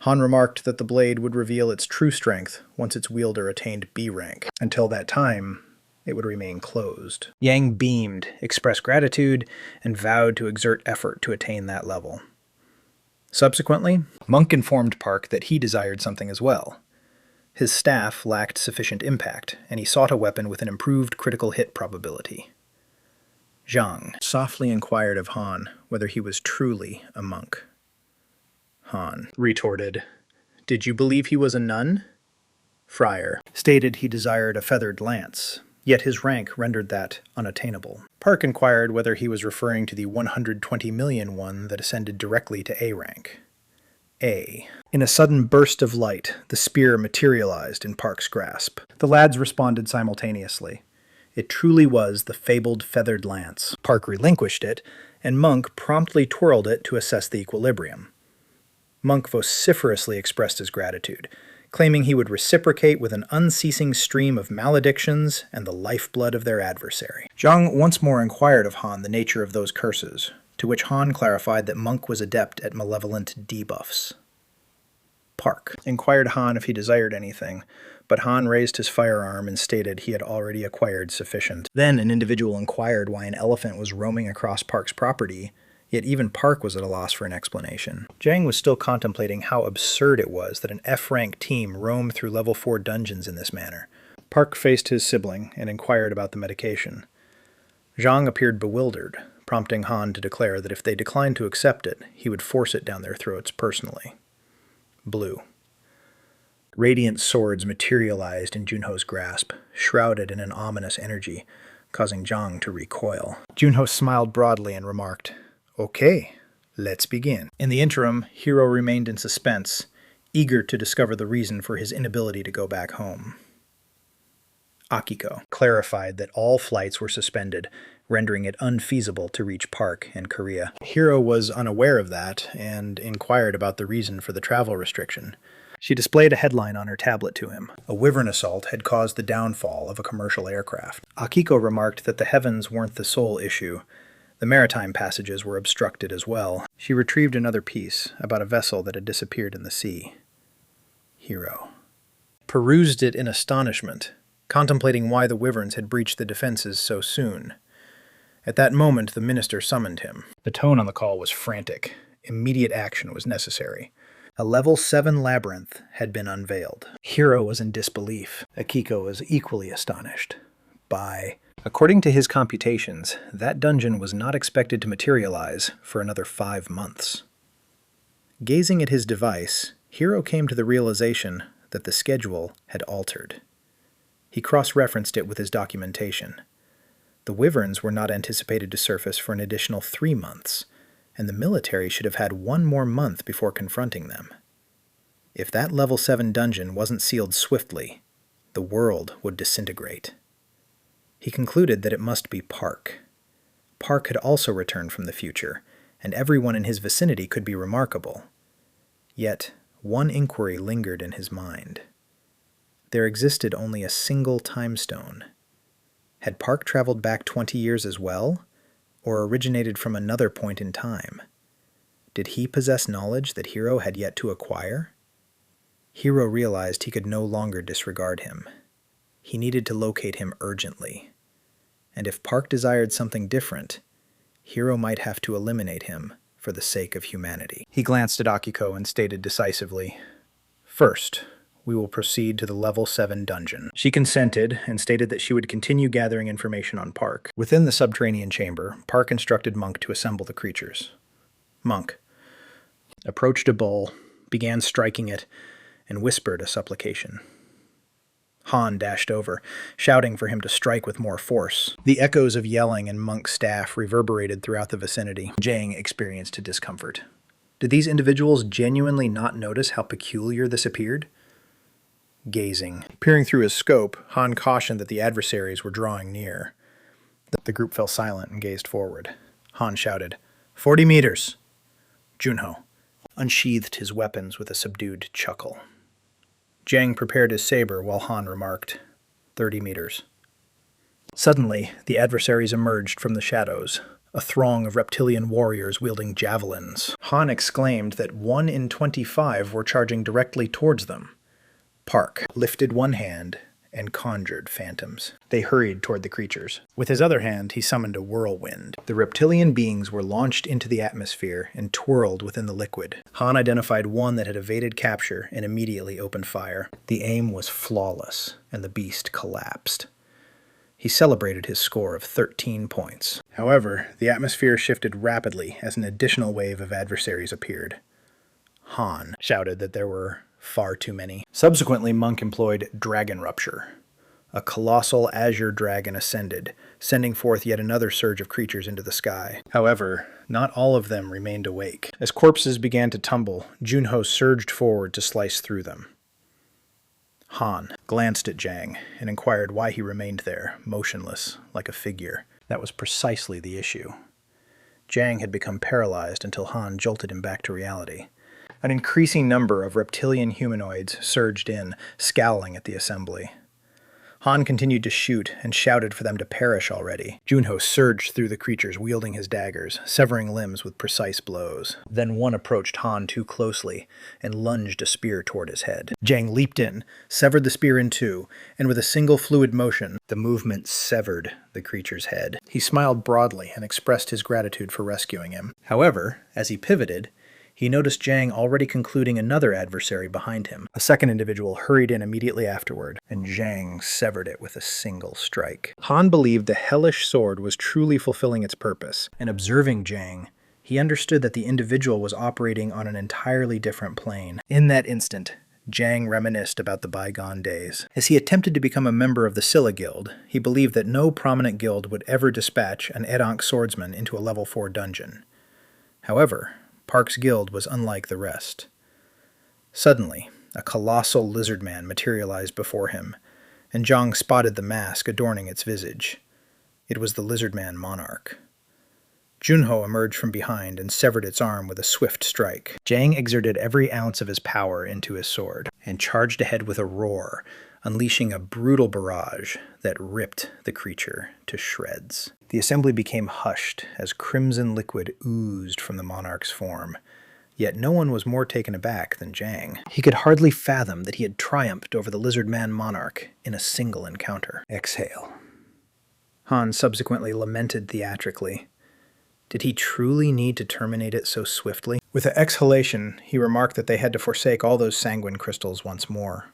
Han remarked that the blade would reveal its true strength once its wielder attained B rank. Until that time, it would remain closed. Yang beamed, expressed gratitude, and vowed to exert effort to attain that level. Subsequently, Monk informed Park that he desired something as well. His staff lacked sufficient impact, and he sought a weapon with an improved critical hit probability. Zhang softly inquired of Han whether he was truly a monk. Han retorted, "Did you believe he was a nun?" Friar stated he desired a feathered lance, yet his rank rendered that unattainable. Park inquired whether he was referring to the 120 million one that ascended directly to A rank. A. In a sudden burst of light, the spear materialized in Park's grasp. The lads responded simultaneously. It truly was the fabled feathered lance. Park relinquished it, and Monk promptly twirled it to assess the equilibrium. Monk vociferously expressed his gratitude, claiming he would reciprocate with an unceasing stream of maledictions and the lifeblood of their adversary. Zhang once more inquired of Han the nature of those curses, to which Han clarified that Monk was adept at malevolent debuffs. Park inquired Han if he desired anything, but Han raised his firearm and stated he had already acquired sufficient. Then an individual inquired why an elephant was roaming across Park's property, yet even Park was at a loss for an explanation. Zhang was still contemplating how absurd it was that an F-rank team roamed through level 4 dungeons in this manner. Park faced his sibling and inquired about the medication. Zhang appeared bewildered, prompting Han to declare that if they declined to accept it, he would force it down their throats personally. Blue. Radiant swords materialized in Junho's grasp, shrouded in an ominous energy, causing Zhang to recoil. Junho smiled broadly and remarked, "Okay, let's begin." In the interim, Hiro remained in suspense, eager to discover the reason for his inability to go back home. Akiko clarified that all flights were suspended, rendering it unfeasible to reach Park in Korea. Hiro was unaware of that and inquired about the reason for the travel restriction. She displayed a headline on her tablet to him. A wyvern assault had caused the downfall of a commercial aircraft. Akiko remarked that the heavens weren't the sole issue. The maritime passages were obstructed as well. She retrieved another piece about a vessel that had disappeared in the sea. Hiro perused it in astonishment, contemplating why the wyverns had breached the defenses so soon. At that moment, the minister summoned him. The tone on the call was frantic. Immediate action was necessary. A level 7 labyrinth had been unveiled. Hiro was in disbelief. Akiko was equally astonished. According to his computations, that dungeon was not expected to materialize for another 5 months. Gazing at his device, Hiro came to the realization that the schedule had altered. He cross-referenced it with his documentation. The wyverns were not anticipated to surface for an additional 3 months, and the military should have had 1 more month before confronting them. If that level 7 dungeon wasn't sealed swiftly, the world would disintegrate. He concluded that it must be Park. Park had also returned from the future, and everyone in his vicinity could be remarkable. Yet, one inquiry lingered in his mind. There existed only a single time stone. Had Park traveled back 20 years as well, or originated from another point in time? Did he possess knowledge that Hiro had yet to acquire? Hiro realized he could no longer disregard him. He needed to locate him urgently. And if Park desired something different, Hiro might have to eliminate him for the sake of humanity. He glanced at Akiko and stated decisively, "First, we will proceed to the level 7 dungeon." She consented and stated that she would continue gathering information on Park. Within the subterranean chamber, Park instructed Monk to assemble the creatures. Monk approached a bull, began striking it, and whispered a supplication. Han dashed over, shouting for him to strike with more force. The echoes of yelling and Monk's staff reverberated throughout the vicinity. Jang experienced discomfort. Did these individuals genuinely not notice how peculiar this appeared? Gazing. Peering through his scope, Han cautioned that the adversaries were drawing near. The group fell silent and gazed forward. Han shouted, 40 meters! Junho unsheathed his weapons with a subdued chuckle. Jang prepared his saber while Han remarked, 30 meters. Suddenly, the adversaries emerged from the shadows, a throng of reptilian warriors wielding javelins. Han exclaimed that 1 in 25 were charging directly towards them. Park lifted one hand and conjured phantoms. They hurried toward the creatures. With his other hand, he summoned a whirlwind. The reptilian beings were launched into the atmosphere and twirled within the liquid. Han identified one that had evaded capture and immediately opened fire. The aim was flawless, and the beast collapsed. He celebrated his score of 13 points. However, the atmosphere shifted rapidly as an additional wave of adversaries appeared. Han shouted that there were far too many. Subsequently, Monk employed Dragon Rupture. A colossal azure dragon ascended, sending forth yet another surge of creatures into the sky. However, not all of them remained awake. As corpses began to tumble, Junho surged forward to slice through them. Han glanced at Jang and inquired why he remained there, motionless, like a figure. That was precisely the issue. Jang had become paralyzed until Han jolted him back to reality. An increasing number of reptilian humanoids surged in, scowling at the assembly. Han continued to shoot and shouted for them to perish already. Junho surged through the creatures, wielding his daggers, severing limbs with precise blows. Then one approached Han too closely and lunged a spear toward his head. Jang leaped in, severed the spear in two, and with a single fluid motion, the movement severed the creature's head. He smiled broadly and expressed his gratitude for rescuing him. However, as he pivoted, he noticed Jang already concluding another adversary behind him. A second individual hurried in immediately afterward, and Jang severed it with a single strike. Han believed the hellish sword was truly fulfilling its purpose, and observing Jang, he understood that the individual was operating on an entirely different plane. In that instant, Jang reminisced about the bygone days. As he attempted to become a member of the Scylla Guild, he believed that no prominent guild would ever dispatch an Edank swordsman into a level 4 dungeon. However, Park's guild was unlike the rest. Suddenly, a colossal lizard man materialized before him, and Zhang spotted the mask adorning its visage. It was the lizard-man monarch. Junho emerged from behind and severed its arm with a swift strike. Zhang exerted every ounce of his power into his sword and charged ahead with a roar, unleashing a brutal barrage that ripped the creature to shreds. The assembly became hushed as crimson liquid oozed from the monarch's form. Yet no one was more taken aback than Zhang. He could hardly fathom that he had triumphed over the lizard-man monarch in a single encounter. Exhale. Han subsequently lamented theatrically. Did he truly need to terminate it so swiftly? With an exhalation, he remarked that they had to forsake all those sanguine crystals once more.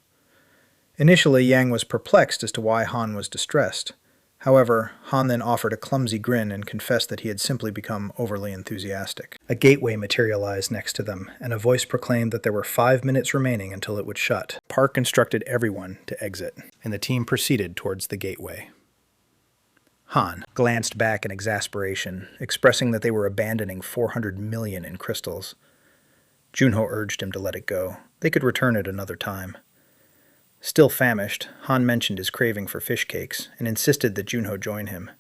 Initially, Yang was perplexed as to why Han was distressed. However, Han then offered a clumsy grin and confessed that he had simply become overly enthusiastic. A gateway materialized next to them, and a voice proclaimed that there were 5 minutes remaining until it would shut. Park instructed everyone to exit, and the team proceeded towards the gateway. Han glanced back in exasperation, expressing that they were abandoning 400 million in crystals. Junho urged him to let it go. They could return it another time. Still famished, Han mentioned his craving for fish cakes and insisted that Junho join him.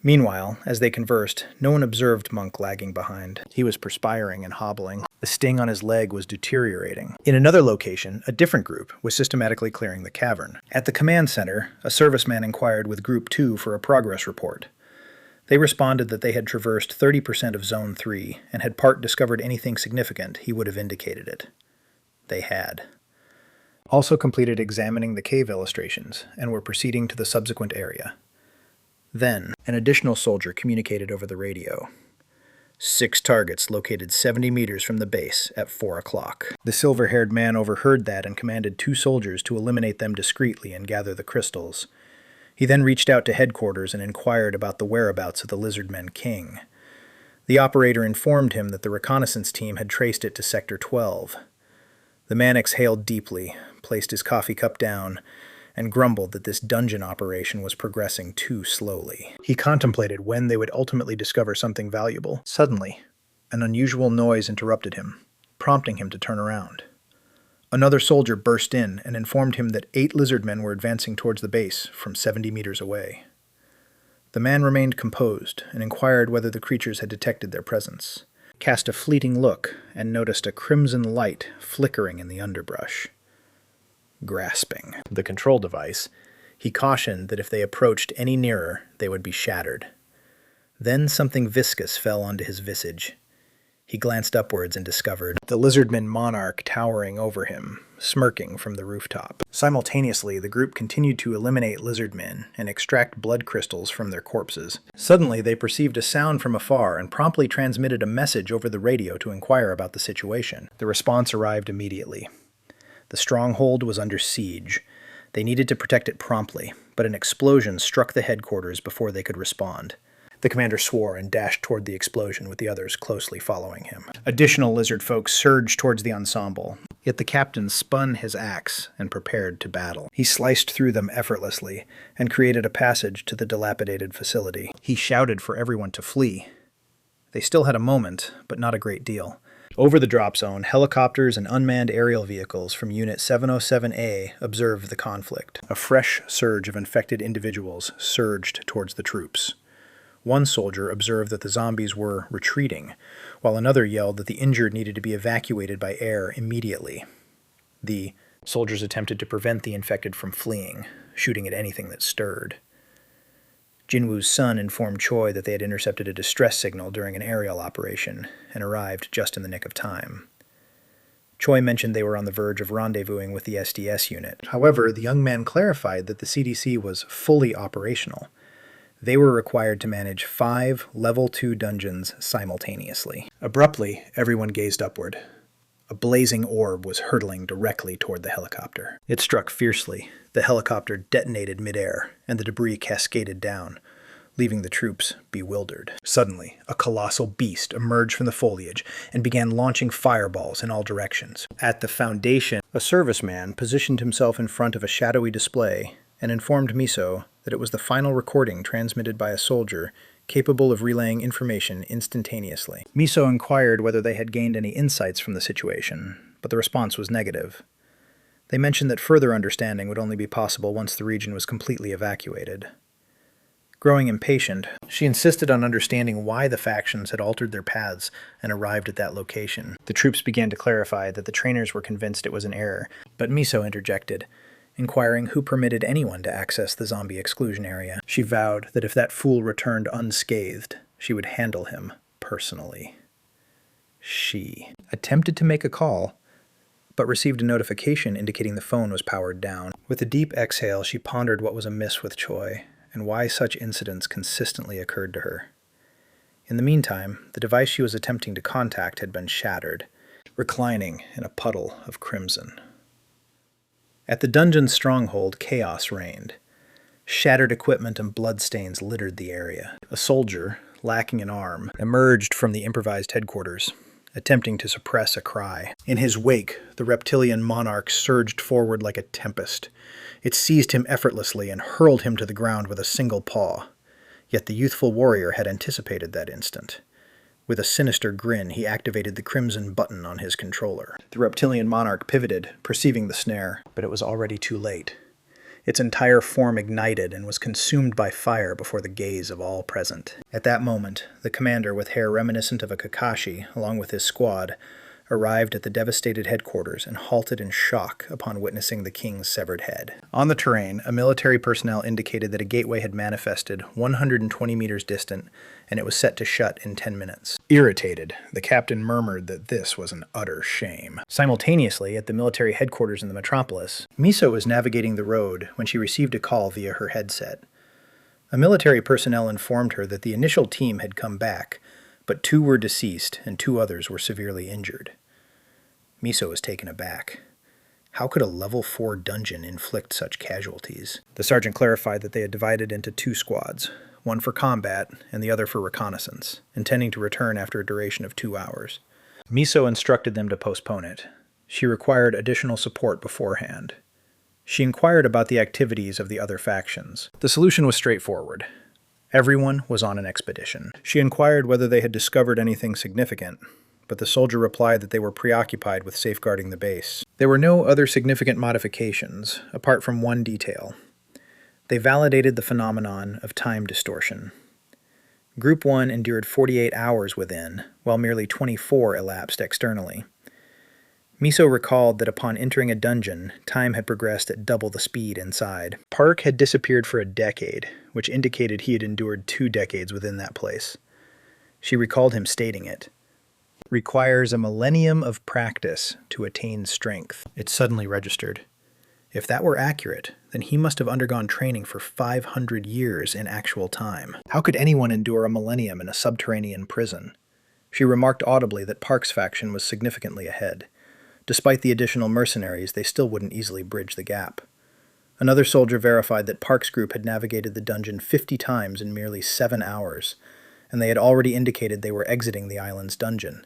Meanwhile, as they conversed, no one observed Monk lagging behind. He was perspiring and hobbling. The sting on his leg was deteriorating. In another location, a different group was systematically clearing the cavern. At the command center, a serviceman inquired with Group 2 for a progress report. They responded that they had traversed 30% of Zone 3, and had Park discovered anything significant, he would have indicated it. They had. Also completed examining the cave illustrations, and were proceeding to the subsequent area. Then, an additional soldier communicated over the radio. 6 targets located 70 meters from the base at 4 o'clock. The silver-haired man overheard that and commanded 2 soldiers to eliminate them discreetly and gather the crystals. He then reached out to headquarters and inquired about the whereabouts of the Lizardmen King. The operator informed him that the reconnaissance team had traced it to Sector 12. The man exhaled deeply, placed his coffee cup down, and grumbled that this dungeon operation was progressing too slowly. He contemplated when they would ultimately discover something valuable. Suddenly, an unusual noise interrupted him, prompting him to turn around. Another soldier burst in and informed him that 8 lizardmen were advancing towards the base from 70 meters away. The man remained composed and inquired whether the creatures had detected their presence, cast a fleeting look, and noticed a crimson light flickering in the underbrush. Grasping the control device, he cautioned that if they approached any nearer, they would be shattered. Then something viscous fell onto his visage. He glanced upwards and discovered the lizardman monarch towering over him, smirking from the rooftop. Simultaneously, the group continued to eliminate lizardmen and extract blood crystals from their corpses. Suddenly, they perceived a sound from afar and promptly transmitted a message over the radio to inquire about the situation. The response arrived immediately. The stronghold was under siege. They needed to protect it promptly, but an explosion struck the headquarters before they could respond. The commander swore and dashed toward the explosion, with the others closely following him. Additional lizard folk surged towards the ensemble, yet the captain spun his axe and prepared to battle. He sliced through them effortlessly and created a passage to the dilapidated facility. He shouted for everyone to flee. They still had a moment, but not a great deal. Over the drop zone, helicopters and unmanned aerial vehicles from Unit 707A observed the conflict. A fresh surge of infected individuals surged towards the troops. One soldier observed that the zombies were retreating, while another yelled that the injured needed to be evacuated by air immediately. The soldiers attempted to prevent the infected from fleeing, shooting at anything that stirred. Jinwoo's son informed Choi that they had intercepted a distress signal during an aerial operation and arrived just in the nick of time. Choi mentioned they were on the verge of rendezvousing with the SDS unit. However, the young man clarified that the CDC was fully operational. They were required to manage 5 Level 2 dungeons simultaneously. Abruptly, everyone gazed upward. A blazing orb was hurtling directly toward the helicopter. It struck fiercely. The helicopter detonated midair, and the debris cascaded down, leaving the troops bewildered. Suddenly, a colossal beast emerged from the foliage and began launching fireballs in all directions. At the foundation, a serviceman positioned himself in front of a shadowy display and informed Miso that it was the final recording transmitted by a soldier capable of relaying information instantaneously. Miso inquired whether they had gained any insights from the situation, but the response was negative. They mentioned that further understanding would only be possible once the region was completely evacuated. Growing impatient, she insisted on understanding why the factions had altered their paths and arrived at that location. The troops began to clarify that the trainers were convinced it was an error, but Miso interjected, inquiring who permitted anyone to access the zombie exclusion area. She vowed that if that fool returned unscathed, she would handle him personally. She attempted to make a call, but received a notification indicating the phone was powered down. With a deep exhale, she pondered what was amiss with Choi, and why such incidents consistently occurred to her. In the meantime, the device she was attempting to contact had been shattered, reclining in a puddle of crimson. At the dungeon's stronghold, chaos reigned. Shattered equipment and bloodstains littered the area. A soldier, lacking an arm, emerged from the improvised headquarters, attempting to suppress a cry. In his wake, the reptilian monarch surged forward like a tempest. It seized him effortlessly and hurled him to the ground with a single paw. Yet the youthful warrior had anticipated that instant. With a sinister grin, he activated the crimson button on his controller. The reptilian monarch pivoted, perceiving the snare, but it was already too late. Its entire form ignited and was consumed by fire before the gaze of all present. At that moment, the commander, with hair reminiscent of a Kakashi, along with his squad, arrived at the devastated headquarters and halted in shock upon witnessing the king's severed head. On the terrain, a military personnel indicated that a gateway had manifested 120 meters distant, and it was set to shut in 10 minutes. Irritated, the captain murmured that this was an utter shame. Simultaneously, at the military headquarters in the metropolis, Miso was navigating the road when she received a call via her headset. A military personnel informed her that the initial team had come back, but 2 were deceased and 2 others were severely injured. Miso was taken aback. How could a level 4 dungeon inflict such casualties? The sergeant clarified that they had divided into 2 squads, one for combat and the other for reconnaissance, intending to return after a duration of 2 hours. Miso instructed them to postpone it. She required additional support beforehand. She inquired about the activities of the other factions. The solution was straightforward. Everyone was on an expedition. She inquired whether they had discovered anything significant, but the soldier replied that they were preoccupied with safeguarding the base. There were no other significant modifications, apart from one detail. They validated the phenomenon of time distortion. Group 1 endured 48 hours within, while merely 24 elapsed externally. Miso recalled that upon entering a dungeon, time had progressed at double the speed inside. Park had disappeared for a decade, which indicated he had endured 2 decades within that place. She recalled him stating it. Requires a millennium of practice to attain strength. It suddenly registered. If that were accurate, then he must have undergone training for 500 years in actual time. How could anyone endure a millennium in a subterranean prison? She remarked audibly that Park's faction was significantly ahead. Despite the additional mercenaries, they still wouldn't easily bridge the gap. Another soldier verified that Park's group had navigated the dungeon 50 times in merely 7 hours, and they had already indicated they were exiting the island's dungeon.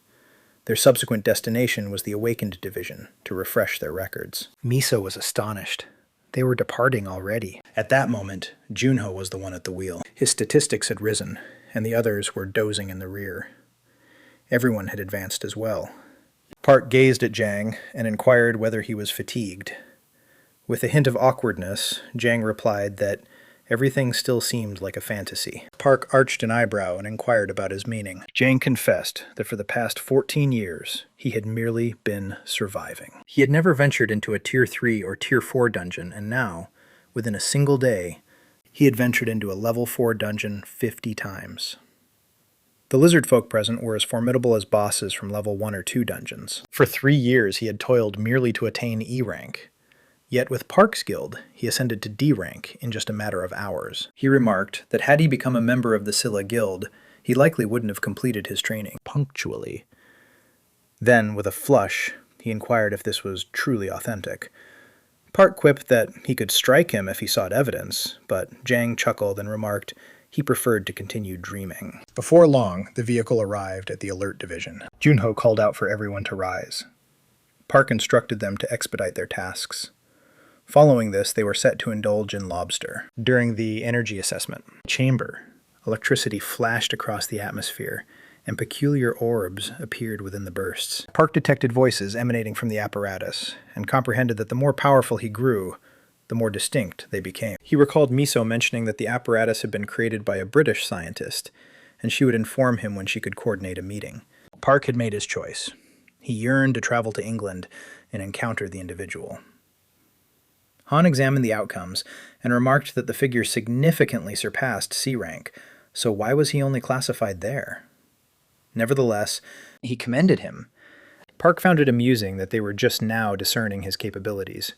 Their subsequent destination was the Awakened Division, to refresh their records. Miso was astonished. They were departing already. At that moment, Junho was the one at the wheel. His statistics had risen, and the others were dozing in the rear. Everyone had advanced as well. Park gazed at Jang and inquired whether he was fatigued. With a hint of awkwardness, Jang replied that everything still seemed like a fantasy. Park arched an eyebrow and inquired about his meaning. Jang confessed that for the past 14 years, he had merely been surviving. He had never ventured into a Tier 3 or Tier 4 dungeon, and now, within a single day, he had ventured into a Level 4 dungeon 50 times. The lizard folk present were as formidable as bosses from Level 1 or 2 dungeons. For 3 years, he had toiled merely to attain E rank. Yet with Park's guild, he ascended to D rank in just a matter of hours. He remarked that had he become a member of the Scylla Guild, he likely wouldn't have completed his training punctually. Then, with a flush, he inquired if this was truly authentic. Park quipped that he could strike him if he sought evidence, but Jang chuckled and remarked he preferred to continue dreaming. Before long, the vehicle arrived at the Alert Division. Junho called out for everyone to rise. Park instructed them to expedite their tasks. Following this, they were set to indulge in lobster. During the energy assessment chamber, electricity flashed across the atmosphere, and peculiar orbs appeared within the bursts. Park detected voices emanating from the apparatus, and comprehended that the more powerful he grew, the more distinct they became. He recalled Miso mentioning that the apparatus had been created by a British scientist, and she would inform him when she could coordinate a meeting. Park had made his choice. He yearned to travel to England and encounter the individual. Han examined the outcomes and remarked that the figure significantly surpassed C rank, so why was he only classified there? Nevertheless, he commended him. Park found it amusing that they were just now discerning his capabilities.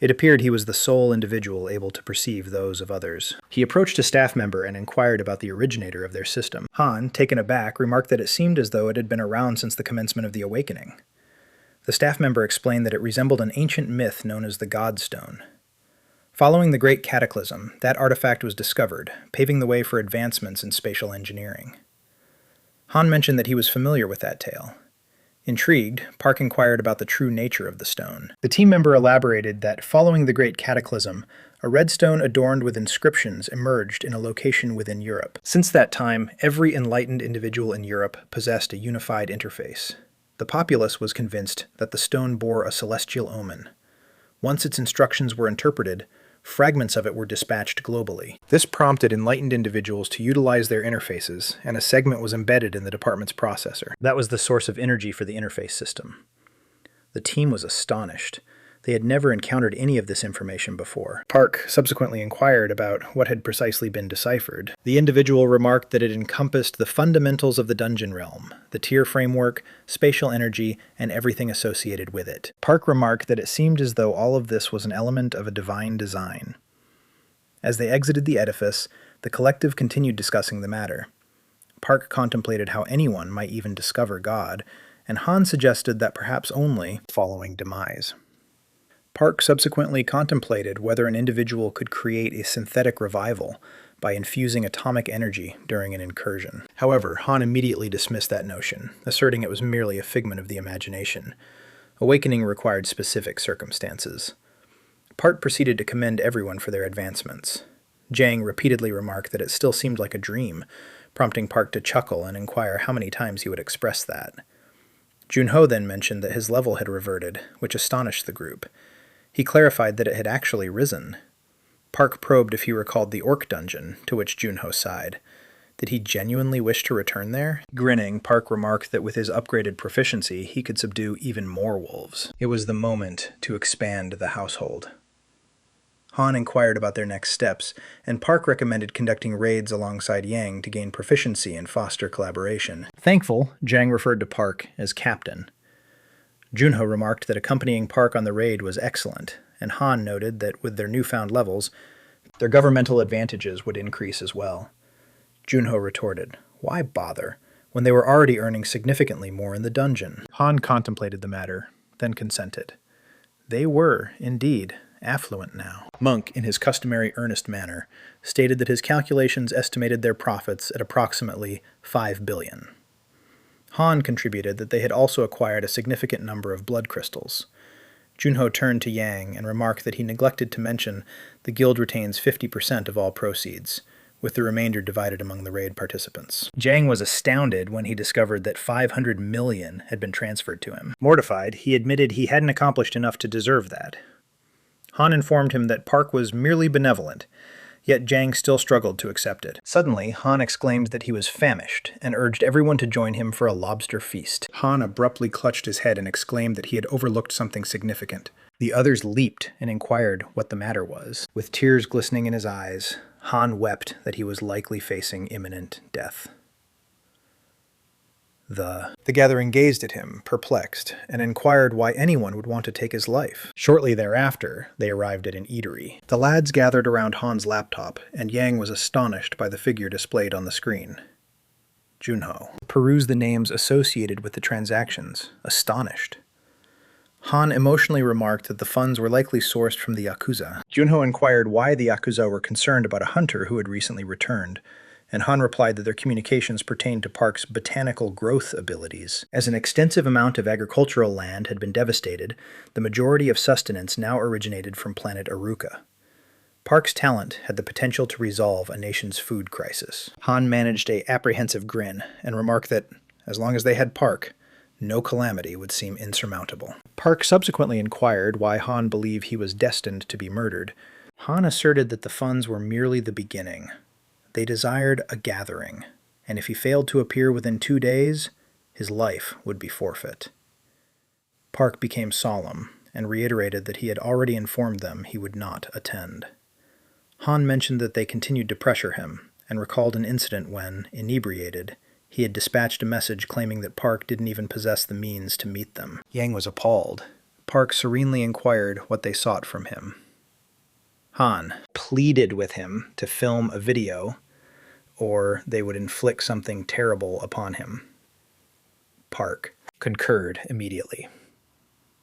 It appeared he was the sole individual able to perceive those of others. He approached a staff member and inquired about the originator of their system. Han, taken aback, remarked that it seemed as though it had been around since the commencement of the awakening. The staff member explained that it resembled an ancient myth known as the Godstone. Following the Great Cataclysm, that artifact was discovered, paving the way for advancements in spatial engineering. Han mentioned that he was familiar with that tale. Intrigued, Park inquired about the true nature of the stone. The team member elaborated that following the Great Cataclysm, a red stone adorned with inscriptions emerged in a location within Europe. Since that time, every enlightened individual in Europe possessed a unified interface. The populace was convinced that the stone bore a celestial omen. Once its instructions were interpreted, fragments of it were dispatched globally. This prompted enlightened individuals to utilize their interfaces, and a segment was embedded in the department's processor. That was the source of energy for the interface system. The team was astonished. They had never encountered any of this information before. Park subsequently inquired about what had precisely been deciphered. The individual remarked that it encompassed the fundamentals of the dungeon realm, the tier framework, spatial energy, and everything associated with it. Park remarked that it seemed as though all of this was an element of a divine design. As they exited the edifice, the collective continued discussing the matter. Park contemplated how anyone might even discover God, and Han suggested that perhaps only following demise. Park subsequently contemplated whether an individual could create a synthetic revival by infusing atomic energy during an incursion. However, Han immediately dismissed that notion, asserting it was merely a figment of the imagination. Awakening required specific circumstances. Park proceeded to commend everyone for their advancements. Jang repeatedly remarked that it still seemed like a dream, prompting Park to chuckle and inquire how many times he would express that. Junho then mentioned that his level had reverted, which astonished the group. He clarified that it had actually risen. Park probed if he recalled the orc dungeon, to which Junho sighed. Did he genuinely wish to return there? Grinning, Park remarked that with his upgraded proficiency, he could subdue even more wolves. It was the moment to expand the household. Han inquired about their next steps, and Park recommended conducting raids alongside Yang to gain proficiency and foster collaboration. Thankful, Jang referred to Park as captain. Junho remarked that accompanying Park on the raid was excellent, and Han noted that with their newfound levels, their governmental advantages would increase as well. Junho retorted, "Why bother, when they were already earning significantly more in the dungeon?" Han contemplated the matter, then consented. They were, indeed, affluent now. Monk, in his customary earnest manner, stated that his calculations estimated their profits at approximately 5 billion. Han contributed that they had also acquired a significant number of blood crystals. Junho turned to Yang and remarked that he neglected to mention the guild retains 50% of all proceeds, with the remainder divided among the raid participants. Jang was astounded when he discovered that 500 million had been transferred to him. Mortified, he admitted he hadn't accomplished enough to deserve that. Han informed him that Park was merely benevolent, yet Jang still struggled to accept it. Suddenly, Han exclaimed that he was famished, and urged everyone to join him for a lobster feast. Han abruptly clutched his head and exclaimed that he had overlooked something significant. The others leaped and inquired what the matter was. With tears glistening in his eyes, Han wept that he was likely facing imminent death. The gathering gazed at him, perplexed, and inquired why anyone would want to take his life. Shortly thereafter, they arrived at an eatery. The lads gathered around Han's laptop, and Yang was astonished by the figure displayed on the screen. Junho perused the names associated with the transactions, astonished. Han emotionally remarked that the funds were likely sourced from the Yakuza. Junho inquired why the Yakuza were concerned about a hunter who had recently returned, and Han replied that their communications pertained to Park's botanical growth abilities. As an extensive amount of agricultural land had been devastated, the majority of sustenance now originated from planet Aruka. Park's talent had the potential to resolve a nation's food crisis. Han managed an apprehensive grin and remarked that As long as they had Park, no calamity would seem insurmountable. Park subsequently inquired why Han believed he was destined to be murdered. Han asserted that the funds were merely the beginning. They desired a gathering, and if he failed to appear within 2 days, his life would be forfeit. Park became solemn and reiterated that he had already informed them he would not attend. Han mentioned that they continued to pressure him, and recalled an incident when, inebriated, he had dispatched a message claiming that Park didn't even possess the means to meet them. Yang was appalled. Park serenely inquired what they sought from him. Han pleaded with him to film a video, or they would inflict something terrible upon him. Park concurred immediately.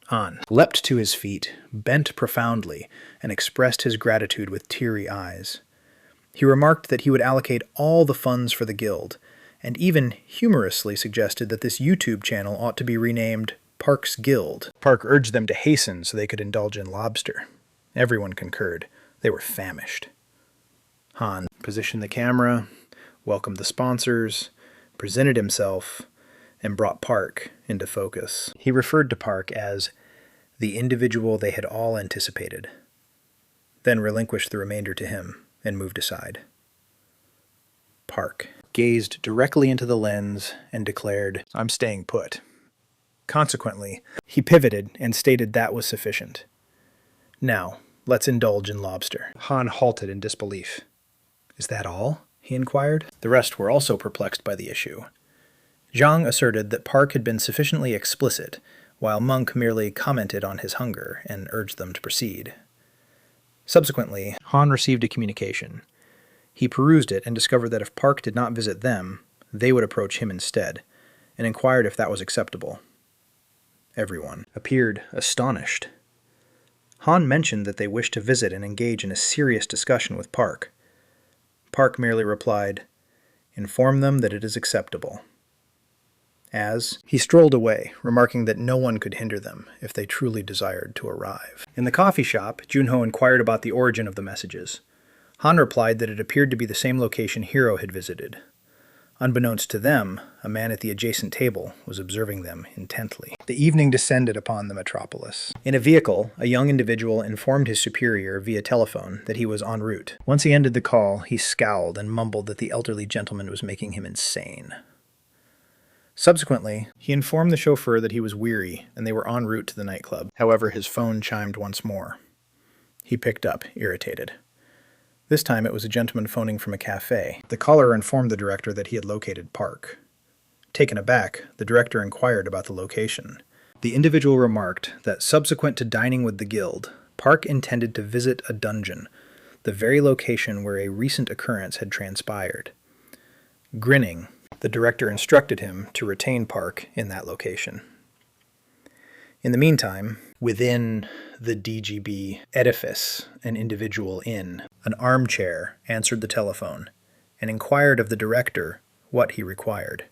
Han leapt to his feet, bent profoundly, and expressed his gratitude with teary eyes. He remarked that he would allocate all the funds for the guild, and even humorously suggested that this YouTube channel ought to be renamed Park's Guild. Park urged them to hasten so they could indulge in lobster. Everyone concurred. They were famished. Han positioned the camera, welcomed the sponsors, presented himself, and brought Park into focus. He referred to Park as the individual they had all anticipated, then relinquished the remainder to him and moved aside. Park gazed directly into the lens and declared, "I'm staying put." Consequently, he pivoted and stated that was sufficient. "Now, let's indulge in lobster." Han halted in disbelief. "Is that all?" he inquired. The rest were also perplexed by the issue. Zhang asserted that Park had been sufficiently explicit, while Monk merely commented on his hunger and urged them to proceed. Subsequently, Han received a communication. He perused it and discovered that if Park did not visit them, they would approach him instead, and inquired if that was acceptable. Everyone appeared astonished. Han mentioned that they wished to visit and engage in a serious discussion with Park. Park merely replied, "Inform them that it is acceptable," as he strolled away, remarking that no one could hinder them if they truly desired to arrive. In the coffee shop, Junho inquired about the origin of the messages. Han replied that it appeared to be the same location Hiro had visited. Unbeknownst to them, a man at the adjacent table was observing them intently. The evening descended upon the metropolis. In a vehicle, a young individual informed his superior via telephone that he was en route. Once he ended the call, he scowled and mumbled that the elderly gentleman was making him insane. Subsequently, he informed the chauffeur that he was weary and they were en route to the nightclub. However, his phone chimed once more. He picked up, irritated. This time it was a gentleman phoning from a cafe. The caller informed the director that he had located Park. Taken aback, the director inquired about the location. The individual remarked that subsequent to dining with the guild, Park intended to visit a dungeon, the very location where a recent occurrence had transpired. Grinning, the director instructed him to retain Park in that location. In the meantime, within the DGB edifice, an individual in an armchair answered the telephone and inquired of the director what he required.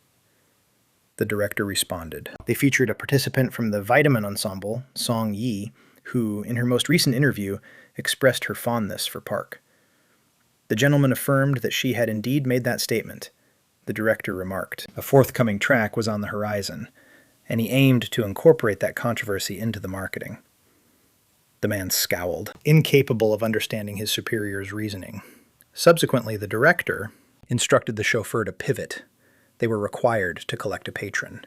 The director responded. They featured a participant from the Vitamin Ensemble, Song Yi, who, in her most recent interview, expressed her fondness for Park. The gentleman affirmed that she had indeed made that statement. The director remarked. A forthcoming track was on the horizon, and he aimed to incorporate that controversy into the marketing. The man scowled, incapable of understanding his superior's reasoning. Subsequently, the director instructed the chauffeur to pivot. They were required to collect a patron.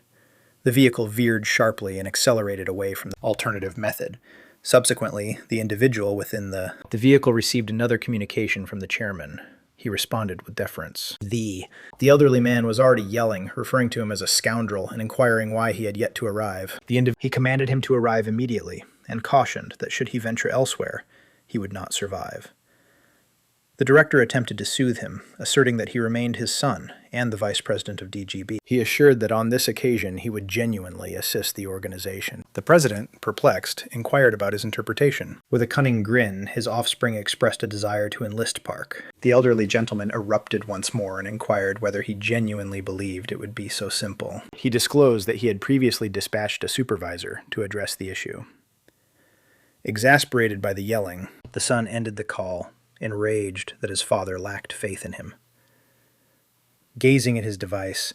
The vehicle veered sharply and accelerated away from the alternative method. Subsequently, the individual within the vehicle received another communication from the chairman. He responded with deference. The elderly man was already yelling, referring to him as a scoundrel and inquiring why he had yet to arrive. He commanded him to arrive immediately and cautioned that should he venture elsewhere, he would not survive. The director attempted to soothe him, asserting that he remained his son and the vice president of DGB. He assured that on this occasion he would genuinely assist the organization. The president, perplexed, inquired about his interpretation. With a cunning grin, his offspring expressed a desire to enlist Park. The elderly gentleman erupted once more and inquired whether he genuinely believed it would be so simple. He disclosed that he had previously dispatched a supervisor to address the issue. Exasperated by the yelling, the son ended the call, enraged that his father lacked faith in him. Gazing at his device,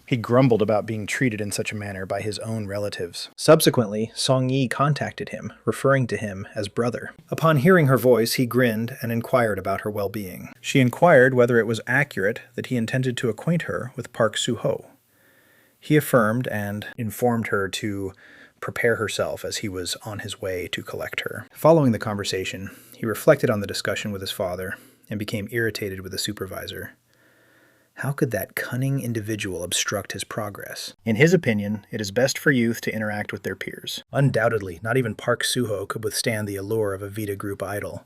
He grumbled about being treated in such a manner by his own relatives. Subsequently, Song Yi contacted him, referring to him as brother. Upon hearing her voice, he grinned and inquired about her well-being. She inquired whether it was accurate that he intended to acquaint her with Park Soo-ho. He affirmed and informed her to prepare herself as he was on his way to collect her. Following the conversation, he reflected on the discussion with his father and became irritated with the supervisor. How could that cunning individual obstruct his progress? In his opinion, it is best for youth to interact with their peers. Undoubtedly, not even Park Soo-ho could withstand the allure of a Vita Group idol.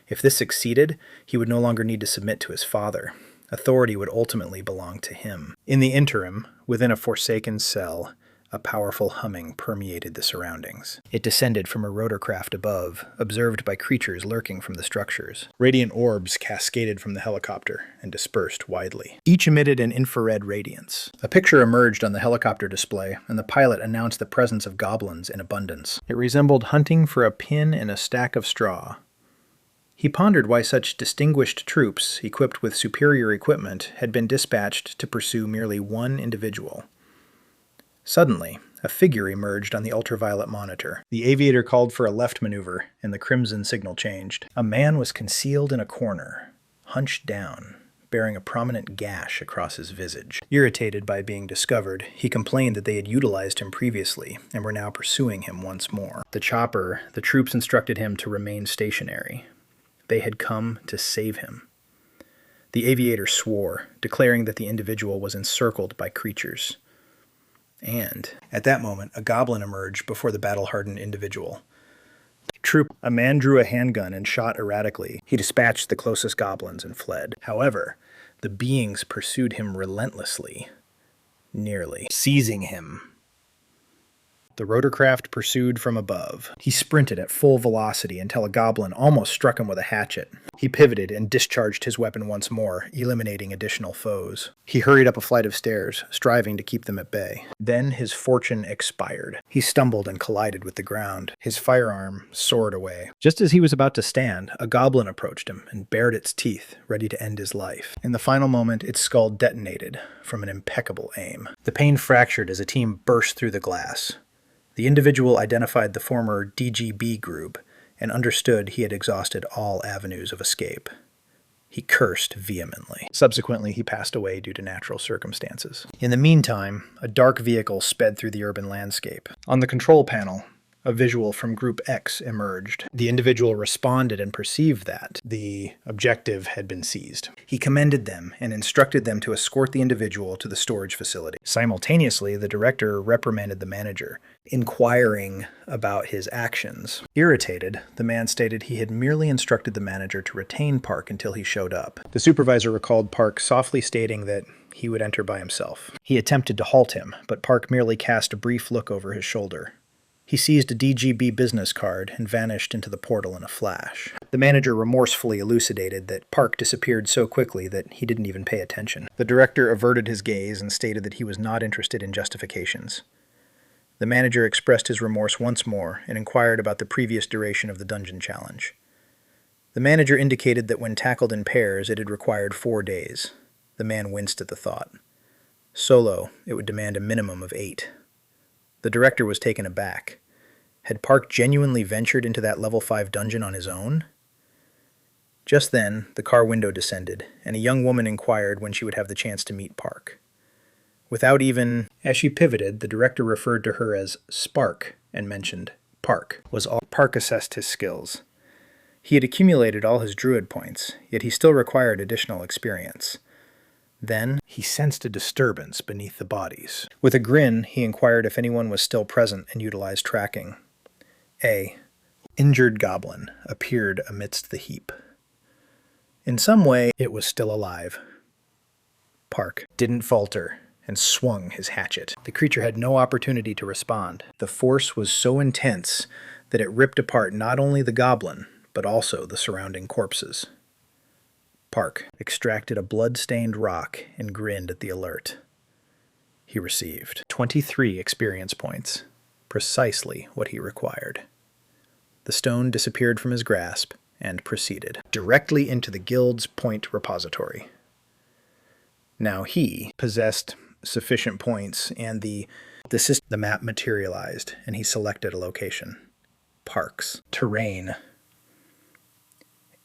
If this succeeded, he would no longer need to submit to his father. Authority would ultimately belong to him. In the interim, within a forsaken cell, a powerful humming permeated the surroundings. It descended from a rotorcraft above, observed by creatures lurking from the structures. Radiant orbs cascaded from the helicopter and dispersed widely. Each emitted an infrared radiance. A picture emerged on the helicopter display, and the pilot announced the presence of goblins in abundance. It resembled hunting for a pin in a stack of straw. He pondered why such distinguished troops, equipped with superior equipment, had been dispatched to pursue merely one individual. Suddenly, a figure emerged on the ultraviolet monitor. The aviator called for a left maneuver, and the crimson signal changed. A man was concealed in a corner, hunched down, bearing a prominent gash across his visage. Irritated by being discovered, he complained that they had utilized him previously and were now pursuing him once more. The troops instructed him to remain stationary. They had come to save him. The aviator swore, declaring that the individual was encircled by creatures. And, at that moment, a goblin emerged before the battle-hardened individual. A man drew a handgun and shot erratically. He dispatched the closest goblins and fled. However, the beings pursued him relentlessly, nearly seizing him. The rotorcraft pursued from above. He sprinted at full velocity until a goblin almost struck him with a hatchet. He pivoted and discharged his weapon once more, eliminating additional foes. He hurried up a flight of stairs, striving to keep them at bay. Then his fortune expired. He stumbled and collided with the ground. His firearm soared away. Just as he was about to stand, a goblin approached him and bared its teeth, ready to end his life. In the final moment, its skull detonated from an impeccable aim. The pane fractured as a team burst through the glass. The individual identified the former DGB group and understood he had exhausted all avenues of escape. He cursed vehemently. Subsequently, he passed away due to natural circumstances. In the meantime, a dark vehicle sped through the urban landscape. On the control panel, a visual from Group X emerged. The individual responded and perceived that the objective had been seized. He commended them and instructed them to escort the individual to the storage facility. Simultaneously, the director reprimanded the manager, inquiring about his actions. Irritated, the man stated he had merely instructed the manager to retain Park until he showed up. The supervisor recalled Park softly stating that he would enter by himself. He attempted to halt him, but Park merely cast a brief look over his shoulder. He seized a DGB business card and vanished into the portal in a flash. The manager remorsefully elucidated that Park disappeared so quickly that he didn't even pay attention. The director averted his gaze and stated that he was not interested in justifications. The manager expressed his remorse once more and inquired about the previous duration of the dungeon challenge. The manager indicated that when tackled in pairs, it had required 4 days. The man winced at the thought. Solo, it would demand a minimum of 8. The director was taken aback. Had Park genuinely ventured into that level 5 dungeon on his own? Just then, the car window descended, and a young woman inquired when she would have the chance to meet Park. As she pivoted, the director referred to her as Spark and mentioned Park. Park assessed his skills. He had accumulated all his druid points, yet he still required additional experience. Then, he sensed a disturbance beneath the bodies. With a grin, he inquired if anyone was still present and utilized tracking. A injured goblin appeared amidst the heap. In some way, it was still alive. Park didn't falter and swung his hatchet. The creature had no opportunity to respond. The force was so intense that it ripped apart not only the goblin, but also the surrounding corpses. Park extracted a blood-stained rock and grinned at the alert. He received 23 experience points, precisely what he required. The stone disappeared from his grasp and proceeded directly into the guild's point repository. Now he possessed sufficient points, and the map materialized, and he selected a location. Parks. Terrain.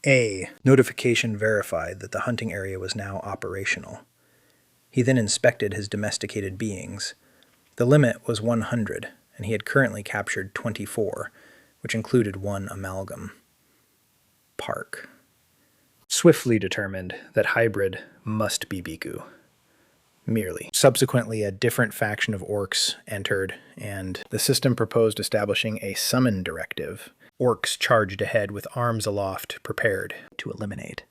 A. Notification verified that the hunting area was now operational. He then inspected his domesticated beings. The limit was 100, and he had currently captured 24, which included one amalgam. Park. Swiftly determined that hybrid must be Biku. Merely. Subsequently, a different faction of orcs entered, and the system proposed establishing a summon directive. Orcs charged ahead with arms aloft, prepared to eliminate.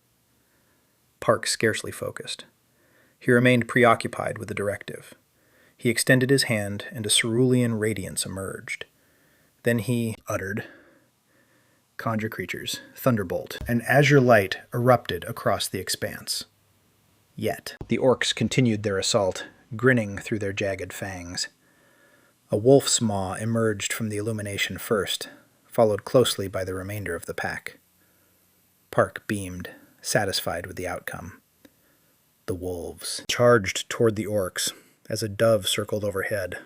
Park scarcely focused. He remained preoccupied with the directive. He extended his hand, and a cerulean radiance emerged. Then he uttered, "Conjure creatures, thunderbolt." An azure light erupted across the expanse. Yet, the orcs continued their assault, grinning through their jagged fangs. A wolf's maw emerged from the illumination first, followed closely by the remainder of the pack. Park beamed, satisfied with the outcome. The wolves charged toward the orcs as a dove circled overhead,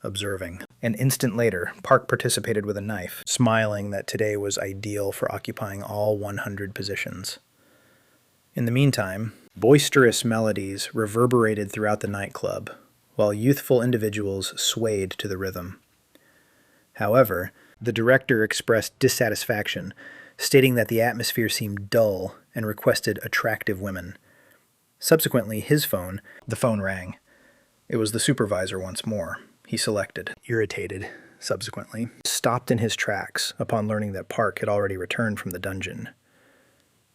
observing. An instant later, Park participated with a knife, smiling that today was ideal for occupying all 100 positions. In the meantime, boisterous melodies reverberated throughout the nightclub, while youthful individuals swayed to the rhythm. However, the director expressed dissatisfaction, stating that the atmosphere seemed dull and requested attractive women. Subsequently, the phone rang. It was the supervisor once more. He selected, irritated, subsequently, stopped in his tracks upon learning that Park had already returned from the dungeon.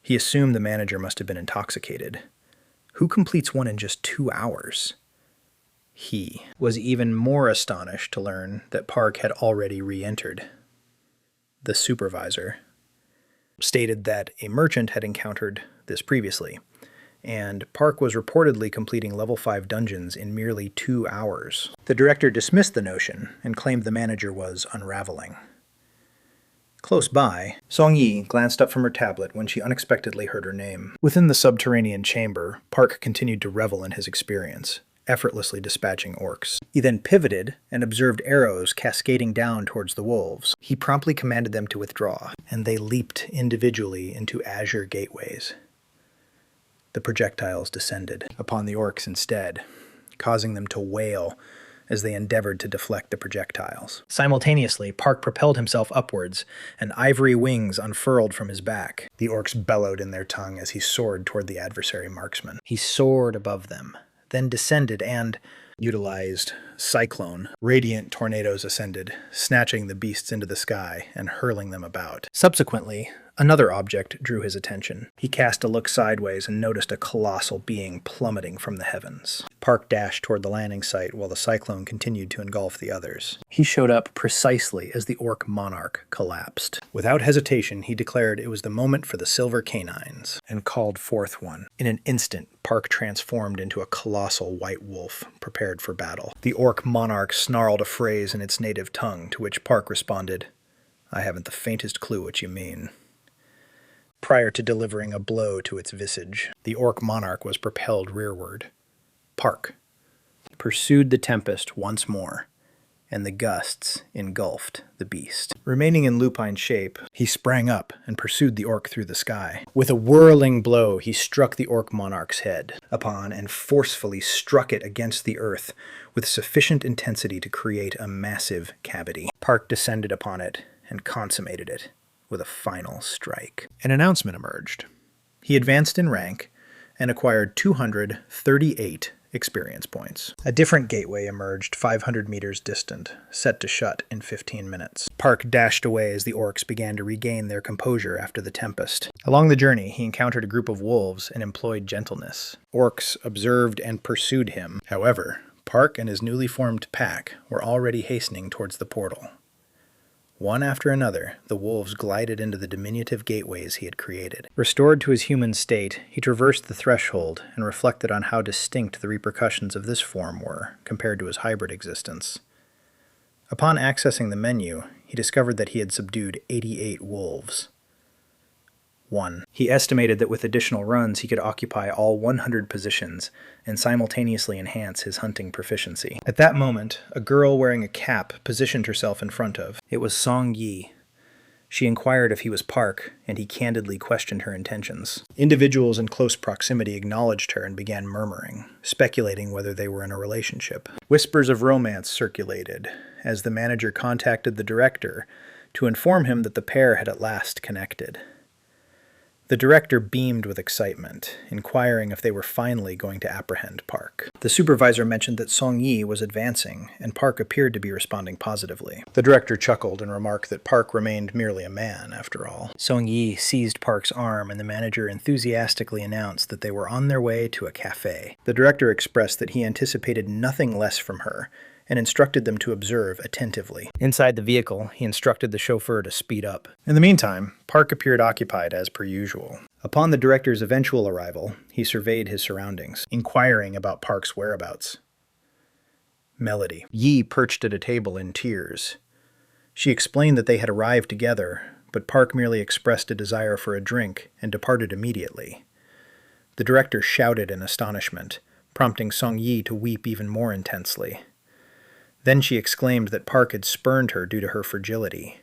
He assumed the manager must have been intoxicated. Who completes one in just 2 hours? He was even more astonished to learn that Park had already re-entered. The supervisor stated that a merchant had encountered this previously, and Park was reportedly completing level 5 dungeons in merely 2 hours. The director dismissed the notion and claimed the manager was unraveling. Close by, Song Yi glanced up from her tablet when she unexpectedly heard her name. Within the subterranean chamber, Park continued to revel in his experience, effortlessly dispatching orcs. He then pivoted and observed arrows cascading down towards the wolves. He promptly commanded them to withdraw, and they leaped individually into azure gateways. The projectiles descended upon the orcs instead, causing them to wail as they endeavored to deflect the projectiles. Simultaneously, Park propelled himself upwards, and ivory wings unfurled from his back. The orcs bellowed in their tongue as he soared toward the adversary marksman. He soared above them, then descended and utilized Cyclone. Radiant tornadoes ascended, snatching the beasts into the sky and hurling them about. Subsequently, another object drew his attention. He cast a look sideways and noticed a colossal being plummeting from the heavens. Park dashed toward the landing site while the cyclone continued to engulf the others. He showed up precisely as the orc monarch collapsed. Without hesitation, he declared it was the moment for the silver canines and called forth one. In an instant, Park transformed into a colossal white wolf, prepared for battle. The orc monarch snarled a phrase in its native tongue, to which Park responded, "I haven't the faintest clue what you mean." Prior to delivering a blow to its visage, the orc monarch was propelled rearward. Park pursued the tempest once more, and the gusts engulfed the beast. Remaining in lupine shape, he sprang up and pursued the orc through the sky. With a whirling blow, he struck the orc monarch's head upon and forcefully struck it against the earth with sufficient intensity to create a massive cavity. Park descended upon it and consummated it with a final strike. An announcement emerged. He advanced in rank and acquired 238 experience points. A different gateway emerged 500 meters distant, set to shut in 15 minutes. Park dashed away as the orcs began to regain their composure after the tempest. Along the journey, he encountered a group of wolves and employed gentleness. Orcs observed and pursued him. However, Park and his newly formed pack were already hastening towards the portal. One after another, the wolves glided into the diminutive gateways he had created. Restored to his human state, he traversed the threshold and reflected on how distinct the repercussions of this form were compared to his hybrid existence. Upon accessing the menu, he discovered that he had subdued 88 wolves. 1. He estimated that with additional runs he could occupy all 100 positions and simultaneously enhance his hunting proficiency. At that moment, a girl wearing a cap positioned herself in front of. It was Song Yi. She inquired if he was Park, and he candidly questioned her intentions. Individuals in close proximity acknowledged her and began murmuring, speculating whether they were in a relationship. Whispers of romance circulated as the manager contacted the director to inform him that the pair had at last connected. The director beamed with excitement, inquiring if they were finally going to apprehend Park. The supervisor mentioned that Song Yi was advancing, and Park appeared to be responding positively. The director chuckled and remarked that Park remained merely a man, after all. Song Yi seized Park's arm, and the manager enthusiastically announced that they were on their way to a cafe. The director expressed that he anticipated nothing less from her, and instructed them to observe attentively. Inside the vehicle, he instructed the chauffeur to speed up. In the meantime, Park appeared occupied as per usual. Upon the director's eventual arrival, he surveyed his surroundings, inquiring about Park's whereabouts. Melody. Yi perched at a table in tears. She explained that they had arrived together, but Park merely expressed a desire for a drink and departed immediately. The director shouted in astonishment, prompting Song Yi to weep even more intensely. Then she exclaimed that Park had spurned her due to her fragility.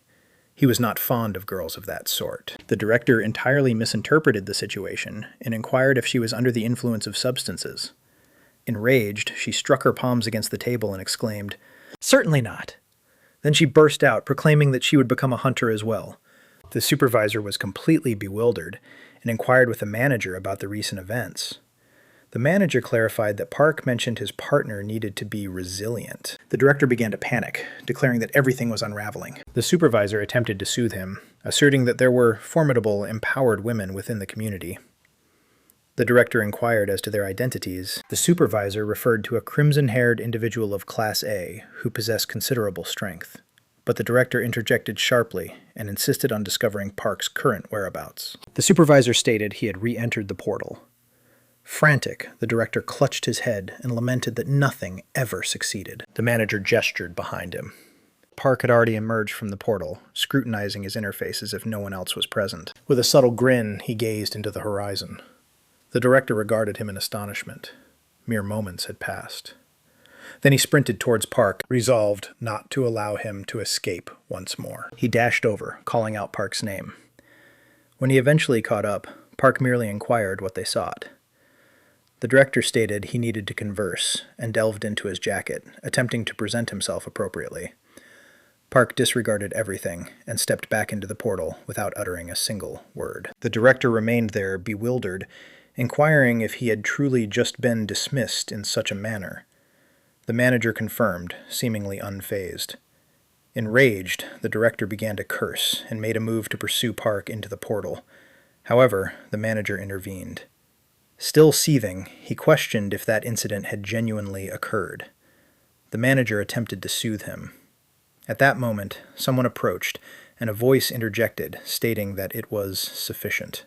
He was not fond of girls of that sort. The director entirely misinterpreted the situation and inquired if she was under the influence of substances. Enraged, she struck her palms against the table and exclaimed, "Certainly not." Then she burst out, proclaiming that she would become a hunter as well. The supervisor was completely bewildered and inquired with the manager about the recent events. The manager clarified that Park mentioned his partner needed to be resilient. The director began to panic, declaring that everything was unraveling. The supervisor attempted to soothe him, asserting that there were formidable, empowered women within the community. The director inquired as to their identities. The supervisor referred to a crimson-haired individual of Class A who possessed considerable strength. But the director interjected sharply and insisted on discovering Park's current whereabouts. The supervisor stated he had re-entered the portal. Frantic, the director clutched his head and lamented that nothing ever succeeded. The manager gestured behind him. Park had already emerged from the portal, scrutinizing his interface as if no one else was present. With a subtle grin, he gazed into the horizon. The director regarded him in astonishment. Mere moments had passed. Then he sprinted towards Park, resolved not to allow him to escape once more. He dashed over, calling out Park's name. When he eventually caught up, Park merely inquired what they sought. The director stated he needed to converse, and delved into his jacket, attempting to present himself appropriately. Park disregarded everything, and stepped back into the portal without uttering a single word. The director remained there, bewildered, inquiring if he had truly just been dismissed in such a manner. The manager confirmed, seemingly unfazed. Enraged, the director began to curse, and made a move to pursue Park into the portal. However, the manager intervened. Still seething, he questioned if that incident had genuinely occurred. The manager attempted to soothe him. At that moment, someone approached, and a voice interjected, stating that it was sufficient.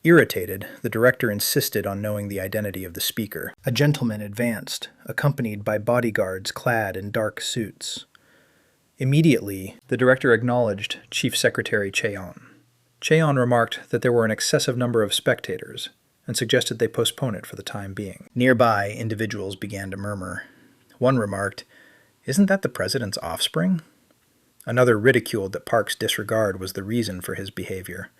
Irritated, the director insisted on knowing the identity of the speaker. A gentleman advanced, accompanied by bodyguards clad in dark suits. Immediately, the director acknowledged Chief Secretary Cheon. Cheon remarked that there were an excessive number of spectators, and suggested they postpone it for the time being. Nearby, individuals began to murmur. One remarked, "Isn't that the president's offspring?" Another ridiculed that Park's disregard was the reason for his behavior.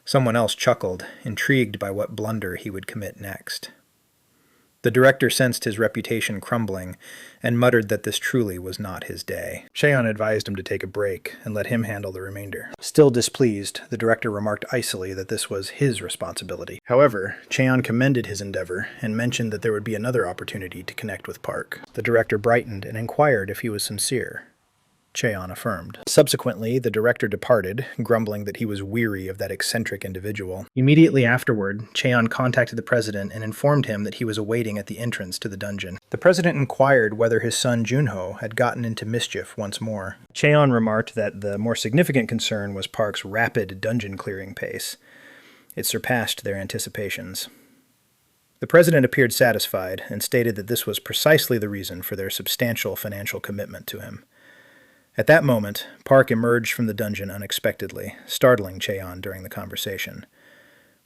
Someone else chuckled, intrigued by what blunder he would commit next. The director sensed his reputation crumbling, and muttered that this truly was not his day. Cheon advised him to take a break, and let him handle the remainder. Still displeased, the director remarked icily that this was his responsibility. However, Cheon commended his endeavor, and mentioned that there would be another opportunity to connect with Park. The director brightened and inquired if he was sincere. Cheon affirmed. Subsequently, the director departed, grumbling that he was weary of that eccentric individual. Immediately afterward, Cheon contacted the president and informed him that he was awaiting at the entrance to the dungeon. The president inquired whether his son Junho had gotten into mischief once more. Cheon remarked that the more significant concern was Park's rapid dungeon clearing pace. It surpassed their anticipations. The president appeared satisfied and stated that this was precisely the reason for their substantial financial commitment to him. At that moment, Park emerged from the dungeon unexpectedly, startling Cheon during the conversation.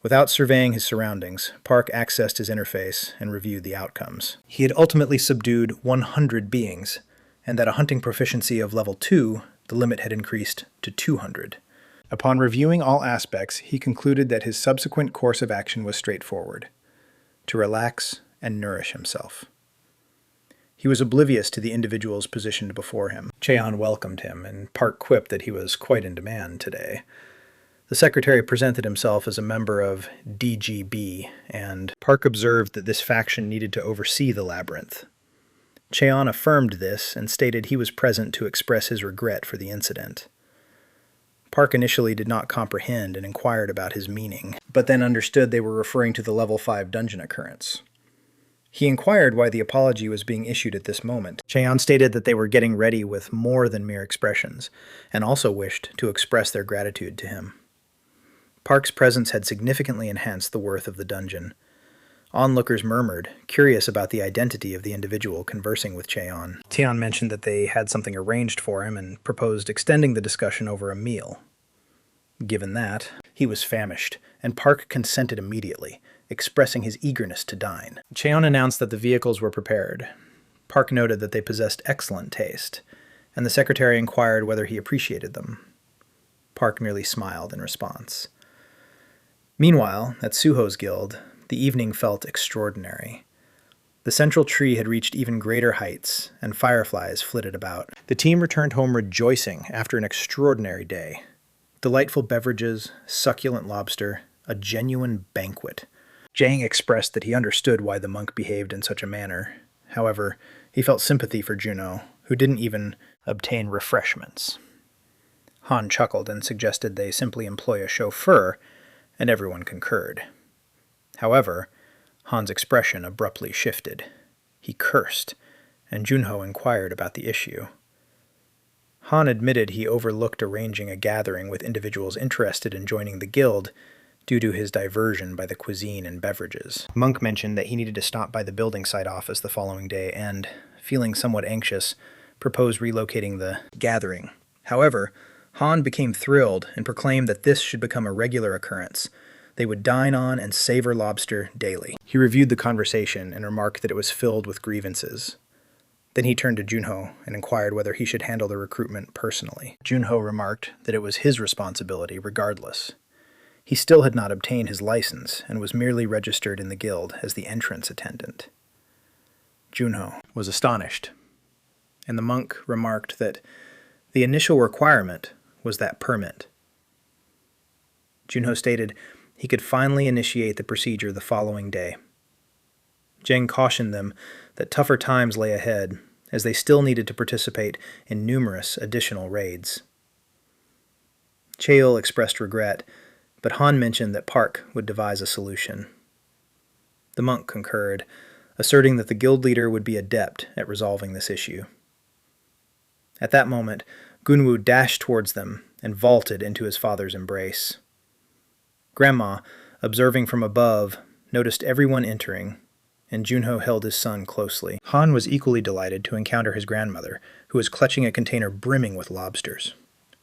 Without surveying his surroundings, Park accessed his interface and reviewed the outcomes. He had ultimately subdued 100 beings, and at a hunting proficiency of level 2, the limit had increased to 200. Upon reviewing all aspects, he concluded that his subsequent course of action was straightforward: to relax and nourish himself. He was oblivious to the individuals positioned before him. Cheon welcomed him, and Park quipped that he was quite in demand today. The secretary presented himself as a member of DGB, and Park observed that this faction needed to oversee the labyrinth. Cheon affirmed this and stated he was present to express his regret for the incident. Park initially did not comprehend and inquired about his meaning, but then understood they were referring to the level 5 dungeon occurrence. He inquired why the apology was being issued at this moment. Cheon stated that they were getting ready with more than mere expressions, and also wished to express their gratitude to him. Park's presence had significantly enhanced the worth of the dungeon. Onlookers murmured, curious about the identity of the individual conversing with Cheon. Cheon mentioned that they had something arranged for him and proposed extending the discussion over a meal. Given that, he was famished, and Park consented immediately, expressing his eagerness to dine. Cheon announced that the vehicles were prepared. Park noted that they possessed excellent taste, and the secretary inquired whether he appreciated them. Park merely smiled in response. Meanwhile, at Suho's guild, the evening felt extraordinary. The central tree had reached even greater heights, and fireflies flitted about. The team returned home rejoicing after an extraordinary day. Delightful beverages, succulent lobster, a genuine banquet. Jang expressed that he understood why the monk behaved in such a manner. However, he felt sympathy for Juno, who didn't even obtain refreshments. Han chuckled and suggested they simply employ a chauffeur, and everyone concurred. However, Han's expression abruptly shifted. He cursed, and Junho inquired about the issue. Han admitted he overlooked arranging a gathering with individuals interested in joining the guild due to his diversion by the cuisine and beverages. Monk mentioned that he needed to stop by the building site office the following day and, feeling somewhat anxious, proposed relocating the gathering. However, Han became thrilled and proclaimed that this should become a regular occurrence. They would dine on and savor lobster daily. He reviewed the conversation and remarked that it was filled with grievances. Then he turned to Junho and inquired whether he should handle the recruitment personally. Junho remarked that it was his responsibility regardless. He still had not obtained his license and was merely registered in the guild as the entrance attendant. Junho was astonished, and the monk remarked that the initial requirement was that permit. Junho stated he could finally initiate the procedure the following day. Jang cautioned them that tougher times lay ahead, as they still needed to participate in numerous additional raids. Cheol expressed regret, but Han mentioned that Park would devise a solution. The monk concurred, asserting that the guild leader would be adept at resolving this issue. At that moment, Gunwoo dashed towards them and vaulted into his father's embrace. Grandma, observing from above, noticed everyone entering, and Junho held his son closely. Han was equally delighted to encounter his grandmother, who was clutching a container brimming with lobsters.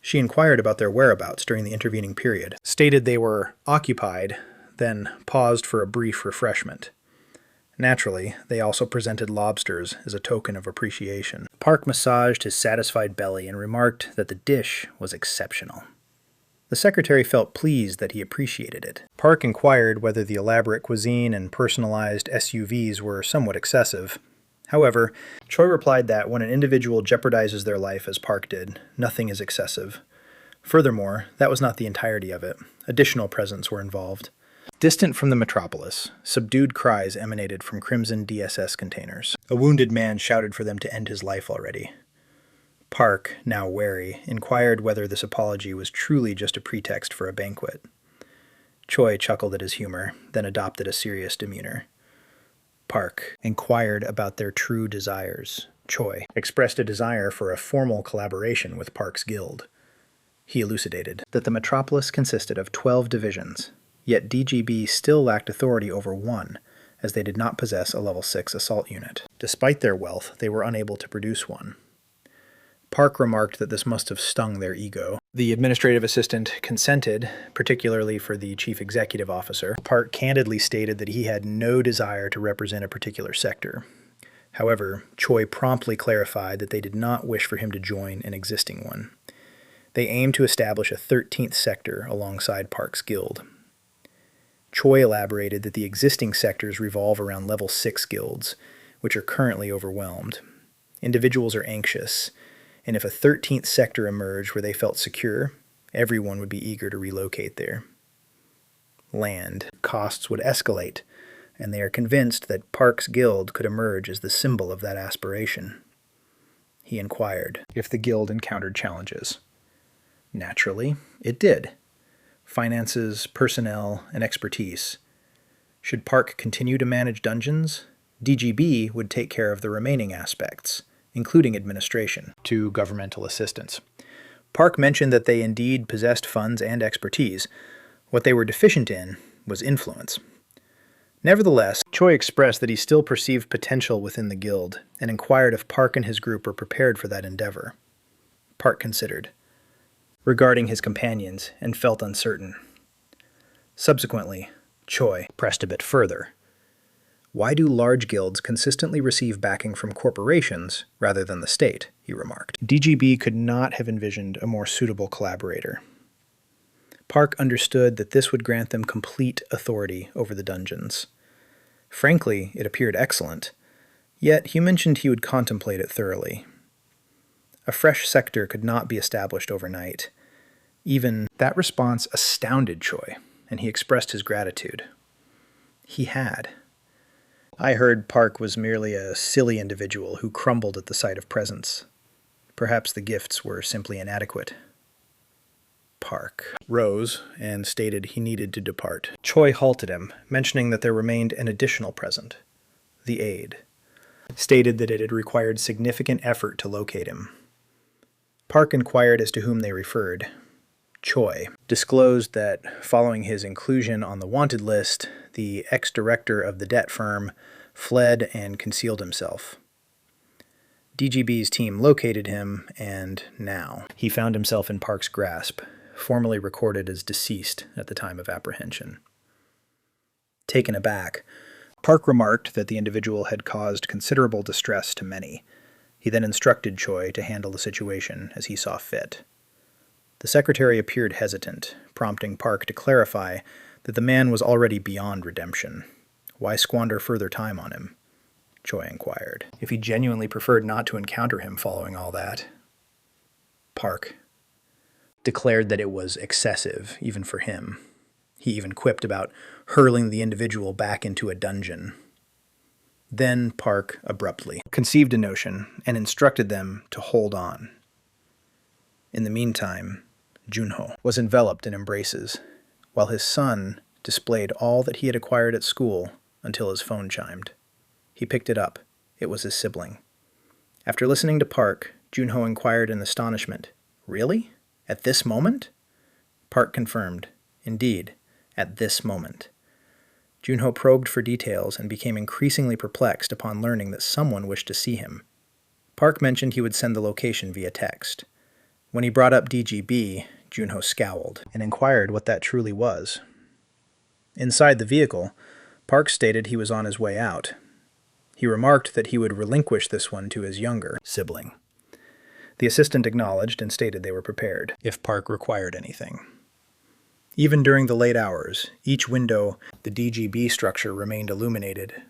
She inquired about their whereabouts during the intervening period, stated they were occupied, then paused for a brief refreshment. Naturally, they also presented lobsters as a token of appreciation. Park massaged his satisfied belly and remarked that the dish was exceptional. The secretary felt pleased that he appreciated it. Park inquired whether the elaborate cuisine and personalized SUVs were somewhat excessive. However, Choi replied that when an individual jeopardizes their life as Park did, nothing is excessive. Furthermore, that was not the entirety of it. Additional presents were involved. Distant from the metropolis, subdued cries emanated from crimson DSS containers. A wounded man shouted for them to end his life already. Park, now wary, inquired whether this apology was truly just a pretext for a banquet. Choi chuckled at his humor, then adopted a serious demeanor. Park inquired about their true desires. Choi expressed a desire for a formal collaboration with Park's guild. He elucidated that the metropolis consisted of 12 divisions, yet DGB still lacked authority over one, as they did not possess a level 6 assault unit. Despite their wealth, they were unable to produce one. Park remarked that this must have stung their ego. The administrative assistant consented, particularly for the chief executive officer. Park candidly stated that he had no desire to represent a particular sector. However, Choi promptly clarified that they did not wish for him to join an existing one. They aimed to establish a 13th sector alongside Park's guild. Choi elaborated that the existing sectors revolve around level 6 guilds, which are currently overwhelmed. Individuals are anxious, and if a 13th sector emerged where they felt secure, everyone would be eager to relocate there. Land costs would escalate, and they are convinced that Park's guild could emerge as the symbol of that aspiration. He inquired if the guild encountered challenges. Naturally, it did. Finances, personnel, and expertise. Should Park continue to manage dungeons, DGB would take care of the remaining aspects, including administration, to governmental assistance. Park mentioned that they indeed possessed funds and expertise. What they were deficient in was influence. Nevertheless, Choi expressed that he still perceived potential within the guild and inquired if Park and his group were prepared for that endeavor. Park considered, regarding his companions, and felt uncertain. Subsequently, Choi pressed a bit further. Why do large guilds consistently receive backing from corporations rather than the state? He remarked. DGB could not have envisioned a more suitable collaborator. Park understood that this would grant them complete authority over the dungeons. Frankly, it appeared excellent, yet he mentioned he would contemplate it thoroughly. A fresh sector could not be established overnight. Even that response astounded Choi, and he expressed his gratitude. He had. I heard Park was merely a silly individual who crumbled at the sight of presents. Perhaps the gifts were simply inadequate. Park rose and stated he needed to depart. Choi halted him, mentioning that there remained an additional present, the aide. Stated that it had required significant effort to locate him. Park inquired as to whom they referred. Choi disclosed that, following his inclusion on the wanted list, the ex-director of the debt firm fled and concealed himself. DGB's team located him, and now he found himself in Park's grasp, formally recorded as deceased at the time of apprehension. Taken aback, Park remarked that the individual had caused considerable distress to many. He then instructed Choi to handle the situation as he saw fit. The secretary appeared hesitant, prompting Park to clarify that the man was already beyond redemption. Why squander further time on him? Choi inquired if he genuinely preferred not to encounter him following all that. Park declared that it was excessive, even for him. He even quipped about hurling the individual back into a dungeon. Then Park abruptly conceived a notion and instructed them to hold on. In the meantime, Junho was enveloped in embraces, while his son displayed all that he had acquired at school until his phone chimed. He picked it up. It was his sibling. After listening to Park, Junho inquired in astonishment, "Really? At this moment?" Park confirmed, "Indeed, at this moment." Junho probed for details and became increasingly perplexed upon learning that someone wished to see him. Park mentioned he would send the location via text. When he brought up DGB, Junho scowled and inquired what that truly was. Inside the vehicle, Park stated he was on his way out. He remarked that he would relinquish this one to his younger sibling. The assistant acknowledged and stated they were prepared, if Park required anything. Even during the late hours, each window the DGB structure remained illuminated.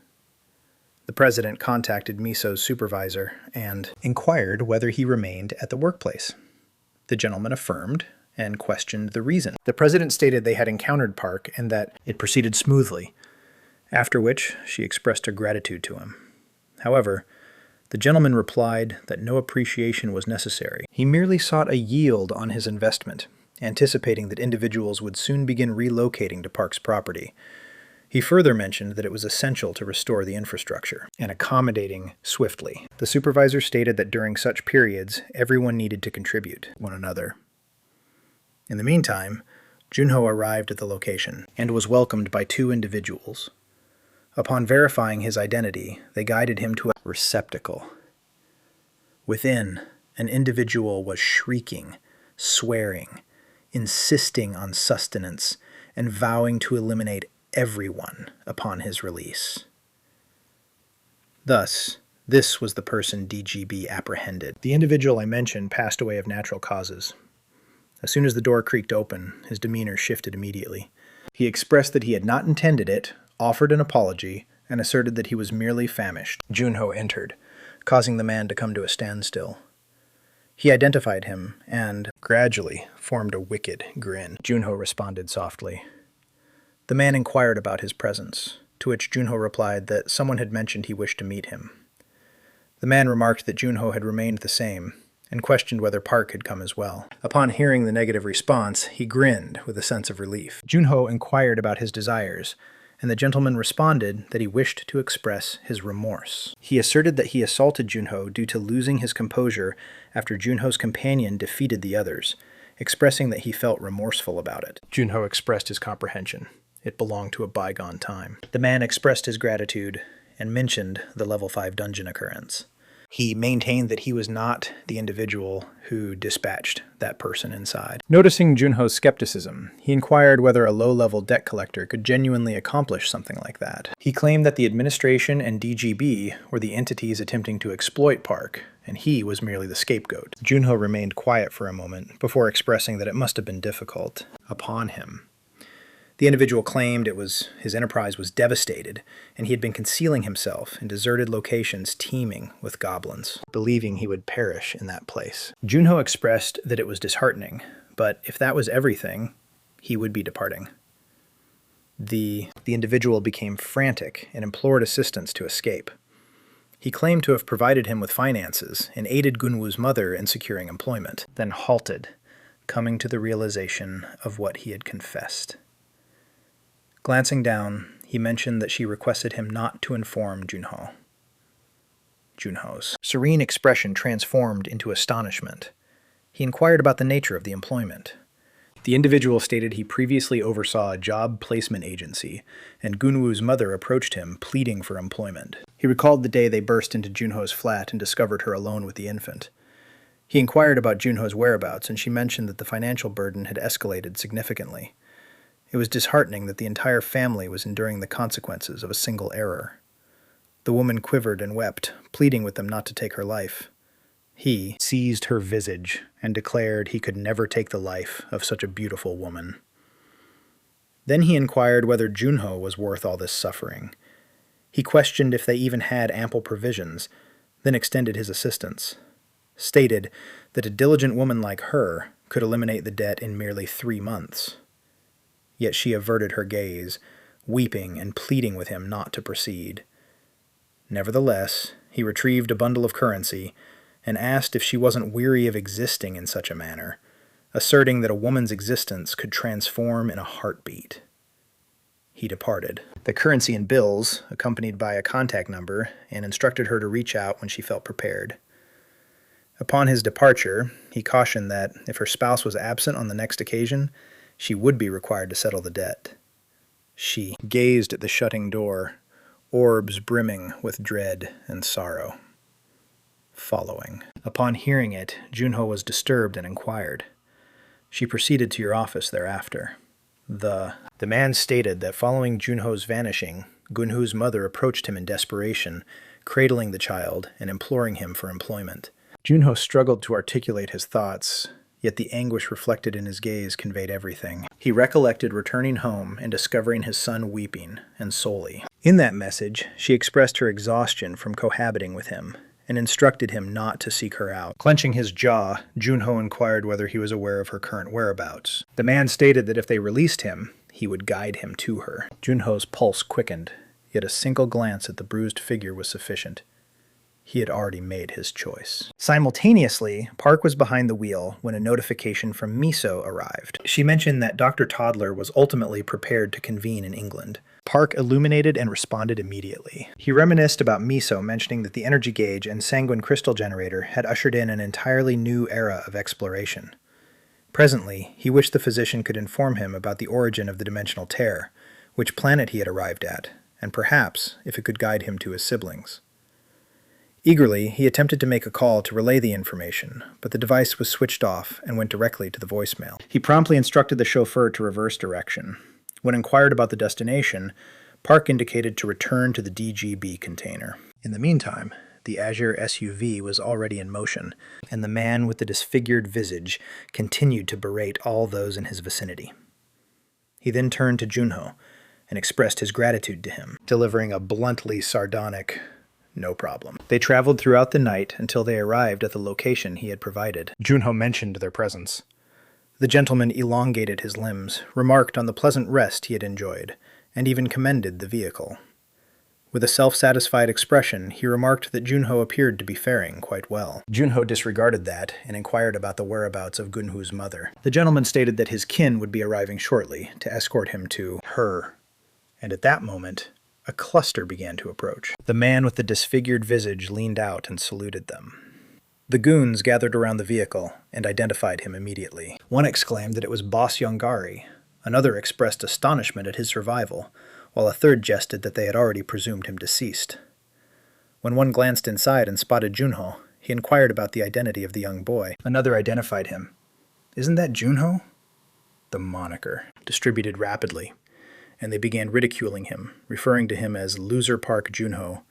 The president contacted Miso's supervisor and inquired whether he remained at the workplace. The gentleman affirmed and questioned the reason. The president stated they had encountered Park and that it proceeded smoothly, after which she expressed her gratitude to him. However, the gentleman replied that no appreciation was necessary. He merely sought a yield on his investment, anticipating that individuals would soon begin relocating to Park's property. He further mentioned that it was essential to restore the infrastructure and accommodating swiftly. The supervisor stated that during such periods, everyone needed to contribute one another. In the meantime, Junho arrived at the location and was welcomed by two individuals. Upon verifying his identity, they guided him to a receptacle. Within, An individual was shrieking, swearing, insisting on sustenance, and vowing to eliminate everyone upon his release. Thus, this was the person DGB apprehended. The individual I mentioned passed away of natural causes. As soon as the door creaked open, his demeanor shifted immediately. He expressed that he had not intended it, offered an apology, and asserted that he was merely famished. Junho entered, causing the man to come to a standstill. He identified him and, gradually, formed a wicked grin. Junho responded softly. The man inquired about his presence, to which Junho replied that someone had mentioned he wished to meet him. The man remarked that Junho had remained the same, and questioned whether Park had come as well. Upon hearing the negative response, he grinned with a sense of relief. Junho inquired about his desires, and the gentleman responded that he wished to express his remorse. He asserted that he assaulted Junho due to losing his composure after Junho's companion defeated the others, expressing that he felt remorseful about it. Junho expressed his comprehension. It belonged to a bygone time. The man expressed his gratitude and mentioned the level 5 dungeon occurrence. He maintained that he was not the individual who dispatched that person inside. Noticing Junho's skepticism, he inquired whether a low-level debt collector could genuinely accomplish something like that. He claimed that the administration and DGB were the entities attempting to exploit Park, and he was merely the scapegoat. Junho remained quiet for a moment before expressing that it must have been difficult upon him. The individual claimed his enterprise was devastated, and he had been concealing himself in deserted locations teeming with goblins, believing he would perish in that place. Junho expressed that it was disheartening, but if that was everything, he would be departing. The individual became frantic and implored assistance to escape. He claimed to have provided him with finances and aided Gunwoo's mother in securing employment, then halted, coming to the realization of what he had confessed. Glancing down, he mentioned that she requested him not to inform Junho's serene expression transformed into astonishment. He inquired about the nature of the employment. The individual stated he previously oversaw a job placement agency, and Gunwoo's mother approached him, pleading for employment. He recalled the day they burst into Junho's flat and discovered her alone with the infant. He inquired about Junho's whereabouts, and she mentioned that the financial burden had escalated significantly. It was disheartening that the entire family was enduring the consequences of a single error. The woman quivered and wept, pleading with them not to take her life. He seized her visage and declared he could never take the life of such a beautiful woman. Then he inquired whether Junho was worth all this suffering. He questioned if they even had ample provisions, then extended his assistance, stated that a diligent woman like her could eliminate the debt in merely 3 months. Yet she averted her gaze, weeping and pleading with him not to proceed. Nevertheless, he retrieved a bundle of currency and asked if she wasn't weary of existing in such a manner, asserting that a woman's existence could transform in a heartbeat. He departed. The currency and bills, accompanied by a contact number, and instructed her to reach out when she felt prepared. Upon his departure, he cautioned that if her spouse was absent on the next occasion, she would be required to settle the debt. She gazed at the shutting door, orbs brimming with dread and sorrow. Following. Upon hearing it, Junho was disturbed and inquired. She proceeded to your office thereafter. The man stated that following Junho's vanishing, Gunwoo's mother approached him in desperation, cradling the child and imploring him for employment. Junho struggled to articulate his thoughts, yet the anguish reflected in his gaze conveyed everything. He recollected returning home and discovering his son weeping, and solely. In that message, she expressed her exhaustion from cohabiting with him, and instructed him not to seek her out. Clenching his jaw, Junho inquired whether he was aware of her current whereabouts. The man stated that if they released him, he would guide him to her. Junho's pulse quickened, yet a single glance at the bruised figure was sufficient. He had already made his choice. Simultaneously, Park was behind the wheel when a notification from Miso arrived. She mentioned that Dr. Toddler was ultimately prepared to convene in England. Park illuminated and responded immediately. He reminisced about Miso mentioning that the energy gauge and sanguine crystal generator had ushered in an entirely new era of exploration. Presently, he wished the physician could inform him about the origin of the dimensional tear, which planet he had arrived at, and perhaps if it could guide him to his siblings. Eagerly, he attempted to make a call to relay the information, but the device was switched off and went directly to the voicemail. He promptly instructed the chauffeur to reverse direction. When inquired about the destination, Park indicated to return to the DGB container. In the meantime, the Azure SUV was already in motion, and the man with the disfigured visage continued to berate all those in his vicinity. He then turned to Junho and expressed his gratitude to him, delivering a bluntly sardonic, "No problem." They traveled throughout the night until they arrived at the location he had provided. Junho mentioned their presence. The gentleman elongated his limbs, remarked on the pleasant rest he had enjoyed, and even commended the vehicle. With a self-satisfied expression, he remarked that Junho appeared to be faring quite well. Junho disregarded that and inquired about the whereabouts of Gunhu's mother. The gentleman stated that his kin would be arriving shortly to escort him to her. And at that moment, a cluster began to approach. The man with the disfigured visage leaned out and saluted them. The goons gathered around the vehicle and identified him immediately. One exclaimed that it was Boss Yongari. Another expressed astonishment at his survival, while a third jested that they had already presumed him deceased. When one glanced inside and spotted Junho, he inquired about the identity of the young boy. Another identified him. "Isn't that Junho?" The moniker distributed rapidly, and they began ridiculing him, referring to him as Loser Park Junho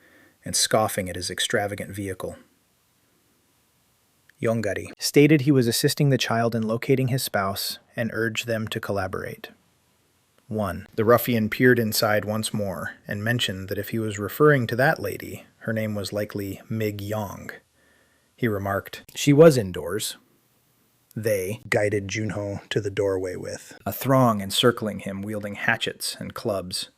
and scoffing at his extravagant vehicle. Yongari stated he was assisting the child in locating his spouse and urged them to collaborate. 1. The ruffian peered inside once more and mentioned that if he was referring to that lady, her name was likely Mig Yong. He remarked, "She was indoors." They guided Junho to the doorway with a throng encircling him wielding hatchets and clubs.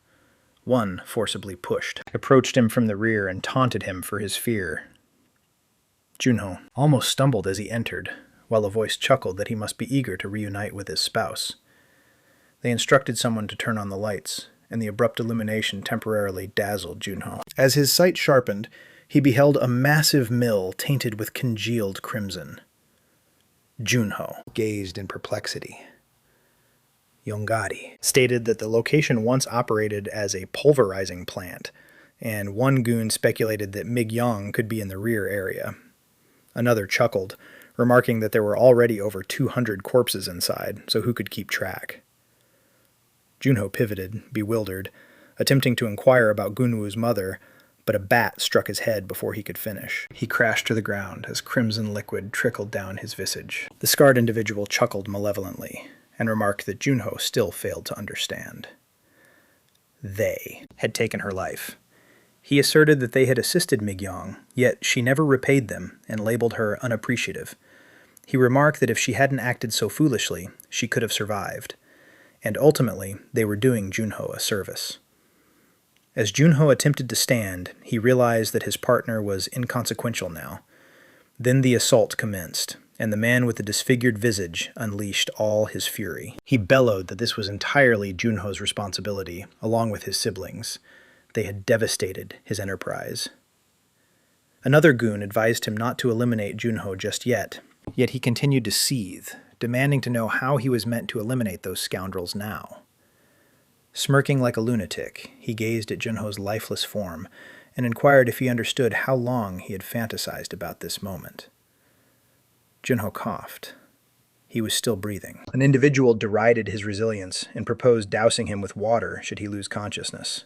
One forcibly pushed, approached him from the rear and taunted him for his fear. Junho almost stumbled as he entered, while a voice chuckled that he must be eager to reunite with his spouse. They instructed someone to turn on the lights, and the abrupt illumination temporarily dazzled Junho. As his sight sharpened, he beheld a massive mill tainted with congealed crimson. Junho gazed in perplexity. Yongari stated that the location once operated as a pulverizing plant, and one goon speculated that Mig Yong could be in the rear area. Another chuckled, remarking that there were already over 200 corpses inside, so who could keep track? Junho pivoted, bewildered, attempting to inquire about Gunwu's mother, but a bat struck his head before he could finish. He crashed to the ground as crimson liquid trickled down his visage. The scarred individual chuckled malevolently and remarked that Junho still failed to understand. They had taken her life. He asserted that they had assisted Mig Yong, yet she never repaid them and labeled her unappreciative. He remarked that if she hadn't acted so foolishly, she could have survived, and ultimately they were doing Junho a service. As Junho attempted to stand, he realized that his partner was inconsequential now. Then the assault commenced, and the man with the disfigured visage unleashed all his fury. He bellowed that this was entirely Junho's responsibility, along with his siblings. They had devastated his enterprise. Another goon advised him not to eliminate Junho just yet he continued to seethe, demanding to know how he was meant to eliminate those scoundrels now. Smirking like a lunatic, he gazed at Junho's lifeless form and inquired if he understood how long he had fantasized about this moment. Junho coughed. He was still breathing. An individual derided his resilience and proposed dousing him with water should he lose consciousness.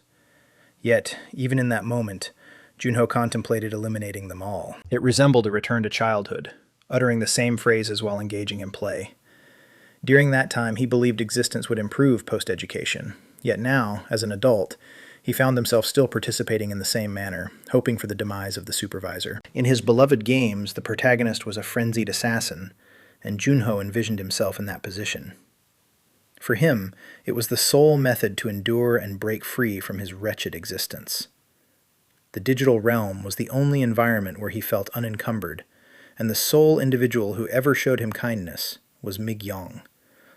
Yet, even in that moment, Junho contemplated eliminating them all. It resembled a return to childhood, uttering the same phrases while engaging in play. During that time, he believed existence would improve post-education. Yet now, as an adult, he found himself still participating in the same manner, hoping for the demise of the supervisor. In his beloved games, the protagonist was a frenzied assassin, and Junho envisioned himself in that position. For him, it was the sole method to endure and break free from his wretched existence. The digital realm was the only environment where he felt unencumbered, and the sole individual who ever showed him kindness was Mig Yong,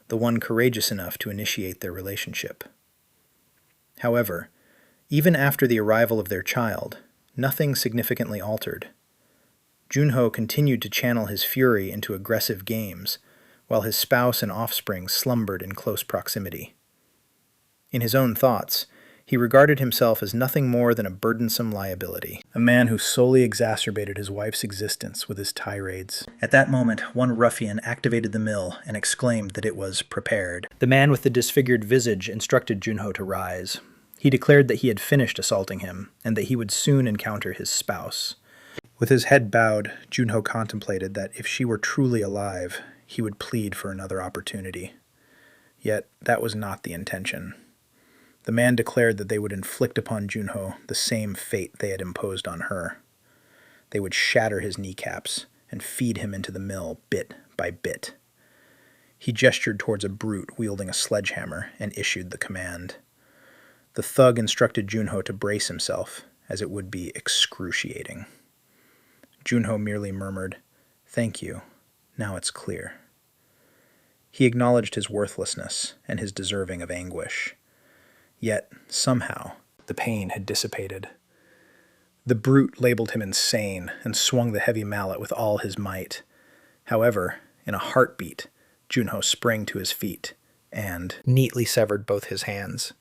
the one courageous enough to initiate their relationship. However, even after the arrival of their child, nothing significantly altered. Junho continued to channel his fury into aggressive games, while his spouse and offspring slumbered in close proximity. In his own thoughts, He regarded himself as nothing more than a burdensome liability, a man who solely exacerbated his wife's existence with his tirades. At that moment, one ruffian activated the mill and exclaimed that it was prepared. The man with the disfigured visage instructed Junho to rise. He declared that he had finished assaulting him, and that he would soon encounter his spouse. With his head bowed, Junho contemplated that if she were truly alive, he would plead for another opportunity. Yet that was not the intention. The man declared that they would inflict upon Junho the same fate they had imposed on her. They would shatter his kneecaps and feed him into the mill bit by bit. He gestured towards a brute wielding a sledgehammer and issued the command. The thug instructed Junho to brace himself, as it would be excruciating. Junho merely murmured, "Thank you. Now it's clear." He acknowledged his worthlessness and his deserving of anguish. Yet, somehow, the pain had dissipated. The brute labeled him insane and swung the heavy mallet with all his might. However, in a heartbeat, Junho sprang to his feet and neatly severed both his hands.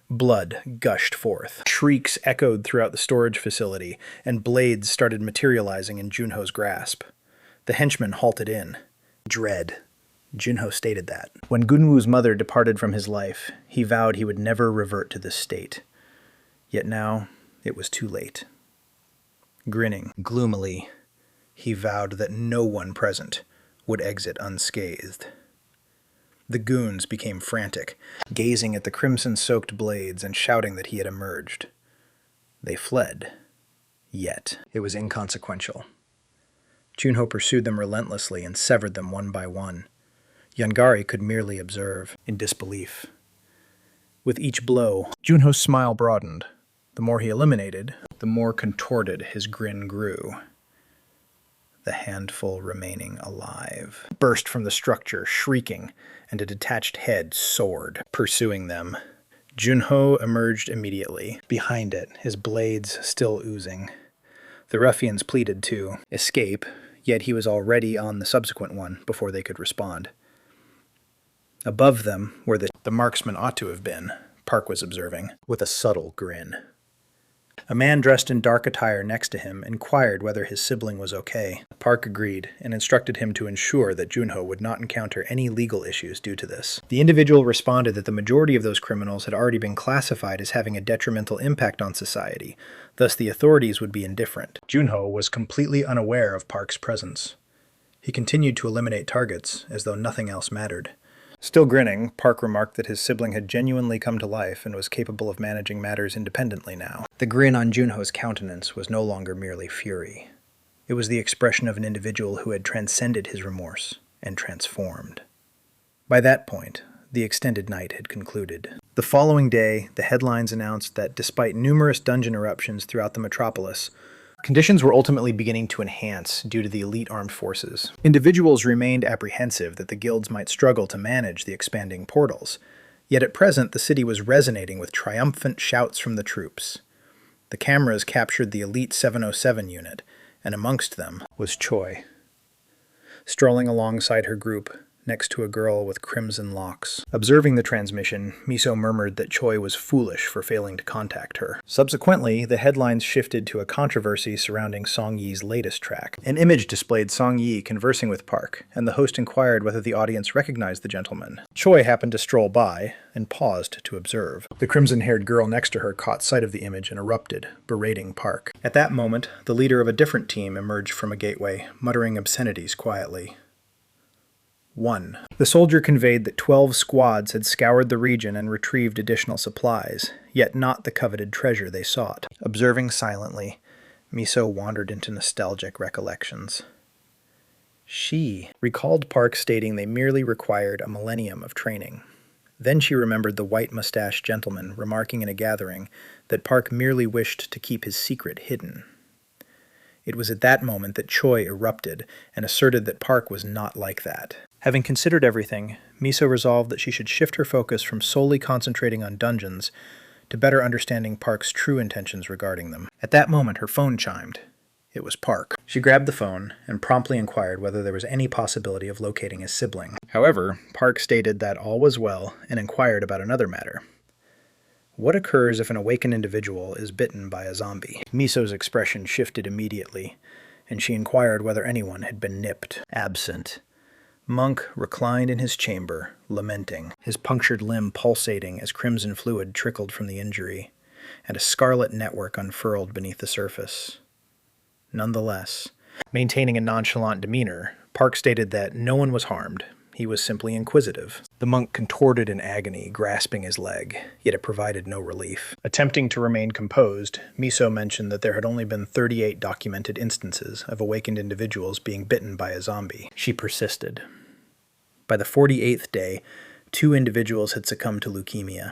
Blood gushed forth. Shrieks echoed throughout the storage facility, and blades started materializing in Junho's grasp. The henchman halted in. Dread. Junho stated that. When Gunwoo's mother departed from his life, he vowed he would never revert to this state. Yet now, it was too late. Grinning gloomily, he vowed that no one present would exit unscathed. The goons became frantic, gazing at the crimson-soaked blades and shouting that he had emerged. They fled. Yet, it was inconsequential. Junho pursued them relentlessly and severed them one by one. Yangari could merely observe, in disbelief. With each blow, Junho's smile broadened. The more he eliminated, the more contorted his grin grew. The handful remaining alive burst from the structure, shrieking, and a detached head soared, pursuing them. Junho emerged immediately, behind it, his blades still oozing. The ruffians pleaded to escape, yet he was already on the subsequent one before they could respond. Above them, where the marksman ought to have been, Park was observing, with a subtle grin. A man dressed in dark attire next to him inquired whether his sibling was okay. Park agreed and instructed him to ensure that Junho would not encounter any legal issues due to this. The individual responded that the majority of those criminals had already been classified as having a detrimental impact on society, thus the authorities would be indifferent. Junho was completely unaware of Park's presence. He continued to eliminate targets as though nothing else mattered. Still grinning, Park remarked that his sibling had genuinely come to life and was capable of managing matters independently now. The grin on Junho's countenance was no longer merely fury. It was the expression of an individual who had transcended his remorse and transformed. By that point, the extended night had concluded. The following day, the headlines announced that despite numerous dungeon eruptions throughout the metropolis, conditions were ultimately beginning to enhance due to the elite armed forces. Individuals remained apprehensive that the guilds might struggle to manage the expanding portals, yet at present the city was resonating with triumphant shouts from the troops. The cameras captured the elite 707 unit, and amongst them was Choi. Strolling alongside her group, next to a girl with crimson locks. Observing the transmission, Miso murmured that Choi was foolish for failing to contact her. Subsequently, the headlines shifted to a controversy surrounding Song Yi's latest track. An image displayed Song Yi conversing with Park, and the host inquired whether the audience recognized the gentleman. Choi happened to stroll by, and paused to observe. The crimson-haired girl next to her caught sight of the image and erupted, berating Park. At that moment, the leader of a different team emerged from a gateway, muttering obscenities quietly. 1. The soldier conveyed that 12 squads had scoured the region and retrieved additional supplies, yet not the coveted treasure they sought. Observing silently, Miso wandered into nostalgic recollections. She recalled Park stating they merely required a millennium of training. Then she remembered the white-mustached gentleman remarking in a gathering that Park merely wished to keep his secret hidden. It was at that moment that Choi erupted and asserted that Park was not like that. Having considered everything, Miso resolved that she should shift her focus from solely concentrating on dungeons to better understanding Park's true intentions regarding them. At that moment, her phone chimed. It was Park. She grabbed the phone and promptly inquired whether there was any possibility of locating his sibling. However, Park stated that all was well and inquired about another matter. What occurs if an awakened individual is bitten by a zombie? Miso's expression shifted immediately, and she inquired whether anyone had been nipped. Absent. Monk reclined in his chamber, lamenting, his punctured limb pulsating as crimson fluid trickled from the injury, and a scarlet network unfurled beneath the surface. Nonetheless, maintaining a nonchalant demeanor, Park stated that no one was harmed. He was simply inquisitive. The monk contorted in agony, grasping his leg, yet it provided no relief. Attempting to remain composed, Miso mentioned that there had only been 38 documented instances of awakened individuals being bitten by a zombie. She persisted. By the 48th day, 2 individuals had succumbed to leukemia.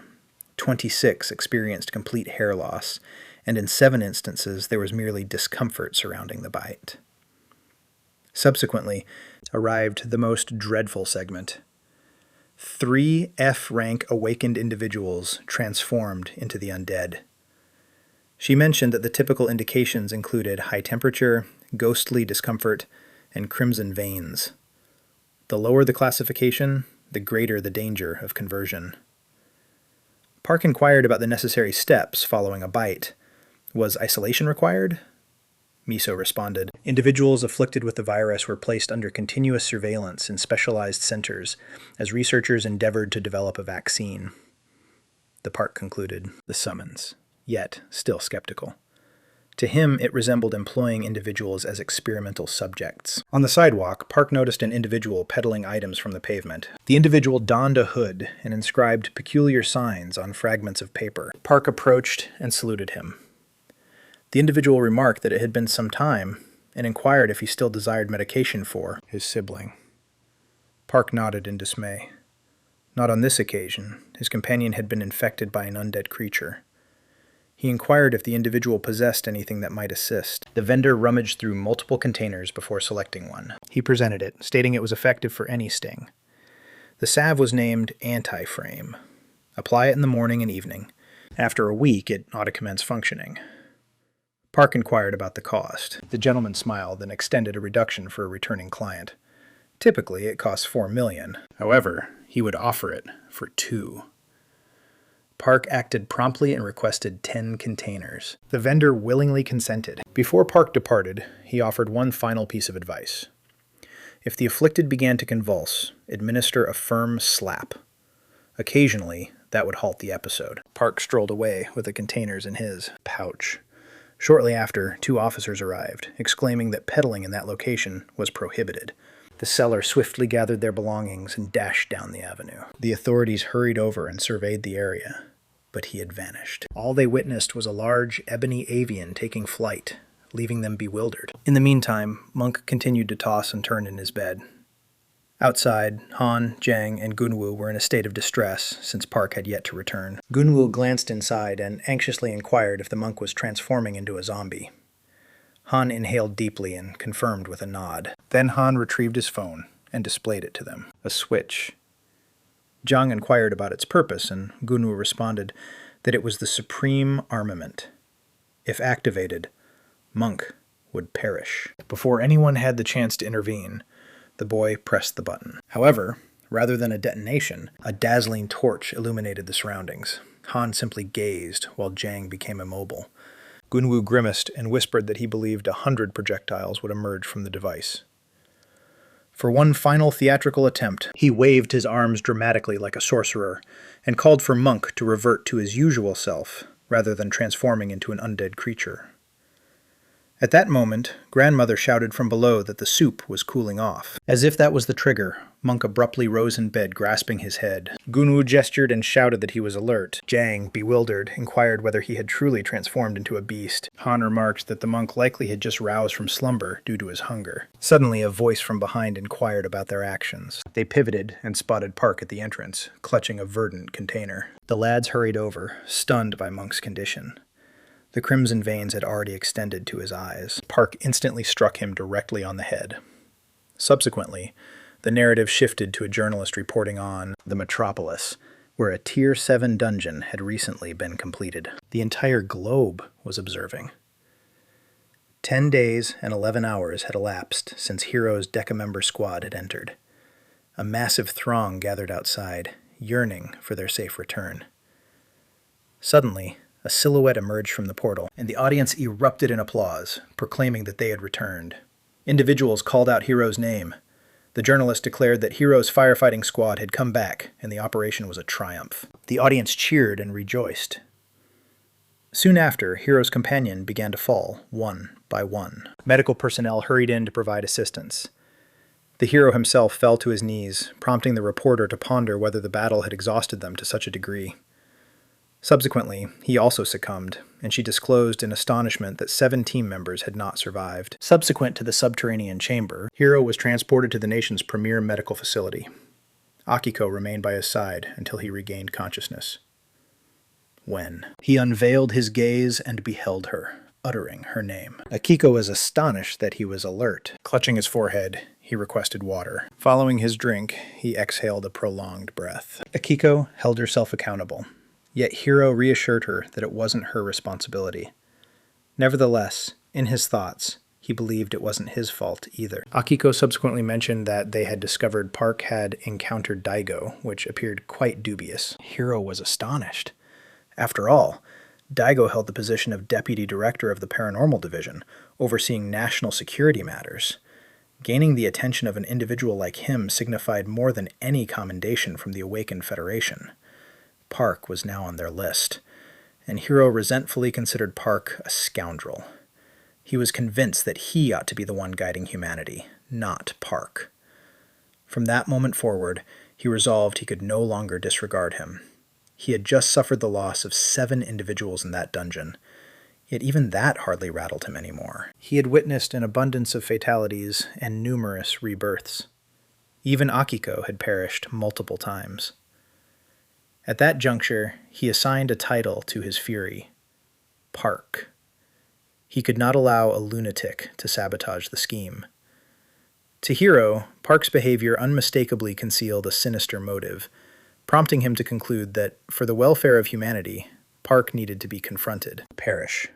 26 experienced complete hair loss, and in 7 instances there was merely discomfort surrounding the bite. Subsequently, arrived the most dreadful segment. 3 F-rank awakened individuals transformed into the undead. She mentioned that the typical indications included high temperature, ghostly discomfort, and crimson veins. The lower the classification, the greater the danger of conversion. Park inquired about the necessary steps following a bite. Was isolation required? Miso responded, individuals afflicted with the virus were placed under continuous surveillance in specialized centers as researchers endeavored to develop a vaccine. The Park concluded the summons, yet still skeptical. To him, it resembled employing individuals as experimental subjects. On the sidewalk, Park noticed an individual peddling items from the pavement. The individual donned a hood and inscribed peculiar signs on fragments of paper. Park approached and saluted him. The individual remarked that it had been some time and inquired if he still desired medication for his sibling. Park nodded in dismay. Not on this occasion. His companion had been infected by an undead creature. He inquired if the individual possessed anything that might assist. The vendor rummaged through multiple containers before selecting one. He presented it, stating it was effective for any sting. The salve was named Anti-Frame. Apply it in the morning and evening. After a week, it ought to commence functioning. Park inquired about the cost. The gentleman smiled and extended a reduction for a returning client. Typically, it costs $4 million. However, he would offer it for 2. Park acted promptly and requested 10 containers. The vendor willingly consented. Before Park departed, he offered one final piece of advice. If the afflicted began to convulse, administer a firm slap. Occasionally, that would halt the episode. Park strolled away with the containers in his pouch. Shortly after, 2 officers arrived, exclaiming that peddling in that location was prohibited. The seller swiftly gathered their belongings and dashed down the avenue. The authorities hurried over and surveyed the area, but he had vanished. All they witnessed was a large ebony avian taking flight, leaving them bewildered. In the meantime, Monk continued to toss and turn in his bed. Outside, Han, Jang, and Gunwoo were in a state of distress, since Park had yet to return. Gunwoo glanced inside and anxiously inquired if the monk was transforming into a zombie. Han inhaled deeply and confirmed with a nod. Then Han retrieved his phone and displayed it to them. A switch. Jang inquired about its purpose, and Gunwoo responded that it was the supreme armament. If activated, Monk would perish. Before anyone had the chance to intervene, the boy pressed the button. However, rather than a detonation, a dazzling torch illuminated the surroundings. Han simply gazed while Jang became immobile. Gunwoo grimaced and whispered that he believed 100 projectiles would emerge from the device. For one final theatrical attempt, he waved his arms dramatically like a sorcerer and called for Monk to revert to his usual self rather than transforming into an undead creature. At that moment, Grandmother shouted from below that the soup was cooling off. As if that was the trigger, Monk abruptly rose in bed, grasping his head. Gunwoo gestured and shouted that he was alert. Jang, bewildered, inquired whether he had truly transformed into a beast. Han remarked that the monk likely had just roused from slumber due to his hunger. Suddenly, a voice from behind inquired about their actions. They pivoted and spotted Park at the entrance, clutching a verdant container. The lads hurried over, stunned by Monk's condition. The crimson veins had already extended to his eyes. Park instantly struck him directly on the head. Subsequently, the narrative shifted to a journalist reporting on the metropolis, where a Tier 7 dungeon had recently been completed. The entire globe was observing. 10 days and 11 hours had elapsed since Hero's Decamember squad had entered. A massive throng gathered outside, yearning for their safe return. Suddenly, a silhouette emerged from the portal, and the audience erupted in applause, proclaiming that they had returned. Individuals called out Hiro's name. The journalist declared that Hiro's firefighting squad had come back, and the operation was a triumph. The audience cheered and rejoiced. Soon after, Hiro's companion began to fall, one by one. Medical personnel hurried in to provide assistance. The hero himself fell to his knees, prompting the reporter to ponder whether the battle had exhausted them to such a degree. Subsequently, he also succumbed, and she disclosed in astonishment that 7 team members had not survived. Subsequent to the subterranean chamber, Hiro was transported to the nation's premier medical facility. Akiko remained by his side until he regained consciousness. When he unveiled his gaze and beheld her, uttering her name. Akiko was astonished that he was alert. Clutching his forehead, he requested water. Following his drink, he exhaled a prolonged breath. Akiko held herself accountable. Yet Hiro reassured her that it wasn't her responsibility. Nevertheless, in his thoughts, he believed it wasn't his fault either. Akiko subsequently mentioned that they had discovered Park had encountered Daigo, which appeared quite dubious. Hiro was astonished. After all, Daigo held the position of Deputy Director of the Paranormal Division, overseeing national security matters. Gaining the attention of an individual like him signified more than any commendation from the awakened Federation. Park was now on their list, and Hiro resentfully considered Park a scoundrel. He was convinced that he ought to be the one guiding humanity, not Park. From that moment forward, he resolved he could no longer disregard him. He had just suffered the loss of 7 individuals in that dungeon, yet even that hardly rattled him anymore. He had witnessed an abundance of fatalities and numerous rebirths. Even Akiko had perished multiple times. At that juncture, he assigned a title to his fury: Park. He could not allow a lunatic to sabotage the scheme. To Hiro, Park's behavior unmistakably concealed a sinister motive, prompting him to conclude that, for the welfare of humanity, Park needed to be confronted. Perish.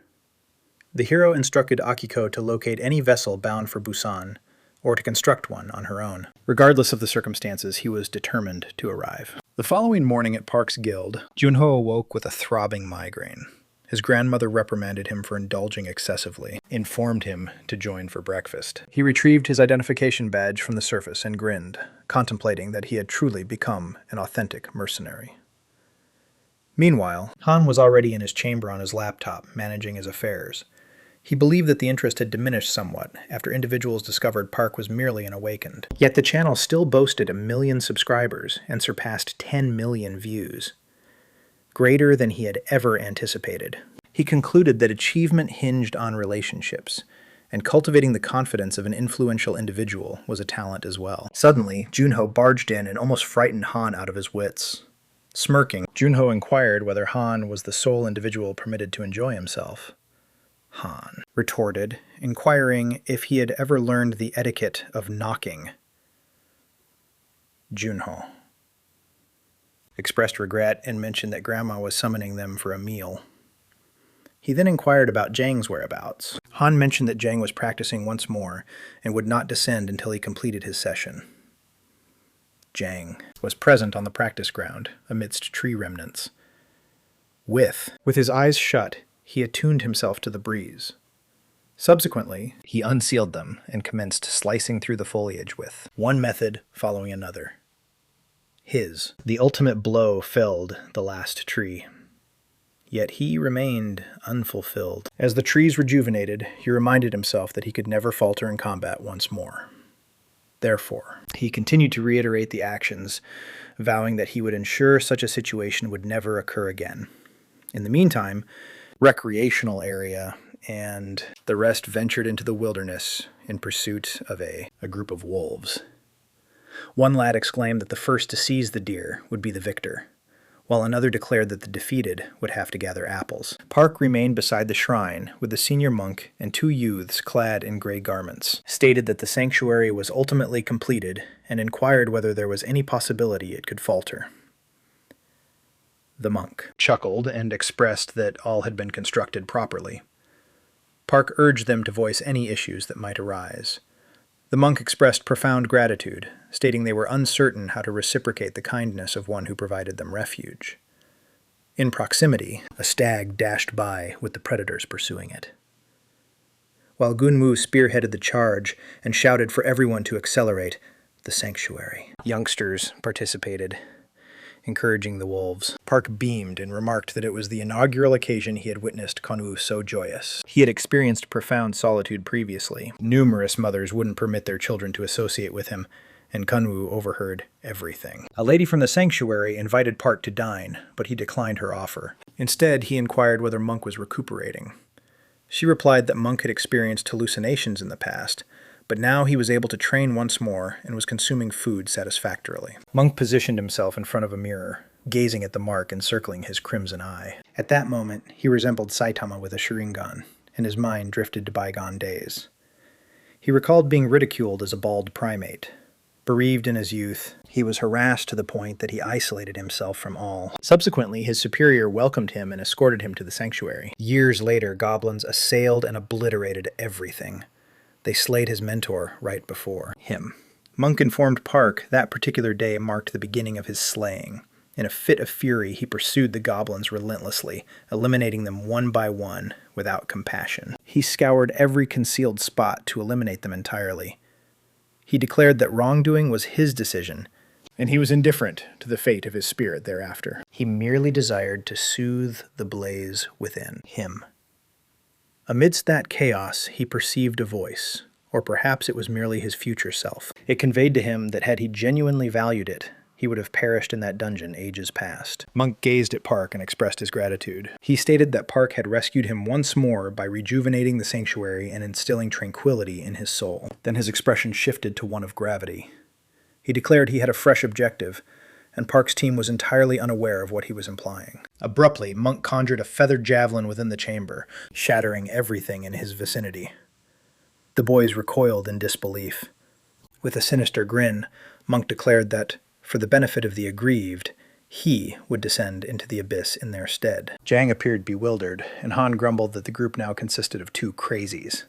The hero instructed Akiko to locate any vessel bound for Busan, or to construct one on her own. Regardless of the circumstances, he was determined to arrive. The following morning at Park's guild, Junho awoke with a throbbing migraine. His grandmother reprimanded him for indulging excessively, informed him to join for breakfast. He retrieved his identification badge from the surface and grinned, contemplating that he had truly become an authentic mercenary. Meanwhile, Han was already in his chamber on his laptop, managing his affairs. He believed that the interest had diminished somewhat after individuals discovered Park was merely an awakened. Yet the channel still boasted 1 million subscribers and surpassed 10 million views. Greater than he had ever anticipated. He concluded that achievement hinged on relationships, and cultivating the confidence of an influential individual was a talent as well. Suddenly, Junho barged in and almost frightened Han out of his wits. Smirking, Junho inquired whether Han was the sole individual permitted to enjoy himself. Han retorted, inquiring if he had ever learned the etiquette of knocking. Junho expressed regret and mentioned that Grandma was summoning them for a meal. He then inquired about Jang's whereabouts. Han mentioned that Jang was practicing once more and would not descend until he completed his session. Jang was present on the practice ground, amidst tree remnants. With his eyes shut, he attuned himself to the breeze. Subsequently, he unsealed them and commenced slicing through the foliage with one method following another. The ultimate blow felled the last tree. Yet he remained unfulfilled. As the trees rejuvenated, he reminded himself that he could never falter in combat once more. Therefore, he continued to reiterate the actions, vowing that he would ensure such a situation would never occur again. In the meantime, recreational area and the rest ventured into the wilderness in pursuit of a group of wolves. One lad exclaimed that the first to seize the deer would be the victor, while another declared that the defeated would have to gather apples. Park remained beside the shrine with the senior monk and 2 youths clad in gray garments, stated that the sanctuary was ultimately completed, and inquired whether there was any possibility it could falter. The monk chuckled and expressed that all had been constructed properly. Park urged them to voice any issues that might arise. The monk expressed profound gratitude, stating they were uncertain how to reciprocate the kindness of one who provided them refuge. In proximity, a stag dashed by with the predators pursuing it. While Gunmu spearheaded the charge and shouted for everyone to accelerate, the sanctuary. Youngsters participated, encouraging the wolves. Park beamed and remarked that it was the inaugural occasion he had witnessed Konu so joyous. He had experienced profound solitude previously. Numerous mothers wouldn't permit their children to associate with him, and Kunwu overheard everything. A lady from the sanctuary invited Park to dine, but he declined her offer. Instead, he inquired whether Monk was recuperating. She replied that Monk had experienced hallucinations in the past, but now he was able to train once more and was consuming food satisfactorily. Monk positioned himself in front of a mirror, gazing at the mark encircling his crimson eye. At that moment, he resembled Saitama with a Sharingan, and his mind drifted to bygone days. He recalled being ridiculed as a bald primate. Bereaved in his youth, he was harassed to the point that he isolated himself from all. Subsequently, his superior welcomed him and escorted him to the sanctuary. Years later, goblins assailed and obliterated everything. They slayed his mentor right before him. Monk informed Park that particular day marked the beginning of his slaying. In a fit of fury, he pursued the goblins relentlessly, eliminating them one by one without compassion. He scoured every concealed spot to eliminate them entirely. He declared that wrongdoing was his decision, and he was indifferent to the fate of his spirit thereafter. He merely desired to soothe the blaze within him. Amidst that chaos, he perceived a voice, or perhaps it was merely his future self. It conveyed to him that had he genuinely valued it, he would have perished in that dungeon ages past. Monk gazed at Park and expressed his gratitude. He stated that Park had rescued him once more by rejuvenating the sanctuary and instilling tranquility in his soul. Then his expression shifted to one of gravity. He declared he had a fresh objective, and Park's team was entirely unaware of what he was implying. Abruptly, Monk conjured a feathered javelin within the chamber, shattering everything in his vicinity. The boys recoiled in disbelief. With a sinister grin, Monk declared that, for the benefit of the aggrieved, he would descend into the abyss in their stead. Jang appeared bewildered, and Han grumbled that the group now consisted of two crazies.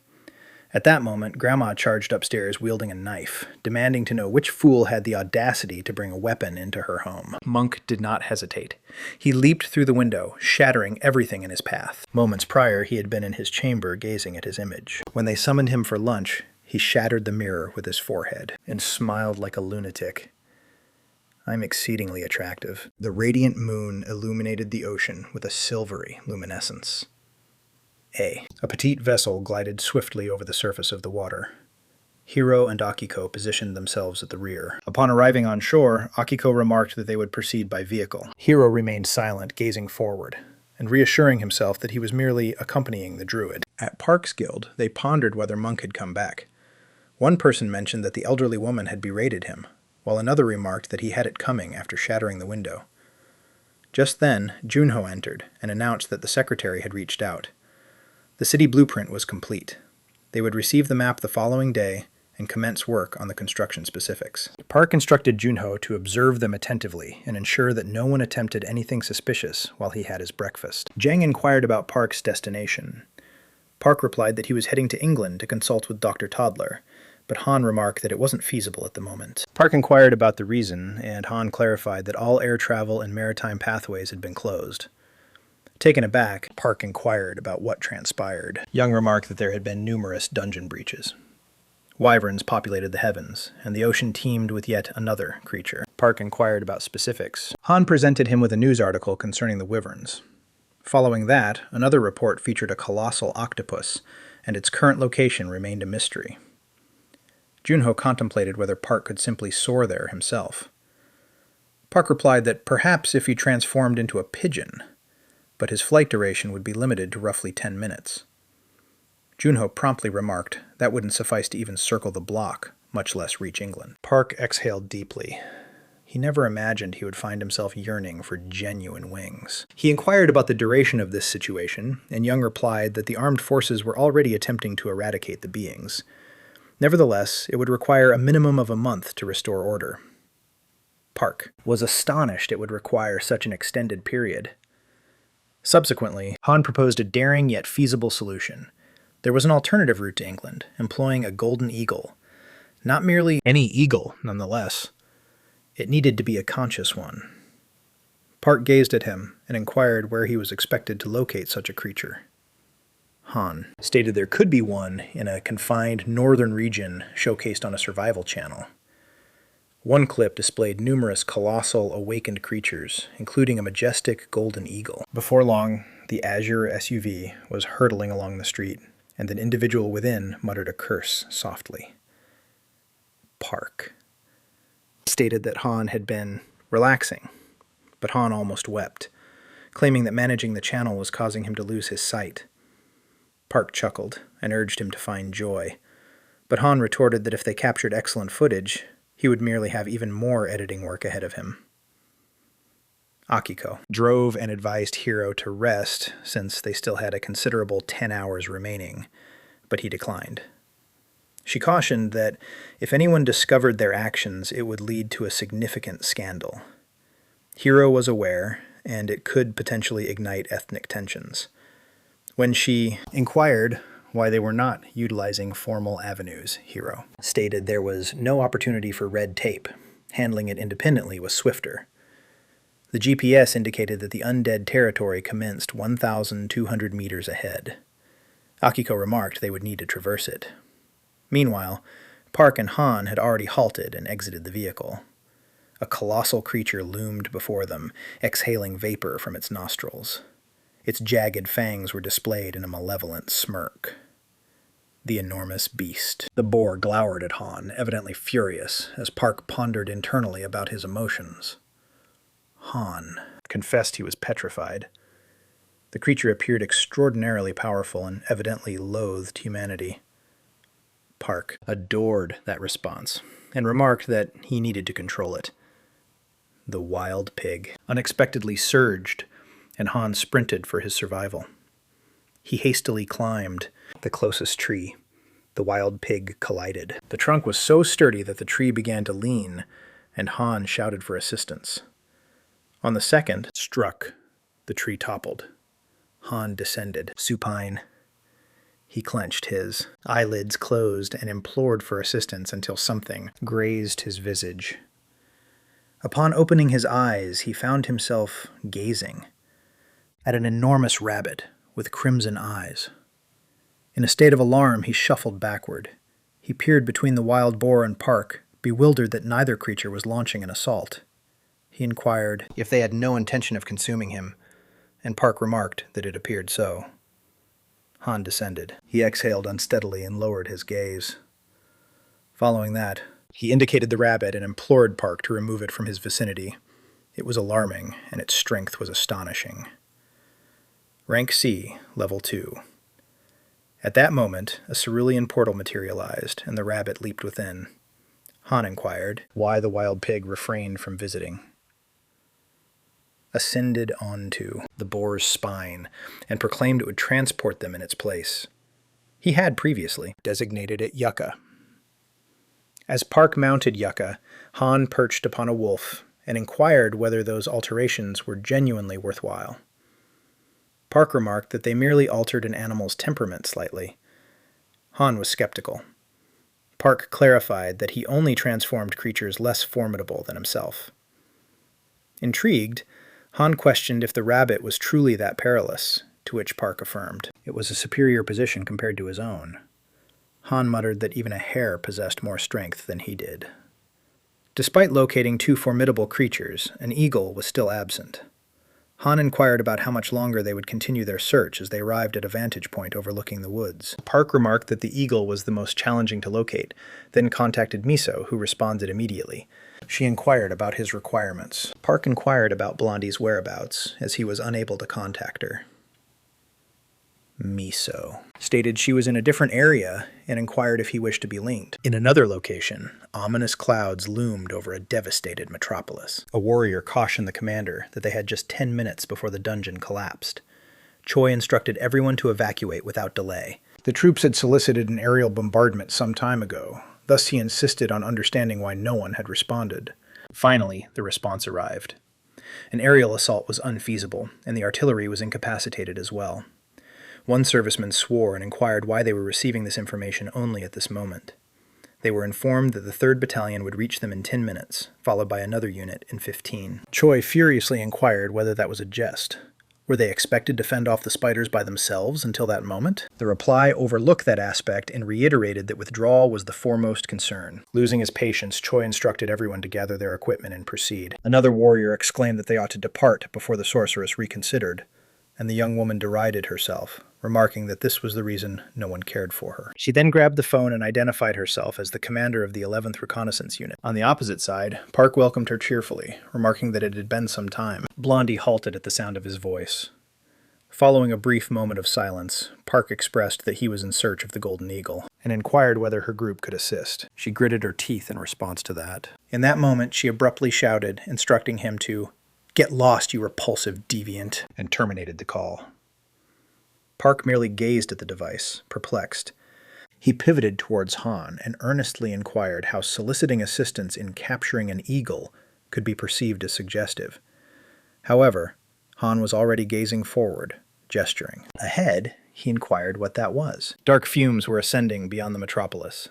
At that moment, Grandma charged upstairs wielding a knife, demanding to know which fool had the audacity to bring a weapon into her home. Monk did not hesitate. He leaped through the window, shattering everything in his path. Moments prior, he had been in his chamber gazing at his image. When they summoned him for lunch, he shattered the mirror with his forehead and smiled like a lunatic. I'm exceedingly attractive. The radiant moon illuminated the ocean with a silvery luminescence. A petite vessel glided swiftly over the surface of the water. Hiro and Akiko positioned themselves at the rear. Upon arriving on shore, Akiko remarked that they would proceed by vehicle. Hiro remained silent, gazing forward, and reassuring himself that he was merely accompanying the druid. At Park's guild, they pondered whether Monk had come back. One person mentioned that the elderly woman had berated him, while another remarked that he had it coming after shattering the window. Just then, Junho entered and announced that the secretary had reached out. The city blueprint was complete. They would receive the map the following day and commence work on the construction specifics. Park instructed Junho to observe them attentively and ensure that no one attempted anything suspicious while he had his breakfast. Jang inquired about Park's destination. Park replied that he was heading to England to consult with Dr. Toddler, but Han remarked that it wasn't feasible at the moment. Park inquired about the reason, and Han clarified that all air travel and maritime pathways had been closed. Taken aback, Park inquired about what transpired. Young remarked that there had been numerous dungeon breaches. Wyverns populated the heavens, and the ocean teemed with yet another creature. Park inquired about specifics. Han presented him with a news article concerning the wyverns. Following that, another report featured a colossal octopus, and its current location remained a mystery. Junho contemplated whether Park could simply soar there himself. Park replied that perhaps if he transformed into a pigeon, but his flight duration would be limited to roughly 10 minutes. Junho promptly remarked that wouldn't suffice to even circle the block, much less reach England. Park exhaled deeply. He never imagined he would find himself yearning for genuine wings. He inquired about the duration of this situation, and Young replied that the armed forces were already attempting to eradicate the beings. Nevertheless, it would require a minimum of a month to restore order. Park was astonished it would require such an extended period. Subsequently, Han proposed a daring yet feasible solution. There was an alternative route to England, employing a golden eagle. Not merely any eagle, nonetheless. It needed to be a conscious one. Park gazed at him and inquired where he was expected to locate such a creature. Han stated there could be one in a confined northern region showcased on a survival channel. One clip displayed numerous colossal awakened creatures, including a majestic golden eagle. Before long, the azure SUV was hurtling along the street, and an individual within muttered a curse softly. Park stated that Han had been relaxing, but Han almost wept, claiming that managing the channel was causing him to lose his sight. Park chuckled and urged him to find joy, but Han retorted that if they captured excellent footage, he would merely have even more editing work ahead of him. Akiko drove and advised Hiro to rest since they still had a considerable 10 hours remaining, but he declined. She cautioned that if anyone discovered their actions, it would lead to a significant scandal. Hiro was aware, and it could potentially ignite ethnic tensions. When she inquired why they were not utilizing formal avenues, Hiro stated there was no opportunity for red tape. Handling it independently was swifter. The GPS indicated that the undead territory commenced 1,200 meters ahead. Akiko remarked they would need to traverse it. Meanwhile, Park and Han had already halted and exited the vehicle. A colossal creature loomed before them, exhaling vapor from its nostrils. Its jagged fangs were displayed in a malevolent smirk. The enormous beast. The boar glowered at Han, evidently furious, as Park pondered internally about his emotions. Han confessed he was petrified. The creature appeared extraordinarily powerful and evidently loathed humanity. Park adored that response and remarked that he needed to control it. The wild pig unexpectedly surged, and Han sprinted for his survival. He hastily climbed the closest tree. The wild pig collided. The trunk was so sturdy that the tree began to lean, and Han shouted for assistance. On the second struck, the tree toppled. Han descended, supine. He clenched his eyelids closed and implored for assistance until something grazed his visage. Upon opening his eyes, he found himself gazing at an enormous rabbit with crimson eyes. In a state of alarm, he shuffled backward. He peered between the wild boar and Park, bewildered that neither creature was launching an assault. He inquired if they had no intention of consuming him, and Park remarked that it appeared so. Han descended. He exhaled unsteadily and lowered his gaze. Following that, he indicated the rabbit and implored Park to remove it from his vicinity. It was alarming, and its strength was astonishing. Rank C, Level 2. At that moment, a cerulean portal materialized, and the rabbit leaped within. Han inquired why the wild pig refrained from visiting. Ascended onto the boar's spine, and proclaimed it would transport them in its place. He had previously designated it Yucca. As Park mounted Yucca, Han perched upon a wolf and inquired whether those alterations were genuinely worthwhile. Park remarked that they merely altered an animal's temperament slightly. Han was skeptical. Park clarified that he only transformed creatures less formidable than himself. Intrigued, Han questioned if the rabbit was truly that perilous, to which Park affirmed it was a superior position compared to his own. Han muttered that even a hare possessed more strength than he did. Despite locating two formidable creatures, an eagle was still absent. Han inquired about how much longer they would continue their search as they arrived at a vantage point overlooking the woods. Park remarked that the eagle was the most challenging to locate, then contacted Miso, who responded immediately. She inquired about his requirements. Park inquired about Blondie's whereabouts, as he was unable to contact her. Miso stated she was in a different area and inquired if he wished to be linked. In another location, ominous clouds loomed over a devastated metropolis. A warrior cautioned the commander that they had just 10 minutes before the dungeon collapsed. Choi instructed everyone to evacuate without delay. The troops had solicited an aerial bombardment some time ago, thus he insisted on understanding why no one had responded. Finally, the response arrived. An aerial assault was unfeasible, and the artillery was incapacitated as well. One serviceman swore and inquired why they were receiving this information only at this moment. They were informed that the 3rd Battalion would reach them in 10 minutes, followed by another unit in 15. Choi furiously inquired whether that was a jest. Were they expected to fend off the spiders by themselves until that moment? The reply overlooked that aspect and reiterated that withdrawal was the foremost concern. Losing his patience, Choi instructed everyone to gather their equipment and proceed. Another warrior exclaimed that they ought to depart before the sorceress reconsidered, and the young woman derided herself, remarking that this was the reason no one cared for her. She then grabbed the phone and identified herself as the commander of the 11th Reconnaissance Unit. On the opposite side, Park welcomed her cheerfully, remarking that it had been some time. Blondie halted at the sound of his voice. Following a brief moment of silence, Park expressed that he was in search of the Golden Eagle, and inquired whether her group could assist. She gritted her teeth in response to that. In that moment, she abruptly shouted, instructing him to "Get lost, you repulsive deviant," and terminated the call. Park merely gazed at the device, perplexed. He pivoted towards Han and earnestly inquired how soliciting assistance in capturing an eagle could be perceived as suggestive. However, Han was already gazing forward, gesturing. Ahead, he inquired what that was. Dark fumes were ascending beyond the metropolis.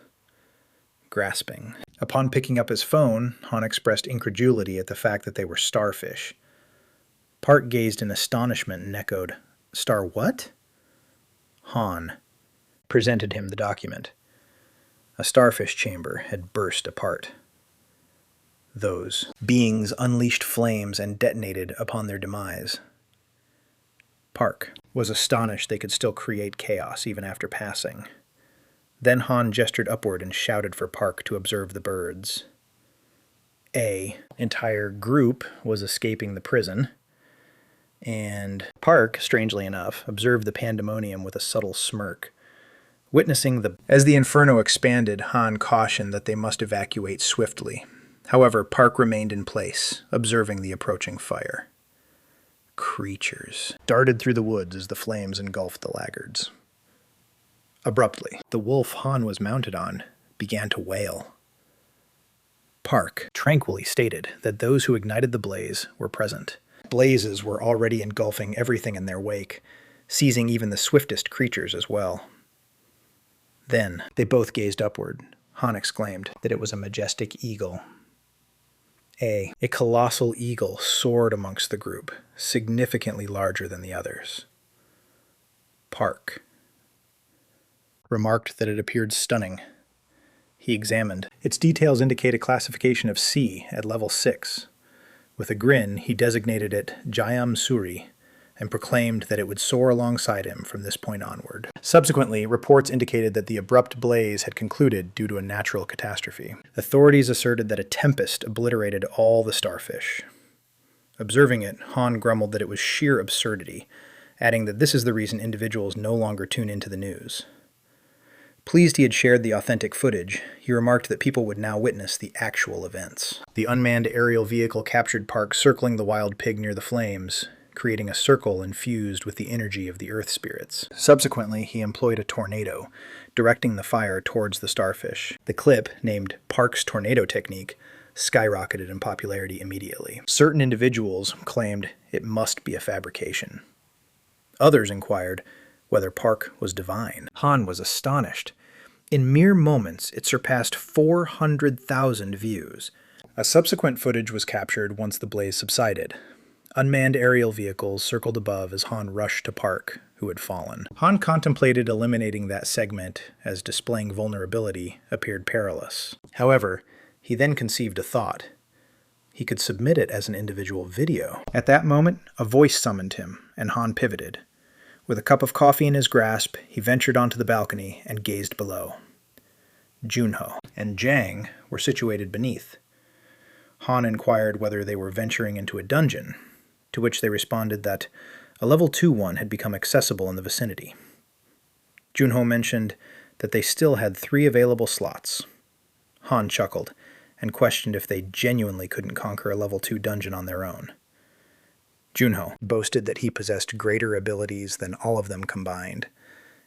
Grasping. Upon picking up his phone, Han expressed incredulity at the fact that they were starfish. Park gazed in astonishment and echoed, "Star what?" Han presented him the document. A starfish chamber had burst apart. Those beings unleashed flames and detonated upon their demise. Park was astonished they could still create chaos even after passing. Then Han gestured upward and shouted for Park to observe the birds. An entire group was escaping the prison, and Park, strangely enough, observed the pandemonium with a subtle smirk. As the inferno expanded, Han cautioned that they must evacuate swiftly. However, Park remained in place, observing the approaching fire. Creatures darted through the woods as the flames engulfed the laggards. Abruptly, the wolf Han was mounted on began to wail. Park tranquilly stated that those who ignited the blaze were present. Blazes were already engulfing everything in their wake, seizing even the swiftest creatures as well. Then they both gazed upward. Han exclaimed that it was a majestic eagle. A colossal eagle soared amongst the group, significantly larger than the others. Park remarked that it appeared stunning. He examined. Its details indicate a classification of C at level 6. With a grin, he designated it Jayam Suri and proclaimed that it would soar alongside him from this point onward. Subsequently, reports indicated that the abrupt blaze had concluded due to a natural catastrophe. Authorities asserted that a tempest obliterated all the starfish. Observing it, Han grumbled that it was sheer absurdity, adding that this is the reason individuals no longer tune into the news. Pleased he had shared the authentic footage, he remarked that people would now witness the actual events. The unmanned aerial vehicle captured Park circling the wild pig near the flames, creating a circle infused with the energy of the earth spirits. Subsequently, he employed a tornado, directing the fire towards the starfish. The clip, named Park's Tornado Technique, skyrocketed in popularity immediately. Certain individuals claimed it must be a fabrication. Others inquired whether Park was divine. Han was astonished. In mere moments, it surpassed 400,000 views. A subsequent footage was captured once the blaze subsided. Unmanned aerial vehicles circled above as Han rushed to Park, who had fallen. Han contemplated eliminating that segment as displaying vulnerability appeared perilous. However, he then conceived a thought. He could submit it as an individual video. At that moment, a voice summoned him, and Han pivoted. With a cup of coffee in his grasp, he ventured onto the balcony and gazed below. Junho and Jang were situated beneath. Han inquired whether they were venturing into a dungeon, to which they responded that a level 2 one had become accessible in the vicinity. Junho mentioned that they still had 3 available slots. Han chuckled and questioned if they genuinely couldn't conquer a level 2 dungeon on their own. Junho boasted that he possessed greater abilities than all of them combined,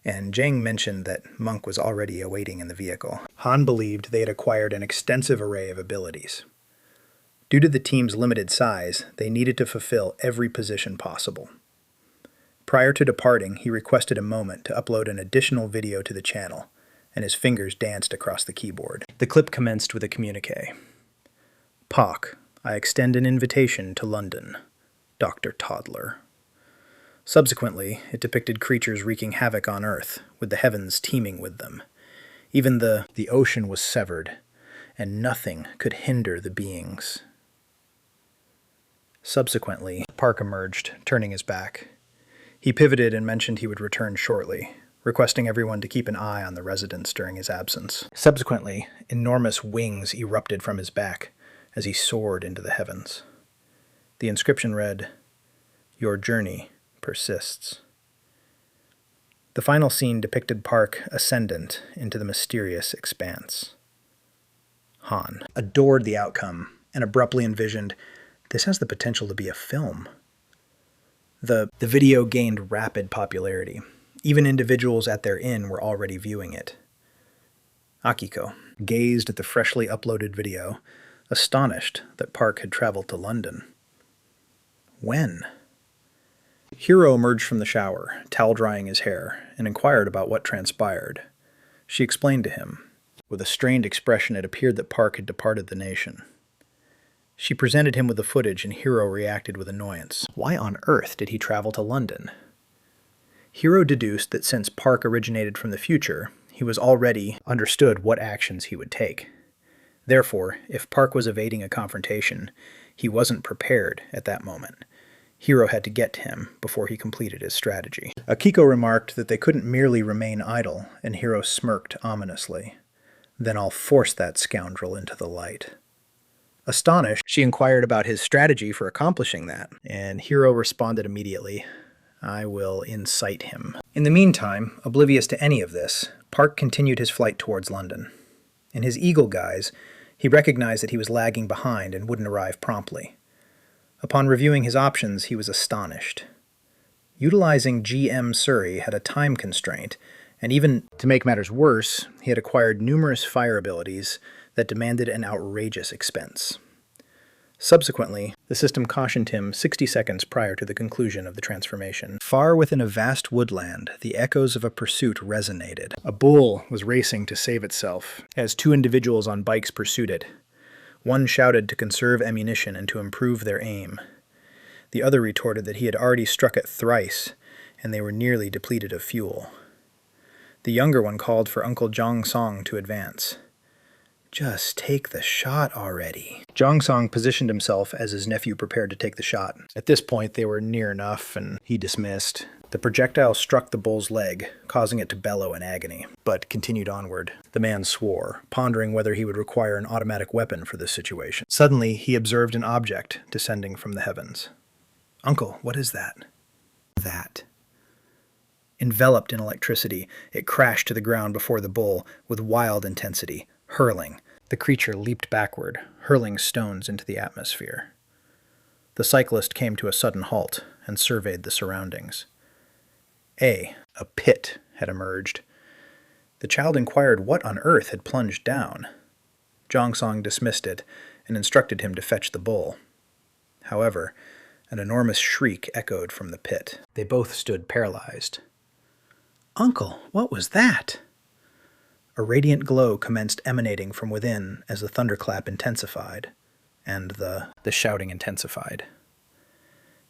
and Jang mentioned that Monk was already awaiting in the vehicle. Han believed they had acquired an extensive array of abilities. Due to the team's limited size, they needed to fulfill every position possible. Prior to departing, he requested a moment to upload an additional video to the channel, and his fingers danced across the keyboard. The clip commenced with a communique. Pak, I extend an invitation to London. Dr. Toddler. Subsequently, it depicted creatures wreaking havoc on Earth, with the heavens teeming with them. Even the ocean was severed, and nothing could hinder the beings. Subsequently, Park emerged, turning his back. He pivoted and mentioned he would return shortly, requesting everyone to keep an eye on the residents during his absence. Subsequently, enormous wings erupted from his back as he soared into the heavens. The inscription read, "Your journey persists." The final scene depicted Park ascendant into the mysterious expanse. Han adored the outcome and abruptly envisioned, this has the potential to be a film. The video gained rapid popularity. Even individuals at their inn were already viewing it. Akiko gazed at the freshly uploaded video, astonished that Park had traveled to London. When? Hiro emerged from the shower, towel-drying his hair, and inquired about what transpired. She explained to him. With a strained expression, it appeared that Park had departed the nation. She presented him with the footage, and Hiro reacted with annoyance. Why on earth did he travel to London? Hiro deduced that since Park originated from the future, he was already understood what actions he would take. Therefore, if Park was evading a confrontation, he wasn't prepared at that moment. Hiro had to get to him before he completed his strategy. Akiko remarked that they couldn't merely remain idle, and Hiro smirked ominously. Then I'll force that scoundrel into the light. Astonished, she inquired about his strategy for accomplishing that, and Hiro responded immediately, I will incite him. In the meantime, oblivious to any of this, Park continued his flight towards London. In his eagle guise, he recognized that he was lagging behind and wouldn't arrive promptly. Upon reviewing his options, he was astonished. Utilizing GM Surrey had a time constraint, and even to make matters worse, he had acquired numerous fire abilities that demanded an outrageous expense. Subsequently, the system cautioned him 60 seconds prior to the conclusion of the transformation. Far within a vast woodland, the echoes of a pursuit resonated. A bull was racing to save itself, as two individuals on bikes pursued it. One shouted to conserve ammunition and to improve their aim. The other retorted that he had already struck it thrice, and they were nearly depleted of fuel. The younger one called for Uncle Jong Song to advance. Just take the shot already. Jong Song positioned himself as his nephew prepared to take the shot. At this point, they were near enough, and he dismissed. The projectile struck the bull's leg, causing it to bellow in agony, but continued onward. The man swore, pondering whether he would require an automatic weapon for this situation. Suddenly, he observed an object descending from the heavens. Uncle, what is that? That. Enveloped in electricity, it crashed to the ground before the bull with wild intensity, hurling. The creature leaped backward, hurling stones into the atmosphere. The cyclist came to a sudden halt and surveyed the surroundings. A pit had emerged. The child inquired what on earth had plunged down. Jong Song dismissed it and instructed him to fetch the bull. However, an enormous shriek echoed from the pit. They both stood paralyzed. Uncle, what was that? A radiant glow commenced emanating from within as the thunderclap intensified, and the shouting intensified.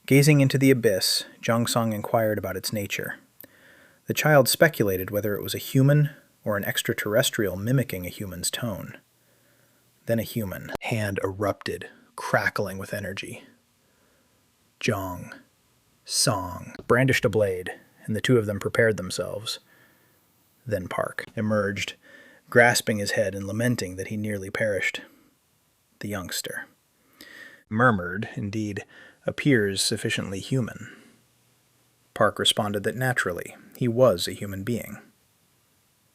Gazing into the abyss, Jong Song inquired about its nature. The child speculated whether it was a human or an extraterrestrial mimicking a human's tone. Then a human hand erupted, crackling with energy. Jong Song brandished a blade, and the two of them prepared themselves. Then Park emerged, grasping his head and lamenting that he nearly perished. The youngster murmured, indeed, appears sufficiently human. Park responded that naturally he was a human being.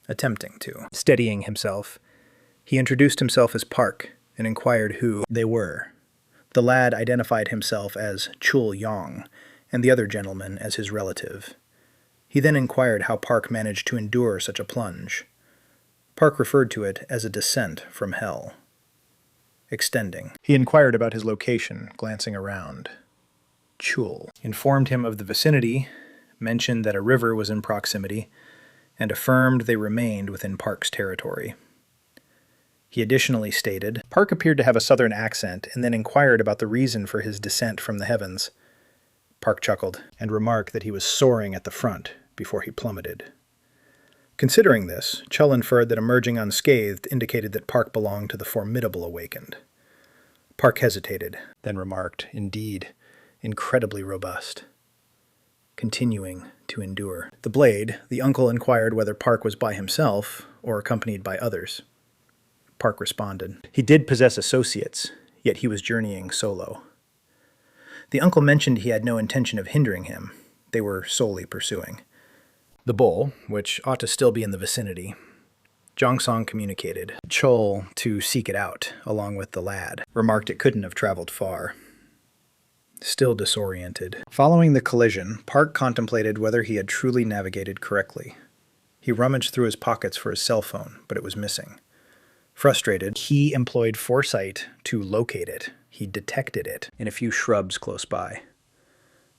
Attempting to. Steadying himself, he introduced himself as Park and inquired who they were. The lad identified himself as Chul Yong, and the other gentleman as his relative. He then inquired how Park managed to endure such a plunge. Park referred to it as a descent from hell. Extending, he inquired about his location, glancing around. Chul informed him of the vicinity, mentioned that a river was in proximity, and affirmed they remained within Park's territory. He additionally stated, Park appeared to have a southern accent and then inquired about the reason for his descent from the heavens. Park chuckled and remarked that he was soaring at the front before he plummeted. Considering this, Chul inferred that emerging unscathed indicated that Park belonged to the formidable awakened. Park hesitated, then remarked, indeed, incredibly robust. Continuing to endure. The blade, the uncle inquired whether Park was by himself or accompanied by others. Park responded. He did possess associates, yet he was journeying solo. The uncle mentioned he had no intention of hindering him. They were solely pursuing. The bull, which ought to still be in the vicinity, Jongsong communicated Chul to seek it out, along with the lad, remarked it couldn't have traveled far. Still disoriented. Following the collision, Park contemplated whether he had truly navigated correctly. He rummaged through his pockets for his cell phone, but it was missing. Frustrated, he employed foresight to locate it. He detected it in a few shrubs close by.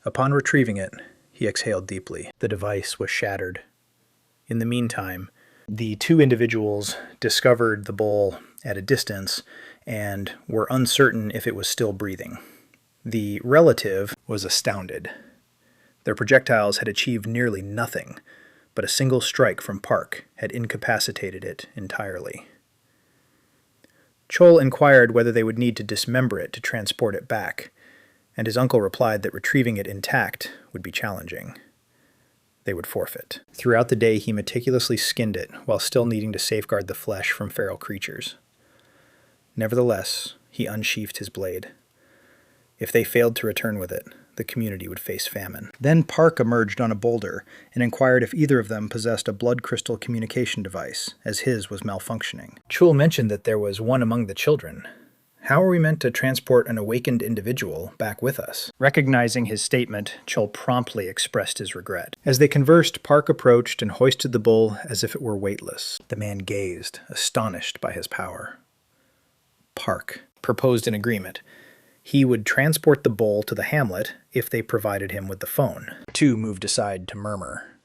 Upon retrieving it, he exhaled deeply. The device was shattered. In the meantime, the two individuals discovered the bull at a distance and were uncertain if it was still breathing. The relative was astounded. Their projectiles had achieved nearly nothing, but a single strike from Park had incapacitated it entirely. Chul inquired whether they would need to dismember it to transport it back, and his uncle replied that retrieving it intact would be challenging. They would forfeit. Throughout the day, he meticulously skinned it while still needing to safeguard the flesh from feral creatures. Nevertheless, he unsheathed his blade. If they failed to return with it, the community would face famine. Then Park emerged on a boulder and inquired if either of them possessed a blood crystal communication device, as his was malfunctioning. Chul mentioned that there was one among the children. How are we meant to transport an awakened individual back with us? Recognizing his statement, Chul promptly expressed his regret. As they conversed, Park approached and hoisted the bull as if it were weightless. The man gazed, astonished by his power. Park proposed an agreement. He would transport the bull to the hamlet if they provided him with the phone. Two moved aside to murmur.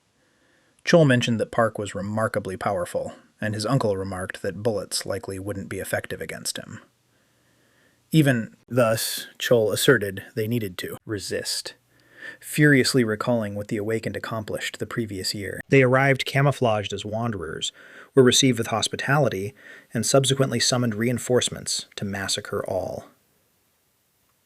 Chul mentioned that Park was remarkably powerful, and his uncle remarked that bullets likely wouldn't be effective against him. Even thus, Chul asserted they needed to resist, furiously recalling what the awakened accomplished the previous year. They arrived camouflaged as wanderers, were received with hospitality, and subsequently summoned reinforcements to massacre all.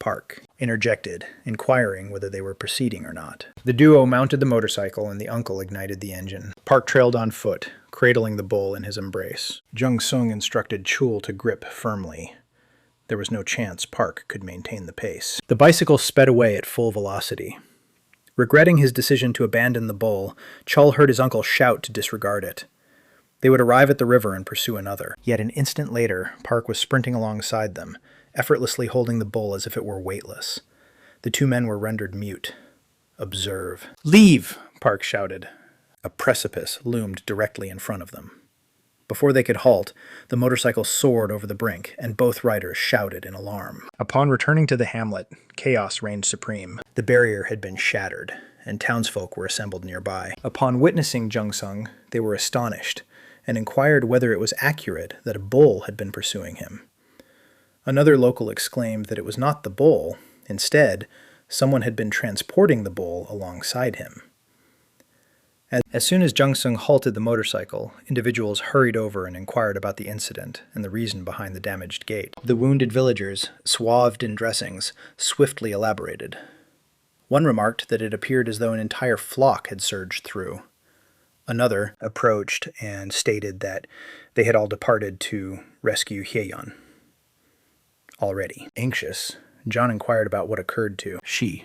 Park interjected, inquiring whether they were proceeding or not. The duo mounted the motorcycle and the uncle ignited the engine. Park trailed on foot, cradling the bull in his embrace. Jongsong instructed Chul to grip firmly. There was no chance Park could maintain the pace. The bicycle sped away at full velocity. Regretting his decision to abandon the bull, Chul heard his uncle shout to disregard it. They would arrive at the river and pursue another. Yet an instant later, Park was sprinting alongside them, effortlessly holding the bull as if it were weightless. The two men were rendered mute. Observe. Leave! Park shouted. A precipice loomed directly in front of them. Before they could halt, the motorcycle soared over the brink, and both riders shouted in alarm. Upon returning to the hamlet, chaos reigned supreme. The barrier had been shattered, and townsfolk were assembled nearby. Upon witnessing Jongsung, they were astonished, and inquired whether it was accurate that a bull had been pursuing him. Another local exclaimed that it was not the bull. Instead, someone had been transporting the bull alongside him. As soon as Jongsung halted the motorcycle, individuals hurried over and inquired about the incident and the reason behind the damaged gate. The wounded villagers, swathed in dressings, swiftly elaborated. One remarked that it appeared as though an entire flock had surged through. Another approached and stated that they had all departed to rescue Hyeon. Already anxious, John inquired about what occurred to she.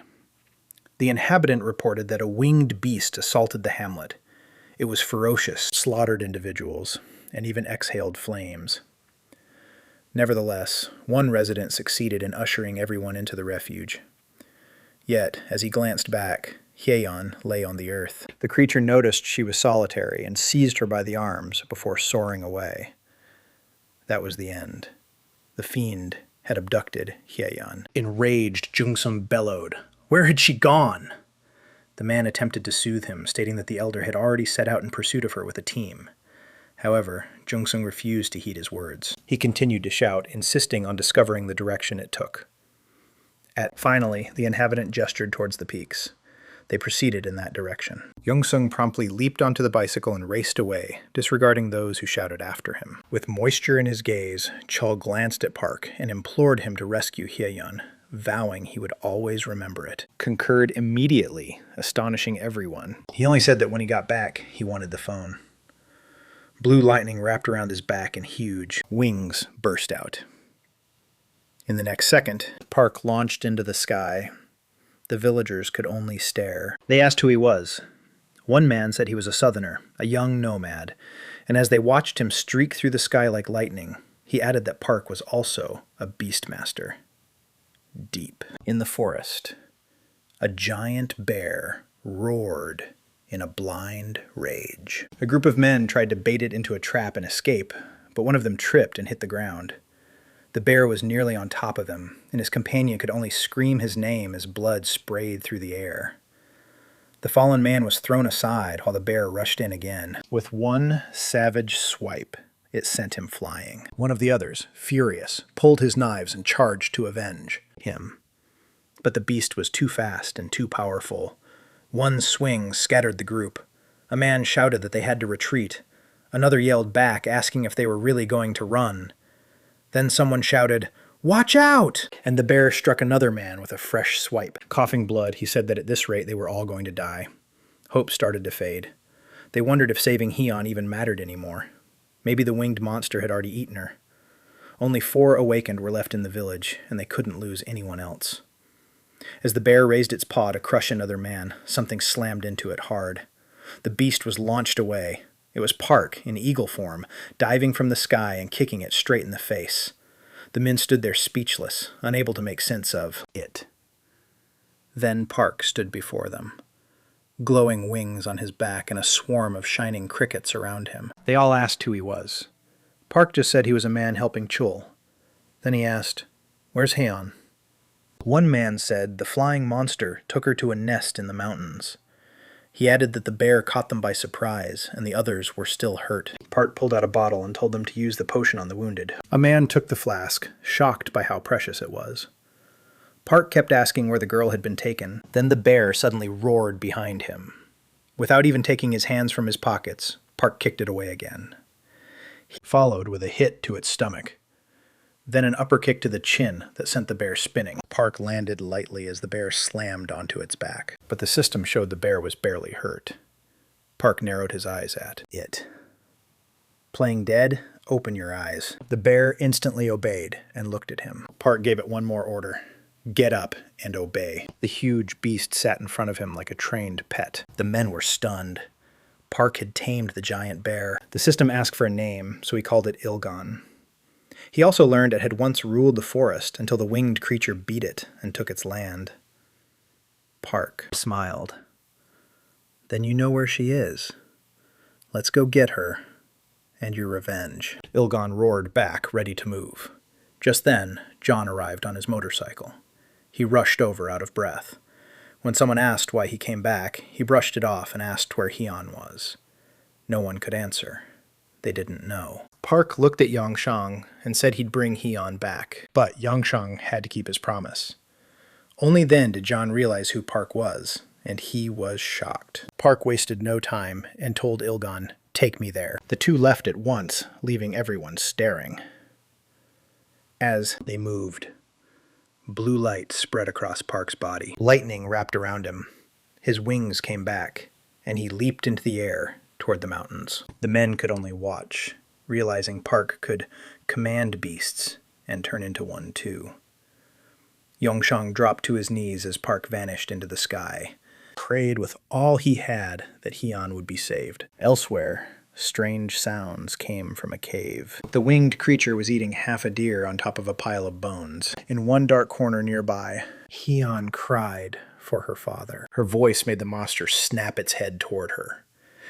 The inhabitant reported that a winged beast assaulted the hamlet. It was ferocious, slaughtered individuals, and even exhaled flames. Nevertheless, one resident succeeded in ushering everyone into the refuge. Yet, as he glanced back, Hyeon lay on the earth. The creature noticed she was solitary and seized her by the arms before soaring away. That was the end. The fiend had abducted Hyeon. Enraged, Jongsung bellowed. Where had she gone? The man attempted to soothe him, stating that the elder had already set out in pursuit of her with a team. However, Jung-sung refused to heed his words. He continued to shout, insisting on discovering the direction it took. Finally, the inhabitant gestured towards the peaks. They proceeded in that direction. Jung-sung promptly leaped onto the bicycle and raced away, disregarding those who shouted after him. With moisture in his gaze, Chul glanced at Park and implored him to rescue Hye-yeon, vowing he would always remember it. Concurred immediately, astonishing everyone. He only said that when he got back, he wanted the phone. Blue lightning wrapped around his back and huge wings burst out. In the next second, Park launched into the sky. The villagers could only stare. They asked who he was. One man said he was a southerner, a young nomad, and as they watched him streak through the sky like lightning, he added that Park was also a beastmaster. Deep in the forest, a giant bear roared in a blind rage. A group of men tried to bait it into a trap and escape, but one of them tripped and hit the ground. The bear was nearly on top of him, and his companion could only scream his name as blood sprayed through the air. The fallen man was thrown aside while the bear rushed in again. With one savage swipe, it sent him flying. One of the others, furious, pulled his knives and charged to avenge him. But the beast was too fast and too powerful. One swing scattered the group. A man shouted that they had to retreat. Another yelled back, asking if they were really going to run. Then someone shouted, "Watch out!" And the bear struck another man with a fresh swipe. Coughing blood, he said that at this rate they were all going to die. Hope started to fade. They wondered if saving Hye-yeon even mattered anymore. Maybe the winged monster had already eaten her. Only 4 awakened were left in the village, and they couldn't lose anyone else. As the bear raised its paw to crush another man, something slammed into it hard. The beast was launched away. It was Park, in eagle form, diving from the sky and kicking it straight in the face. The men stood there speechless, unable to make sense of it. Then Park stood before them, glowing wings on his back and a swarm of shining crickets around him. They all asked who he was. Park just said he was a man helping Chul. Then he asked, "Where's Hye-yeon?" One man said the flying monster took her to a nest in the mountains. He added that the bear caught them by surprise, and the others were still hurt. Park pulled out a bottle and told them to use the potion on the wounded. A man took the flask, shocked by how precious it was. Park kept asking where the girl had been taken. Then the bear suddenly roared behind him. Without even taking his hands from his pockets, Park kicked it away again. He followed with a hit to its stomach. Then an upper kick to the chin that sent the bear spinning. Park landed lightly as the bear slammed onto its back. But the system showed the bear was barely hurt. Park narrowed his eyes at it. "Playing dead? Open your eyes." The bear instantly obeyed and looked at him. Park gave it one more order. "Get up and obey." The huge beast sat in front of him like a trained pet. The men were stunned. Park had tamed the giant bear. The system asked for a name, so he called it Ilgon. He also learned it had once ruled the forest until the winged creature beat it and took its land. Park smiled. "Then you know where she is. Let's go get her, and your revenge." Ilgon roared back, ready to move. Just then, John arrived on his motorcycle. He rushed over out of breath. When someone asked why he came back, he brushed it off and asked where Hye-yeon was. No one could answer. They didn't know. Park looked at Yongshang and said he'd bring Hye-yeon back, but Yongshang had to keep his promise. Only then did John realize who Park was, and he was shocked. Park wasted no time and told Ilgon, "Take me there." The two left at once, leaving everyone staring. As they moved, blue light spread across Park's body. Lightning wrapped around him. His wings came back, and he leaped into the air toward the mountains. The men could only watch, realizing Park could command beasts and turn into one too. Yongshang dropped to his knees as Park vanished into the sky, prayed with all he had that Hye-yeon would be saved. Elsewhere, strange sounds came from a cave. The winged creature was eating half a deer on top of a pile of bones. In one dark corner nearby, Hye-yeon cried for her father. Her voice made the monster snap its head toward her.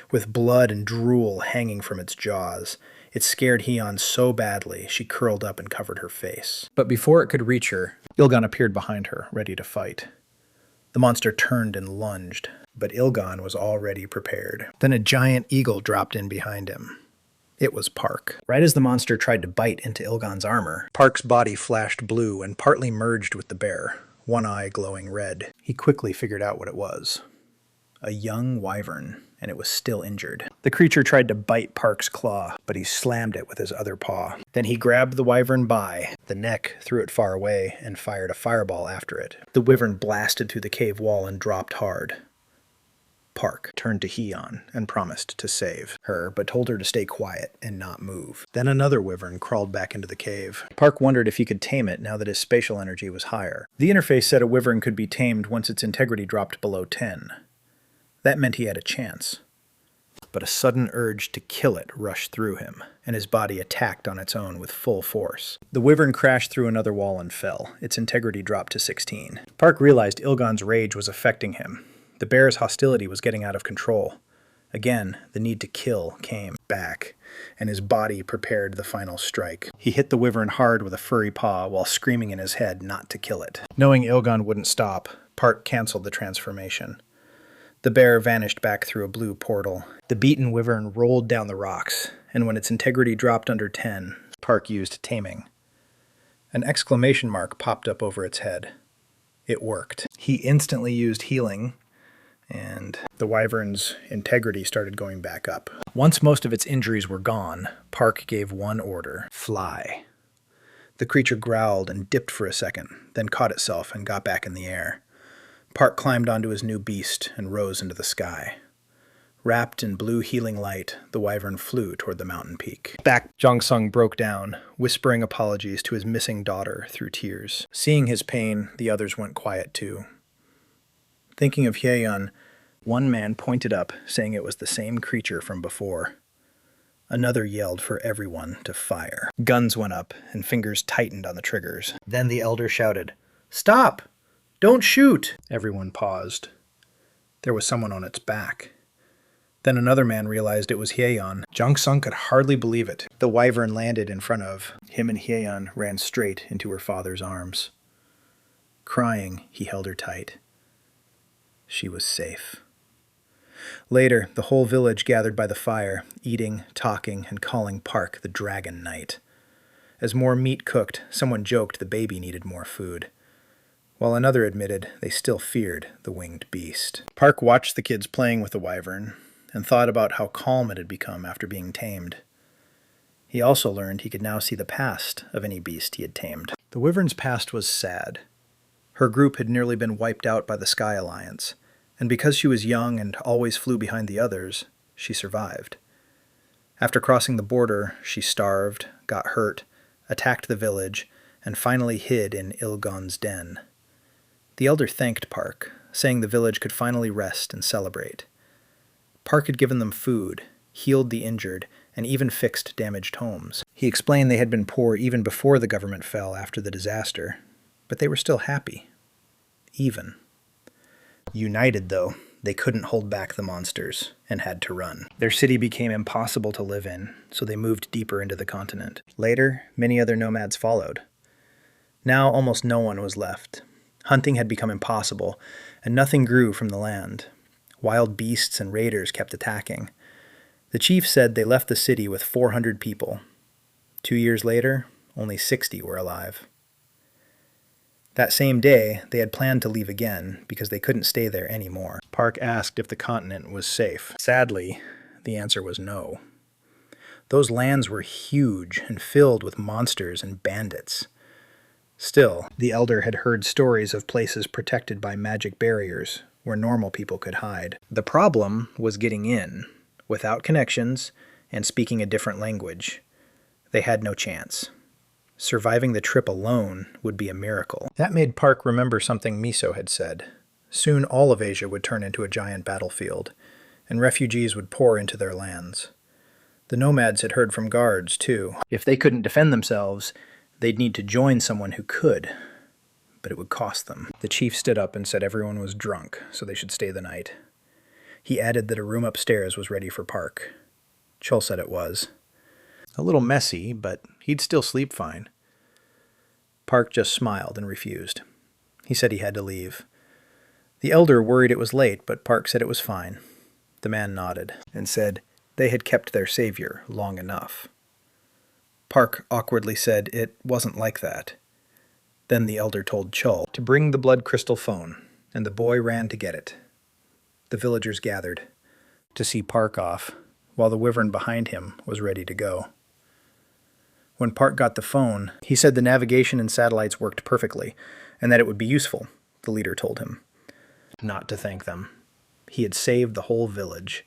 With blood and drool hanging from its jaws, it scared Hye-yeon so badly she curled up and covered her face. But before it could reach her, Ilgon appeared behind her, ready to fight. The monster turned and lunged. but Ilgon was already prepared. Then a giant eagle dropped in behind him. It was Park. Right as the monster tried to bite into Ilgon's armor, Park's body flashed blue and partly merged with the bear, one eye glowing red. He quickly figured out what it was. A young wyvern, and it was still injured. The creature tried to bite Park's claw, but he slammed it with his other paw. Then he grabbed the wyvern by the neck, threw it far away, and fired a fireball after it. The wyvern blasted through the cave wall and dropped hard. Park turned to Hyeon and promised to save her, but told her to stay quiet and not move. Then another wyvern crawled back into the cave. Park wondered if he could tame it now that his spatial energy was higher. The interface said a wyvern could be tamed once its integrity dropped below 10. That meant he had a chance. But a sudden urge to kill it rushed through him, and his body attacked on its own with full force. The wyvern crashed through another wall and fell. Its integrity dropped to 16. Park realized Ilgon's rage was affecting him. The bear's hostility was getting out of control. Again, the need to kill came back, and his body prepared the final strike. He hit the wyvern hard with a furry paw while screaming in his head not to kill it. Knowing Ilgon wouldn't stop, Park canceled the transformation. The bear vanished back through a blue portal. The beaten wyvern rolled down the rocks, and when its integrity dropped under 10, Park used taming. An exclamation mark popped up over its head. It worked. He instantly used healing, and the wyvern's integrity started going back up. Once most of its injuries were gone, Park gave one order: fly. The creature growled and dipped for a second, then caught itself and got back in the air. Park climbed onto his new beast and rose into the sky. Wrapped in blue healing light, the wyvern flew toward the mountain peak. Back, Jong-sung broke down, whispering apologies to his missing daughter through tears. Seeing his pain, the others went quiet too. Thinking of Hyeon, one man pointed up, saying it was the same creature from before. Another yelled for everyone to fire. Guns went up, and fingers tightened on the triggers. Then the elder shouted, "Stop! Don't shoot!" Everyone paused. There was someone on its back. Then another man realized it was Hyeon. Jong-sung could hardly believe it. The wyvern landed in front of him, and Hyeon ran straight into her father's arms. Crying, he held her tight. She was safe. Later, the whole village gathered by the fire, eating, talking, and calling Park the Dragon Knight. As more meat cooked, someone joked the baby needed more food, while another admitted they still feared the winged beast. Park watched the kids playing with the wyvern and thought about how calm it had become after being tamed. He also learned he could now see the past of any beast he had tamed. The wyvern's past was sad. Her group had nearly been wiped out by the Sky Alliance, and because she was young and always flew behind the others, she survived. After crossing the border, she starved, got hurt, attacked the village, and finally hid in Ilgon's den. The elder thanked Park, saying the village could finally rest and celebrate. Park had given them food, healed the injured, and even fixed damaged homes. He explained they had been poor even before the government fell after the disaster, but they were still happy. Even. United, though, they couldn't hold back the monsters and had to run. Their city became impossible to live in, so they moved deeper into the continent. Later, many other nomads followed. Now almost no one was left. Hunting had become impossible, and nothing grew from the land. Wild beasts and raiders kept attacking. The chief said they left the city with 400 people. 2 years later, only 60 were alive. That same day, they had planned to leave again because they couldn't stay there anymore. Park asked if the continent was safe. Sadly, the answer was no. Those lands were huge and filled with monsters and bandits. Still, the elder had heard stories of places protected by magic barriers where normal people could hide. The problem was getting in, without connections and speaking a different language. They had no chance. Surviving the trip alone would be a miracle. That made Park remember something Miso had said. Soon all of Asia would turn into a giant battlefield, and refugees would pour into their lands. The nomads had heard from guards, too. If they couldn't defend themselves, they'd need to join someone who could, but it would cost them. The chief stood up and said everyone was drunk, so they should stay the night. He added that a room upstairs was ready for Park. Chol said it was. A little messy, but he'd still sleep fine. Park just smiled and refused. He said he had to leave. The elder worried it was late, but Park said it was fine. The man nodded and said they had kept their savior long enough. Park awkwardly said it wasn't like that. Then the elder told Chul to bring the blood crystal phone, and the boy ran to get it. The villagers gathered to see Park off, while the wyvern behind him was ready to go. When Park got the phone, he said the navigation and satellites worked perfectly, and that it would be useful, the leader told him. Not to thank them. He had saved the whole village.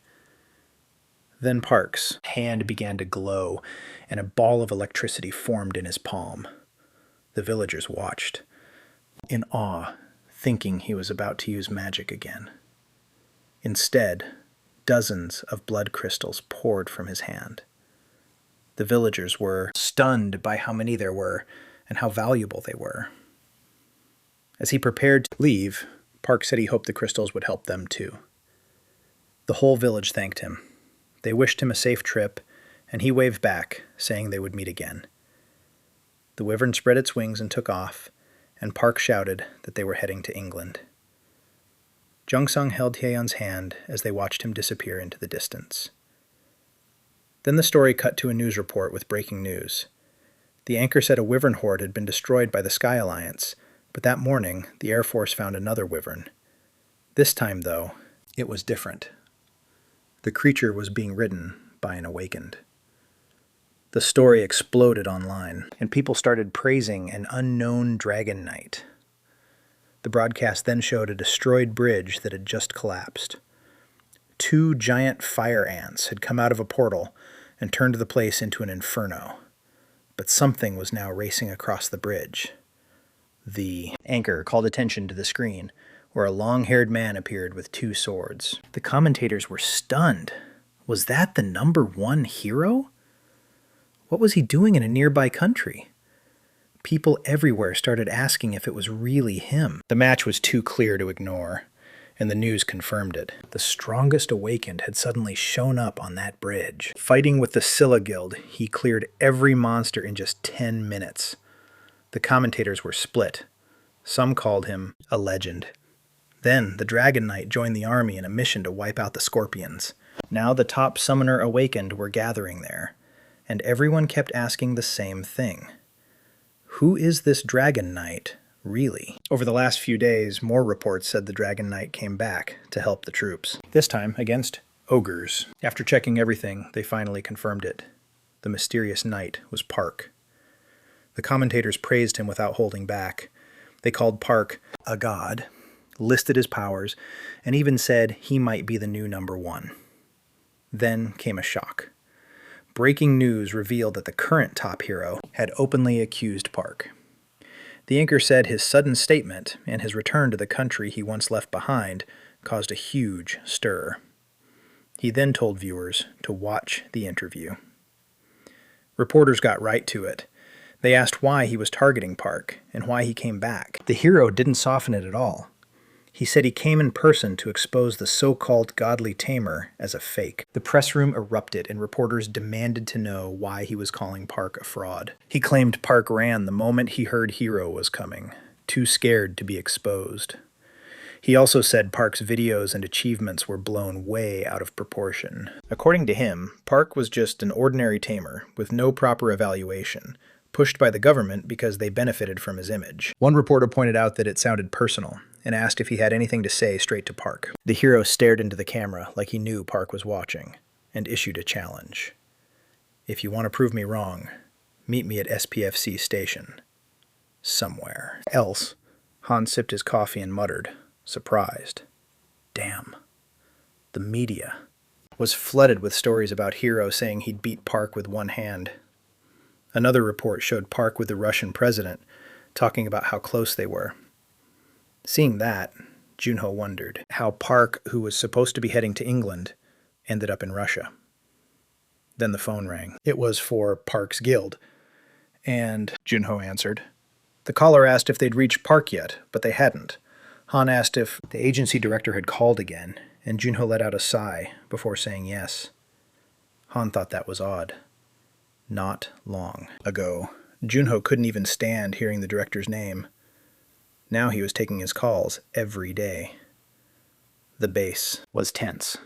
Then Park's hand began to glow, and a ball of electricity formed in his palm. The villagers watched, in awe, thinking he was about to use magic again. Instead, dozens of blood crystals poured from his hand. The villagers were stunned by how many there were and how valuable they were. As he prepared to leave, Park said he hoped the crystals would help them too. The whole village thanked him. They wished him a safe trip, and he waved back, saying they would meet again. The wyvern spread its wings and took off, and Park shouted that they were heading to England. Jungsung held Taeyeon's hand as they watched him disappear into the distance. Then the story cut to a news report with breaking news. The anchor said a wyvern horde had been destroyed by the Sky Alliance, but that morning the Air Force found another wyvern. This time, though, it was different. The creature was being ridden by an awakened. The story exploded online, and people started praising an unknown dragon knight. The broadcast then showed a destroyed bridge that had just collapsed. 2 giant fire ants had come out of a portal and turned the place into an inferno. But something was now racing across the bridge. The anchor called attention to the screen, where a long-haired man appeared with 2 swords. The commentators were stunned. Was that the #1 hero? What was he doing in a nearby country? People everywhere started asking if it was really him. The match was too clear to ignore, and the news confirmed it. The strongest awakened had suddenly shown up on that bridge. Fighting with the Scylla Guild, he cleared every monster in just 10 minutes. The commentators were split. Some called him a legend. Then the Dragon Knight joined the army in a mission to wipe out the Scorpions. Now the top summoner awakened were gathering there, and everyone kept asking the same thing. Who is this Dragon Knight, really? Over the last few days, more reports said the Dragon Knight came back to help the troops. This time against ogres. After checking everything, they finally confirmed it. The mysterious knight was Park. The commentators praised him without holding back. They called Park a god, listed his powers, and even said he might be the new #1. Then came a shock. Breaking news revealed that the current top hero had openly accused Park. The anchor said his sudden statement and his return to the country he once left behind caused a huge stir. He then told viewers to watch the interview. Reporters got right to it. They asked why he was targeting Park and why he came back. The hero didn't soften it at all. He said he came in person to expose the so-called godly tamer as a fake. The press room erupted and reporters demanded to know why he was calling Park a fraud. He claimed Park ran the moment he heard Hero was coming, too scared to be exposed. He also said Park's videos and achievements were blown way out of proportion. According to him, Park was just an ordinary tamer with no proper evaluation, pushed by the government because they benefited from his image. One reporter pointed out that it sounded personal and asked if he had anything to say straight to Park. The hero stared into the camera like he knew Park was watching and issued a challenge. If you want to prove me wrong, meet me at SPFC station. Somewhere. Else, Han sipped his coffee and muttered, surprised. Damn. The media was flooded with stories about Hero saying he'd beat Park with one hand. Another report showed Park with the Russian president, talking about how close they were. Seeing that, Junho wondered how Park, who was supposed to be heading to England, ended up in Russia. Then the phone rang. It was for Park's guild, and Junho answered. The caller asked if they'd reached Park yet, but they hadn't. Han asked if the agency director had called again, and Junho let out a sigh before saying yes. Han thought that was odd. Not long ago, Junho couldn't even stand hearing the director's name. Now he was taking his calls every day. The base was tense.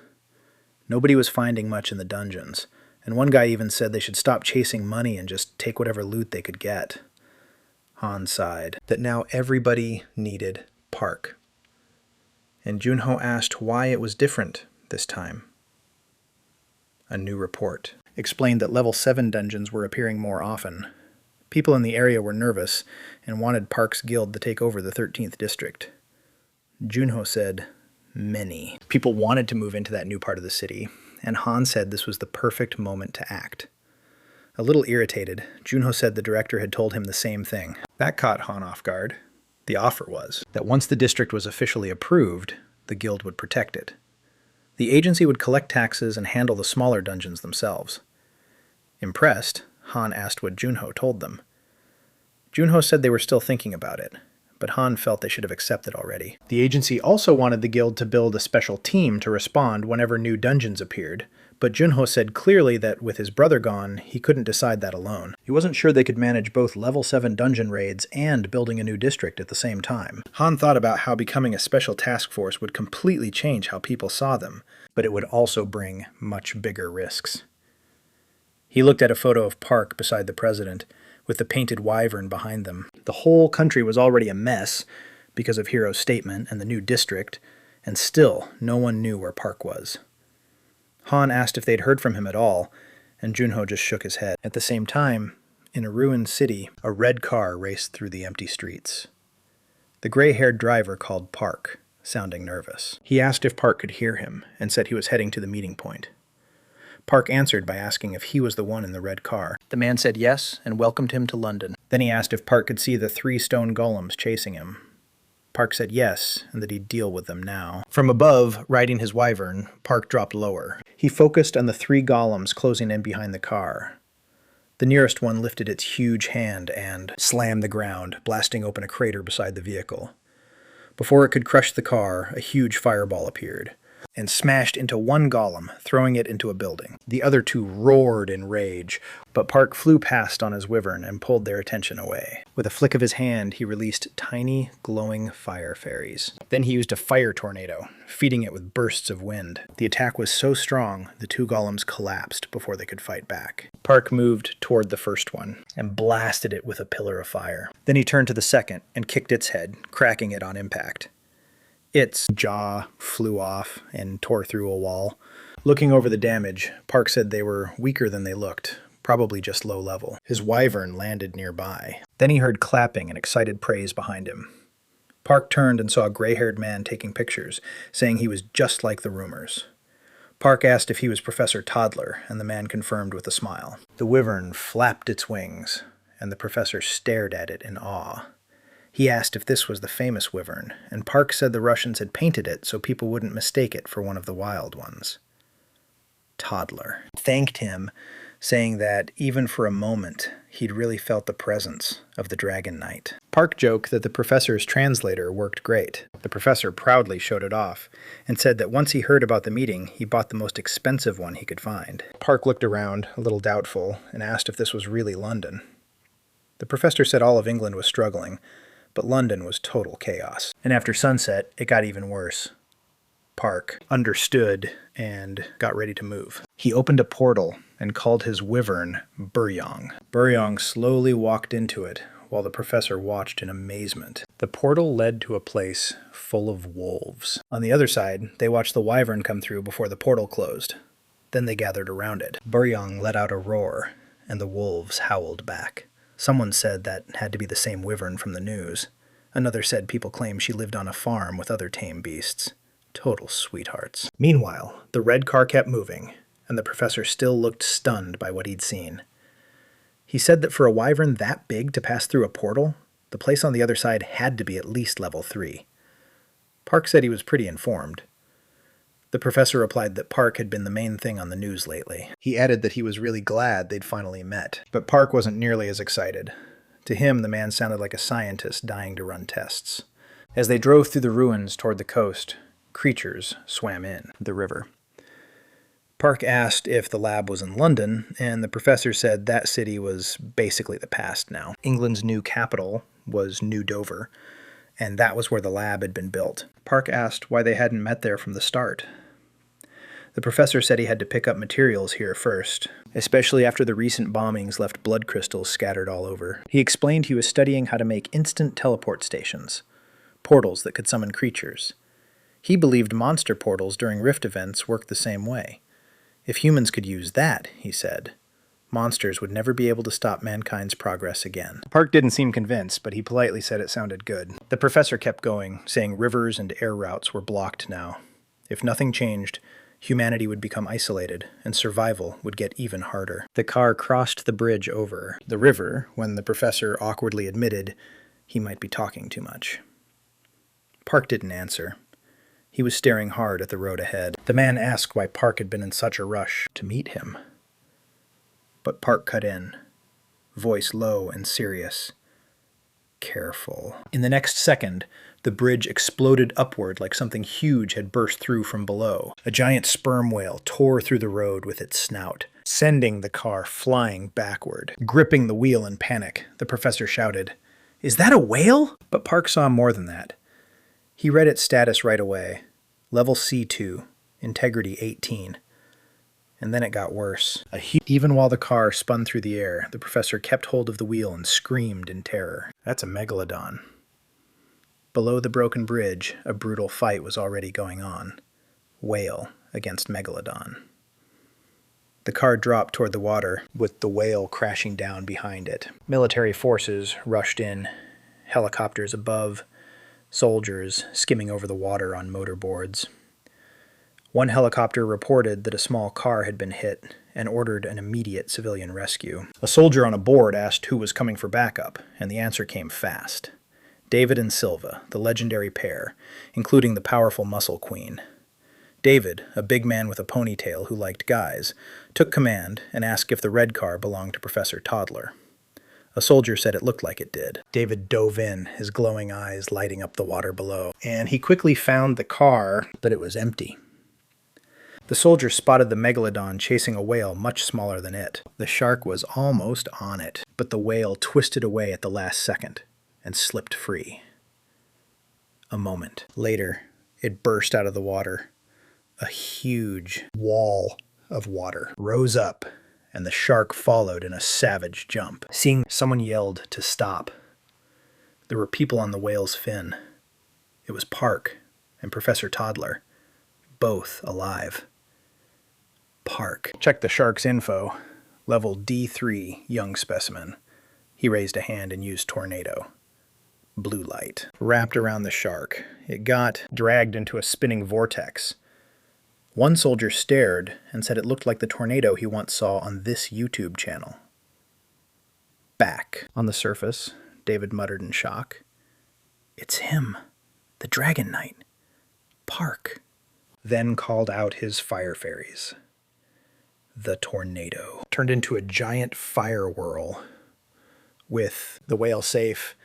Nobody was finding much in the dungeons, and one guy even said they should stop chasing money and just take whatever loot they could get. Han sighed that now everybody needed Park. And Junho asked why it was different this time. A new report explained that level 7 dungeons were appearing more often. People in the area were nervous and wanted Park's guild to take over the 13th district. Junho said many people wanted to move into that new part of the city, and Han said this was the perfect moment to act. A little irritated, Junho said the director had told him the same thing. That caught Han off guard. The offer was that once the district was officially approved, the guild would protect it. The agency would collect taxes and handle the smaller dungeons themselves. Impressed, Han asked what Junho told them. Junho said they were still thinking about it, but Han felt they should have accepted already. The agency also wanted the guild to build a special team to respond whenever new dungeons appeared, but Junho said clearly that with his brother gone, he couldn't decide that alone. He wasn't sure they could manage both level 7 dungeon raids and building a new district at the same time. Han thought about how becoming a special task force would completely change how people saw them, but it would also bring much bigger risks. He looked at a photo of Park beside the president, with the painted wyvern behind them. The whole country was already a mess because of Hero's statement and the new district, and still no one knew where Park was. Han asked if they'd heard from him at all, and Junho just shook his head. At the same time, in a ruined city, a red car raced through the empty streets. The gray-haired driver called Park, sounding nervous. He asked if Park could hear him, and said he was heading to the meeting point. Park answered by asking if he was the one in the red car. The man said yes, and welcomed him to London. Then he asked if Park could see the 3 stone golems chasing him. Park said yes, and that he'd deal with them now. From above, riding his wyvern, Park dropped lower. He focused on the 3 golems closing in behind the car. The nearest one lifted its huge hand and slammed the ground, blasting open a crater beside the vehicle. Before it could crush the car, a huge fireball appeared and smashed into one golem, throwing it into a building. The other 2 roared in rage, but Park flew past on his wyvern and pulled their attention away. With a flick of his hand, he released tiny, glowing fire fairies. Then he used a fire tornado, feeding it with bursts of wind. The attack was so strong, the 2 golems collapsed before they could fight back. Park moved toward the first one and blasted it with a pillar of fire. Then he turned to the second and kicked its head, cracking it on impact. Its jaw flew off and tore through a wall. Looking over the damage, Park said they were weaker than they looked, probably just low level. His wyvern landed nearby. Then he heard clapping and excited praise behind him. Park turned and saw a gray-haired man taking pictures, saying he was just like the rumors. Park asked if he was Professor Toddler, and the man confirmed with a smile. The wyvern flapped its wings, and the professor stared at it in awe. He asked if this was the famous wyvern, and Park said the Russians had painted it so people wouldn't mistake it for one of the wild ones. Toddler thanked him, saying that even for a moment he'd really felt the presence of the Dragon Knight. Park joked that the professor's translator worked great. The professor proudly showed it off, and said that once he heard about the meeting, he bought the most expensive one he could find. Park looked around, a little doubtful, and asked if this was really London. The professor said all of England was struggling, but London was total chaos. And after sunset, it got even worse. Park understood and got ready to move. He opened a portal and called his wyvern Buryong. Buryong slowly walked into it while the professor watched in amazement. The portal led to a place full of wolves. On the other side, they watched the wyvern come through before the portal closed. Then they gathered around it. Buryong let out a roar, and the wolves howled back. Someone said that had to be the same wyvern from the news. Another said people claimed she lived on a farm with other tame beasts. Total sweethearts. Meanwhile, the red car kept moving, and the professor still looked stunned by what he'd seen. He said that for a wyvern that big to pass through a portal, the place on the other side had to be at least level 3. Park said he was pretty informed. The professor replied that Park had been the main thing on the news lately. He added that he was really glad they'd finally met. But Park wasn't nearly as excited. To him, the man sounded like a scientist dying to run tests. As they drove through the ruins toward the coast, creatures swam in the river. Park asked if the lab was in London, and the professor said that city was basically the past now. England's new capital was New Dover, and that was where the lab had been built. Park asked why they hadn't met there from the start. The professor said he had to pick up materials here first, especially after the recent bombings left blood crystals scattered all over. He explained he was studying how to make instant teleport stations, portals that could summon creatures. He believed monster portals during rift events worked the same way. If humans could use that, he said, monsters would never be able to stop mankind's progress again. Park didn't seem convinced, but he politely said it sounded good. The professor kept going, saying rivers and air routes were blocked now. If nothing changed, humanity would become isolated, and survival would get even harder. The car crossed the bridge over the river when the professor awkwardly admitted he might be talking too much. Park didn't answer. He was staring hard at the road ahead. The man asked why Park had been in such a rush to meet him. But Park cut in, voice low and serious. Careful. In the next second, the bridge exploded upward like something huge had burst through from below. A giant sperm whale tore through the road with its snout, sending the car flying backward. Gripping the wheel in panic, the professor shouted, "Is that a whale?" But Park saw more than that. He read its status right away. Level C2, integrity 18. And then it got worse. Even while the car spun through the air, the professor kept hold of the wheel and screamed in terror. That's a megalodon. Below the broken bridge, a brutal fight was already going on. Whale against megalodon. The car dropped toward the water, with the whale crashing down behind it. Military forces rushed in, helicopters above, soldiers skimming over the water on motorboards. One helicopter reported that a small car had been hit and ordered an immediate civilian rescue. A soldier on a board asked who was coming for backup, and the answer came fast. David and Silva, the legendary pair, including the powerful Muscle Queen. David, a big man with a ponytail who liked guys, took command and asked if the red car belonged to Professor Toddler. A soldier said it looked like it did. David dove in, his glowing eyes lighting up the water below, and he quickly found the car, but it was empty. The soldier spotted the megalodon chasing a whale much smaller than it. The shark was almost on it, but the whale twisted away at the last second and slipped free. A moment later, it burst out of the water. A huge wall of water rose up, and the shark followed in a savage jump. Someone yelled to stop. There were people on the whale's fin. It was Park and Professor Toddler, both alive. Park checked the shark's info. Level D3, young specimen. He raised a hand and used tornado. Blue light wrapped around the shark. It got dragged into a spinning vortex. One soldier stared and said it looked like the tornado he once saw on this YouTube channel. Back on the surface, David muttered in shock. It's him, the Dragon Knight. Park. Then called out his fire fairies. The tornado turned into a giant fire whirl. With the whale safe,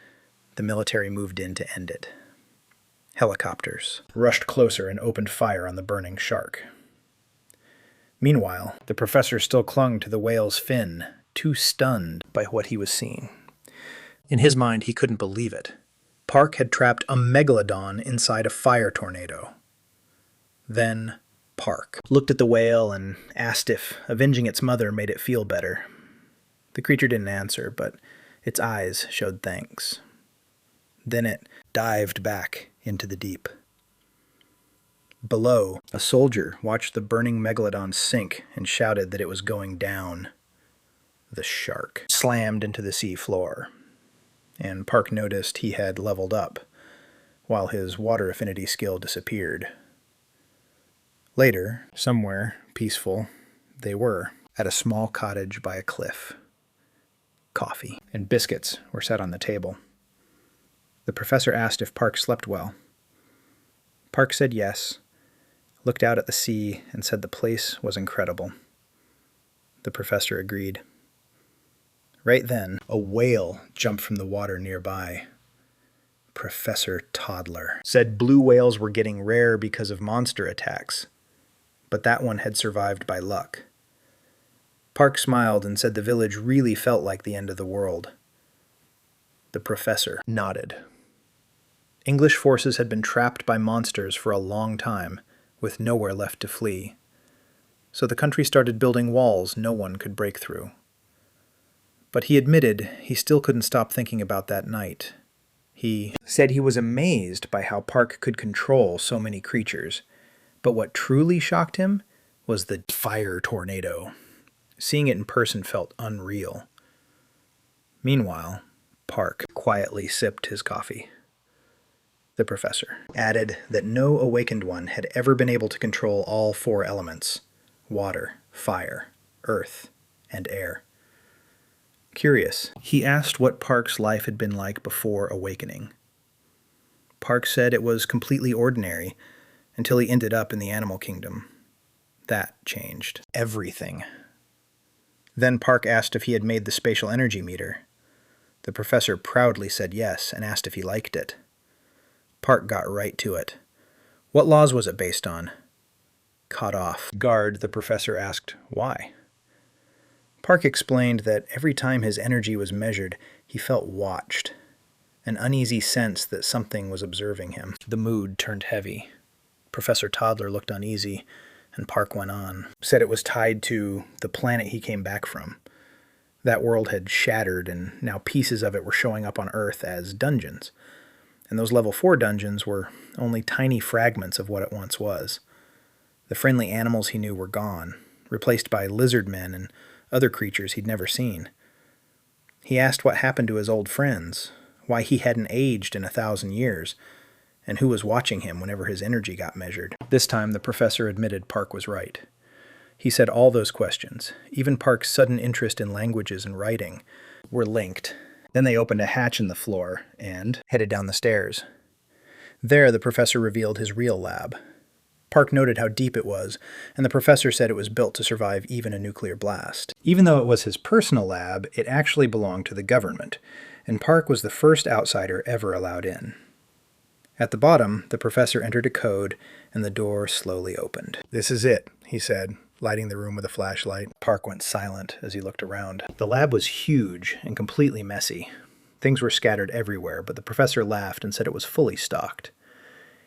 the military moved in to end it. Helicopters rushed closer and opened fire on the burning shark. Meanwhile, the professor still clung to the whale's fin, too stunned by what he was seeing. In his mind, he couldn't believe it. Park had trapped a megalodon inside a fire tornado. Then Park looked at the whale and asked if avenging its mother made it feel better. The creature didn't answer, but its eyes showed thanks. Then it dived back into the deep. Below, a soldier watched the burning megalodon sink and shouted that it was going down. The shark slammed into the sea floor, and Park noticed he had leveled up, while his water affinity skill disappeared. Later, somewhere peaceful, they were at a small cottage by a cliff. Coffee and biscuits were set on the table. The professor asked if Park slept well. Park said yes, looked out at the sea, and said the place was incredible. The professor agreed. Right then, a whale jumped from the water nearby. Professor Toddler said blue whales were getting rare because of monster attacks, but that one had survived by luck. Park smiled and said the village really felt like the end of the world. The professor nodded. English forces had been trapped by monsters for a long time, with nowhere left to flee. So the country started building walls no one could break through. But he admitted he still couldn't stop thinking about that night. He said he was amazed by how Park could control so many creatures, but what truly shocked him was the fire tornado. Seeing it in person felt unreal. Meanwhile, Park quietly sipped his coffee. The professor added that no awakened one had ever been able to control all 4 elements: water, fire, earth, and air. Curious, he asked what Park's life had been like before awakening. Park said it was completely ordinary until he ended up in the animal kingdom. That changed everything. Then Park asked if he had made the spatial energy meter. The professor proudly said yes and asked if he liked it. Park got right to it. What laws was it based on? Caught off guard, the professor asked why. Park explained that every time his energy was measured, he felt watched, an uneasy sense that something was observing him. The mood turned heavy. Professor Toddler looked uneasy, and Park went on. Said it was tied to the planet he came back from. That world had shattered, and now pieces of it were showing up on Earth as dungeons. And those level 4 dungeons were only tiny fragments of what it once was. The friendly animals he knew were gone, replaced by lizard men and other creatures he'd never seen. He asked what happened to his old friends, why he hadn't aged in 1,000 years, and who was watching him whenever his energy got measured. This time the professor admitted Park was right. He said all those questions, even Park's sudden interest in languages and writing, were linked. Then they opened a hatch in the floor and headed down the stairs. There the professor revealed his real lab. Park noted how deep it was, and the professor said it was built to survive even a nuclear blast. Even though it was his personal lab, it actually belonged to the government, and Park was the first outsider ever allowed in. At the bottom, the professor entered a code, and the door slowly opened. "This is it," he said, lighting the room with a flashlight. Park went silent as he looked around. The lab was huge and completely messy. Things were scattered everywhere, but the professor laughed and said it was fully stocked.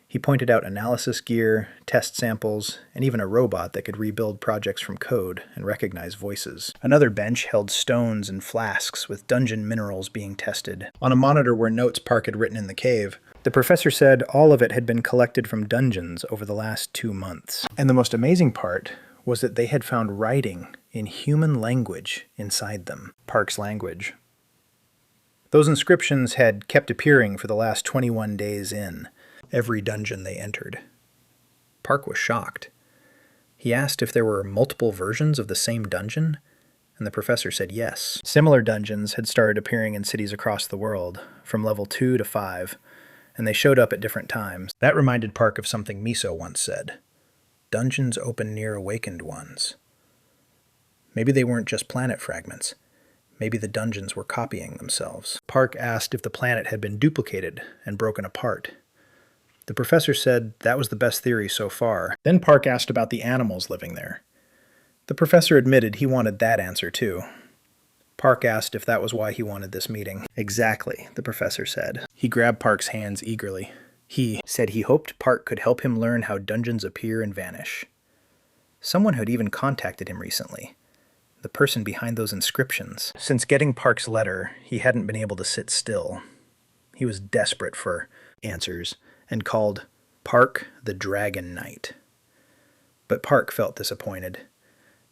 He pointed out analysis gear, test samples, and even a robot that could rebuild projects from code and recognize voices. Another bench held stones and flasks with dungeon minerals being tested. On a monitor were notes Park had written in the cave. The professor said all of it had been collected from dungeons over the last 2 months. And the most amazing part was that they had found writing in human language inside them. Park's language. Those inscriptions had kept appearing for the last 21 days in every dungeon they entered. Park was shocked. He asked if there were multiple versions of the same dungeon, and the professor said yes. Similar dungeons had started appearing in cities across the world, from level 2 to 5, and they showed up at different times. That reminded Park of something Miso once said. Dungeons open near awakened ones. Maybe they weren't just planet fragments. Maybe the dungeons were copying themselves. Park asked if the planet had been duplicated and broken apart. The professor said that was the best theory so far. Then Park asked about the animals living there. The professor admitted he wanted that answer too. Park asked if that was why he wanted this meeting. Exactly, the professor said. He grabbed Park's hands eagerly. He said he hoped Park could help him learn how dungeons appear and vanish. Someone had even contacted him recently. The person behind those inscriptions. Since getting Park's letter, he hadn't been able to sit still. He was desperate for answers and called Park the Dragon Knight. But Park felt disappointed.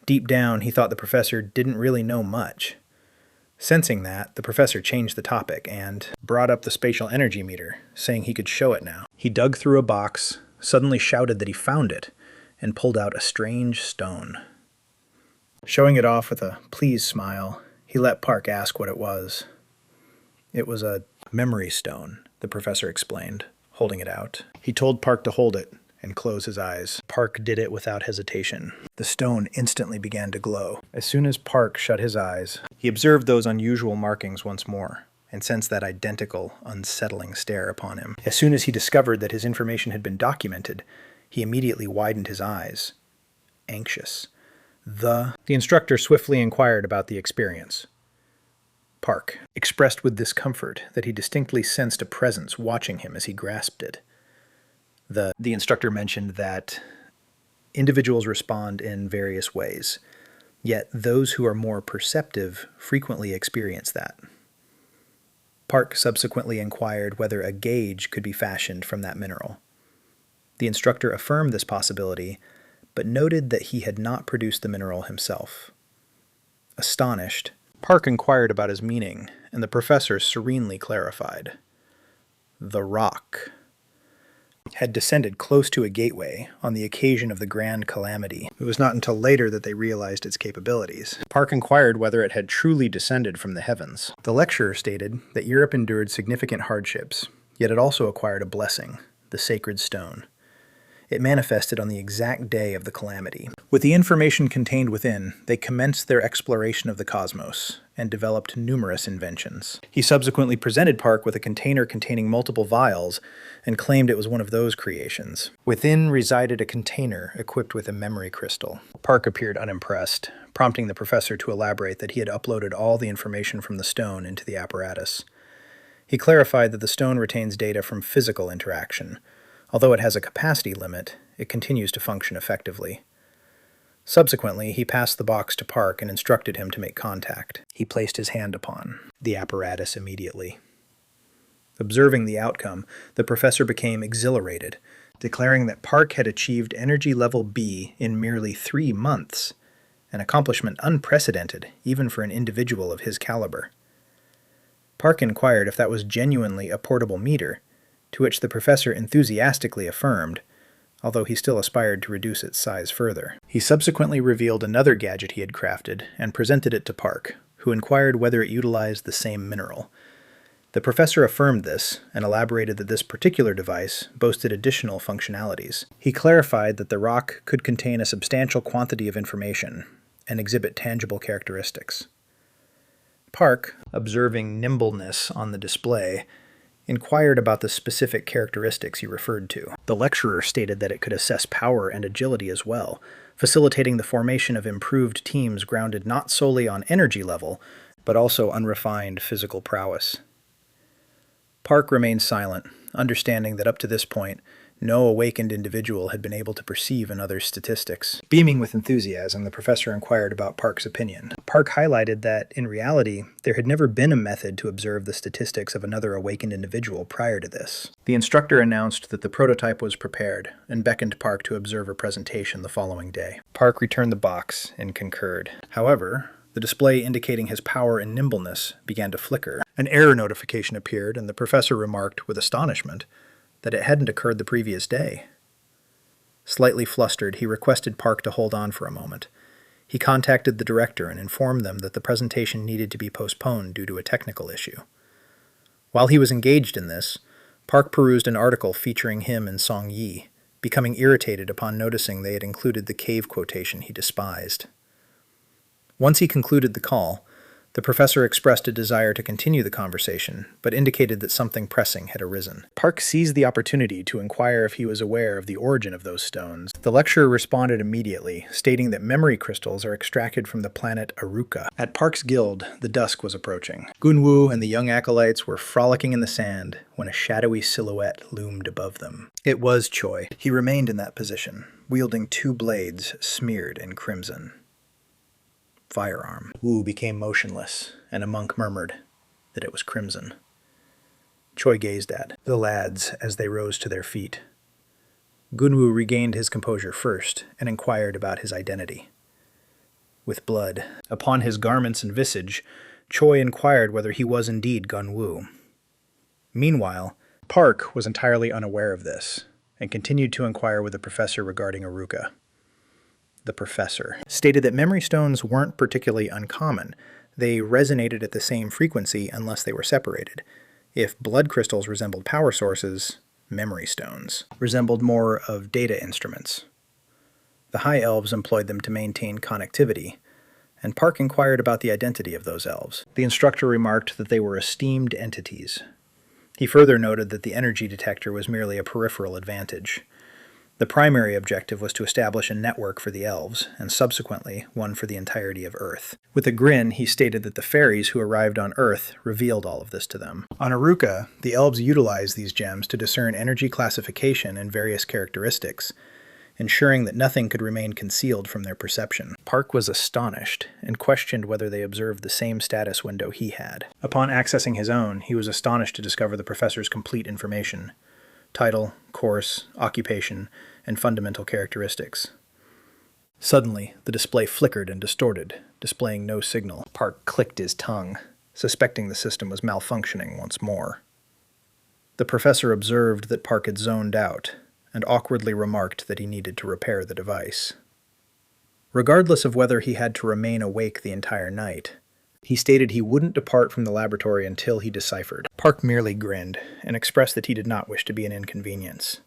Deep down, he thought the professor didn't really know much. Sensing that, the professor changed the topic and brought up the spatial energy meter, saying he could show it now. He dug through a box, suddenly shouted that he found it, and pulled out a strange stone. Showing it off with a pleased smile, he let Park ask what it was. It was a memory stone, the professor explained, holding it out. He told Park to hold it and close his eyes. Park did it without hesitation. The stone instantly began to glow. As soon as Park shut his eyes, he observed those unusual markings once more, and sensed that identical, unsettling stare upon him. As soon as he discovered that his information had been documented, he immediately widened his eyes, anxious. The instructor swiftly inquired about the experience. Park expressed with discomfort that he distinctly sensed a presence watching him as he grasped it. The instructor mentioned that individuals respond in various ways, yet those who are more perceptive frequently experience that. Park subsequently inquired whether a gauge could be fashioned from that mineral. The instructor affirmed this possibility, but noted that he had not produced the mineral himself. Astonished, Park inquired about his meaning, and the professor serenely clarified. The rock had descended close to a gateway on the occasion of the Grand Calamity. It was not until later that they realized its capabilities. Park inquired whether it had truly descended from the heavens. The lecturer stated that Europe endured significant hardships, yet it also acquired a blessing, the sacred stone. It manifested on the exact day of the calamity. With the information contained within, they commenced their exploration of the cosmos and developed numerous inventions. He subsequently presented Park with a container containing multiple vials and claimed it was one of those creations. Within resided a container equipped with a memory crystal. Park appeared unimpressed, prompting the professor to elaborate that he had uploaded all the information from the stone into the apparatus. He clarified that the stone retains data from physical interaction. Although it has a capacity limit, it continues to function effectively. Subsequently, he passed the box to Park and instructed him to make contact. He placed his hand upon the apparatus immediately. Observing the outcome, the professor became exhilarated, declaring that Park had achieved energy level B in merely 3 months, an accomplishment unprecedented even for an individual of his caliber. Park inquired if that was genuinely a portable meter, to which the professor enthusiastically affirmed, although he still aspired to reduce its size further. He subsequently revealed another gadget he had crafted and presented it to Park, who inquired whether it utilized the same mineral. The professor affirmed this and elaborated that this particular device boasted additional functionalities. He clarified that the rock could contain a substantial quantity of information and exhibit tangible characteristics. Park, observing nimbleness on the display, inquired about the specific characteristics he referred to. The lecturer stated that it could assess power and agility as well, facilitating the formation of improved teams grounded not solely on energy level, but also unrefined physical prowess. Park remained silent, understanding that up to this point, no awakened individual had been able to perceive another's statistics. Beaming with enthusiasm, the professor inquired about Park's opinion. Park highlighted that, in reality, there had never been a method to observe the statistics of another awakened individual prior to this. The instructor announced that the prototype was prepared and beckoned Park to observe a presentation the following day. Park returned the box and concurred. However, the display indicating his power and nimbleness began to flicker. An error notification appeared, and the professor remarked with astonishment that it hadn't occurred the previous day. Slightly flustered, he requested Park to hold on for a moment. He contacted the director and informed them that the presentation needed to be postponed due to a technical issue. While he was engaged in this, Park perused an article featuring him and Song Yi, becoming irritated upon noticing they had included the cave quotation he despised. Once he concluded the call, the professor expressed a desire to continue the conversation, but indicated that something pressing had arisen. Park seized the opportunity to inquire if he was aware of the origin of those stones. The lecturer responded immediately, stating that memory crystals are extracted from the planet Aruka. At Park's guild, the dusk was approaching. Gunwoo and the young acolytes were frolicking in the sand when a shadowy silhouette loomed above them. It was Choi. He remained in that position, wielding 2 blades smeared in crimson. Firearm. Wu became motionless, and a monk murmured that it was crimson. Choi gazed at the lads as they rose to their feet. Gunwoo regained his composure first and inquired about his identity. With blood upon his garments and visage, Choi inquired whether he was indeed Gunwoo. Meanwhile, Park was entirely unaware of this and continued to inquire with the professor regarding Aruka. The professor stated that memory stones weren't particularly uncommon. They resonated at the same frequency unless they were separated. If blood crystals resembled power sources, memory stones resembled more of data instruments. The High Elves employed them to maintain connectivity, and Park inquired about the identity of those elves. The instructor remarked that they were esteemed entities. He further noted that the energy detector was merely a peripheral advantage. The primary objective was to establish a network for the elves, and subsequently one for the entirety of Earth. With a grin, he stated that the fairies who arrived on Earth revealed all of this to them. On Aruka, the elves utilized these gems to discern energy classification and various characteristics, ensuring that nothing could remain concealed from their perception. Park was astonished and questioned whether they observed the same status window he had. Upon accessing his own, he was astonished to discover the professor's complete information: title, course, occupation, and fundamental characteristics. Suddenly, the display flickered and distorted, displaying no signal. Park clicked his tongue, suspecting the system was malfunctioning once more. The professor observed that Park had zoned out, and awkwardly remarked that he needed to repair the device. Regardless of whether he had to remain awake the entire night, he stated he wouldn't depart from the laboratory until he deciphered. Park merely grinned and expressed that he did not wish to be an inconvenience.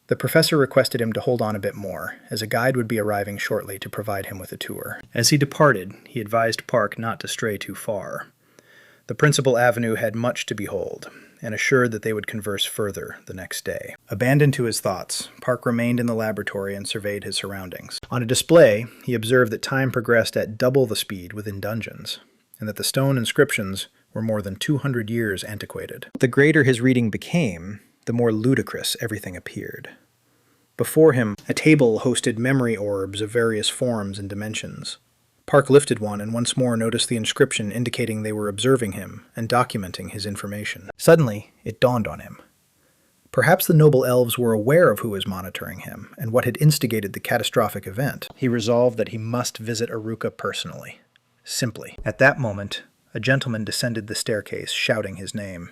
The professor requested him to hold on a bit more, as a guide would be arriving shortly to provide him with a tour. As he departed, he advised Park not to stray too far. The principal avenue had much to behold, and assured that they would converse further the next day. Abandoned to his thoughts, Park remained in the laboratory and surveyed his surroundings. On a display, he observed that time progressed at double the speed within dungeons, and that the stone inscriptions were more than 200 years antiquated. The greater his reading became, the more ludicrous everything appeared. Before him, a table hosted memory orbs of various forms and dimensions. Park lifted one and once more noticed the inscription indicating they were observing him and documenting his information. Suddenly, it dawned on him. Perhaps the noble elves were aware of who was monitoring him and what had instigated the catastrophic event. He resolved that he must visit Aruka personally. Simply. At that moment, a gentleman descended the staircase, shouting his name.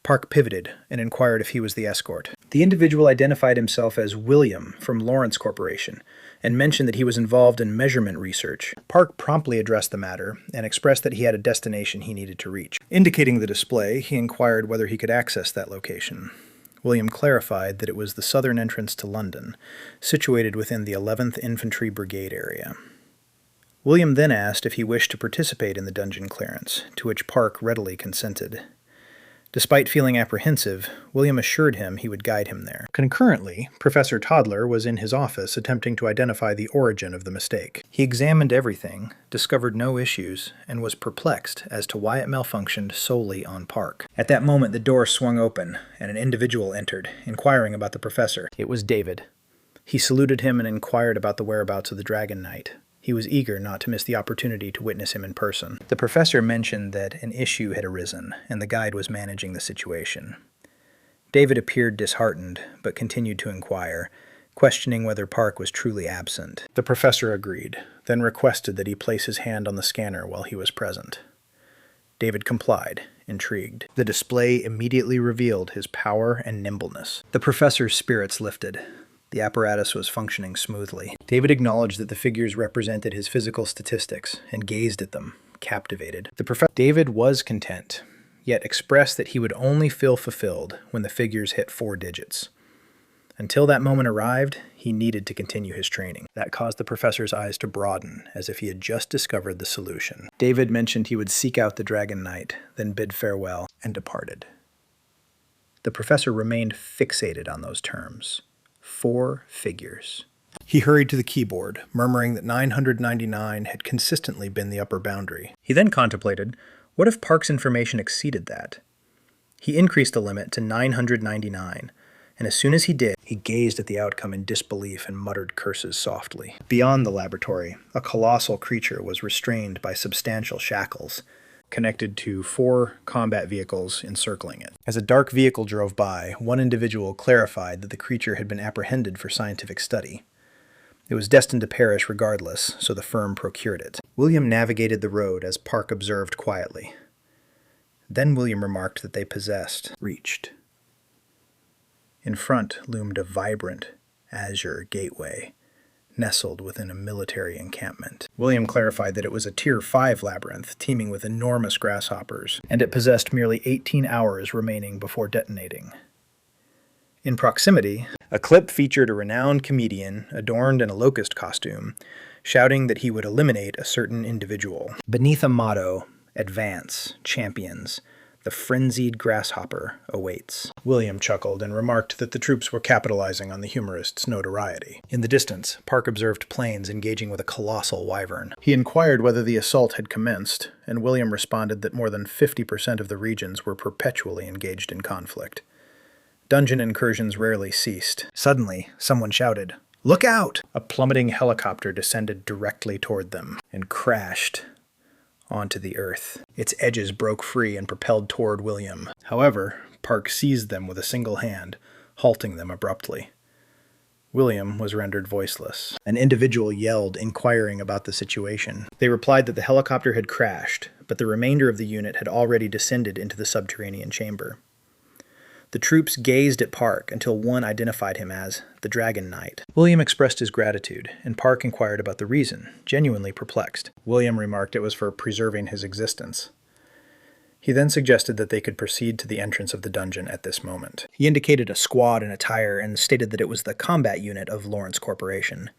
Park pivoted and inquired if he was the escort. The individual identified himself as William from Lawrence Corporation and mentioned that he was involved in measurement research. Park promptly addressed the matter and expressed that he had a destination he needed to reach. Indicating the display, he inquired whether he could access that location. William clarified that it was the southern entrance to London, situated within the 11th Infantry Brigade area. William then asked if he wished to participate in the dungeon clearance, to which Park readily consented. Despite feeling apprehensive, William assured him he would guide him there. Concurrently, Professor Toddler was in his office attempting to identify the origin of the mistake. He examined everything, discovered no issues, and was perplexed as to why it malfunctioned solely on Park. At that moment, the door swung open, and an individual entered, inquiring about the professor. It was David. He saluted him and inquired about the whereabouts of the Dragon Knight. He was eager not to miss the opportunity to witness him in person. The professor mentioned that an issue had arisen, and the guide was managing the situation. David appeared disheartened, but continued to inquire, questioning whether Park was truly absent. The professor agreed, then requested that he place his hand on the scanner while he was present. David complied, intrigued. The display immediately revealed his power and nimbleness. The professor's spirits lifted. The apparatus was functioning smoothly. David acknowledged that the figures represented his physical statistics and gazed at them, captivated. David was content, yet expressed that he would only feel fulfilled when the figures hit 4 digits. Until that moment arrived, he needed to continue his training. That caused the professor's eyes to broaden, as if he had just discovered the solution. David mentioned he would seek out the Dragon Knight, then bid farewell, and departed. The professor remained fixated on those terms. 4 figures. He hurried to the keyboard, murmuring that 999 had consistently been the upper boundary. He then contemplated, what if Park's information exceeded that? He increased the limit to 999, and as soon as he did, he gazed at the outcome in disbelief and muttered curses softly. Beyond the laboratory, a colossal creature was restrained by substantial shackles, connected to 4 combat vehicles encircling it. As a dark vehicle drove by, one individual clarified that the creature had been apprehended for scientific study. It was destined to perish regardless, so the firm procured it. William navigated the road as Park observed quietly. Then William remarked that they reached. In front loomed a vibrant, azure gateway, nestled within a military encampment. William clarified that it was a Tier 5 labyrinth teeming with enormous grasshoppers, and it possessed merely 18 hours remaining before detonating. In proximity, a clip featured a renowned comedian adorned in a locust costume, shouting that he would eliminate a certain individual. Beneath a motto, "Advance, Champions," The frenzied grasshopper awaits. William chuckled and remarked that the troops were capitalizing on the humorist's notoriety. In the distance, Park observed planes engaging with a colossal wyvern. He inquired whether the assault had commenced, and William responded that more than 50% of the regions were perpetually engaged in conflict. Dungeon incursions rarely ceased. Suddenly, someone shouted, "Look out!" A plummeting helicopter descended directly toward them and crashed onto the earth. Its edges broke free and propelled toward William. However, Park seized them with a single hand, halting them abruptly. William was rendered voiceless. An individual yelled, inquiring about the situation. They replied that the helicopter had crashed, but the remainder of the unit had already descended into the subterranean chamber. The troops gazed at Park until one identified him as the Dragon Knight. William expressed his gratitude, and Park inquired about the reason, genuinely perplexed. William remarked it was for preserving his existence. He then suggested that they could proceed to the entrance of the dungeon at this moment. He indicated a squad in attire and stated that it was the combat unit of Lawrence Corporation.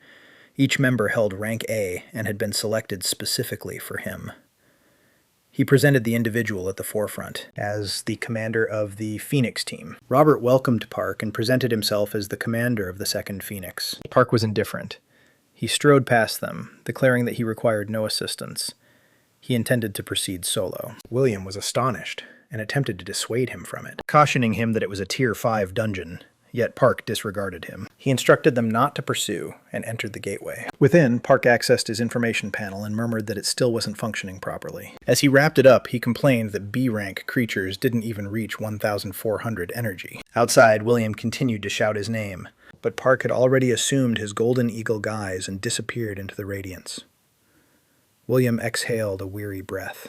Each member held rank A and had been selected specifically for him. He presented the individual at the forefront as the commander of the Phoenix team. Robert welcomed Park and presented himself as the commander of the 2nd Phoenix. Park was indifferent. He strode past them, declaring that he required no assistance. He intended to proceed solo. William was astonished and attempted to dissuade him from it, cautioning him that it was a Tier 5 dungeon. Yet Park disregarded him. He instructed them not to pursue and entered the gateway. Within, Park accessed his information panel and murmured that it still wasn't functioning properly. As he wrapped it up, he complained that B-rank creatures didn't even reach 1,400 energy. Outside, William continued to shout his name, but Park had already assumed his golden eagle guise and disappeared into the radiance. William exhaled a weary breath.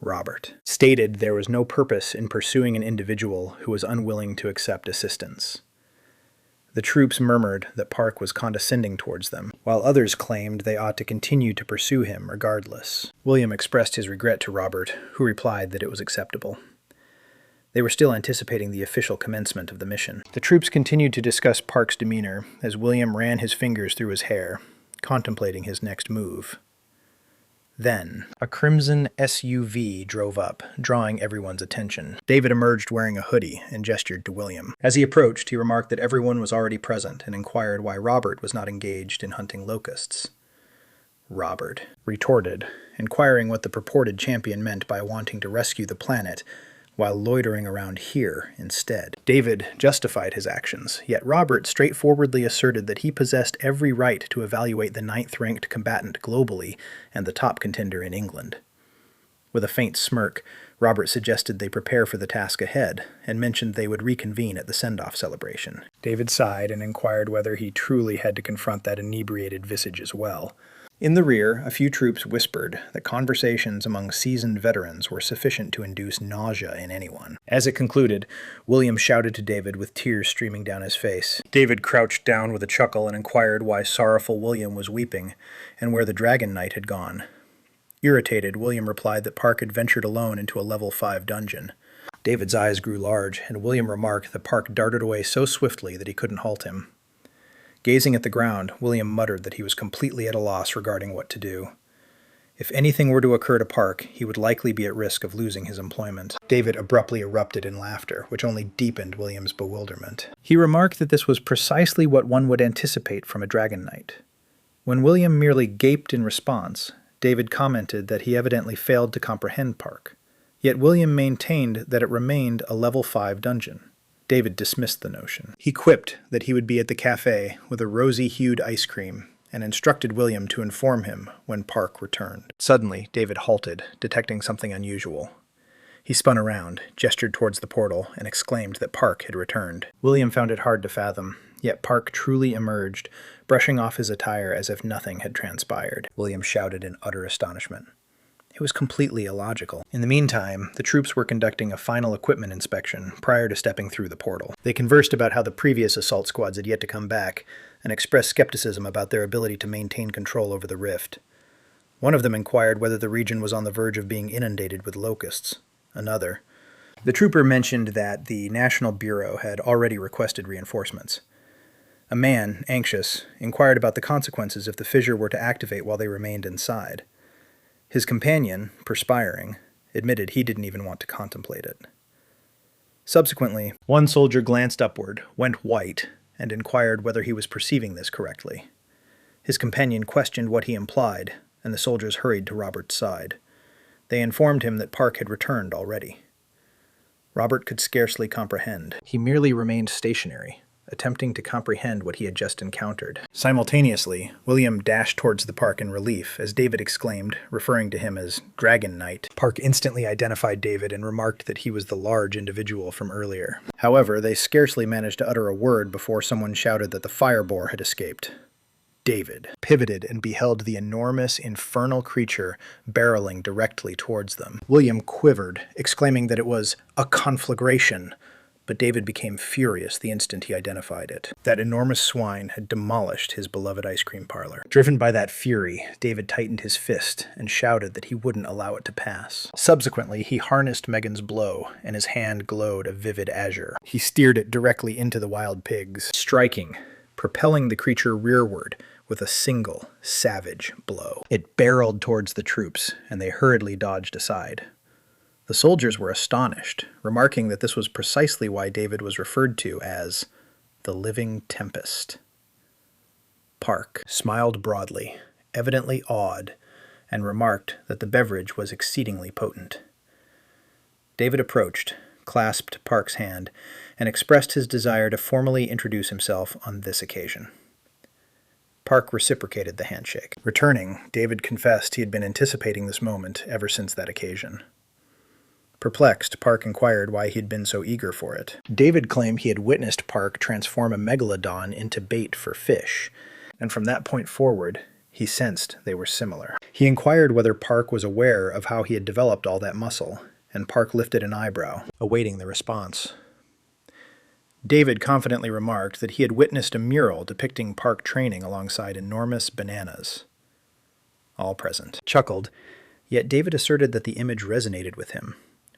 Robert stated there was no purpose in pursuing an individual who was unwilling to accept assistance. The troops murmured that Park was condescending towards them, while others claimed they ought to continue to pursue him regardless. William expressed his regret to Robert, who replied that it was acceptable. They were still anticipating the official commencement of the mission. The troops continued to discuss Park's demeanor as William ran his fingers through his hair, contemplating his next move. Then, a crimson SUV drove up, drawing everyone's attention. David emerged wearing a hoodie and gestured to William. As he approached, he remarked that everyone was already present and inquired why Robert was not engaged in hunting locusts. Robert retorted, inquiring what the purported champion meant by wanting to rescue the planet while loitering around here instead. David justified his actions, yet Robert straightforwardly asserted that he possessed every right to evaluate the 9th-ranked combatant globally and the top contender in England. With a faint smirk, Robert suggested they prepare for the task ahead, and mentioned they would reconvene at the send-off celebration. David sighed and inquired whether he truly had to confront that inebriated visage as well. In the rear, a few troops whispered that conversations among seasoned veterans were sufficient to induce nausea in anyone. As it concluded, William shouted to David with tears streaming down his face. David crouched down with a chuckle and inquired why sorrowful William was weeping, and where the Dragon Knight had gone. Irritated, William replied that Park had ventured alone into a level 5 dungeon. David's eyes grew large, and William remarked that Park darted away so swiftly that he couldn't halt him. Gazing at the ground, William muttered that he was completely at a loss regarding what to do. If anything were to occur to Park, he would likely be at risk of losing his employment. David abruptly erupted in laughter, which only deepened William's bewilderment. He remarked that this was precisely what one would anticipate from a Dragon Knight. When William merely gaped in response, David commented that he evidently failed to comprehend Park. Yet William maintained that it remained a level 5 dungeon. David dismissed the notion. He quipped that he would be at the cafe with a rosy-hued ice cream and instructed William to inform him when Park returned. Suddenly, David halted, detecting something unusual. He spun around, gestured towards the portal, and exclaimed that Park had returned. William found it hard to fathom, yet Park truly emerged, brushing off his attire as if nothing had transpired. William shouted in utter astonishment. It was completely illogical. In the meantime, the troops were conducting a final equipment inspection prior to stepping through the portal. They conversed about how the previous assault squads had yet to come back, and expressed skepticism about their ability to maintain control over the rift. One of them inquired whether the region was on the verge of being inundated with locusts. Another. The trooper mentioned that the National Bureau had already requested reinforcements. A man, anxious, inquired about the consequences if the fissure were to activate while they remained inside. His companion, perspiring, admitted he didn't even want to contemplate it. Subsequently, one soldier glanced upward, went white, and inquired whether he was perceiving this correctly. His companion questioned what he implied, and the soldiers hurried to Robert's side. They informed him that Park had returned already. Robert could scarcely comprehend. He merely remained stationary, attempting to comprehend what he had just encountered. Simultaneously, William dashed towards the Park in relief as David exclaimed, referring to him as Dragon Knight. Park instantly identified David and remarked that he was the large individual from earlier. However, they scarcely managed to utter a word before someone shouted that the fireboar had escaped. David pivoted and beheld the enormous, infernal creature barreling directly towards them. William quivered, exclaiming that it was a conflagration, but David became furious the instant he identified it. That enormous swine had demolished his beloved ice cream parlor. Driven by that fury, David tightened his fist and shouted that he wouldn't allow it to pass. Subsequently, he harnessed Megan's blow, and his hand glowed a vivid azure. He steered it directly into the wild pigs, striking, propelling the creature rearward with a single, savage blow. It barreled towards the troops, and they hurriedly dodged aside. The soldiers were astonished, remarking that this was precisely why David was referred to as the living tempest. Park smiled broadly, evidently awed, and remarked that the beverage was exceedingly potent. David approached, clasped Park's hand, and expressed his desire to formally introduce himself on this occasion. Park reciprocated the handshake. Returning, David confessed he had been anticipating this moment ever since that occasion. Perplexed, Park inquired why he had been so eager for it. David claimed he had witnessed Park transform a megalodon into bait for fish, and from that point forward, he sensed they were similar. He inquired whether Park was aware of how he had developed all that muscle, and Park lifted an eyebrow, awaiting the response. David confidently remarked that he had witnessed a mural depicting Park training alongside enormous bananas. All present chuckled, yet David asserted that the image resonated with him,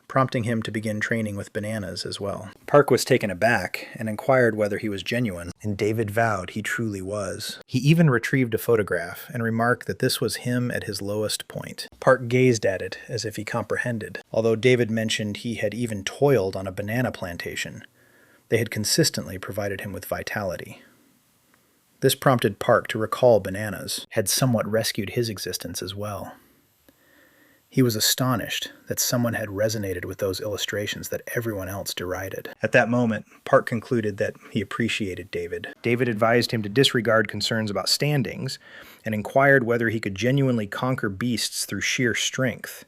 prompting him to begin training with bananas as well. Park was taken aback and inquired whether he was genuine, and David vowed he truly was. He even retrieved a photograph and remarked that this was him at his lowest point. Park gazed at it as if he comprehended. Although David mentioned he had even toiled on a banana plantation, they had consistently provided him with vitality. This prompted Park to recall bananas had somewhat rescued his existence as well. He was astonished that someone had resonated with those illustrations that everyone else derided. At that moment, Park concluded that he appreciated David. David advised him to disregard concerns about standings and inquired whether he could genuinely conquer beasts through sheer strength.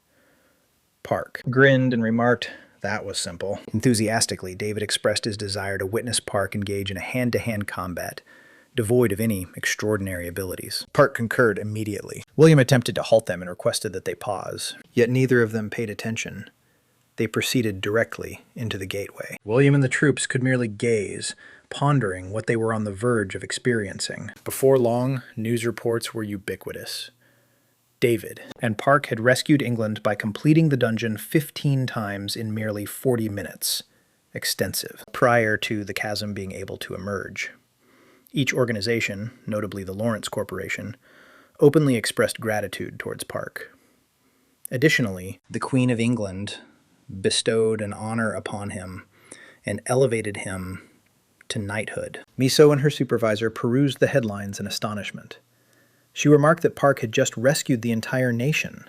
Park grinned and remarked, "That was simple." Enthusiastically, David expressed his desire to witness Park engage in a hand-to-hand combat, devoid of any extraordinary abilities. Park concurred immediately. William attempted to halt them and requested that they pause, yet neither of them paid attention. They proceeded directly into the gateway. William and the troops could merely gaze, pondering what they were on the verge of experiencing. Before long, news reports were ubiquitous. David and Park had rescued England by completing the dungeon 15 times in merely 40 minutes. Extensive, prior to the chasm being able to emerge. Each organization, notably the Lawrence Corporation, openly expressed gratitude towards Park. Additionally, the Queen of England bestowed an honor upon him and elevated him to knighthood. Miso and her supervisor perused the headlines in astonishment. She remarked that Park had just rescued the entire nation,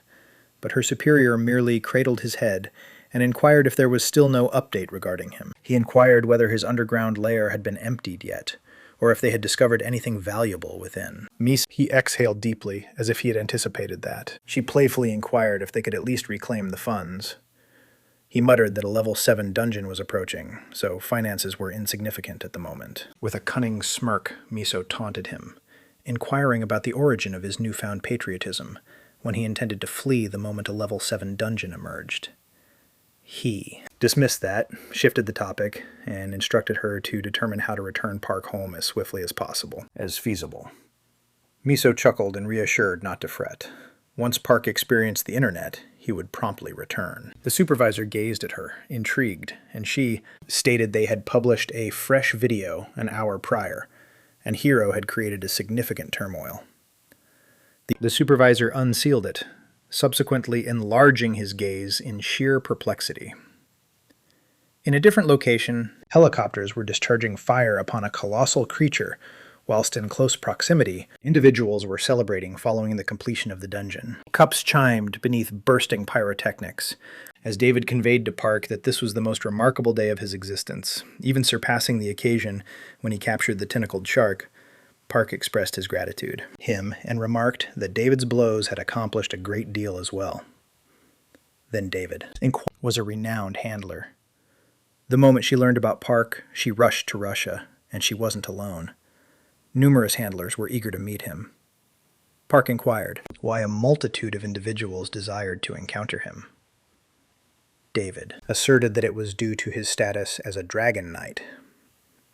but her superior merely cradled his head and inquired if there was still no update regarding him. He inquired whether his underground lair had been emptied yet, or if they had discovered anything valuable within. He exhaled deeply, as if he had anticipated that. She playfully inquired if they could at least reclaim the funds. He muttered that a level 7 dungeon was approaching, so finances were insignificant at the moment. With a cunning smirk, Miso taunted him, inquiring about the origin of his newfound patriotism, when he intended to flee the moment a level 7 dungeon emerged. He dismissed that, shifted the topic, and instructed her to determine how to return Park home as swiftly as possible, as feasible. Miso chuckled and reassured not to fret. Once Park experienced the internet, he would promptly return. The supervisor gazed at her, intrigued, and she stated they had published a fresh video an hour prior, and Hero had created a significant turmoil. The supervisor unsealed it, subsequently enlarging his gaze in sheer perplexity. In a different location, helicopters were discharging fire upon a colossal creature, whilst in close proximity, individuals were celebrating following the completion of the dungeon. Cups chimed beneath bursting pyrotechnics, as David conveyed to Park that this was the most remarkable day of his existence, even surpassing the occasion when he captured the tentacled shark. Park expressed his gratitude, and remarked that David's blows had accomplished a great deal as well. Then David was a renowned handler. The moment she learned about Park, she rushed to Russia, and she wasn't alone. Numerous handlers were eager to meet him. Park inquired why a multitude of individuals desired to encounter him. David asserted that it was due to his status as a dragon knight.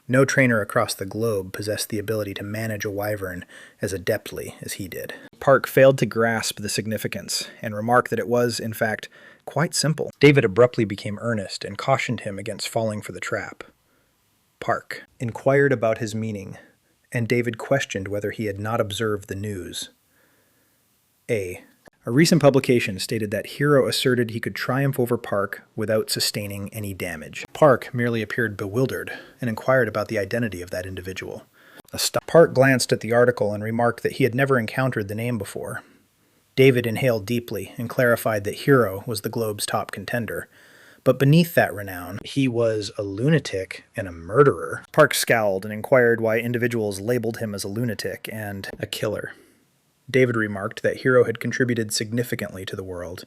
No trainer across the globe possessed the ability to manage a wyvern as adeptly as he did. Park failed to grasp the significance and remarked that it was, in fact, quite simple. David abruptly became earnest and cautioned him against falling for the trap. Park inquired about his meaning, and David questioned whether he had not observed the news. A recent publication stated that Hero asserted he could triumph over Park without sustaining any damage. Park merely appeared bewildered and inquired about the identity of that individual. Park glanced at the article and remarked that he had never encountered the name before. David inhaled deeply and clarified that Hero was the globe's top contender. But beneath that renown, he was a lunatic and a murderer. Park scowled and inquired why individuals labeled him as a lunatic and a killer. David remarked that Hero had contributed significantly to the world.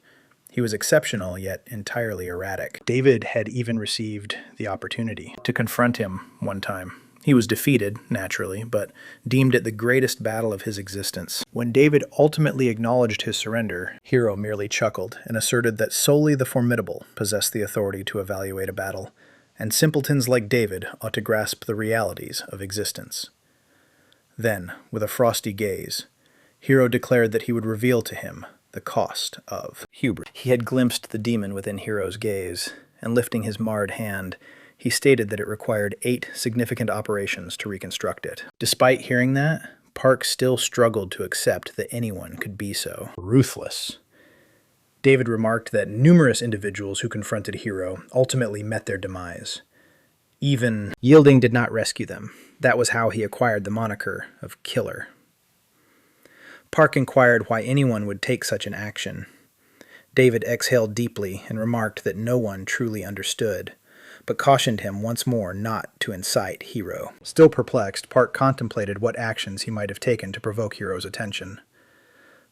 He was exceptional, yet entirely erratic. David had even received the opportunity to confront him one time. He was defeated, naturally, but deemed it the greatest battle of his existence. When David ultimately acknowledged his surrender, Hero merely chuckled and asserted that solely the formidable possessed the authority to evaluate a battle, and simpletons like David ought to grasp the realities of existence. Then, with a frosty gaze, Hero declared that he would reveal to him the cost of hubris. He had glimpsed the demon within Hero's gaze, and lifting his marred hand, he stated that it required 8 significant operations to reconstruct it. Despite hearing that, Park still struggled to accept that anyone could be so ruthless. David remarked that numerous individuals who confronted Hero ultimately met their demise. Even yielding did not rescue them. That was how he acquired the moniker of Killer. Park inquired why anyone would take such an action. David exhaled deeply and remarked that no one truly understood, but cautioned him once more not to incite Hero. Still perplexed, Park contemplated what actions he might have taken to provoke Hero's attention.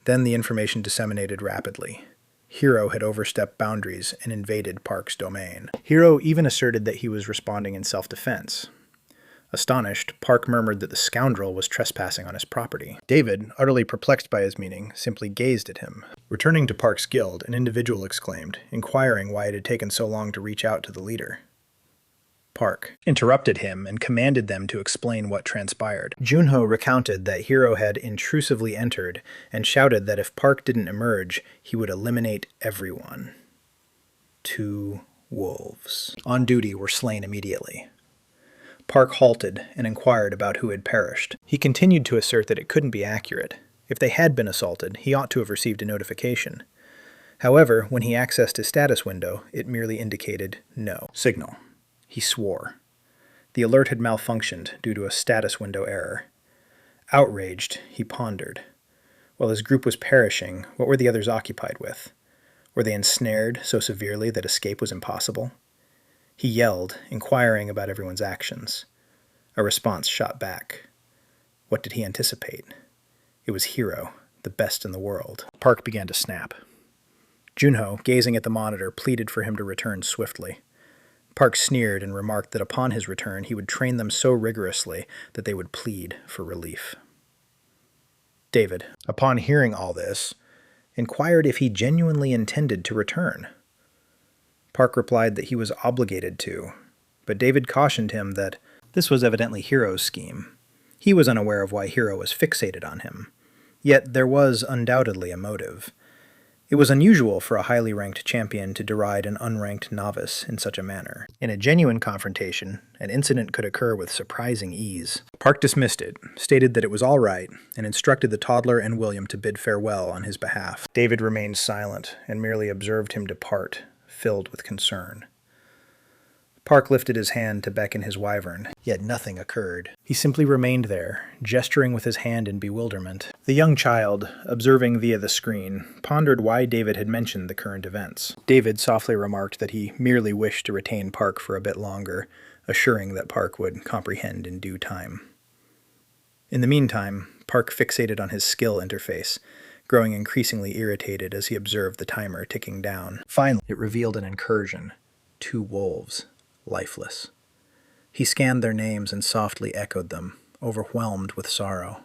Then the information disseminated rapidly. Hero had overstepped boundaries and invaded Park's domain. Hero even asserted that he was responding in self-defense. Astonished, Park murmured that the scoundrel was trespassing on his property. David, utterly perplexed by his meaning, simply gazed at him. Returning to Park's guild, an individual exclaimed, inquiring why it had taken so long to reach out to the leader. Park interrupted him and commanded them to explain what transpired. Junho recounted that Hero had intrusively entered and shouted that if Park didn't emerge, he would eliminate everyone. 2 wolves on duty were slain immediately. Park halted and inquired about who had perished. He continued to assert that it couldn't be accurate. If they had been assaulted, he ought to have received a notification. However, when he accessed his status window, it merely indicated no signal. He swore. The alert had malfunctioned due to a status window error. Outraged, he pondered. While his group was perishing, what were the others occupied with? Were they ensnared so severely that escape was impossible? He yelled, inquiring about everyone's actions. A response shot back. What did he anticipate? It was Hero, the best in the world. Park began to snap. Junho, gazing at the monitor, pleaded for him to return swiftly. Park sneered and remarked that upon his return he would train them so rigorously that they would plead for relief. David, upon hearing all this, inquired if he genuinely intended to return. Park replied that he was obligated to, but David cautioned him that this was evidently Hero's scheme. He was unaware of why Hero was fixated on him, yet there was undoubtedly a motive. It was unusual for a highly ranked champion to deride an unranked novice in such a manner. In a genuine confrontation, an incident could occur with surprising ease. Park dismissed it, stated that it was all right, and instructed the toddler and William to bid farewell on his behalf. David remained silent and merely observed him depart, filled with concern. Park lifted his hand to beckon his wyvern, yet nothing occurred. He simply remained there, gesturing with his hand in bewilderment. The young child, observing via the screen, pondered why David had mentioned the current events. David softly remarked that he merely wished to retain Park for a bit longer, assuring that Park would comprehend in due time. In the meantime, Park fixated on his skill interface, growing increasingly irritated as he observed the timer ticking down. Finally, it revealed an incursion. 2 wolves. Lifeless. He scanned their names and softly echoed them, overwhelmed with sorrow.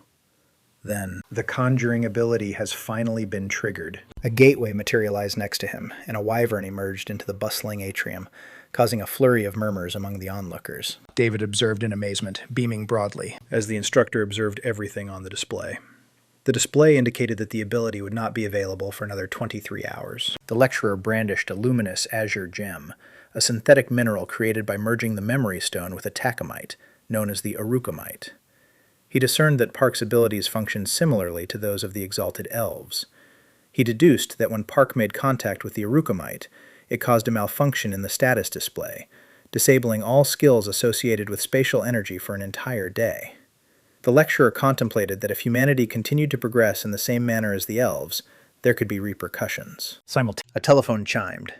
Then, the conjuring ability has finally been triggered. A gateway materialized next to him, and a wyvern emerged into the bustling atrium, causing a flurry of murmurs among the onlookers. David observed in amazement, beaming broadly, as the instructor observed everything on the display. The display indicated that the ability would not be available for another 23 hours. The lecturer brandished a luminous azure gem, a synthetic mineral created by merging the memory stone with a takamite, known as the arukamite. He discerned that Park's abilities functioned similarly to those of the exalted elves. He deduced that when Park made contact with the arukamite, it caused a malfunction in the status display, disabling all skills associated with spatial energy for an entire day. The lecturer contemplated that if humanity continued to progress in the same manner as the elves, there could be repercussions. A telephone chimed.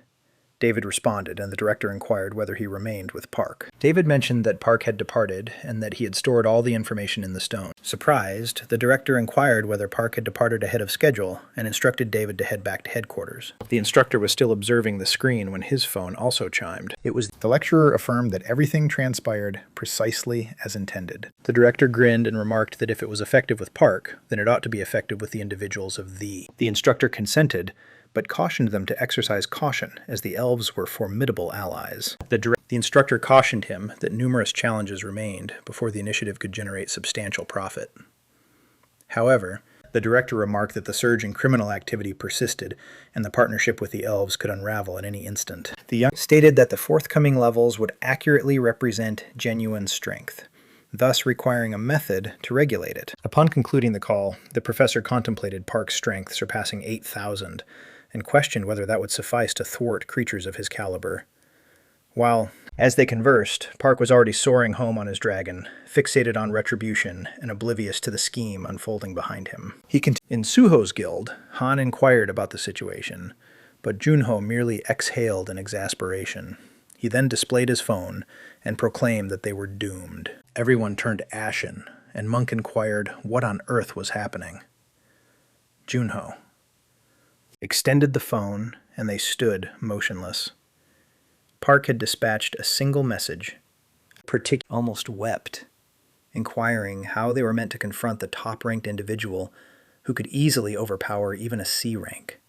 David responded, and the director inquired whether he remained with Park. David mentioned that Park had departed, and that he had stored all the information in the stone. Surprised, the director inquired whether Park had departed ahead of schedule, and instructed David to head back to headquarters. The instructor was still observing the screen when his phone also chimed. The lecturer affirmed that everything transpired precisely as intended. The director grinned and remarked that if it was effective with Park, then it ought to be effective with the individuals of the. The instructor consented, but cautioned them to exercise caution, as the elves were formidable allies. The instructor cautioned him that numerous challenges remained before the initiative could generate substantial profit. However, the director remarked that the surge in criminal activity persisted, and the partnership with the elves could unravel at any instant. The young stated that the forthcoming levels would accurately represent genuine strength, thus requiring a method to regulate it. Upon concluding the call, the professor contemplated Park's strength surpassing 8,000, and questioned whether that would suffice to thwart creatures of his caliber. While, as they conversed, Park was already soaring home on his dragon, fixated on retribution and oblivious to the scheme unfolding behind him. In Suho's guild, Han inquired about the situation, but Junho merely exhaled in exasperation. He then displayed his phone and proclaimed that they were doomed. Everyone turned ashen, and Monk inquired what on earth was happening. Junho extended the phone, and they stood motionless. Park had dispatched a single message, almost wept, inquiring how they were meant to confront the top-ranked individual who could easily overpower even a C rank.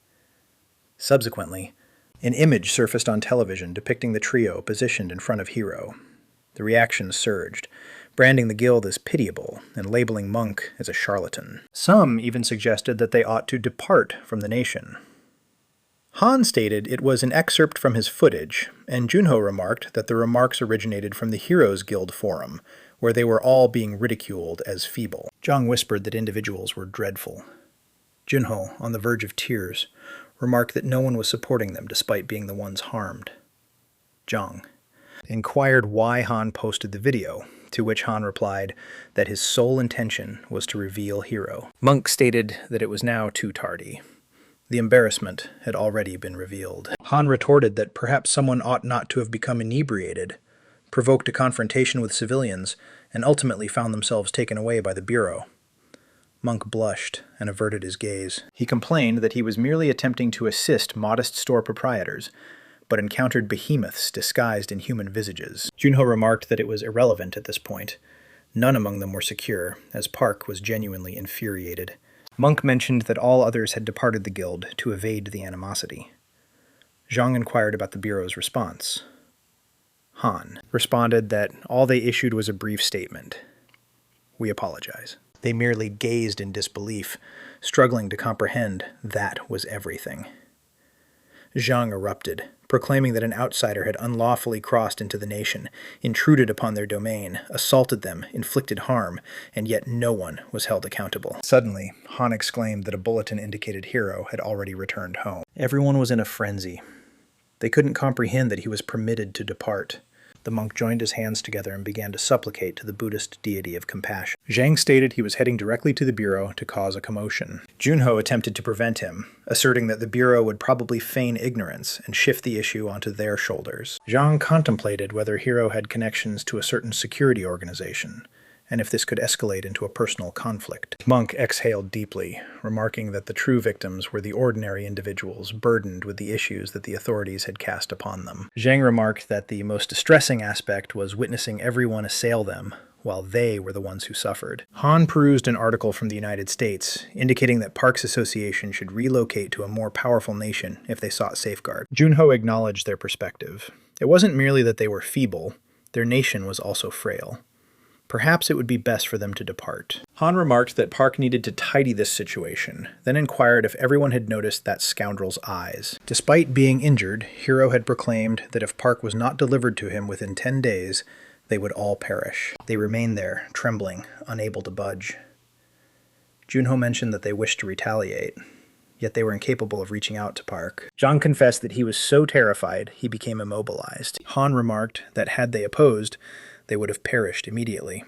Subsequently, an image surfaced on television depicting the trio positioned in front of Hero. The reactions surged, branding the guild as pitiable and labeling Monk as a charlatan. Some even suggested that they ought to depart from the nation. Han stated it was an excerpt from his footage, and Junho remarked that the remarks originated from the Heroes Guild forum, where they were all being ridiculed as feeble. Zhang whispered that individuals were dreadful. Junho, on the verge of tears, remarked that no one was supporting them despite being the ones harmed. Zhang inquired why Han posted the video, to which Han replied that his sole intention was to reveal Hero. Monk stated that it was now too tardy. The embarrassment had already been revealed. Han retorted that perhaps someone ought not to have become inebriated, provoked a confrontation with civilians, and ultimately found themselves taken away by the Bureau. Monk blushed and averted his gaze. He complained that he was merely attempting to assist modest store proprietors, but encountered behemoths disguised in human visages. Junho remarked that it was irrelevant at this point. None among them were secure, as Park was genuinely infuriated. Monk mentioned that all others had departed the guild to evade the animosity. Zhang inquired about the Bureau's response. Han responded that all they issued was a brief statement. "We apologize." They merely gazed in disbelief, struggling to comprehend that was everything. Zhang erupted, proclaiming that an outsider had unlawfully crossed into the nation, intruded upon their domain, assaulted them, inflicted harm, and yet no one was held accountable. Suddenly, Han exclaimed that a bulletin indicated Hero had already returned home. Everyone was in a frenzy. They couldn't comprehend that he was permitted to depart. The monk joined his hands together and began to supplicate to the Buddhist deity of compassion. Zhang stated he was heading directly to the bureau to cause a commotion. Junho attempted to prevent him, asserting that the bureau would probably feign ignorance and shift the issue onto their shoulders. Zhang contemplated whether Hero had connections to a certain security organization, and if this could escalate into a personal conflict. Monk exhaled deeply, remarking that the true victims were the ordinary individuals burdened with the issues that the authorities had cast upon them. Zhang remarked that the most distressing aspect was witnessing everyone assail them, while they were the ones who suffered. Han perused an article from the United States, indicating that Park's association should relocate to a more powerful nation if they sought safeguard. Junho acknowledged their perspective. It wasn't merely that they were feeble, their nation was also frail. Perhaps it would be best for them to depart. Han remarked that Park needed to tidy this situation, then inquired if everyone had noticed that scoundrel's eyes. Despite being injured, Hero had proclaimed that if Park was not delivered to him within 10 days, they would all perish. They remained there, trembling, unable to budge. Junho mentioned that they wished to retaliate, yet they were incapable of reaching out to Park. Zhang confessed that he was so terrified he became immobilized. Han remarked that had they opposed, they would have perished immediately.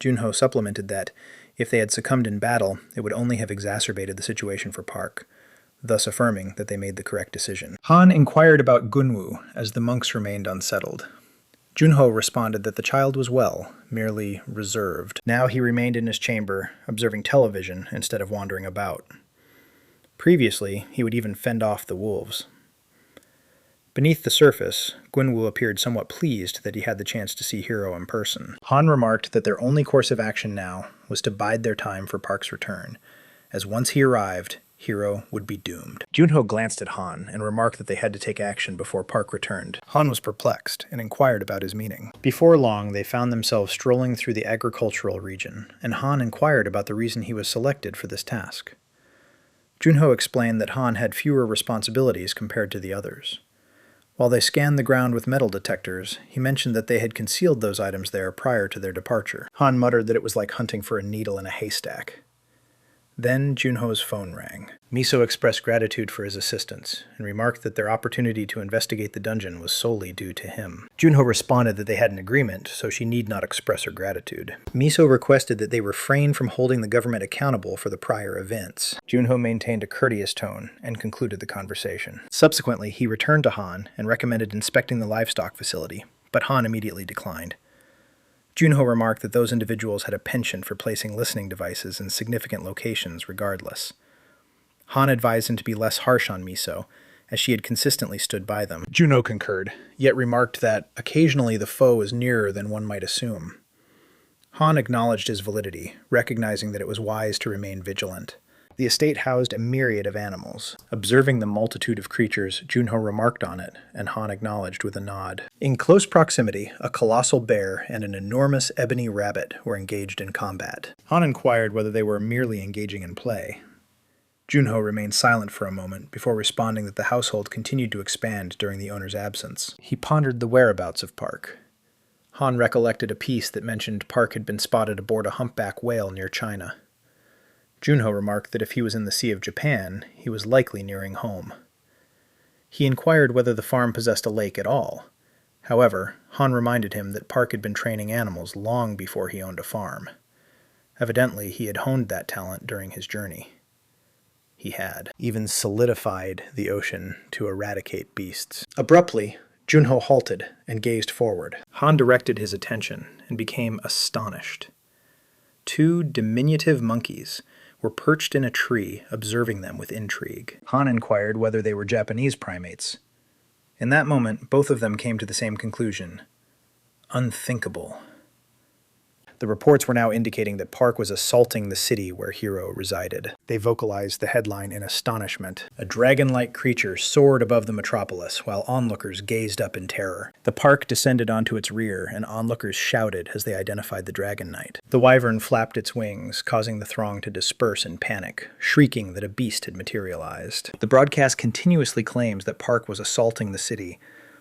Junho supplemented that, if they had succumbed in battle, it would only have exacerbated the situation for Park, thus affirming that they made the correct decision. Han inquired about Gunwoo, as the monks remained unsettled. Junho responded that the child was well, merely reserved. Now he remained in his chamber, observing television instead of wandering about. Previously, he would even fend off the wolves. Beneath the surface, Gunwoo appeared somewhat pleased that he had the chance to see Hero in person. Han remarked that their only course of action now was to bide their time for Park's return, as once he arrived, Hero would be doomed. Junho glanced at Han and remarked that they had to take action before Park returned. Han was perplexed and inquired about his meaning. Before long, they found themselves strolling through the agricultural region, and Han inquired about the reason he was selected for this task. Junho explained that Han had fewer responsibilities compared to the others. While they scanned the ground with metal detectors, he mentioned that they had concealed those items there prior to their departure. Han muttered that it was like hunting for a needle in a haystack. Then Junho's phone rang. Miso expressed gratitude for his assistance, and remarked that their opportunity to investigate the dungeon was solely due to him. Junho responded that they had an agreement, so she need not express her gratitude. Miso requested that they refrain from holding the government accountable for the prior events. Junho maintained a courteous tone, and concluded the conversation. Subsequently, he returned to Han, and recommended inspecting the livestock facility, but Han immediately declined. Junho remarked that those individuals had a penchant for placing listening devices in significant locations regardless. Han advised him to be less harsh on Miso, as she had consistently stood by them. Junho concurred, yet remarked that occasionally the foe is nearer than one might assume. Han acknowledged his validity, recognizing that it was wise to remain vigilant. The estate housed a myriad of animals. Observing the multitude of creatures, Junho remarked on it, and Han acknowledged with a nod. In close proximity, a colossal bear and an enormous ebony rabbit were engaged in combat. Han inquired whether they were merely engaging in play. Junho remained silent for a moment before responding that the household continued to expand during the owner's absence. He pondered the whereabouts of Park. Han recollected a piece that mentioned Park had been spotted aboard a humpback whale near China. Junho remarked that if he was in the Sea of Japan, he was likely nearing home. He inquired whether the farm possessed a lake at all. However, Han reminded him that Park had been training animals long before he owned a farm. Evidently, he had honed that talent during his journey. He had even solidified the ocean to eradicate beasts. Abruptly, Junho halted and gazed forward. Han directed his attention and became astonished. 2 diminutive monkeys were perched in a tree, observing them with intrigue. Han inquired whether they were Japanese primates. In that moment, both of them came to the same conclusion. Unthinkable. The reports were now indicating that Park was assaulting the city where Hiro resided. They vocalized the headline in astonishment. A dragon-like creature soared above the metropolis, while onlookers gazed up in terror. The park descended onto its rear, and onlookers shouted as they identified the Dragon Knight. The wyvern flapped its wings, causing the throng to disperse in panic, shrieking that a beast had materialized. The broadcast continuously claims that Park was assaulting the city,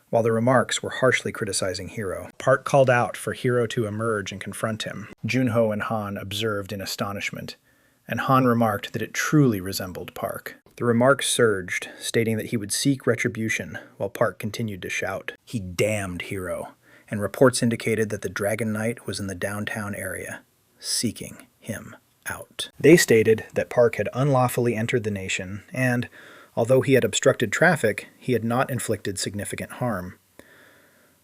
while the remarks were harshly criticizing Hiro. Park called out for Hiro to emerge and confront him. Junho and Han observed in astonishment, and Han remarked that it truly resembled Park. The remarks surged, stating that he would seek retribution, while Park continued to shout. He damned Hiro, and reports indicated that the Dragon Knight was in the downtown area, seeking him out. They stated that Park had unlawfully entered the nation, and although he had obstructed traffic, he had not inflicted significant harm.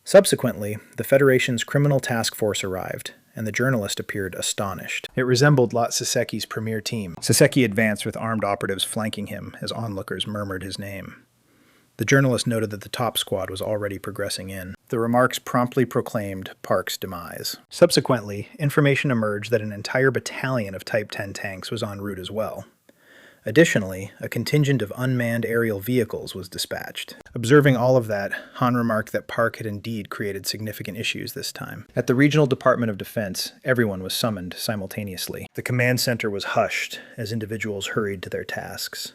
Subsequently, the Federation's criminal task force arrived, and the journalist appeared astonished. It resembled Lot Saseki's premier team. Saseki advanced with armed operatives flanking him as onlookers murmured his name. The journalist noted that the top squad was already progressing in. The remarks promptly proclaimed Park's demise. Subsequently, information emerged that an entire battalion of Type 10 tanks was en route as well. Additionally, a contingent of unmanned aerial vehicles was dispatched. Observing all of that, Han remarked that Park had indeed created significant issues this time. At the Regional Department of Defense, everyone was summoned simultaneously. The command center was hushed as individuals hurried to their tasks.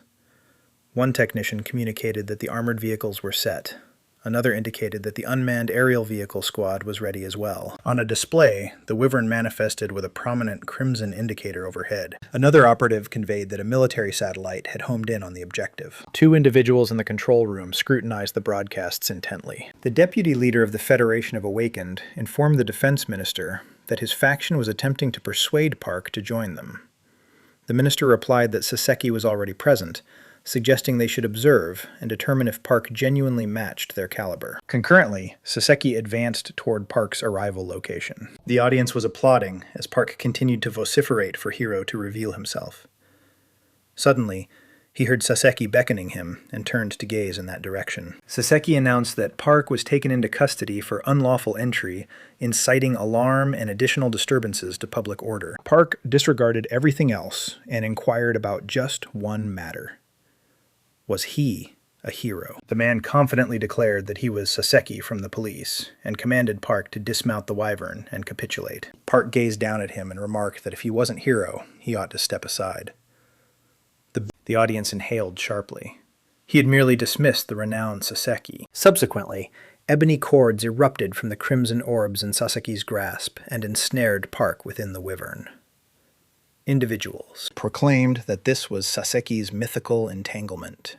One technician communicated that the armored vehicles were set. Another indicated that the unmanned aerial vehicle squad was ready as well. On a display, the Wyvern manifested with a prominent crimson indicator overhead. Another operative conveyed that a military satellite had homed in on the objective. Two individuals in the control room scrutinized the broadcasts intently. The deputy leader of the Federation of Awakened informed the defense minister that his faction was attempting to persuade Park to join them. The minister replied that Saseki was already present, suggesting they should observe and determine if Park genuinely matched their caliber. Concurrently, Saseki advanced toward Park's arrival location. The audience was applauding as Park continued to vociferate for Hiro to reveal himself. Suddenly, he heard Saseki beckoning him and turned to gaze in that direction. Saseki announced that Park was taken into custody for unlawful entry, inciting alarm and additional disturbances to public order. Park disregarded everything else and inquired about just one matter. Was he a hero? The man confidently declared that he was Saseki from the police, and commanded Park to dismount the wyvern and capitulate. Park gazed down at him and remarked that if he wasn't Hiro, he ought to step aside. The audience inhaled sharply. He had merely dismissed the renowned Saseki. Subsequently, ebony cords erupted from the crimson orbs in Saseki's grasp and ensnared Park within the wyvern. Individuals proclaimed that this was Saseki's mythical entanglement.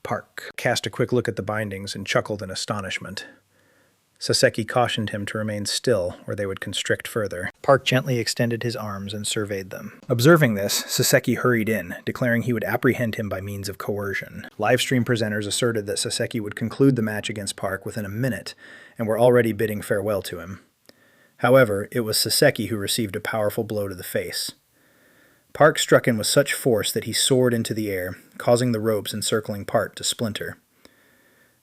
Park cast a quick look at the bindings and chuckled in astonishment. Saseki cautioned him to remain still, or they would constrict further. Park gently extended his arms and surveyed them. Observing this, Saseki hurried in, declaring he would apprehend him by means of coercion. Livestream presenters asserted that Saseki would conclude the match against Park within a minute, and were already bidding farewell to him. However, it was Saseki who received a powerful blow to the face. Park struck him with such force that he soared into the air, causing the ropes encircling Park to splinter.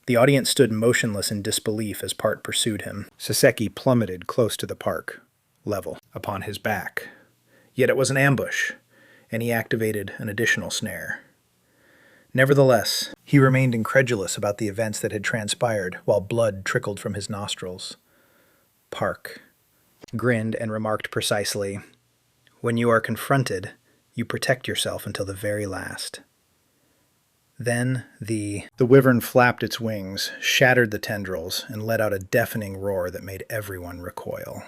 The audience stood motionless in disbelief as Park pursued him. Saseki plummeted close to the Park, level, upon his back. Yet it was an ambush, and he activated an additional snare. Nevertheless, he remained incredulous about the events that had transpired while blood trickled from his nostrils. Park grinned and remarked precisely, "When you are confronted, you protect yourself until the very last." Then the wyvern flapped its wings, shattered the tendrils, and let out a deafening roar that made everyone recoil.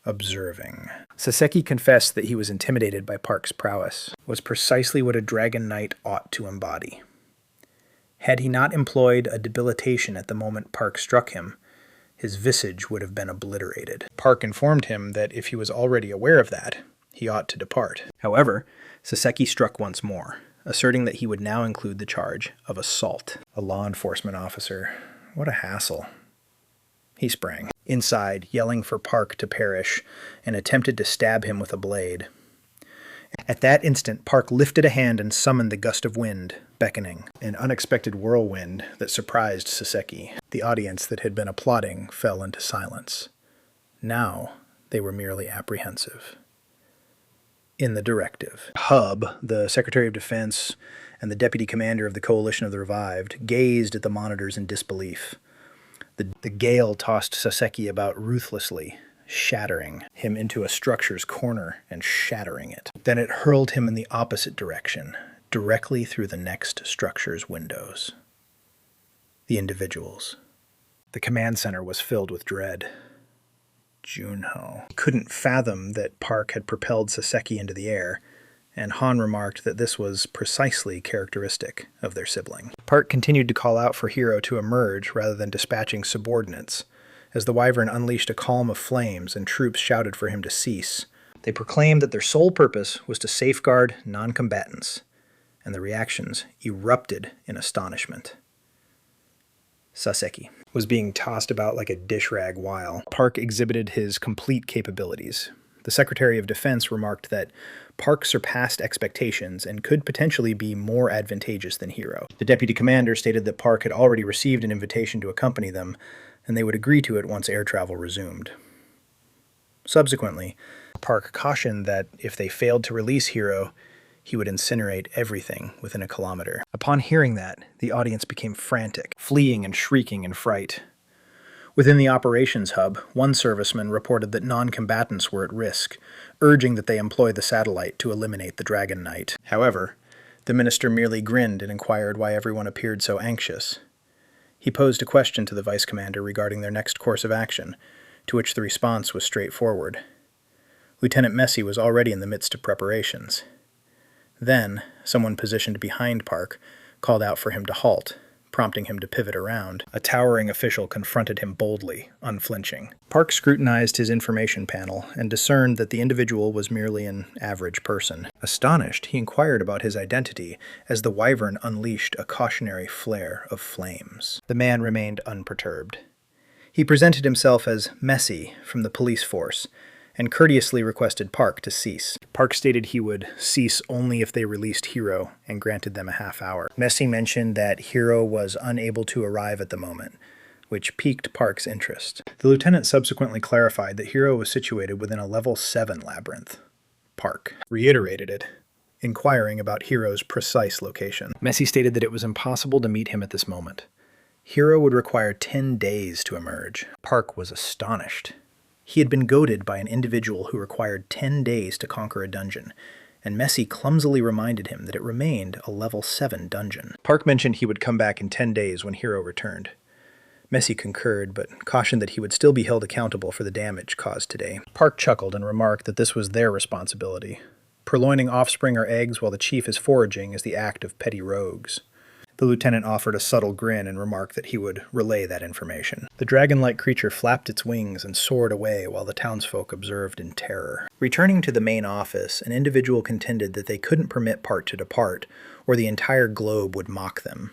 Observing. Saseki confessed that he was intimidated by Park's prowess, was precisely what a dragon knight ought to embody. Had he not employed a debilitation at the moment Park struck him, his visage would have been obliterated. Park informed him that if he was already aware of that, he ought to depart. However, Saseki struck once more, asserting that he would now include the charge of assault. A law enforcement officer. What a hassle. He sprang inside, yelling for Park to perish, and attempted to stab him with a blade. At that instant, Park lifted a hand and summoned the gust of wind, beckoning, an unexpected whirlwind that surprised Saseki. The audience that had been applauding fell into silence. Now they were merely apprehensive. In the directive, Hub, the Secretary of Defense, and the Deputy Commander of the Coalition of the Revived gazed at the monitors in disbelief. The gale tossed Saseki about ruthlessly, shattering him into a structure's corner and shattering it. Then it hurled him in the opposite direction, directly through the next structure's windows. The individuals. The command center was filled with dread. Junho couldn't fathom that Park had propelled Saseki into the air, and Han remarked that this was precisely characteristic of their sibling. Park continued to call out for Hiro to emerge rather than dispatching subordinates, as the Wyvern unleashed a column of flames and troops shouted for him to cease. They proclaimed that their sole purpose was to safeguard non-combatants, and the reactions erupted in astonishment. Saseki was being tossed about like a dish rag while Park exhibited his complete capabilities. The Secretary of Defense remarked that Park surpassed expectations and could potentially be more advantageous than Hiro. The Deputy Commander stated that Park had already received an invitation to accompany them, and they would agree to it once air travel resumed. Subsequently, Park cautioned that if they failed to release Hiro, he would incinerate everything within a kilometer. Upon hearing that, the audience became frantic, fleeing and shrieking in fright. Within the operations hub, one serviceman reported that non-combatants were at risk, urging that they employ the satellite to eliminate the Dragon Knight. However, the minister merely grinned and inquired why everyone appeared so anxious. He posed a question to the vice commander regarding their next course of action, to which the response was straightforward. Lieutenant Messi was already in the midst of preparations. Then, someone positioned behind Park called out for him to halt, prompting him to pivot around. A towering official confronted him boldly, unflinching. Park scrutinized his information panel and discerned that the individual was merely an average person. Astonished, he inquired about his identity as the Wyvern unleashed a cautionary flare of flames. The man remained unperturbed. He presented himself as Messi from the police force, and courteously requested Park to cease. Park stated he would cease only if they released Hiro and granted them a half hour. Messi mentioned that Hiro was unable to arrive at the moment, which piqued Park's interest. The lieutenant subsequently clarified that Hiro was situated within a level 7 labyrinth. Park reiterated it, inquiring about Hiro's precise location. Messi stated that it was impossible to meet him at this moment. Hiro would require 10 days to emerge. Park was astonished. He had been goaded by an individual who required 10 days to conquer a dungeon, and Messi clumsily reminded him that it remained a level 7 dungeon. Park mentioned he would come back in 10 days when Hiro returned. Messi concurred, but cautioned that he would still be held accountable for the damage caused today. Park chuckled and remarked that this was their responsibility. Purloining offspring or eggs while the chief is foraging is the act of petty rogues. The lieutenant offered a subtle grin and remarked that he would relay that information. The dragon-like creature flapped its wings and soared away while the townsfolk observed in terror. Returning to the main office, an individual contended that they couldn't permit Park to depart, or the entire globe would mock them.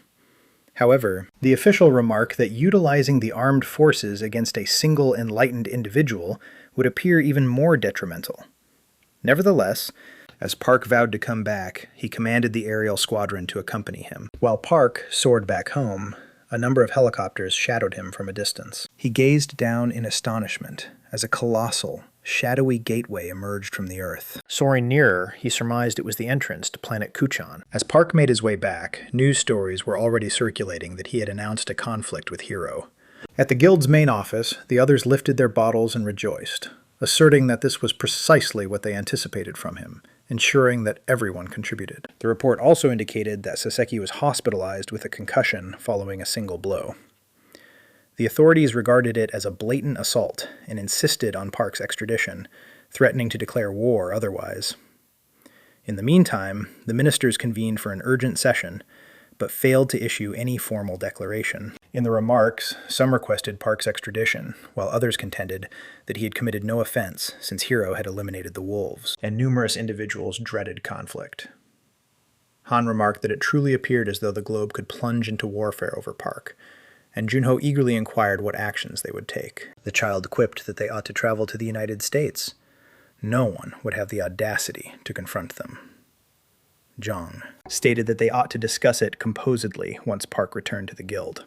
However, the official remarked that utilizing the armed forces against a single enlightened individual would appear even more detrimental. Nevertheless, as Park vowed to come back, he commanded the aerial squadron to accompany him. While Park soared back home, a number of helicopters shadowed him from a distance. He gazed down in astonishment as a colossal, shadowy gateway emerged from the earth. Soaring nearer, he surmised it was the entrance to planet Kuchan. As Park made his way back, news stories were already circulating that he had announced a conflict with Hiro. At the guild's main office, the others lifted their bottles and rejoiced, asserting that this was precisely what they anticipated from him, ensuring that everyone contributed. The report also indicated that Saseki was hospitalized with a concussion following a single blow. The authorities regarded it as a blatant assault and insisted on Park's extradition, threatening to declare war otherwise. In the meantime, the ministers convened for an urgent session, but failed to issue any formal declaration. In the remarks, some requested Park's extradition, while others contended that he had committed no offense since Hiro had eliminated the wolves, and numerous individuals dreaded conflict. Han remarked that it truly appeared as though the globe could plunge into warfare over Park, and Junho eagerly inquired what actions they would take. The child quipped that they ought to travel to the United States. No one would have the audacity to confront them. Zhang stated that they ought to discuss it composedly once Park returned to the guild.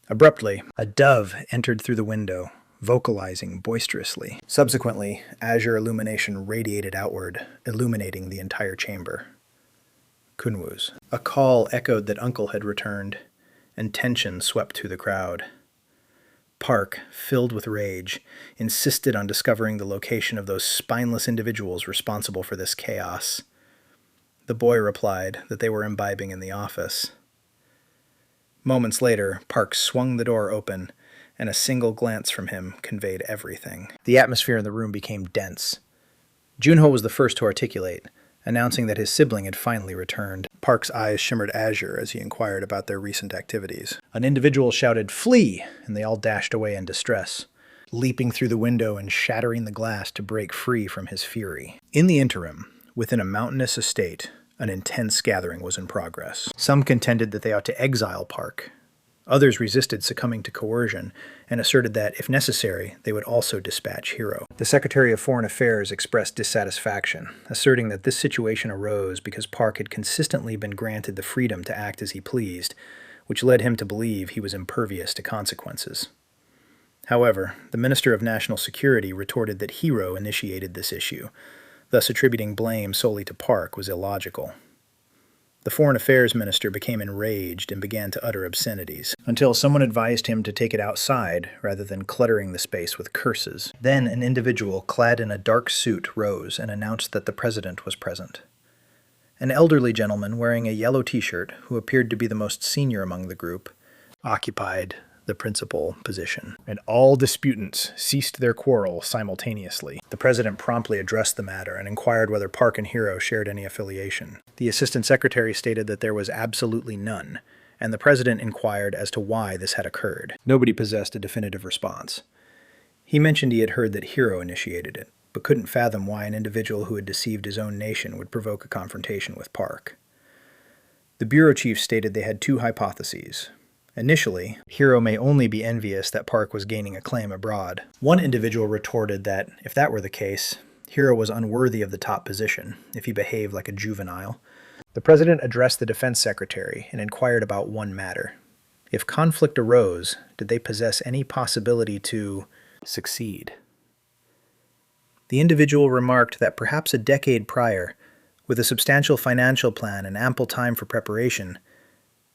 Abruptly, a dove entered through the window, vocalizing boisterously. Subsequently, azure illumination radiated outward, illuminating the entire chamber. Kunwu's. A call echoed that Uncle had returned, and tension swept through the crowd. Park, filled with rage, insisted on discovering the location of those spineless individuals responsible for this chaos. The boy replied that they were imbibing in the office. Moments later, Park swung the door open, and a single glance from him conveyed everything. The atmosphere in the room became dense. Junho was the first to articulate, announcing that his sibling had finally returned. Park's eyes shimmered azure as he inquired about their recent activities. An individual shouted, "Flee!" and they all dashed away in distress, leaping through the window and shattering the glass to break free from his fury. In the interim, within a mountainous estate, an intense gathering was in progress. Some contended that they ought to exile Park. Others resisted succumbing to coercion and asserted that, if necessary, they would also dispatch Hiro. The Secretary of Foreign Affairs expressed dissatisfaction, asserting that this situation arose because Park had consistently been granted the freedom to act as he pleased, which led him to believe he was impervious to consequences. However, the Minister of National Security retorted that Hiro initiated this issue, thus attributing blame solely to Park was illogical. The Foreign Affairs Minister became enraged and began to utter obscenities, until someone advised him to take it outside rather than cluttering the space with curses. Then an individual clad in a dark suit rose and announced that the president was present. An elderly gentleman wearing a yellow t-shirt, who appeared to be the most senior among the group, occupied the principal position, and all disputants ceased their quarrel simultaneously. The president promptly addressed the matter and inquired whether Park and Hiro shared any affiliation. The assistant secretary stated that there was absolutely none, and the president inquired as to why this had occurred. Nobody possessed a definitive response. He mentioned he had heard that Hiro initiated it, but couldn't fathom why an individual who had deceived his own nation would provoke a confrontation with Park. The bureau chief stated they had two hypotheses. Initially, Hiro may only be envious that Park was gaining acclaim abroad. One individual retorted that, if that were the case, Hiro was unworthy of the top position, if he behaved like a juvenile. The president addressed the defense secretary and inquired about one matter. If conflict arose, did they possess any possibility to succeed? The individual remarked that perhaps a decade prior, with a substantial financial plan and ample time for preparation,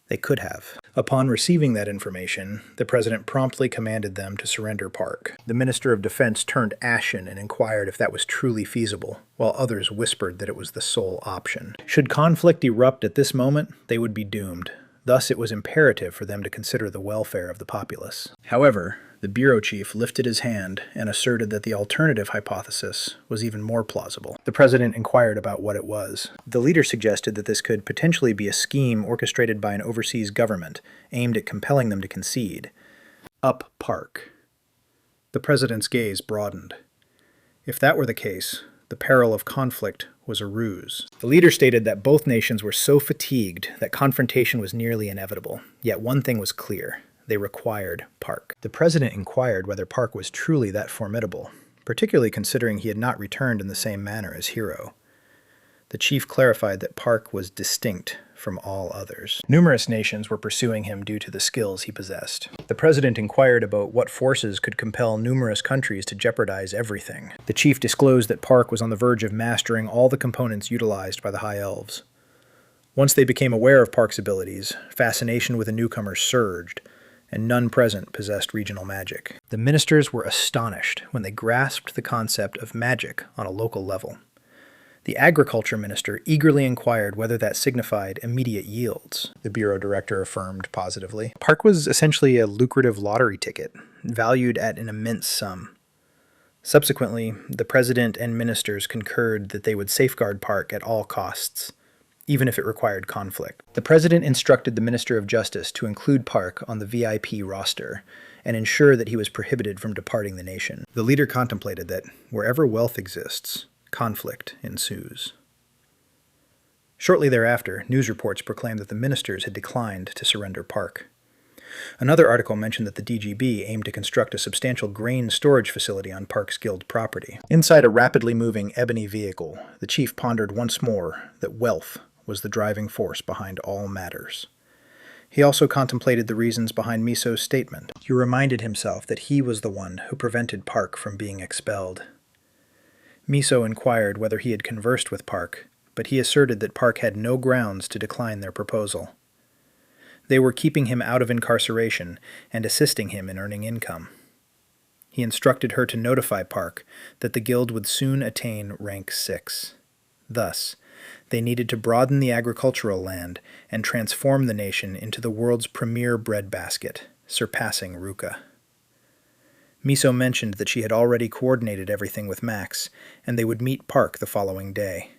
they could have. Upon receiving that information, the president promptly commanded them to surrender Park. The Minister of Defense turned ashen and inquired if that was truly feasible, while others whispered that it was the sole option. Should conflict erupt at this moment, they would be doomed. Thus, it was imperative for them to consider the welfare of the populace. However, the bureau chief lifted his hand and asserted that the alternative hypothesis was even more plausible. The president inquired about what it was. The leader suggested that this could potentially be a scheme orchestrated by an overseas government aimed at compelling them to concede. Up Park. The president's gaze broadened. If that were the case, the peril of conflict was a ruse. The leader stated that both nations were so fatigued that confrontation was nearly inevitable. Yet one thing was clear. They required Park. The president inquired whether Park was truly that formidable, particularly considering he had not returned in the same manner as Hiro. The chief clarified that Park was distinct from all others. Numerous nations were pursuing him due to the skills he possessed. The president inquired about what forces could compel numerous countries to jeopardize everything. The chief disclosed that Park was on the verge of mastering all the components utilized by the High Elves. Once they became aware of Park's abilities, fascination with the newcomer surged, and none present possessed regional magic. The ministers were astonished when they grasped the concept of magic on a local level. The agriculture minister eagerly inquired whether that signified immediate yields. The bureau director affirmed positively. Park was essentially a lucrative lottery ticket, valued at an immense sum. Subsequently, the president and ministers concurred that they would safeguard Park at all costs, even if it required conflict. The president instructed the Minister of Justice to include Park on the VIP roster and ensure that he was prohibited from departing the nation. The leader contemplated that wherever wealth exists, conflict ensues. Shortly thereafter, news reports proclaimed that the ministers had declined to surrender Park. Another article mentioned that the DGB aimed to construct a substantial grain storage facility on Park's guild property. Inside a rapidly moving ebony vehicle, the chief pondered once more that wealth was the driving force behind all matters. He also contemplated the reasons behind Miso's statement. He reminded himself that he was the one who prevented Park from being expelled. Miso inquired whether he had conversed with Park, but he asserted that Park had no grounds to decline their proposal. They were keeping him out of incarceration and assisting him in earning income. He instructed her to notify Park that the guild would soon attain rank 6. Thus, they needed to broaden the agricultural land and transform the nation into the world's premier breadbasket, surpassing Ruka. Miso mentioned that she had already coordinated everything with Max, and they would meet Park the following day.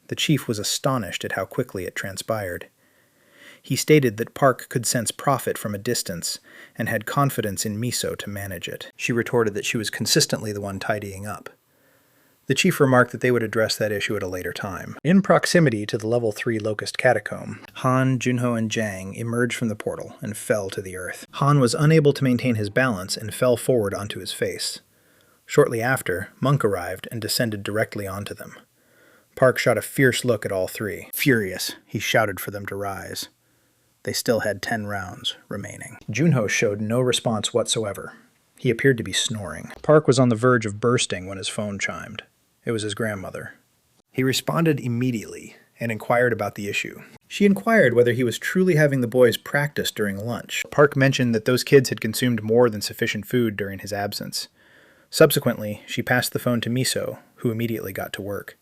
The chief was astonished at how quickly it transpired. He stated that Park could sense profit from a distance and had confidence in Miso to manage it. She retorted that she was consistently the one tidying up. The chief remarked that they would address that issue at a later time. In proximity to the level 3 Locust Catacomb, Han, Junho, and Jang emerged from the portal and fell to the earth. Han was unable to maintain his balance and fell forward onto his face. Shortly after, Monk arrived and descended directly onto them. Park shot a fierce look at all three. Furious, he shouted for them to rise. They still had 10 rounds remaining. Junho showed no response whatsoever. He appeared to be snoring. Park was on the verge of bursting when his phone chimed. It was his grandmother. He responded immediately and inquired about the issue. She inquired whether he was truly having the boys practice during lunch. Park mentioned that those kids had consumed more than sufficient food during his absence. Subsequently, she passed the phone to Miso, who immediately got to work.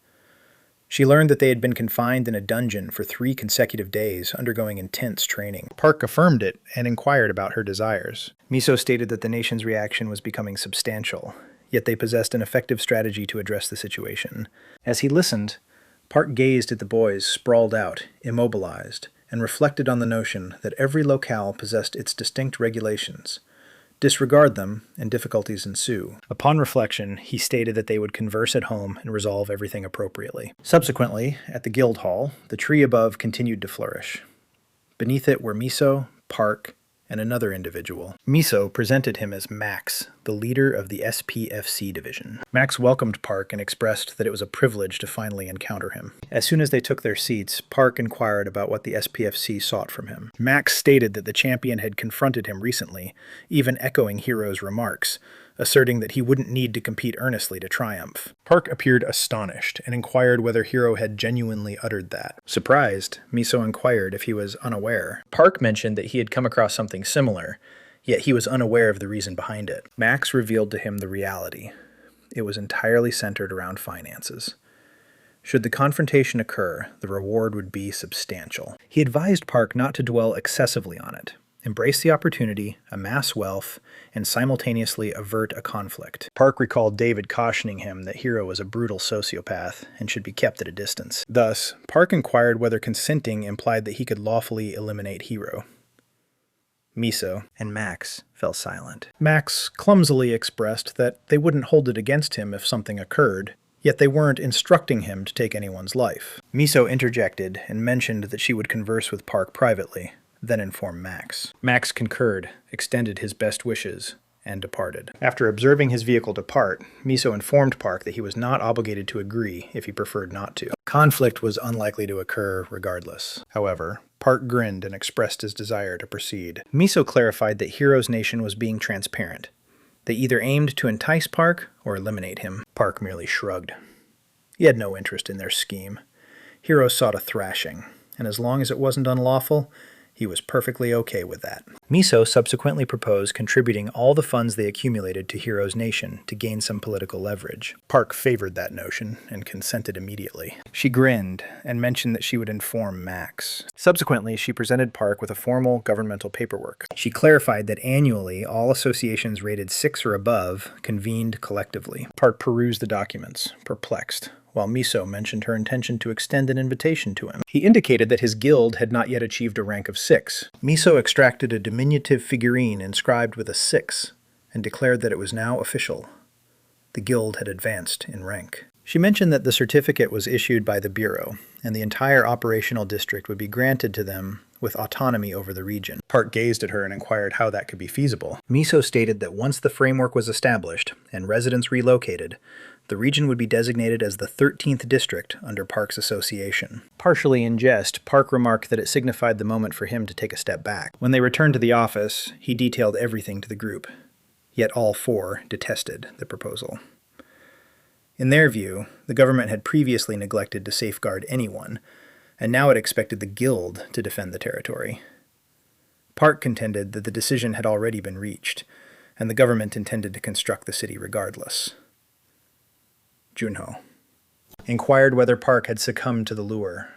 She learned that they had been confined in a dungeon for 3 consecutive days, undergoing intense training. Park affirmed it and inquired about her desires. Miso stated that the nation's reaction was becoming substantial, yet they possessed an effective strategy to address the situation. As he listened, Park gazed at the boys sprawled out, immobilized, and reflected on the notion that every locale possessed its distinct regulations. Disregard them, and difficulties ensue. Upon reflection, he stated that they would converse at home and resolve everything appropriately. Subsequently, at the guild hall, the tree above continued to flourish. Beneath it were Miso, Park, and another individual. Miso presented him as Max, the leader of the SPFC division. Max welcomed Park and expressed that it was a privilege to finally encounter him. As soon as they took their seats, Park inquired about what the SPFC sought from him. Max stated that the champion had confronted him recently, even echoing Hero's remarks, asserting that he wouldn't need to compete earnestly to triumph. Park appeared astonished and inquired whether Hero had genuinely uttered that. Surprised, Miso inquired if he was unaware. Park mentioned that he had come across something similar, yet he was unaware of the reason behind it. Max revealed to him the reality. It was entirely centered around finances. Should the confrontation occur, the reward would be substantial. He advised Park not to dwell excessively on it. Embrace the opportunity, amass wealth, and simultaneously avert a conflict. Park recalled David cautioning him that Hero was a brutal sociopath and should be kept at a distance. Thus, Park inquired whether consenting implied that he could lawfully eliminate Hero. Miso and Max fell silent. Max clumsily expressed that they wouldn't hold it against him if something occurred, yet they weren't instructing him to take anyone's life. Miso interjected and mentioned that she would converse with Park privately, then inform Max. Max concurred, extended his best wishes, and departed. After observing his vehicle depart, Miso informed Park that he was not obligated to agree if he preferred not to. Conflict was unlikely to occur regardless. However, Park grinned and expressed his desire to proceed. Miso clarified that Hero's nation was being transparent. They either aimed to entice Park or eliminate him. Park merely shrugged. He had no interest in their scheme. Hero sought a thrashing, and as long as it wasn't unlawful, he was perfectly okay with that. Miso subsequently proposed contributing all the funds they accumulated to Hero's nation to gain some political leverage. Park favored that notion and consented immediately. She grinned and mentioned that she would inform Max. Subsequently, she presented Park with a formal governmental paperwork. She clarified that annually, all associations rated 6 or above convened collectively. Park perused the documents, perplexed, while Miso mentioned her intention to extend an invitation to him. He indicated that his guild had not yet achieved a rank of 6. Miso extracted a diminutive figurine inscribed with a 6 and declared that it was now official. The guild had advanced in rank. She mentioned that the certificate was issued by the Bureau, and the entire operational district would be granted to them with autonomy over the region. Park gazed at her and inquired how that could be feasible. Miso stated that once the framework was established and residents relocated, The region would be designated as the 13th district under Park's association. Partially in jest, Park remarked that it signified the moment for him to take a step back. When they returned to the office, he detailed everything to the group. Yet all four detested the proposal. In their view, the government had previously neglected to safeguard anyone, and now it expected the guild to defend the territory. Park contended that the decision had already been reached, and the government intended to construct the city regardless. Junho inquired whether Park had succumbed to the lure.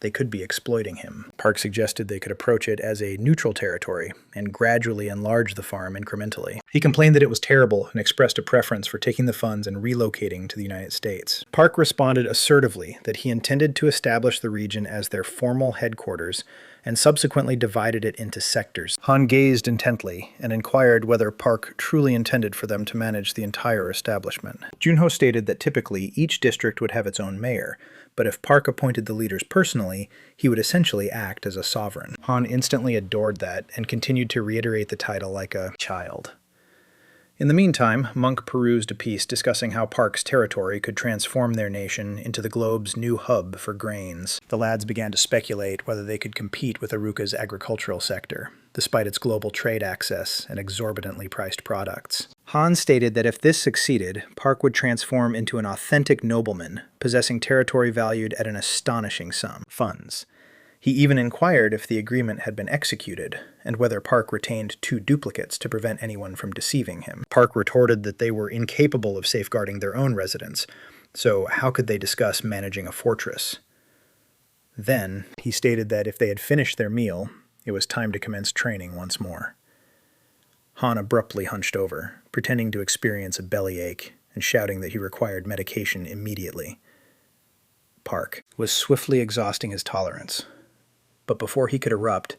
They could be exploiting him. Park suggested they could approach it as a neutral territory and gradually enlarge the farm incrementally. He complained that it was terrible and expressed a preference for taking the funds and relocating to the United States. Park responded assertively that he intended to establish the region as their formal headquarters and subsequently divided it into sectors. Han gazed intently and inquired whether Park truly intended for them to manage the entire establishment. Junho stated that typically each district would have its own mayor, but if Park appointed the leaders personally, he would essentially act as a sovereign. Han instantly adored that and continued to reiterate the title like a child. In the meantime, Monk perused a piece discussing how Park's territory could transform their nation into the globe's new hub for grains. The lads began to speculate whether they could compete with Aruka's agricultural sector, despite its global trade access and exorbitantly priced products. Han stated that if this succeeded, Park would transform into an authentic nobleman, possessing territory valued at an astonishing sum, funds. He even inquired if the agreement had been executed, and whether Park retained 2 duplicates to prevent anyone from deceiving him. Park retorted that they were incapable of safeguarding their own residents, so how could they discuss managing a fortress? Then, he stated that if they had finished their meal, it was time to commence training once more. Han abruptly hunched over, pretending to experience a bellyache and shouting that he required medication immediately. Park was swiftly exhausting his tolerance. But before he could erupt,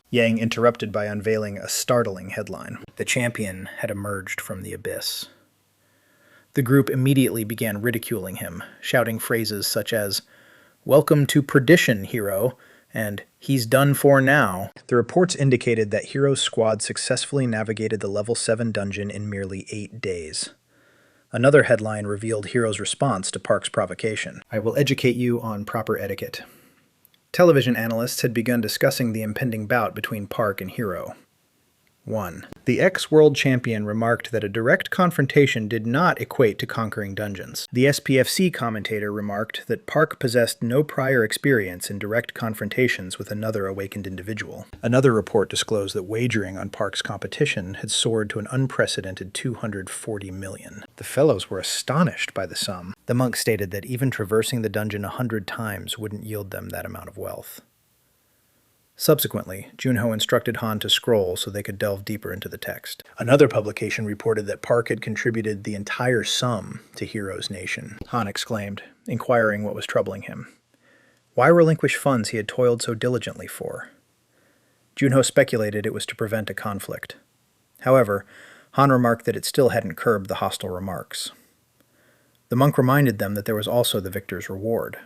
Yang interrupted by unveiling a startling headline. The champion had emerged from the abyss. The group immediately began ridiculing him, shouting phrases such as, "Welcome to perdition, hero," and "He's done for now." The reports indicated that Hero's squad successfully navigated the level 7 dungeon in merely 8 days. Another headline revealed Hero's response to Park's provocation. "I will educate you on proper etiquette." Television analysts had begun discussing the impending bout between Park and Hero. 1. The ex-world champion remarked that a direct confrontation did not equate to conquering dungeons. The SPFC commentator remarked that Park possessed no prior experience in direct confrontations with another awakened individual. Another report disclosed that wagering on Park's competition had soared to an unprecedented 240 million. The fellows were astonished by the sum. The monk stated that even traversing the dungeon 100 times wouldn't yield them that amount of wealth. Subsequently, Junho instructed Han to scroll so they could delve deeper into the text. Another publication reported that Park had contributed the entire sum to Hero's nation. Han exclaimed, inquiring what was troubling him. Why relinquish funds he had toiled so diligently for? Junho speculated it was to prevent a conflict. However, Han remarked that it still hadn't curbed the hostile remarks. The monk reminded them that there was also the victor's reward.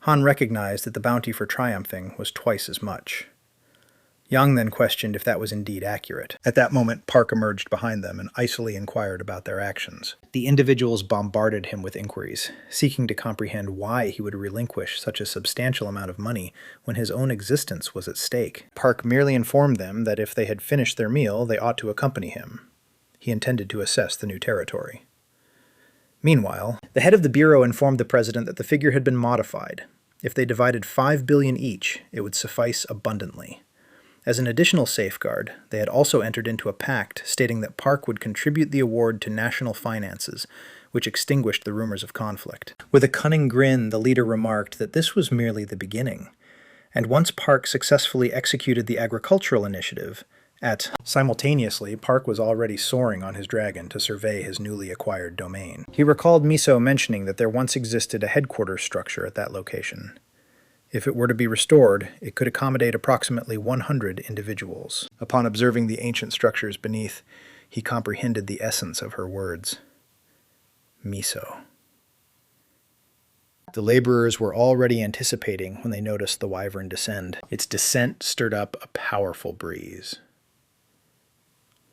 Han recognized that the bounty for triumphing was twice as much. Yang then questioned if that was indeed accurate. At that moment, Park emerged behind them and icily inquired about their actions. The individuals bombarded him with inquiries, seeking to comprehend why he would relinquish such a substantial amount of money when his own existence was at stake. Park merely informed them that if they had finished their meal, they ought to accompany him. He intended to assess the new territory. Meanwhile, the head of the bureau informed the president that the figure had been modified. If they divided 5 billion each, it would suffice abundantly. As an additional safeguard, they had also entered into a pact stating that Park would contribute the award to national finances, which extinguished the rumors of conflict. With a cunning grin, the leader remarked that this was merely the beginning, and once Park successfully executed the agricultural initiative, simultaneously, Park was already soaring on his dragon to survey his newly acquired domain. He recalled Miso mentioning that there once existed a headquarters structure at that location. If it were to be restored, it could accommodate approximately 100 individuals. Upon observing the ancient structures beneath, he comprehended the essence of her words. Miso. The laborers were already anticipating when they noticed the wyvern descend. Its descent stirred up a powerful breeze.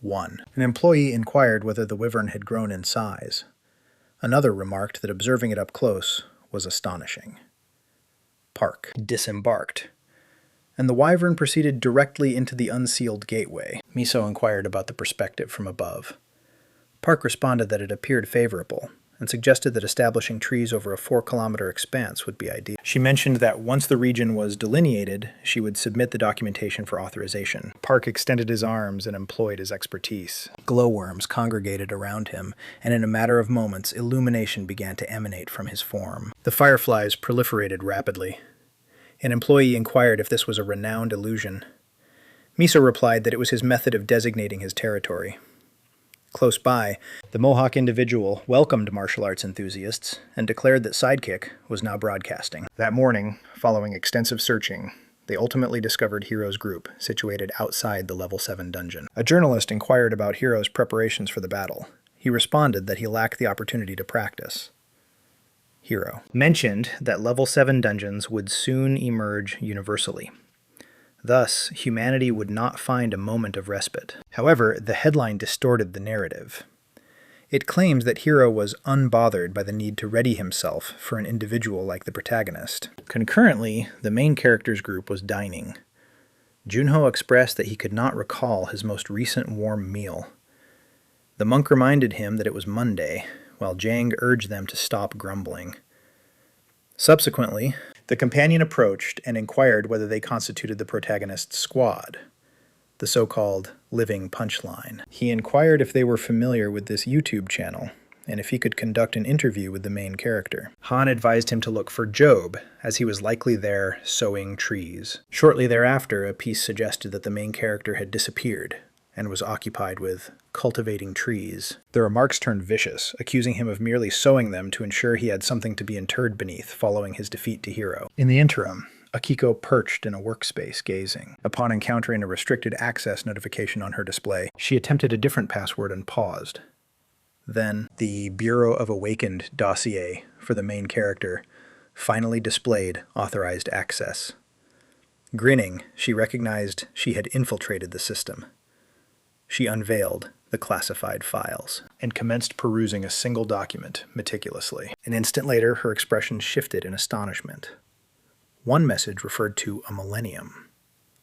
1. An employee inquired whether the wyvern had grown in size. Another remarked that observing it up close was astonishing. Park disembarked, and the wyvern proceeded directly into the unsealed gateway. Miso inquired about the perspective from above. Park responded that it appeared favorable, and suggested that establishing trees over a 4-kilometer expanse would be ideal. She mentioned that once the region was delineated, she would submit the documentation for authorization. Park extended his arms and employed his expertise. Glowworms congregated around him, and in a matter of moments, illumination began to emanate from his form. The fireflies proliferated rapidly. An employee inquired if this was a renowned illusion. Miso replied that it was his method of designating his territory. Close by, the Mohawk individual welcomed martial arts enthusiasts and declared that Sidekick was now broadcasting. That morning, following extensive searching, they ultimately discovered Hiro's group, situated outside the Level 7 dungeon. A journalist inquired about Hiro's preparations for the battle. He responded that he lacked the opportunity to practice. Hiro mentioned that Level 7 dungeons would soon emerge universally. Thus, humanity would not find a moment of respite. However, the headline distorted the narrative. It claims that Hiro was unbothered by the need to ready himself for an individual like the protagonist. Concurrently, the main character's group was dining. Junho expressed that he could not recall his most recent warm meal. The monk reminded him that it was Monday, while Jang urged them to stop grumbling. Subsequently, the companion approached and inquired whether they constituted the protagonist's squad, the so-called living punchline. He inquired if they were familiar with this YouTube channel, and if he could conduct an interview with the main character. Han advised him to look for Job, as he was likely there sowing trees. Shortly thereafter, a piece suggested that the main character had disappeared, and was occupied with cultivating trees. The remarks turned vicious, accusing him of merely sowing them to ensure he had something to be interred beneath following his defeat to Hiro. In the interim, Akiko perched in a workspace gazing. Upon encountering a restricted access notification on her display, she attempted a different password and paused. Then, the Bureau of Awakened dossier for the main character finally displayed authorized access. Grinning, she recognized she had infiltrated the system. She unveiled the classified files and commenced perusing a single document meticulously. An instant later, her expression shifted in astonishment. One message referred to a millennium.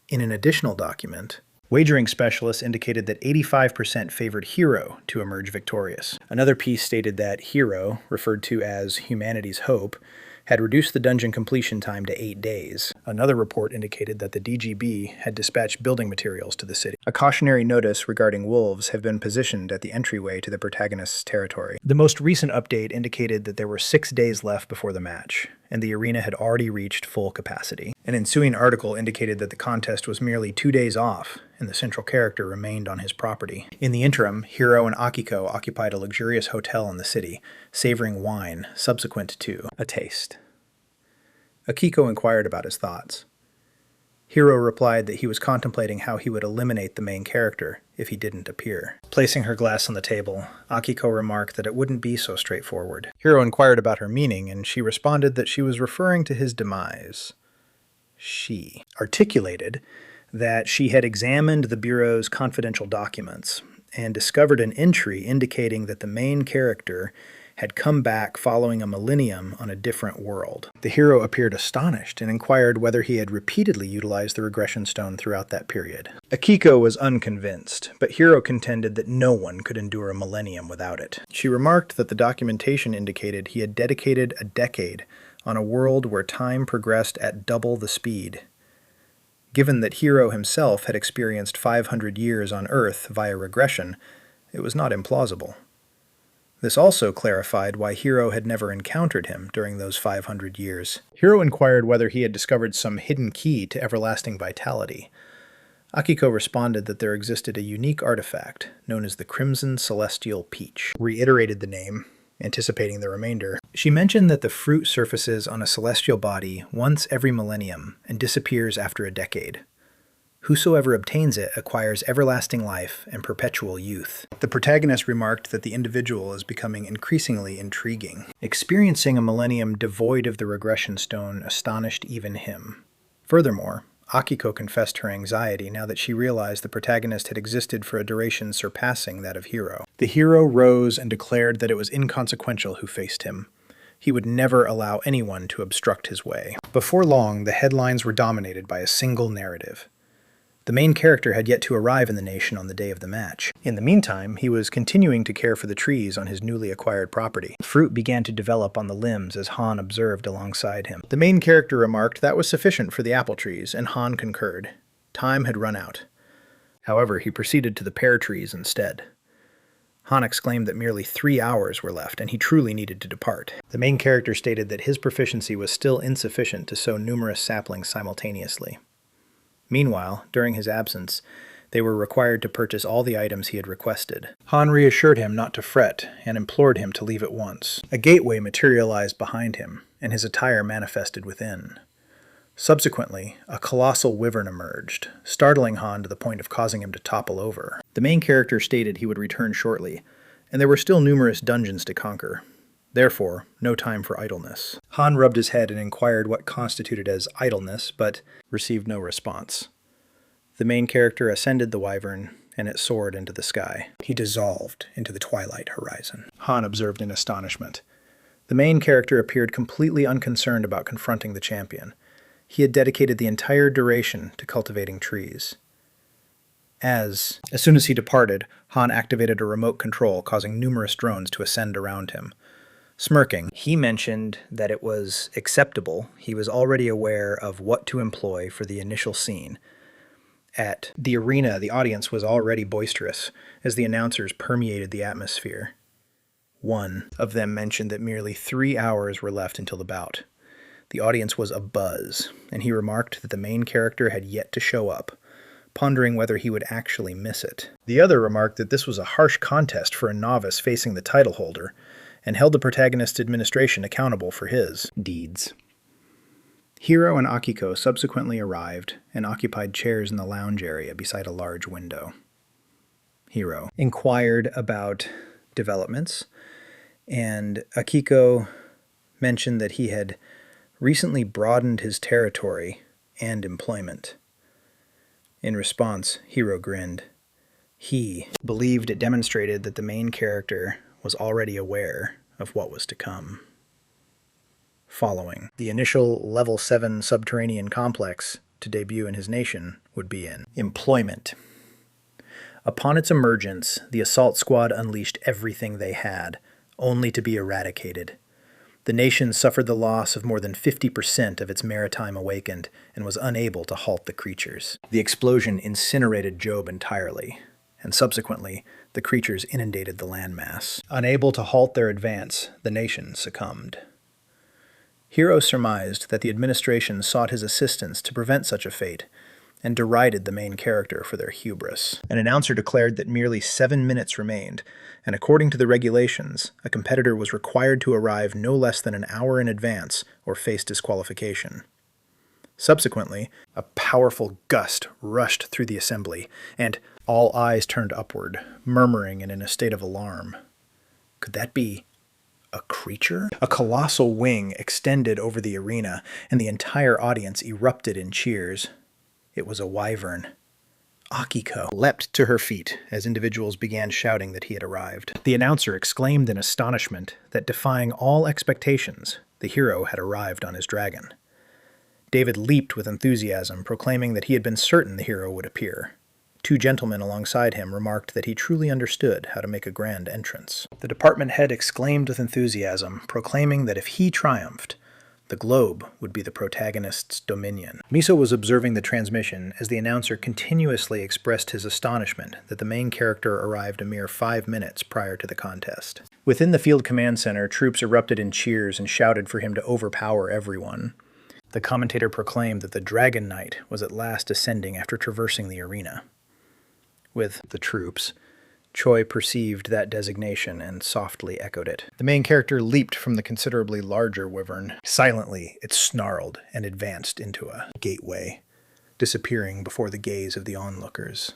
In an additional document, wagering specialists indicated that 85% favored Hiro to emerge victorious. Another piece stated that Hiro, referred to as humanity's hope, had reduced the dungeon completion time to 8 days. Another report indicated that the DGB had dispatched building materials to the city. A cautionary notice regarding wolves had been positioned at the entryway to the protagonist's territory. The most recent update indicated that there were 6 days left before the match, and the arena had already reached full capacity. An ensuing article indicated that the contest was merely 2 days off, and the central character remained on his property. In the interim, Hiro and Akiko occupied a luxurious hotel in the city, savoring wine subsequent to a taste. Akiko inquired about his thoughts. Hiro replied that he was contemplating how he would eliminate the main character if he didn't appear. Placing her glass on the table, Akiko remarked that it wouldn't be so straightforward. Hiro inquired about her meaning, and she responded that she was referring to his demise. She articulated that she had examined the Bureau's confidential documents and discovered an entry indicating that the main character had come back following a millennium on a different world. The hero appeared astonished and inquired whether he had repeatedly utilized the regression stone throughout that period. Akiko was unconvinced, but Hiro contended that no one could endure a millennium without it. She remarked that the documentation indicated he had dedicated a decade on a world where time progressed at double the speed. Given that Hiro himself had experienced 500 years on Earth via regression, it was not implausible. This also clarified why Hiro had never encountered him during those 500 years. Hiro inquired whether he had discovered some hidden key to everlasting vitality. Akiko responded that there existed a unique artifact known as the Crimson Celestial Peach, reiterated the name, anticipating the remainder. She mentioned that the fruit surfaces on a celestial body once every millennium and disappears after a decade. Whosoever obtains it acquires everlasting life and perpetual youth. The protagonist remarked that the individual is becoming increasingly intriguing. Experiencing a millennium devoid of the regression stone astonished even him. Furthermore, Akiko confessed her anxiety now that she realized the protagonist had existed for a duration surpassing that of Hiro. The hero rose and declared that it was inconsequential who faced him. He would never allow anyone to obstruct his way. Before long, the headlines were dominated by a single narrative. The main character had yet to arrive in the nation on the day of the match. In the meantime, he was continuing to care for the trees on his newly acquired property. Fruit began to develop on the limbs as Han observed alongside him. The main character remarked that was sufficient for the apple trees, and Han concurred. Time had run out. However, he proceeded to the pear trees instead. Han exclaimed that merely 3 hours were left, and he truly needed to depart. The main character stated that his proficiency was still insufficient to sow numerous saplings simultaneously. Meanwhile, during his absence, they were required to purchase all the items he had requested. Han reassured him not to fret and implored him to leave at once. A gateway materialized behind him, and his attire manifested within. Subsequently, a colossal wyvern emerged, startling Han to the point of causing him to topple over. The main character stated he would return shortly, and there were still numerous dungeons to conquer. Therefore, no time for idleness. Han rubbed his head and inquired what constituted as idleness, but received no response. The main character ascended the wyvern, and it soared into the sky. He dissolved into the twilight horizon. Han observed in astonishment. The main character appeared completely unconcerned about confronting the champion. He had dedicated the entire duration to cultivating trees. As soon as he departed, Han activated a remote control, causing numerous drones to ascend around him. Smirking, he mentioned that it was acceptable. He was already aware of what to employ for the initial scene. At the arena, the audience was already boisterous as the announcers permeated the atmosphere. One of them mentioned that merely 3 hours were left until the bout. The audience was abuzz, and he remarked that the main character had yet to show up, pondering whether he would actually miss it. The other remarked that this was a harsh contest for a novice facing the title holder, and held the protagonist's administration accountable for his deeds. Hiro and Akiko subsequently arrived and occupied chairs in the lounge area beside a large window. Hiro inquired about developments, and Akiko mentioned that he had recently broadened his territory and employment. In response, Hiro grinned. He believed it demonstrated that the main character was already aware of what was to come. Following, the initial Level 7 subterranean complex to debut in his nation would be in employment. Upon its emergence, the assault squad unleashed everything they had, only to be eradicated. The nation suffered the loss of more than 50% of its maritime awakened and was unable to halt the creatures. The explosion incinerated Job entirely, and subsequently, the creatures inundated the landmass. Unable to halt their advance, the nation succumbed. Hiro surmised that the administration sought his assistance to prevent such a fate, and derided the main character for their hubris. An announcer declared that merely 7 minutes remained, and according to the regulations, a competitor was required to arrive no less than an hour in advance or face disqualification. Subsequently, a powerful gust rushed through the assembly, and all eyes turned upward, murmuring and in a state of alarm. Could that be a creature? A colossal wing extended over the arena, and the entire audience erupted in cheers. It was a wyvern. Akiko leapt to her feet as individuals began shouting that he had arrived. The announcer exclaimed in astonishment that, defying all expectations, the hero had arrived on his dragon. David leaped with enthusiasm, proclaiming that he had been certain the hero would appear. 2 gentlemen alongside him remarked that he truly understood how to make a grand entrance. The department head exclaimed with enthusiasm, proclaiming that if he triumphed, the globe would be the protagonist's dominion. Miso was observing the transmission as the announcer continuously expressed his astonishment that the main character arrived a mere 5 minutes prior to the contest. Within the field command center, troops erupted in cheers and shouted for him to overpower everyone. The commentator proclaimed that the Dragon Knight was at last ascending after traversing the arena. With the troops, Choi perceived that designation and softly echoed it. The main character leaped from the considerably larger wyvern. Silently, it snarled and advanced into a gateway, disappearing before the gaze of the onlookers.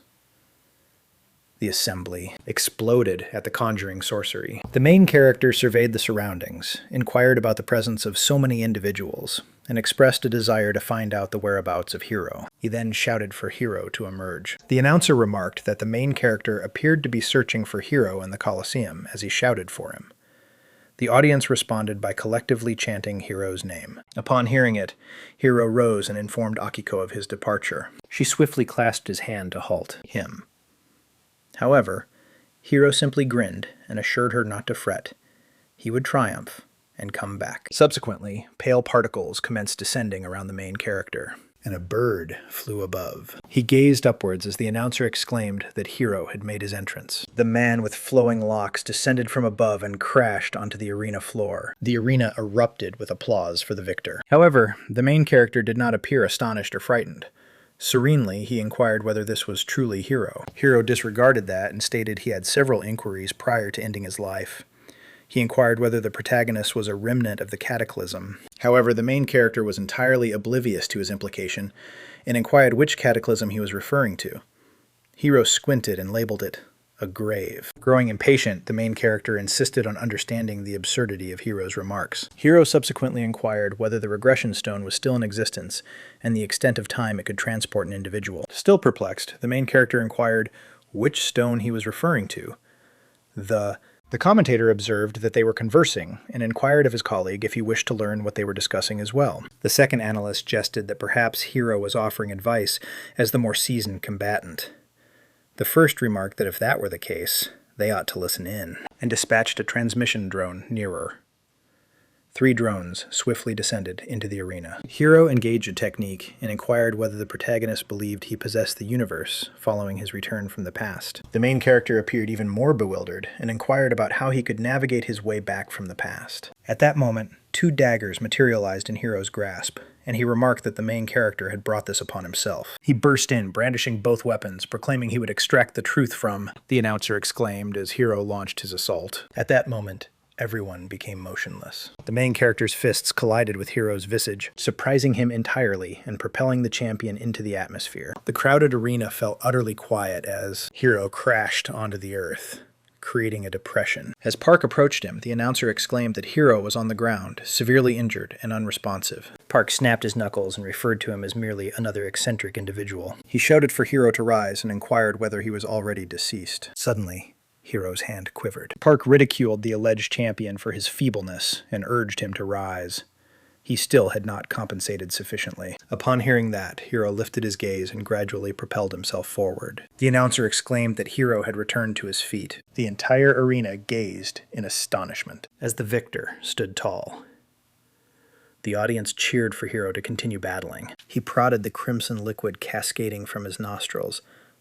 The assembly exploded at the conjuring sorcery. The main character surveyed the surroundings, inquired about the presence of so many individuals, and expressed a desire to find out the whereabouts of Hiro. He then shouted for Hiro to emerge. The announcer remarked that the main character appeared to be searching for Hiro in the Colosseum as he shouted for him. The audience responded by collectively chanting Hiro's name. Upon hearing it, Hiro rose and informed Akiko of his departure. She swiftly clasped his hand to halt him. However, Hiro simply grinned and assured her not to fret. He would triumph and come back. Subsequently, pale particles commenced descending around the main character, and a bird flew above. He gazed upwards as the announcer exclaimed that Hiro had made his entrance. The man with flowing locks descended from above and crashed onto the arena floor. The arena erupted with applause for the victor. However, the main character did not appear astonished or frightened. Serenely, he inquired whether this was truly Hiro. Hiro disregarded that and stated he had several inquiries prior to ending his life. He inquired whether the protagonist was a remnant of the cataclysm. However, the main character was entirely oblivious to his implication and inquired which cataclysm he was referring to. Hiro squinted and labeled it a grave. Growing impatient, the main character insisted on understanding the absurdity of Hiro's remarks. Hiro subsequently inquired whether the regression stone was still in existence and the extent of time it could transport an individual. Still perplexed, the main character inquired which stone he was referring to. The commentator observed that they were conversing and inquired of his colleague if he wished to learn what they were discussing as well. The second analyst jested that perhaps Hiro was offering advice as the more seasoned combatant. The first remarked that if that were the case, they ought to listen in, and dispatched a transmission drone nearer. 3 drones swiftly descended into the arena. Hiro engaged a technique and inquired whether the protagonist believed he possessed the universe following his return from the past. The main character appeared even more bewildered and inquired about how he could navigate his way back from the past. At that moment, 2 daggers materialized in Hiro's grasp, and he remarked that the main character had brought this upon himself. He burst in, brandishing both weapons, proclaiming he would extract the truth from, the announcer exclaimed as Hiro launched his assault. At that moment, everyone became motionless. The main character's fists collided with Hiro's visage, surprising him entirely and propelling the champion into the atmosphere. The crowded arena fell utterly quiet as Hiro crashed onto the earth, creating a depression. As Park approached him, the announcer exclaimed that Hiro was on the ground, severely injured and unresponsive. Park snapped his knuckles and referred to him as merely another eccentric individual. He shouted for Hiro to rise and inquired whether he was already deceased. Suddenly, Hiro's hand quivered. Park ridiculed the alleged champion for his feebleness and urged him to rise. He still had not compensated sufficiently. Upon hearing that, Hiro lifted his gaze and gradually propelled himself forward. The announcer exclaimed that Hiro had returned to his feet. The entire arena gazed in astonishment as the victor stood tall. The audience cheered for Hiro to continue battling. He prodded the crimson liquid cascading from his nostrils,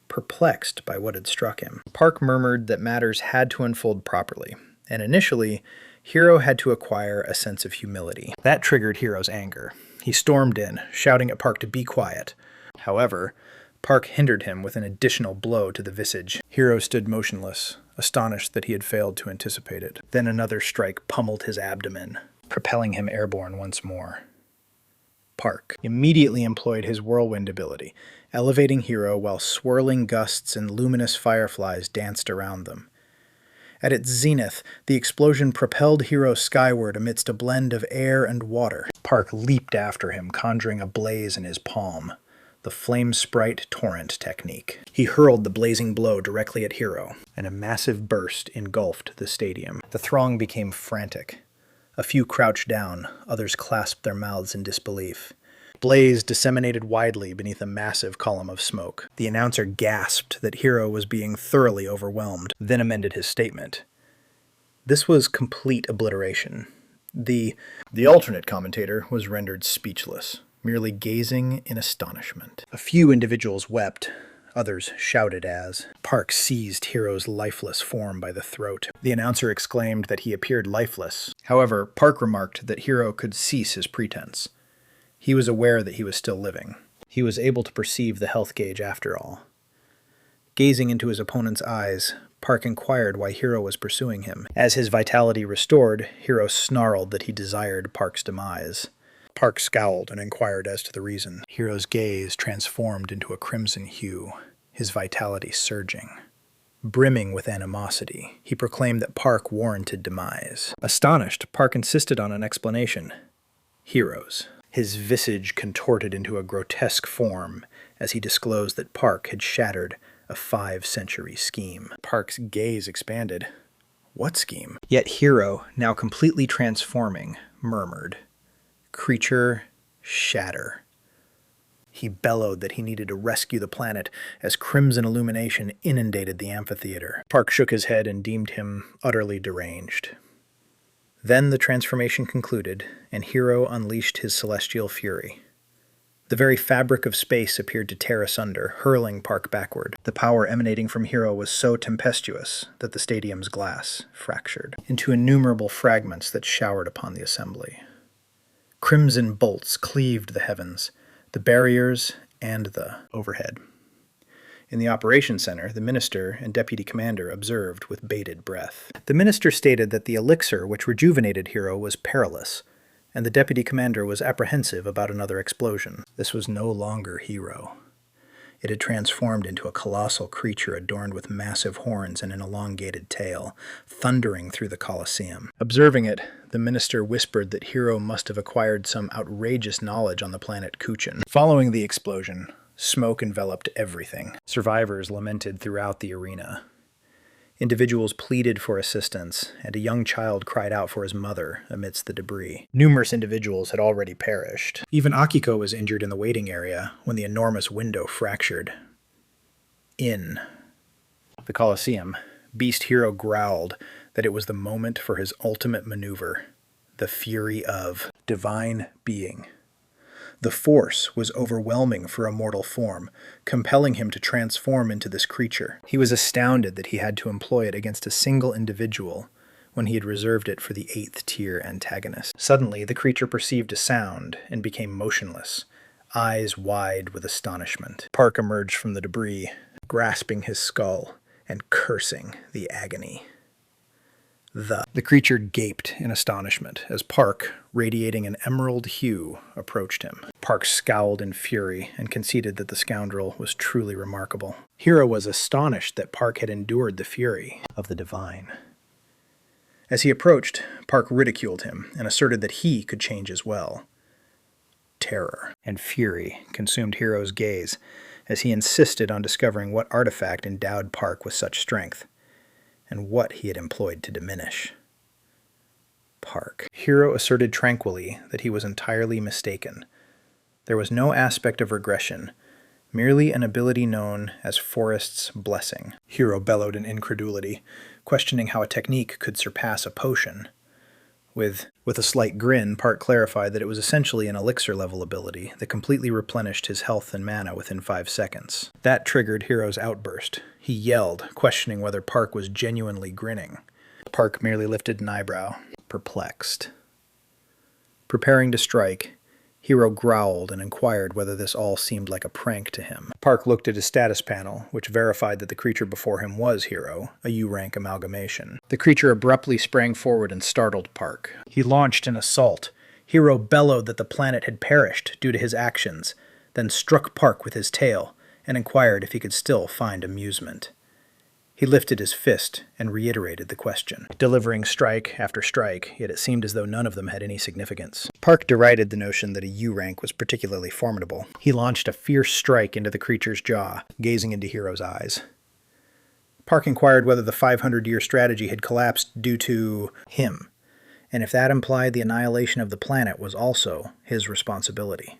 perplexed by what had struck him. Park murmured that matters had to unfold properly, and initially, Hiro had to acquire a sense of humility. That triggered Hiro's anger. He stormed in, shouting at Park to be quiet. However, Park hindered him with an additional blow to the visage. Hiro stood motionless, astonished that he had failed to anticipate it. Then another strike pummeled his abdomen, propelling him airborne once more. Park immediately employed his whirlwind ability, elevating Hiro while swirling gusts and luminous fireflies danced around them. At its zenith, the explosion propelled Hiro skyward amidst a blend of air and water. Park leaped after him, conjuring a blaze in his palm, the flame sprite torrent technique. He hurled the blazing blow directly at Hiro, and a massive burst engulfed the stadium. The throng became frantic. A few crouched down, others clasped their mouths in disbelief. Blaze disseminated widely beneath a massive column of smoke. The announcer gasped that Hiro was being thoroughly overwhelmed, then amended his statement. This was complete obliteration. The alternate commentator was rendered speechless, merely gazing in astonishment. A few individuals wept. Others shouted as Park seized Hiro's lifeless form by the throat. The announcer exclaimed that he appeared lifeless. However, Park remarked that Hiro could cease his pretense. He was aware that he was still living. He was able to perceive the health gauge after all. Gazing into his opponent's eyes, Park inquired why Hiro was pursuing him. As his vitality restored, Hiro snarled that he desired Park's demise. Park scowled and inquired as to the reason. Hiro's gaze transformed into a crimson hue, his vitality surging. brimming with animosity. He proclaimed that Park warranted demise. Astonished, Park insisted on an explanation. Heroes. His visage contorted into a grotesque form as he disclosed that Park had shattered a 5-century scheme. Park's gaze expanded. What scheme? Yet Hero, now completely transforming, murmured, "Creature, shatter." He bellowed that he needed to rescue the planet as crimson illumination inundated the amphitheater. Park shook his head and deemed him utterly deranged. Then the transformation concluded, and Hero unleashed his celestial fury. The very fabric of space appeared to tear asunder, hurling Park backward. The power emanating from Hero was so tempestuous that the stadium's glass fractured into innumerable fragments that showered upon the assembly. Crimson bolts cleaved the heavens, the barriers, and the overhead. In the operations center, the minister and deputy commander observed with bated breath. The minister stated that the elixir which rejuvenated Hero was perilous, and the deputy commander was apprehensive about another explosion. This was no longer Hero. It had transformed into a colossal creature adorned with massive horns and an elongated tail, thundering through the Colosseum. Observing it, the minister whispered that Hero must have acquired some outrageous knowledge on the planet Kuchin. Following the explosion, smoke enveloped everything. Survivors lamented throughout the arena. Individuals pleaded for assistance, and a young child cried out for his mother amidst the debris. Numerous individuals had already perished. Even Akiko was injured in the waiting area when the enormous window fractured. In the Colosseum, Beast Hero growled that it was the moment for his ultimate maneuver, the fury of divine being. The force was overwhelming for a mortal form, compelling him to transform into this creature. He was astounded that he had to employ it against a single individual when he had reserved it for the 8th-tier antagonist. Suddenly, the creature perceived a sound and became motionless, eyes wide with astonishment. Park emerged from the debris, grasping his skull and cursing the agony. The creature gaped in astonishment as Park, radiating an emerald hue, approached him. Park scowled in fury and conceded that the scoundrel was truly remarkable. Hero was astonished that Park had endured the fury of the divine. As he approached, Park ridiculed him and asserted that he could change as well. Terror and fury consumed Hero's gaze as he insisted on discovering what artifact endowed Park with such strength, and what he had employed to diminish Park. Hero asserted tranquilly that he was entirely mistaken. There was no aspect of regression, merely an ability known as Forest's Blessing. Hero bellowed in incredulity, questioning how a technique could surpass a potion. With a slight grin, Park clarified that it was essentially an elixir-level ability that completely replenished his health and mana within 5 seconds. That triggered Hero's outburst. He yelled, questioning whether Park was genuinely grinning. Park merely lifted an eyebrow, perplexed. Preparing to strike, Hero growled and inquired whether this all seemed like a prank to him. Park looked at his status panel, which verified that the creature before him was Hero, a U-rank amalgamation. The creature abruptly sprang forward and startled Park. He launched an assault. Hero bellowed that the planet had perished due to his actions, then struck Park with his tail and inquired if he could still find amusement. He lifted his fist and reiterated the question, delivering strike after strike, yet it seemed as though none of them had any significance. Park derided the notion that a U-rank was particularly formidable. He launched a fierce strike into the creature's jaw, gazing into Hero's eyes. Park inquired whether the 500-year strategy had collapsed due to him, and if that implied the annihilation of the planet was also his responsibility.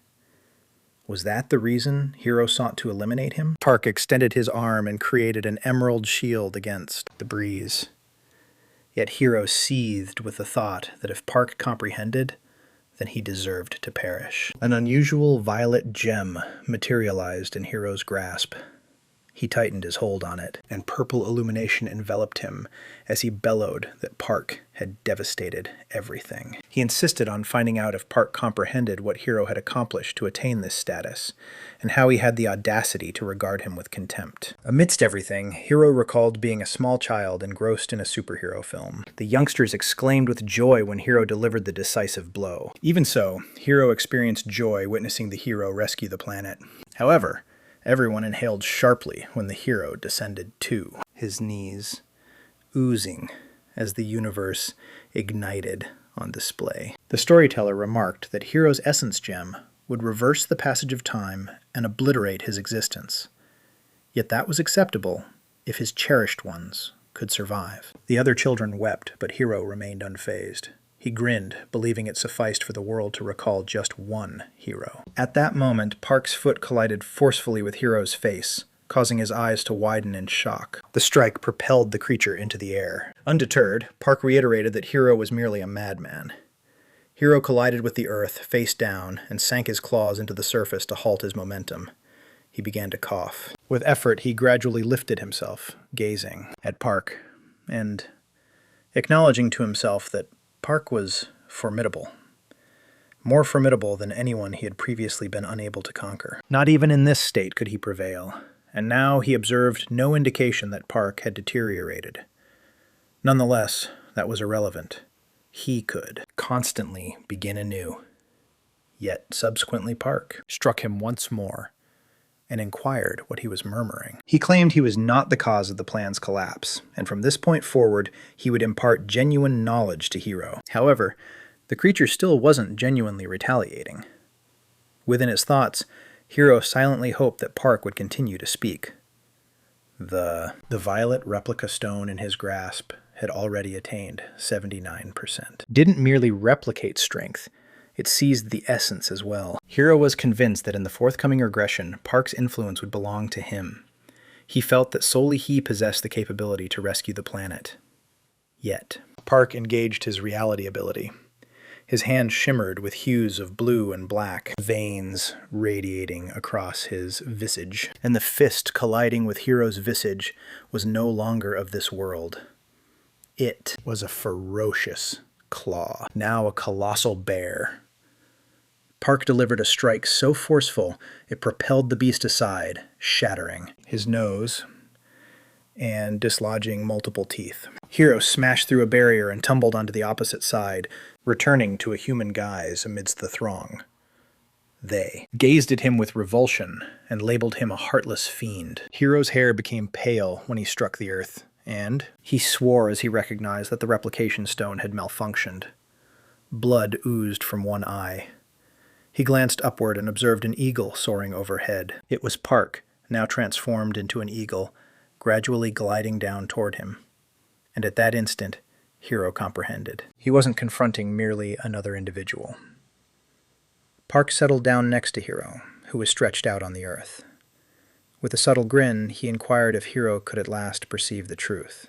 Was that the reason Hero sought to eliminate him? Park extended his arm and created an emerald shield against the breeze. Yet Hero seethed with the thought that if Park comprehended, then he deserved to perish. An unusual violet gem materialized in Hero's grasp. He tightened his hold on it, and purple illumination enveloped him as he bellowed that Park had devastated everything. He insisted on finding out if Park comprehended what Hero had accomplished to attain this status, and how he had the audacity to regard him with contempt. Amidst everything, Hero recalled being a small child engrossed in a superhero film. The youngsters exclaimed with joy when Hero delivered the decisive blow. Even so, Hero experienced joy witnessing the hero rescue the planet. However, everyone inhaled sharply when the hero descended too. his knees, oozing as the universe ignited on display. The storyteller remarked that Hiro's essence gem would reverse the passage of time and obliterate his existence. Yet that was acceptable if his cherished ones could survive. The other children wept, but Hiro remained unfazed. He grinned, believing it sufficed for the world to recall just one hero. At that moment, Park's foot collided forcefully with Hiro's face, causing his eyes to widen in shock. The strike propelled the creature into the air. Undeterred, Park reiterated that Hiro was merely a madman. Hiro collided with the earth, face down, and sank his claws into the surface to halt his momentum. He began to cough. With effort, he gradually lifted himself, gazing at Park, and acknowledging to himself that Park was formidable. More formidable than anyone he had previously been unable to conquer. Not even in this state could he prevail, and now he observed no indication that Park had deteriorated. Nonetheless, that was irrelevant. He could constantly begin anew. Yet subsequently Park struck him once more and inquired what he was murmuring. He claimed he was not the cause of the plan's collapse, and from this point forward, he would impart genuine knowledge to Hiro. However, the creature still wasn't genuinely retaliating. Within his thoughts, Hiro silently hoped that Park would continue to speak. The violet replica stone in his grasp had already attained 79%. Didn't merely replicate strength, it seized the essence as well. Hiro was convinced that in the forthcoming regression, Park's influence would belong to him. He felt that solely he possessed the capability to rescue the planet. Yet, Park engaged his reality ability. His hand shimmered with hues of blue and black, veins radiating across his visage, and the fist colliding with Hiro's visage was no longer of this world. It was a ferocious claw, now a colossal bear. Park delivered a strike so forceful it propelled the beast aside, shattering his nose and dislodging multiple teeth. Hiro smashed through a barrier and tumbled onto the opposite side, returning to a human guise amidst the throng. They gazed at him with revulsion and labeled him a heartless fiend. Hiro's hair became pale when he struck the earth, and he swore as he recognized that the replication stone had malfunctioned. Blood oozed from one eye. He glanced upward and observed an eagle soaring overhead. It was Park, now transformed into an eagle, gradually gliding down toward him. And at that instant, Hiro comprehended. He wasn't confronting merely another individual. Park settled down next to Hiro, who was stretched out on the earth. With a subtle grin, he inquired if Hiro could at last perceive the truth.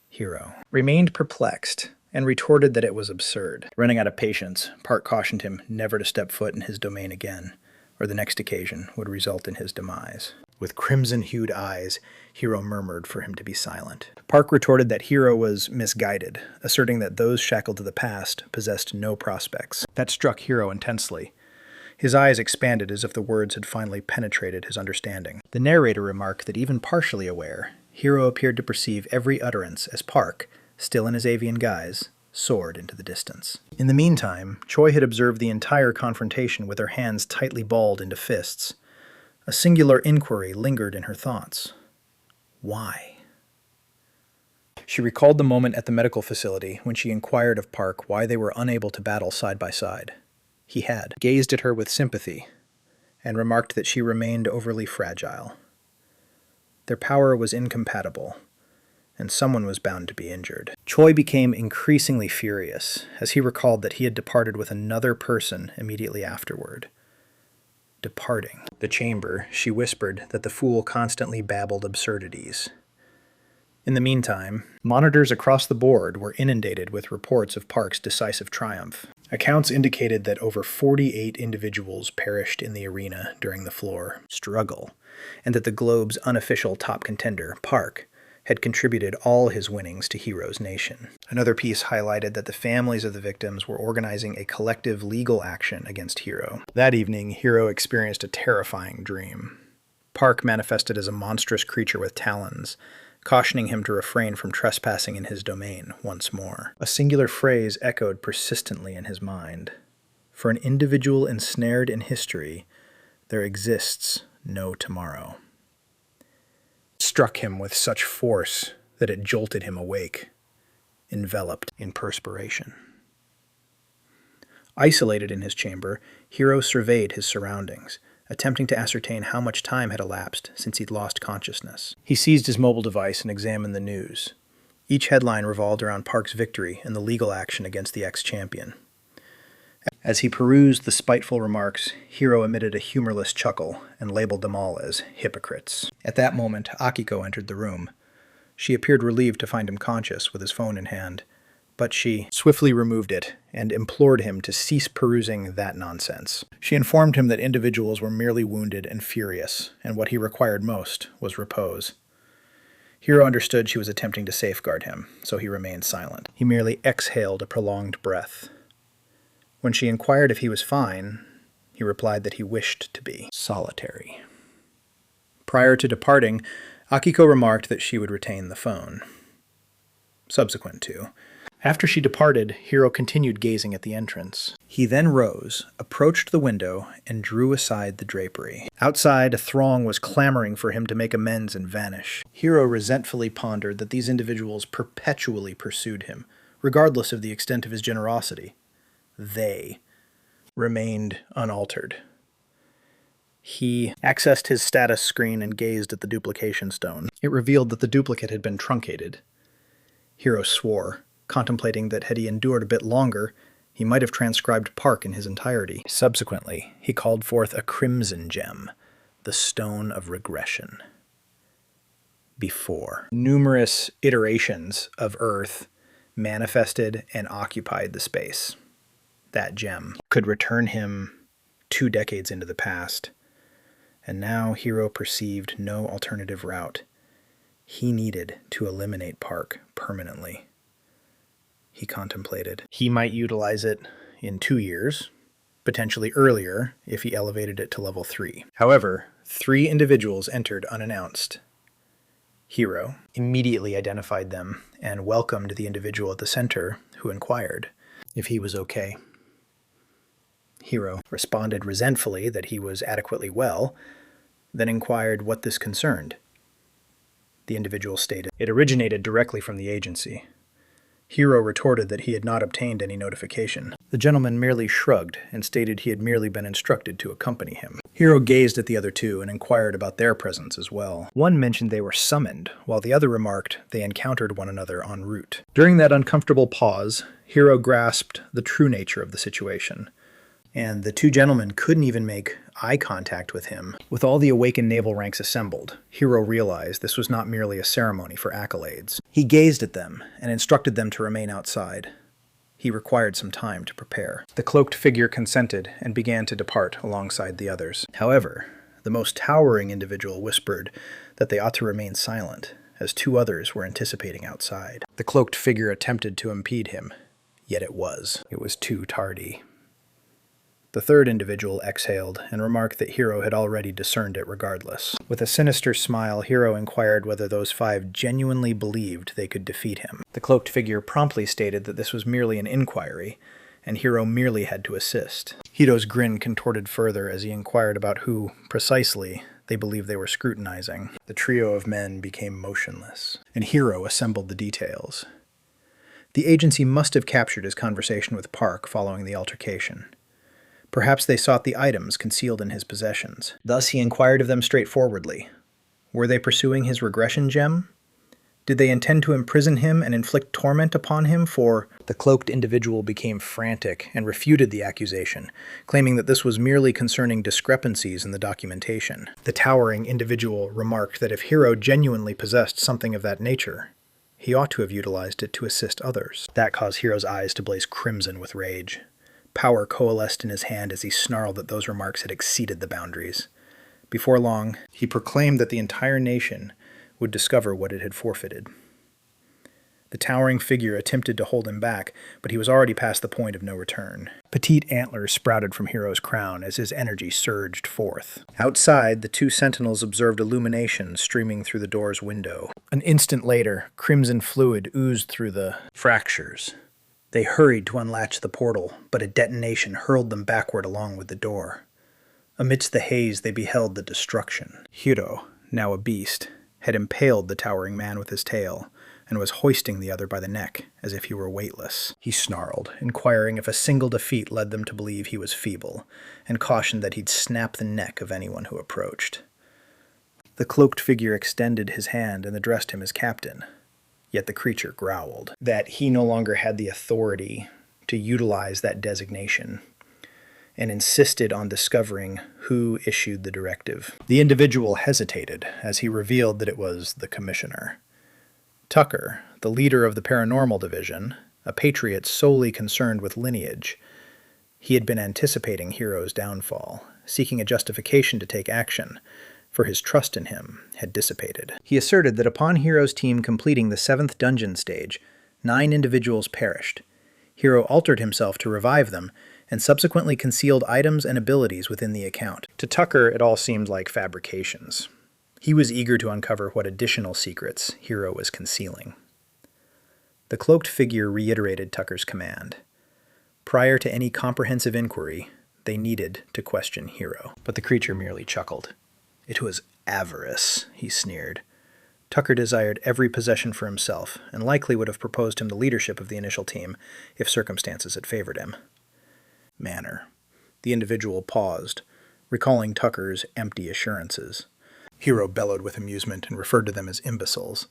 Hiro remained perplexed and retorted that it was absurd. Running out of patience, Park cautioned him never to step foot in his domain again, or the next occasion would result in his demise. With crimson-hued eyes, Hiro murmured for him to be silent. Park retorted that Hiro was misguided, asserting that those shackled to the past possessed no prospects. That struck Hiro intensely. His eyes expanded as if the words had finally penetrated his understanding. The narrator remarked that even partially aware, Hiro appeared to perceive every utterance as Park, still in his avian guise, soared into the distance. In the meantime, Choi had observed the entire confrontation with her hands tightly balled into fists. A singular inquiry lingered in her thoughts. Why? She recalled the moment at the medical facility when she inquired of Park why they were unable to battle side by side. He had gazed at her with sympathy and remarked that she remained overly fragile. Their power was incompatible, and someone was bound to be injured. Choi became increasingly furious as he recalled that he had departed with another person immediately afterward. Departing the chamber, she whispered that the fool constantly babbled absurdities. In the meantime, monitors across the board were inundated with reports of Park's decisive triumph. Accounts indicated that over 48 individuals perished in the arena during the floor struggle, and that the globe's unofficial top contender, Park, had contributed all his winnings to Hiro's nation. Another piece highlighted that the families of the victims were organizing a collective legal action against Hiro. That evening, Hiro experienced a terrifying dream. Park manifested as a monstrous creature with talons, cautioning him to refrain from trespassing in his domain once more. A singular phrase echoed persistently in his mind. For an individual ensnared in history, there exists no tomorrow. struck him with such force that it jolted him awake, enveloped in perspiration. Isolated in his chamber, Hiro surveyed his surroundings, attempting to ascertain how much time had elapsed since he'd lost consciousness. He seized his mobile device and examined the news. Each headline revolved around Park's victory and the legal action against the ex-champion. As he perused the spiteful remarks, Hiro emitted a humorless chuckle and labeled them all as hypocrites. At that moment, Akiko entered the room. She appeared relieved to find him conscious with his phone in hand, but she swiftly removed it and implored him to cease perusing that nonsense. She informed him that individuals were merely wounded and furious, and what he required most was repose. Hiro understood she was attempting to safeguard him, so he remained silent. He merely exhaled a prolonged breath. When she inquired if he was fine, he replied that he wished to be solitary. Prior to departing, Akiko remarked that she would retain the phone. Subsequent to. After she departed, Hiro continued gazing at the entrance. He then rose, approached the window, and drew aside the drapery. Outside, a throng was clamoring for him to make amends and vanish. Hiro resentfully pondered that these individuals perpetually pursued him, regardless of the extent of his generosity. They remained unaltered. He accessed his status screen and gazed at the duplication stone. It revealed that the duplicate had been truncated. Hiro swore, contemplating that had he endured a bit longer, he might have transcribed Park in his entirety. Subsequently, he called forth a crimson gem, the Stone of Regression. Before, numerous iterations of Earth manifested and occupied the space. That gem could return him 2 decades into the past, and now Hiro perceived no alternative route. He needed to eliminate Park permanently. He contemplated. He might utilize it in 2 years, potentially earlier if he elevated it to level 3. However, 3 individuals entered unannounced. Hiro immediately identified them and welcomed the individual at the center who inquired if he was okay. Hiro responded resentfully that he was adequately well, then inquired what this concerned. The individual stated it originated directly from the agency. Hiro retorted that he had not obtained any notification. The gentleman merely shrugged and stated he had merely been instructed to accompany him. Hiro gazed at the other 2 and inquired about their presence as well. One mentioned they were summoned, while the other remarked they encountered one another en route. During that uncomfortable pause, Hiro grasped the true nature of the situation, and the 2 gentlemen couldn't even make eye contact with him. With all the awakened naval ranks assembled, Hiro realized this was not merely a ceremony for accolades. He gazed at them and instructed them to remain outside. He required some time to prepare. The cloaked figure consented and began to depart alongside the others. However, the most towering individual whispered that they ought to remain silent, as 2 others were anticipating outside. The cloaked figure attempted to impede him, yet it was too tardy. The 3rd individual exhaled and remarked that Hiro had already discerned it regardless. With a sinister smile, Hiro inquired whether those 5 genuinely believed they could defeat him. The cloaked figure promptly stated that this was merely an inquiry, and Hiro merely had to assist. Hiro's grin contorted further as he inquired about who, precisely, they believed they were scrutinizing. The trio of men became motionless, and Hiro assembled the details. The agency must have captured his conversation with Park following the altercation. Perhaps they sought the items concealed in his possessions. Thus he inquired of them straightforwardly. Were they pursuing his regression gem? Did they intend to imprison him and inflict torment upon him for... The cloaked individual became frantic and refuted the accusation, claiming that this was merely concerning discrepancies in the documentation. The towering individual remarked that if Hiro genuinely possessed something of that nature, he ought to have utilized it to assist others. That caused Hiro's eyes to blaze crimson with rage. Power coalesced in his hand as he snarled that those remarks had exceeded the boundaries. Before long, he proclaimed that the entire nation would discover what it had forfeited. The towering figure attempted to hold him back, but he was already past the point of no return. Petite antlers sprouted from Hiro's crown as his energy surged forth. Outside, the 2 sentinels observed illumination streaming through the door's window. An instant later, crimson fluid oozed through the fractures. They hurried to unlatch the portal, but a detonation hurled them backward along with the door. Amidst the haze, they beheld the destruction. Hiro, now a beast, had impaled the towering man with his tail, and was hoisting the other by the neck, as if he were weightless. He snarled, inquiring if a single defeat led them to believe he was feeble, and cautioned that he'd snap the neck of anyone who approached. The cloaked figure extended his hand and addressed him as captain, yet the creature growled that he no longer had the authority to utilize that designation, and insisted on discovering who issued the directive. The individual hesitated as he revealed that it was the commissioner. Tucker, the leader of the paranormal division, a patriot solely concerned with lineage, he had been anticipating Hero's downfall, seeking a justification to take action, for his trust in him had dissipated. He asserted that upon Hero's team completing the 7th dungeon stage, 9 individuals perished. Hero altered himself to revive them, and subsequently concealed items and abilities within the account. To Tucker, it all seemed like fabrications. He was eager to uncover what additional secrets Hero was concealing. The cloaked figure reiterated Tucker's command. Prior to any comprehensive inquiry, they needed to question Hero. But the creature merely chuckled. It was avarice, he sneered. Tucker desired every possession for himself, and likely would have proposed him the leadership of the initial team if circumstances had favored him. Manner. The individual paused, recalling Tucker's empty assurances. Hero bellowed with amusement and referred to them as imbeciles.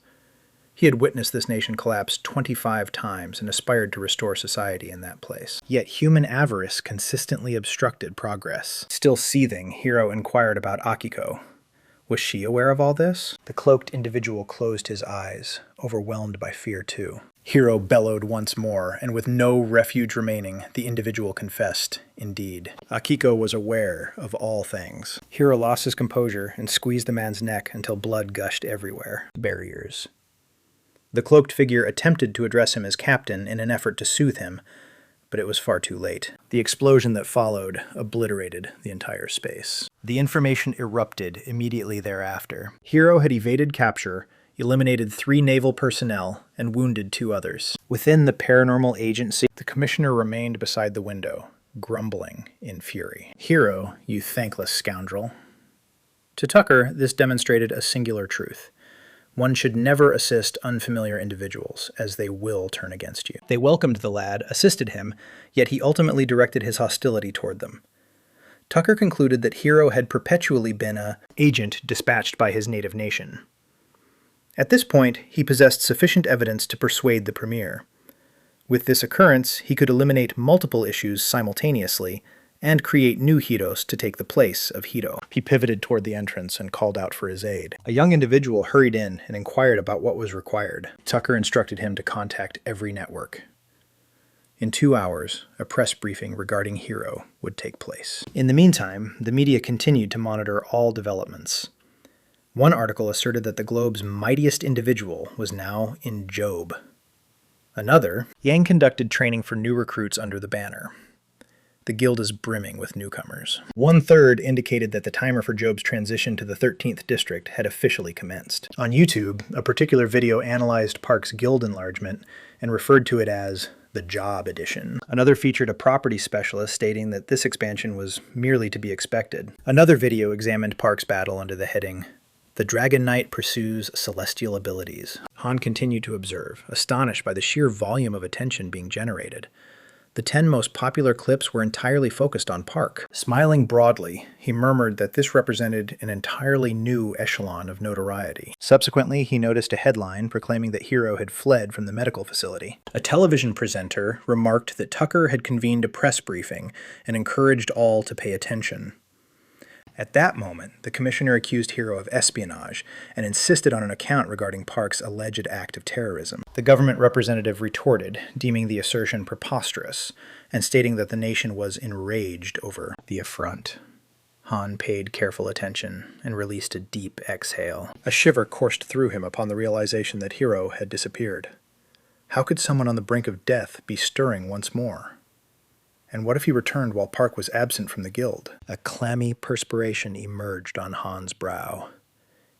He had witnessed this nation collapse 25 times and aspired to restore society in that place. Yet human avarice consistently obstructed progress. Still seething, Hero inquired about Akiko. Was she aware of all this? The cloaked individual closed his eyes, overwhelmed by fear too. Hero bellowed once more, and with no refuge remaining, the individual confessed, indeed. Akiko was aware of all things. Hero lost his composure and squeezed the man's neck until blood gushed everywhere. Barriers. The cloaked figure attempted to address him as captain in an effort to soothe him, but it was far too late. The explosion that followed obliterated the entire space. The information erupted immediately thereafter. Hero had evaded capture, eliminated 3 naval personnel, and wounded 2 others. Within the paranormal agency, the commissioner remained beside the window, grumbling in fury. Hero, you thankless scoundrel. To Tucker, this demonstrated a singular truth. One should never assist unfamiliar individuals, as they will turn against you. They welcomed the lad, assisted him, yet he ultimately directed his hostility toward them. Tucker concluded that Hero had perpetually been an agent dispatched by his native nation. At this point, he possessed sufficient evidence to persuade the premier. With this occurrence, he could eliminate multiple issues simultaneously and create new Heroes to take the place of Hero. He pivoted toward the entrance and called out for his aid. A young individual hurried in and inquired about what was required. Tucker instructed him to contact every network. In 2 hours, a press briefing regarding Hero would take place. In the meantime, the media continued to monitor all developments. One article asserted that the globe's mightiest individual was now in Job. Another, Yang conducted training for new recruits under the banner. The guild is brimming with newcomers. 1/3 indicated that the timer for Job's transition to the 13th district had officially commenced. On YouTube, a particular video analyzed Park's guild enlargement and referred to it as the Job Edition. Another featured a property specialist stating that this expansion was merely to be expected. Another video examined Park's battle under the heading, The Dragon Knight Pursues Celestial Abilities. Han continued to observe, astonished by the sheer volume of attention being generated. The 10 most popular clips were entirely focused on Park. Smiling broadly, he murmured that this represented an entirely new echelon of notoriety. Subsequently, he noticed a headline proclaiming that Hero had fled from the medical facility. A television presenter remarked that Tucker had convened a press briefing and encouraged all to pay attention. At that moment, the commissioner accused Hero of espionage and insisted on an account regarding Park's alleged act of terrorism. The government representative retorted, deeming the assertion preposterous, and stating that the nation was enraged over the affront. Han paid careful attention and released a deep exhale. A shiver coursed through him upon the realization that Hero had disappeared. How could someone on the brink of death be stirring once more? And what if he returned while Park was absent from the guild? A clammy perspiration emerged on Han's brow.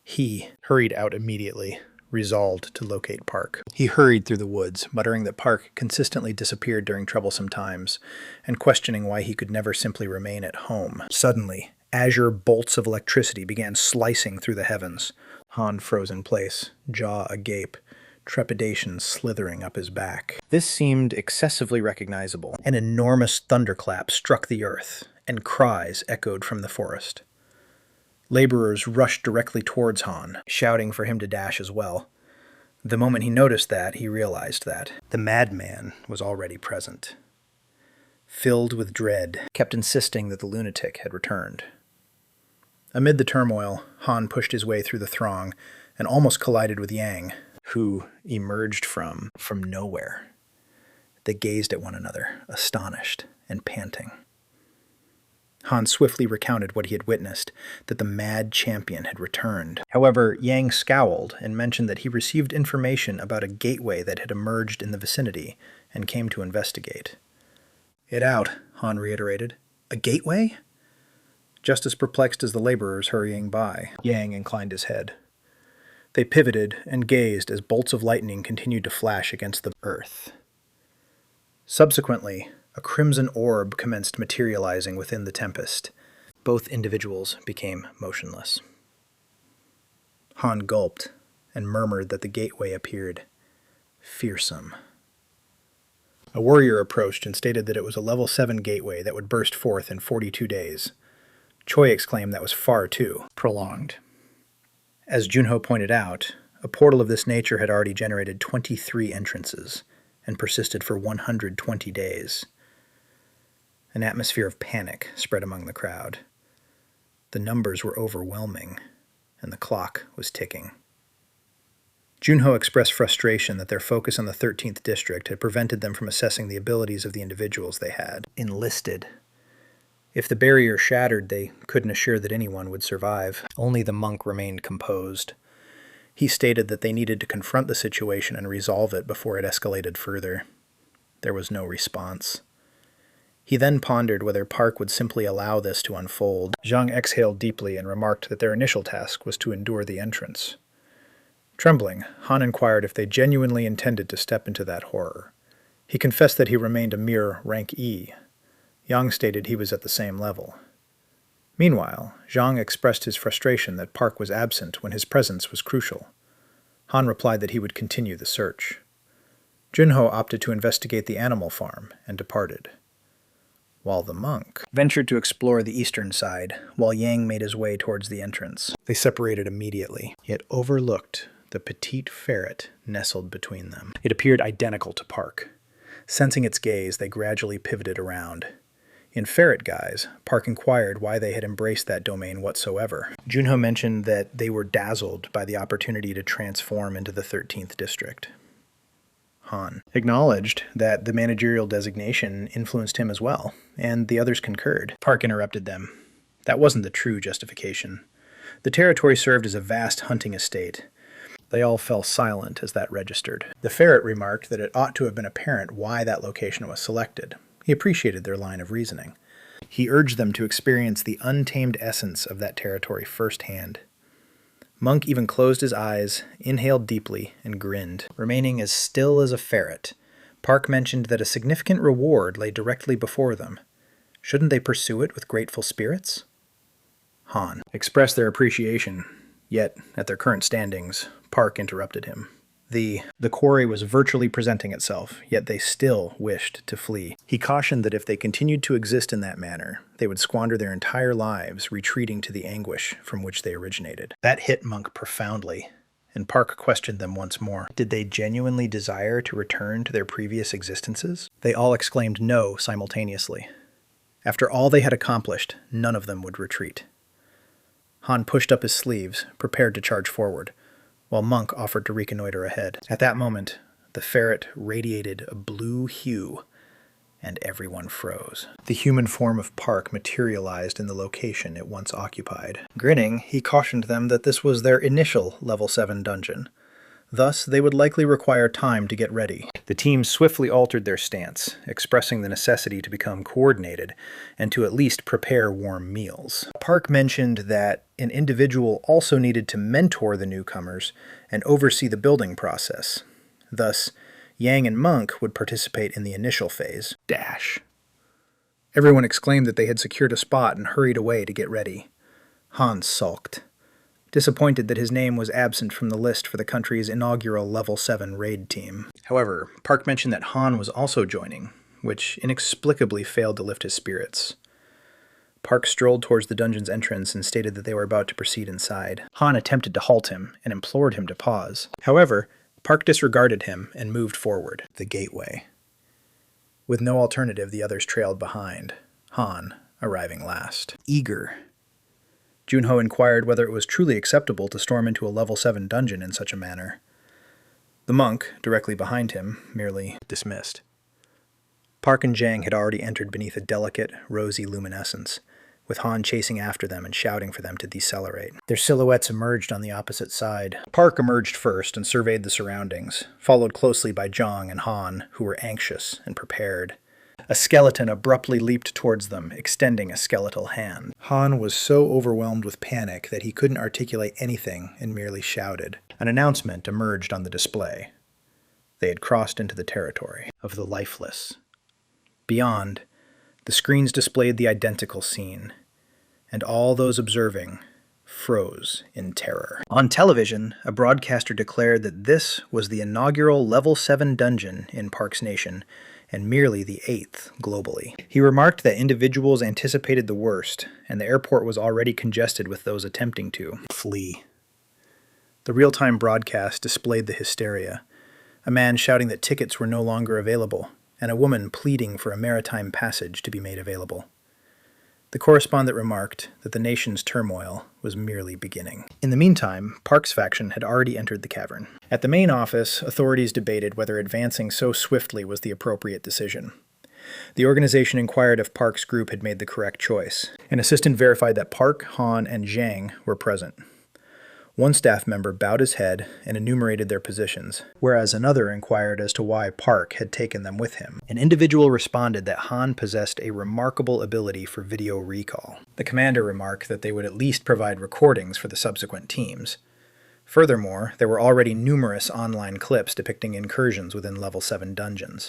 He hurried out immediately, resolved to locate Park. He hurried through the woods, muttering that Park consistently disappeared during troublesome times, and questioning why he could never simply remain at home. Suddenly, azure bolts of electricity began slicing through the heavens. Han froze in place, jaw agape, trepidation slithering up his back. This seemed excessively recognizable. An enormous thunderclap struck the earth, and cries echoed from the forest. Laborers rushed directly towards Han, shouting for him to dash as well. The moment he noticed that, he realized that the madman was already present. Filled with dread, kept insisting that the lunatic had returned. Amid the turmoil, Han pushed his way through the throng and almost collided with Yang, who emerged from nowhere. They gazed at one another, astonished and panting. Han swiftly recounted what he had witnessed, that the mad champion had returned. However, Yang scowled and mentioned that he received information about a gateway that had emerged in the vicinity and came to investigate. "It out," Han reiterated. "A gateway?" Just as perplexed as the laborers hurrying by, Yang inclined his head. They pivoted and gazed as bolts of lightning continued to flash against the earth. Subsequently, a crimson orb commenced materializing within the tempest. Both individuals became motionless. Han gulped and murmured that the gateway appeared fearsome. A warrior approached and stated that it was a level 7 gateway that would burst forth in 42 days. Choi exclaimed that was far too prolonged. As Junho pointed out, a portal of this nature had already generated 23 entrances and persisted for 120 days. An atmosphere of panic spread among the crowd. The numbers were overwhelming, and the clock was ticking. Junho expressed frustration that their focus on the 13th district had prevented them from assessing the abilities of the individuals they had enlisted. If the barrier shattered, they couldn't assure that anyone would survive. Only the monk remained composed. He stated that they needed to confront the situation and resolve it before it escalated further. There was no response. He then pondered whether Park would simply allow this to unfold. Zhang exhaled deeply and remarked that their initial task was to endure the entrance. Trembling, Han inquired if they genuinely intended to step into that horror. He confessed that he remained a mere rank E. Yang stated he was at the same level. Meanwhile, Zhang expressed his frustration that Park was absent when his presence was crucial. Han replied that he would continue the search. Junho opted to investigate the animal farm and departed, while the monk ventured to explore the eastern side, while Yang made his way towards the entrance. They separated immediately, yet overlooked the petite ferret nestled between them. It appeared identical to Park. Sensing its gaze, they gradually pivoted around. In ferret guise, Park inquired why they had embraced that domain whatsoever. Junho mentioned that they were dazzled by the opportunity to transform into the 13th district. Han acknowledged that the managerial designation influenced him as well, and the others concurred. Park interrupted them. That wasn't the true justification. The territory served as a vast hunting estate. They all fell silent as that registered. The ferret remarked that it ought to have been apparent why that location was selected. He appreciated their line of reasoning. He urged them to experience the untamed essence of that territory firsthand. Monk even closed his eyes, inhaled deeply, and grinned. Remaining as still as a ferret, Park mentioned that a significant reward lay directly before them. Shouldn't they pursue it with grateful spirits? Han expressed their appreciation, yet, at their current standings, Park interrupted him. The quarry was virtually presenting itself, yet they still wished to flee. He cautioned that if they continued to exist in that manner, they would squander their entire lives retreating to the anguish from which they originated. That hit Monk profoundly, and Park questioned them once more. Did they genuinely desire to return to their previous existences? They all exclaimed no simultaneously. After all they had accomplished, none of them would retreat. Han pushed up his sleeves, prepared to charge forward, while Monk offered to reconnoiter ahead. At that moment, the ferret radiated a blue hue, and everyone froze. The human form of Park materialized in the location it once occupied. Grinning, he cautioned them that this was their initial level 7 dungeon. Thus, they would likely require time to get ready. The team swiftly altered their stance, expressing the necessity to become coordinated and to at least prepare warm meals. Park mentioned that an individual also needed to mentor the newcomers and oversee the building process. Thus, Yang and Monk would participate in the initial phase. Dash. Everyone exclaimed that they had secured a spot and hurried away to get ready. Han sulked. disappointed that his name was absent from the list for the country's inaugural Level 7 raid team. However, Park mentioned that Han was also joining, which inexplicably failed to lift his spirits. Park strolled towards the dungeon's entrance and stated that they were about to proceed inside. Han attempted to halt him and implored him to pause. However, Park disregarded him and moved forward, the gateway. With no alternative, the others trailed behind, Han arriving last. Eager, Junho inquired whether it was truly acceptable to storm into a Level 7 dungeon in such a manner. The monk, directly behind him, merely dismissed. Park and Jang had already entered beneath a delicate, rosy luminescence, with Han chasing after them and shouting for them to decelerate. Their silhouettes emerged on the opposite side. Park emerged first and surveyed the surroundings, followed closely by Jang and Han, who were anxious and prepared. A skeleton abruptly leaped towards them, extending a skeletal hand. Han was so overwhelmed with panic that he couldn't articulate anything and merely shouted. An announcement emerged on the display. They had crossed into the territory of the lifeless. Beyond, the screens displayed the identical scene, and all those observing froze in terror. On television, a broadcaster declared that this was the inaugural Level 7 dungeon in Park's nation, and merely the 8th globally. He remarked that individuals anticipated the worst, and the airport was already congested with those attempting to flee. The real-time broadcast displayed the hysteria, a man shouting that tickets were no longer available, and a woman pleading for a maritime passage to be made available. The correspondent remarked that the nation's turmoil was merely beginning. In the meantime, Park's faction had already entered the cavern. At the main office, authorities debated whether advancing so swiftly was the appropriate decision. The organization inquired if Park's group had made the correct choice. An assistant verified that Park, Han, and Jang were present. One staff member bowed his head and enumerated their positions, whereas another inquired as to why Park had taken them with him. An individual responded that Han possessed a remarkable ability for video recall. The commander remarked that they would at least provide recordings for the subsequent teams. Furthermore, there were already numerous online clips depicting incursions within Level 7 dungeons.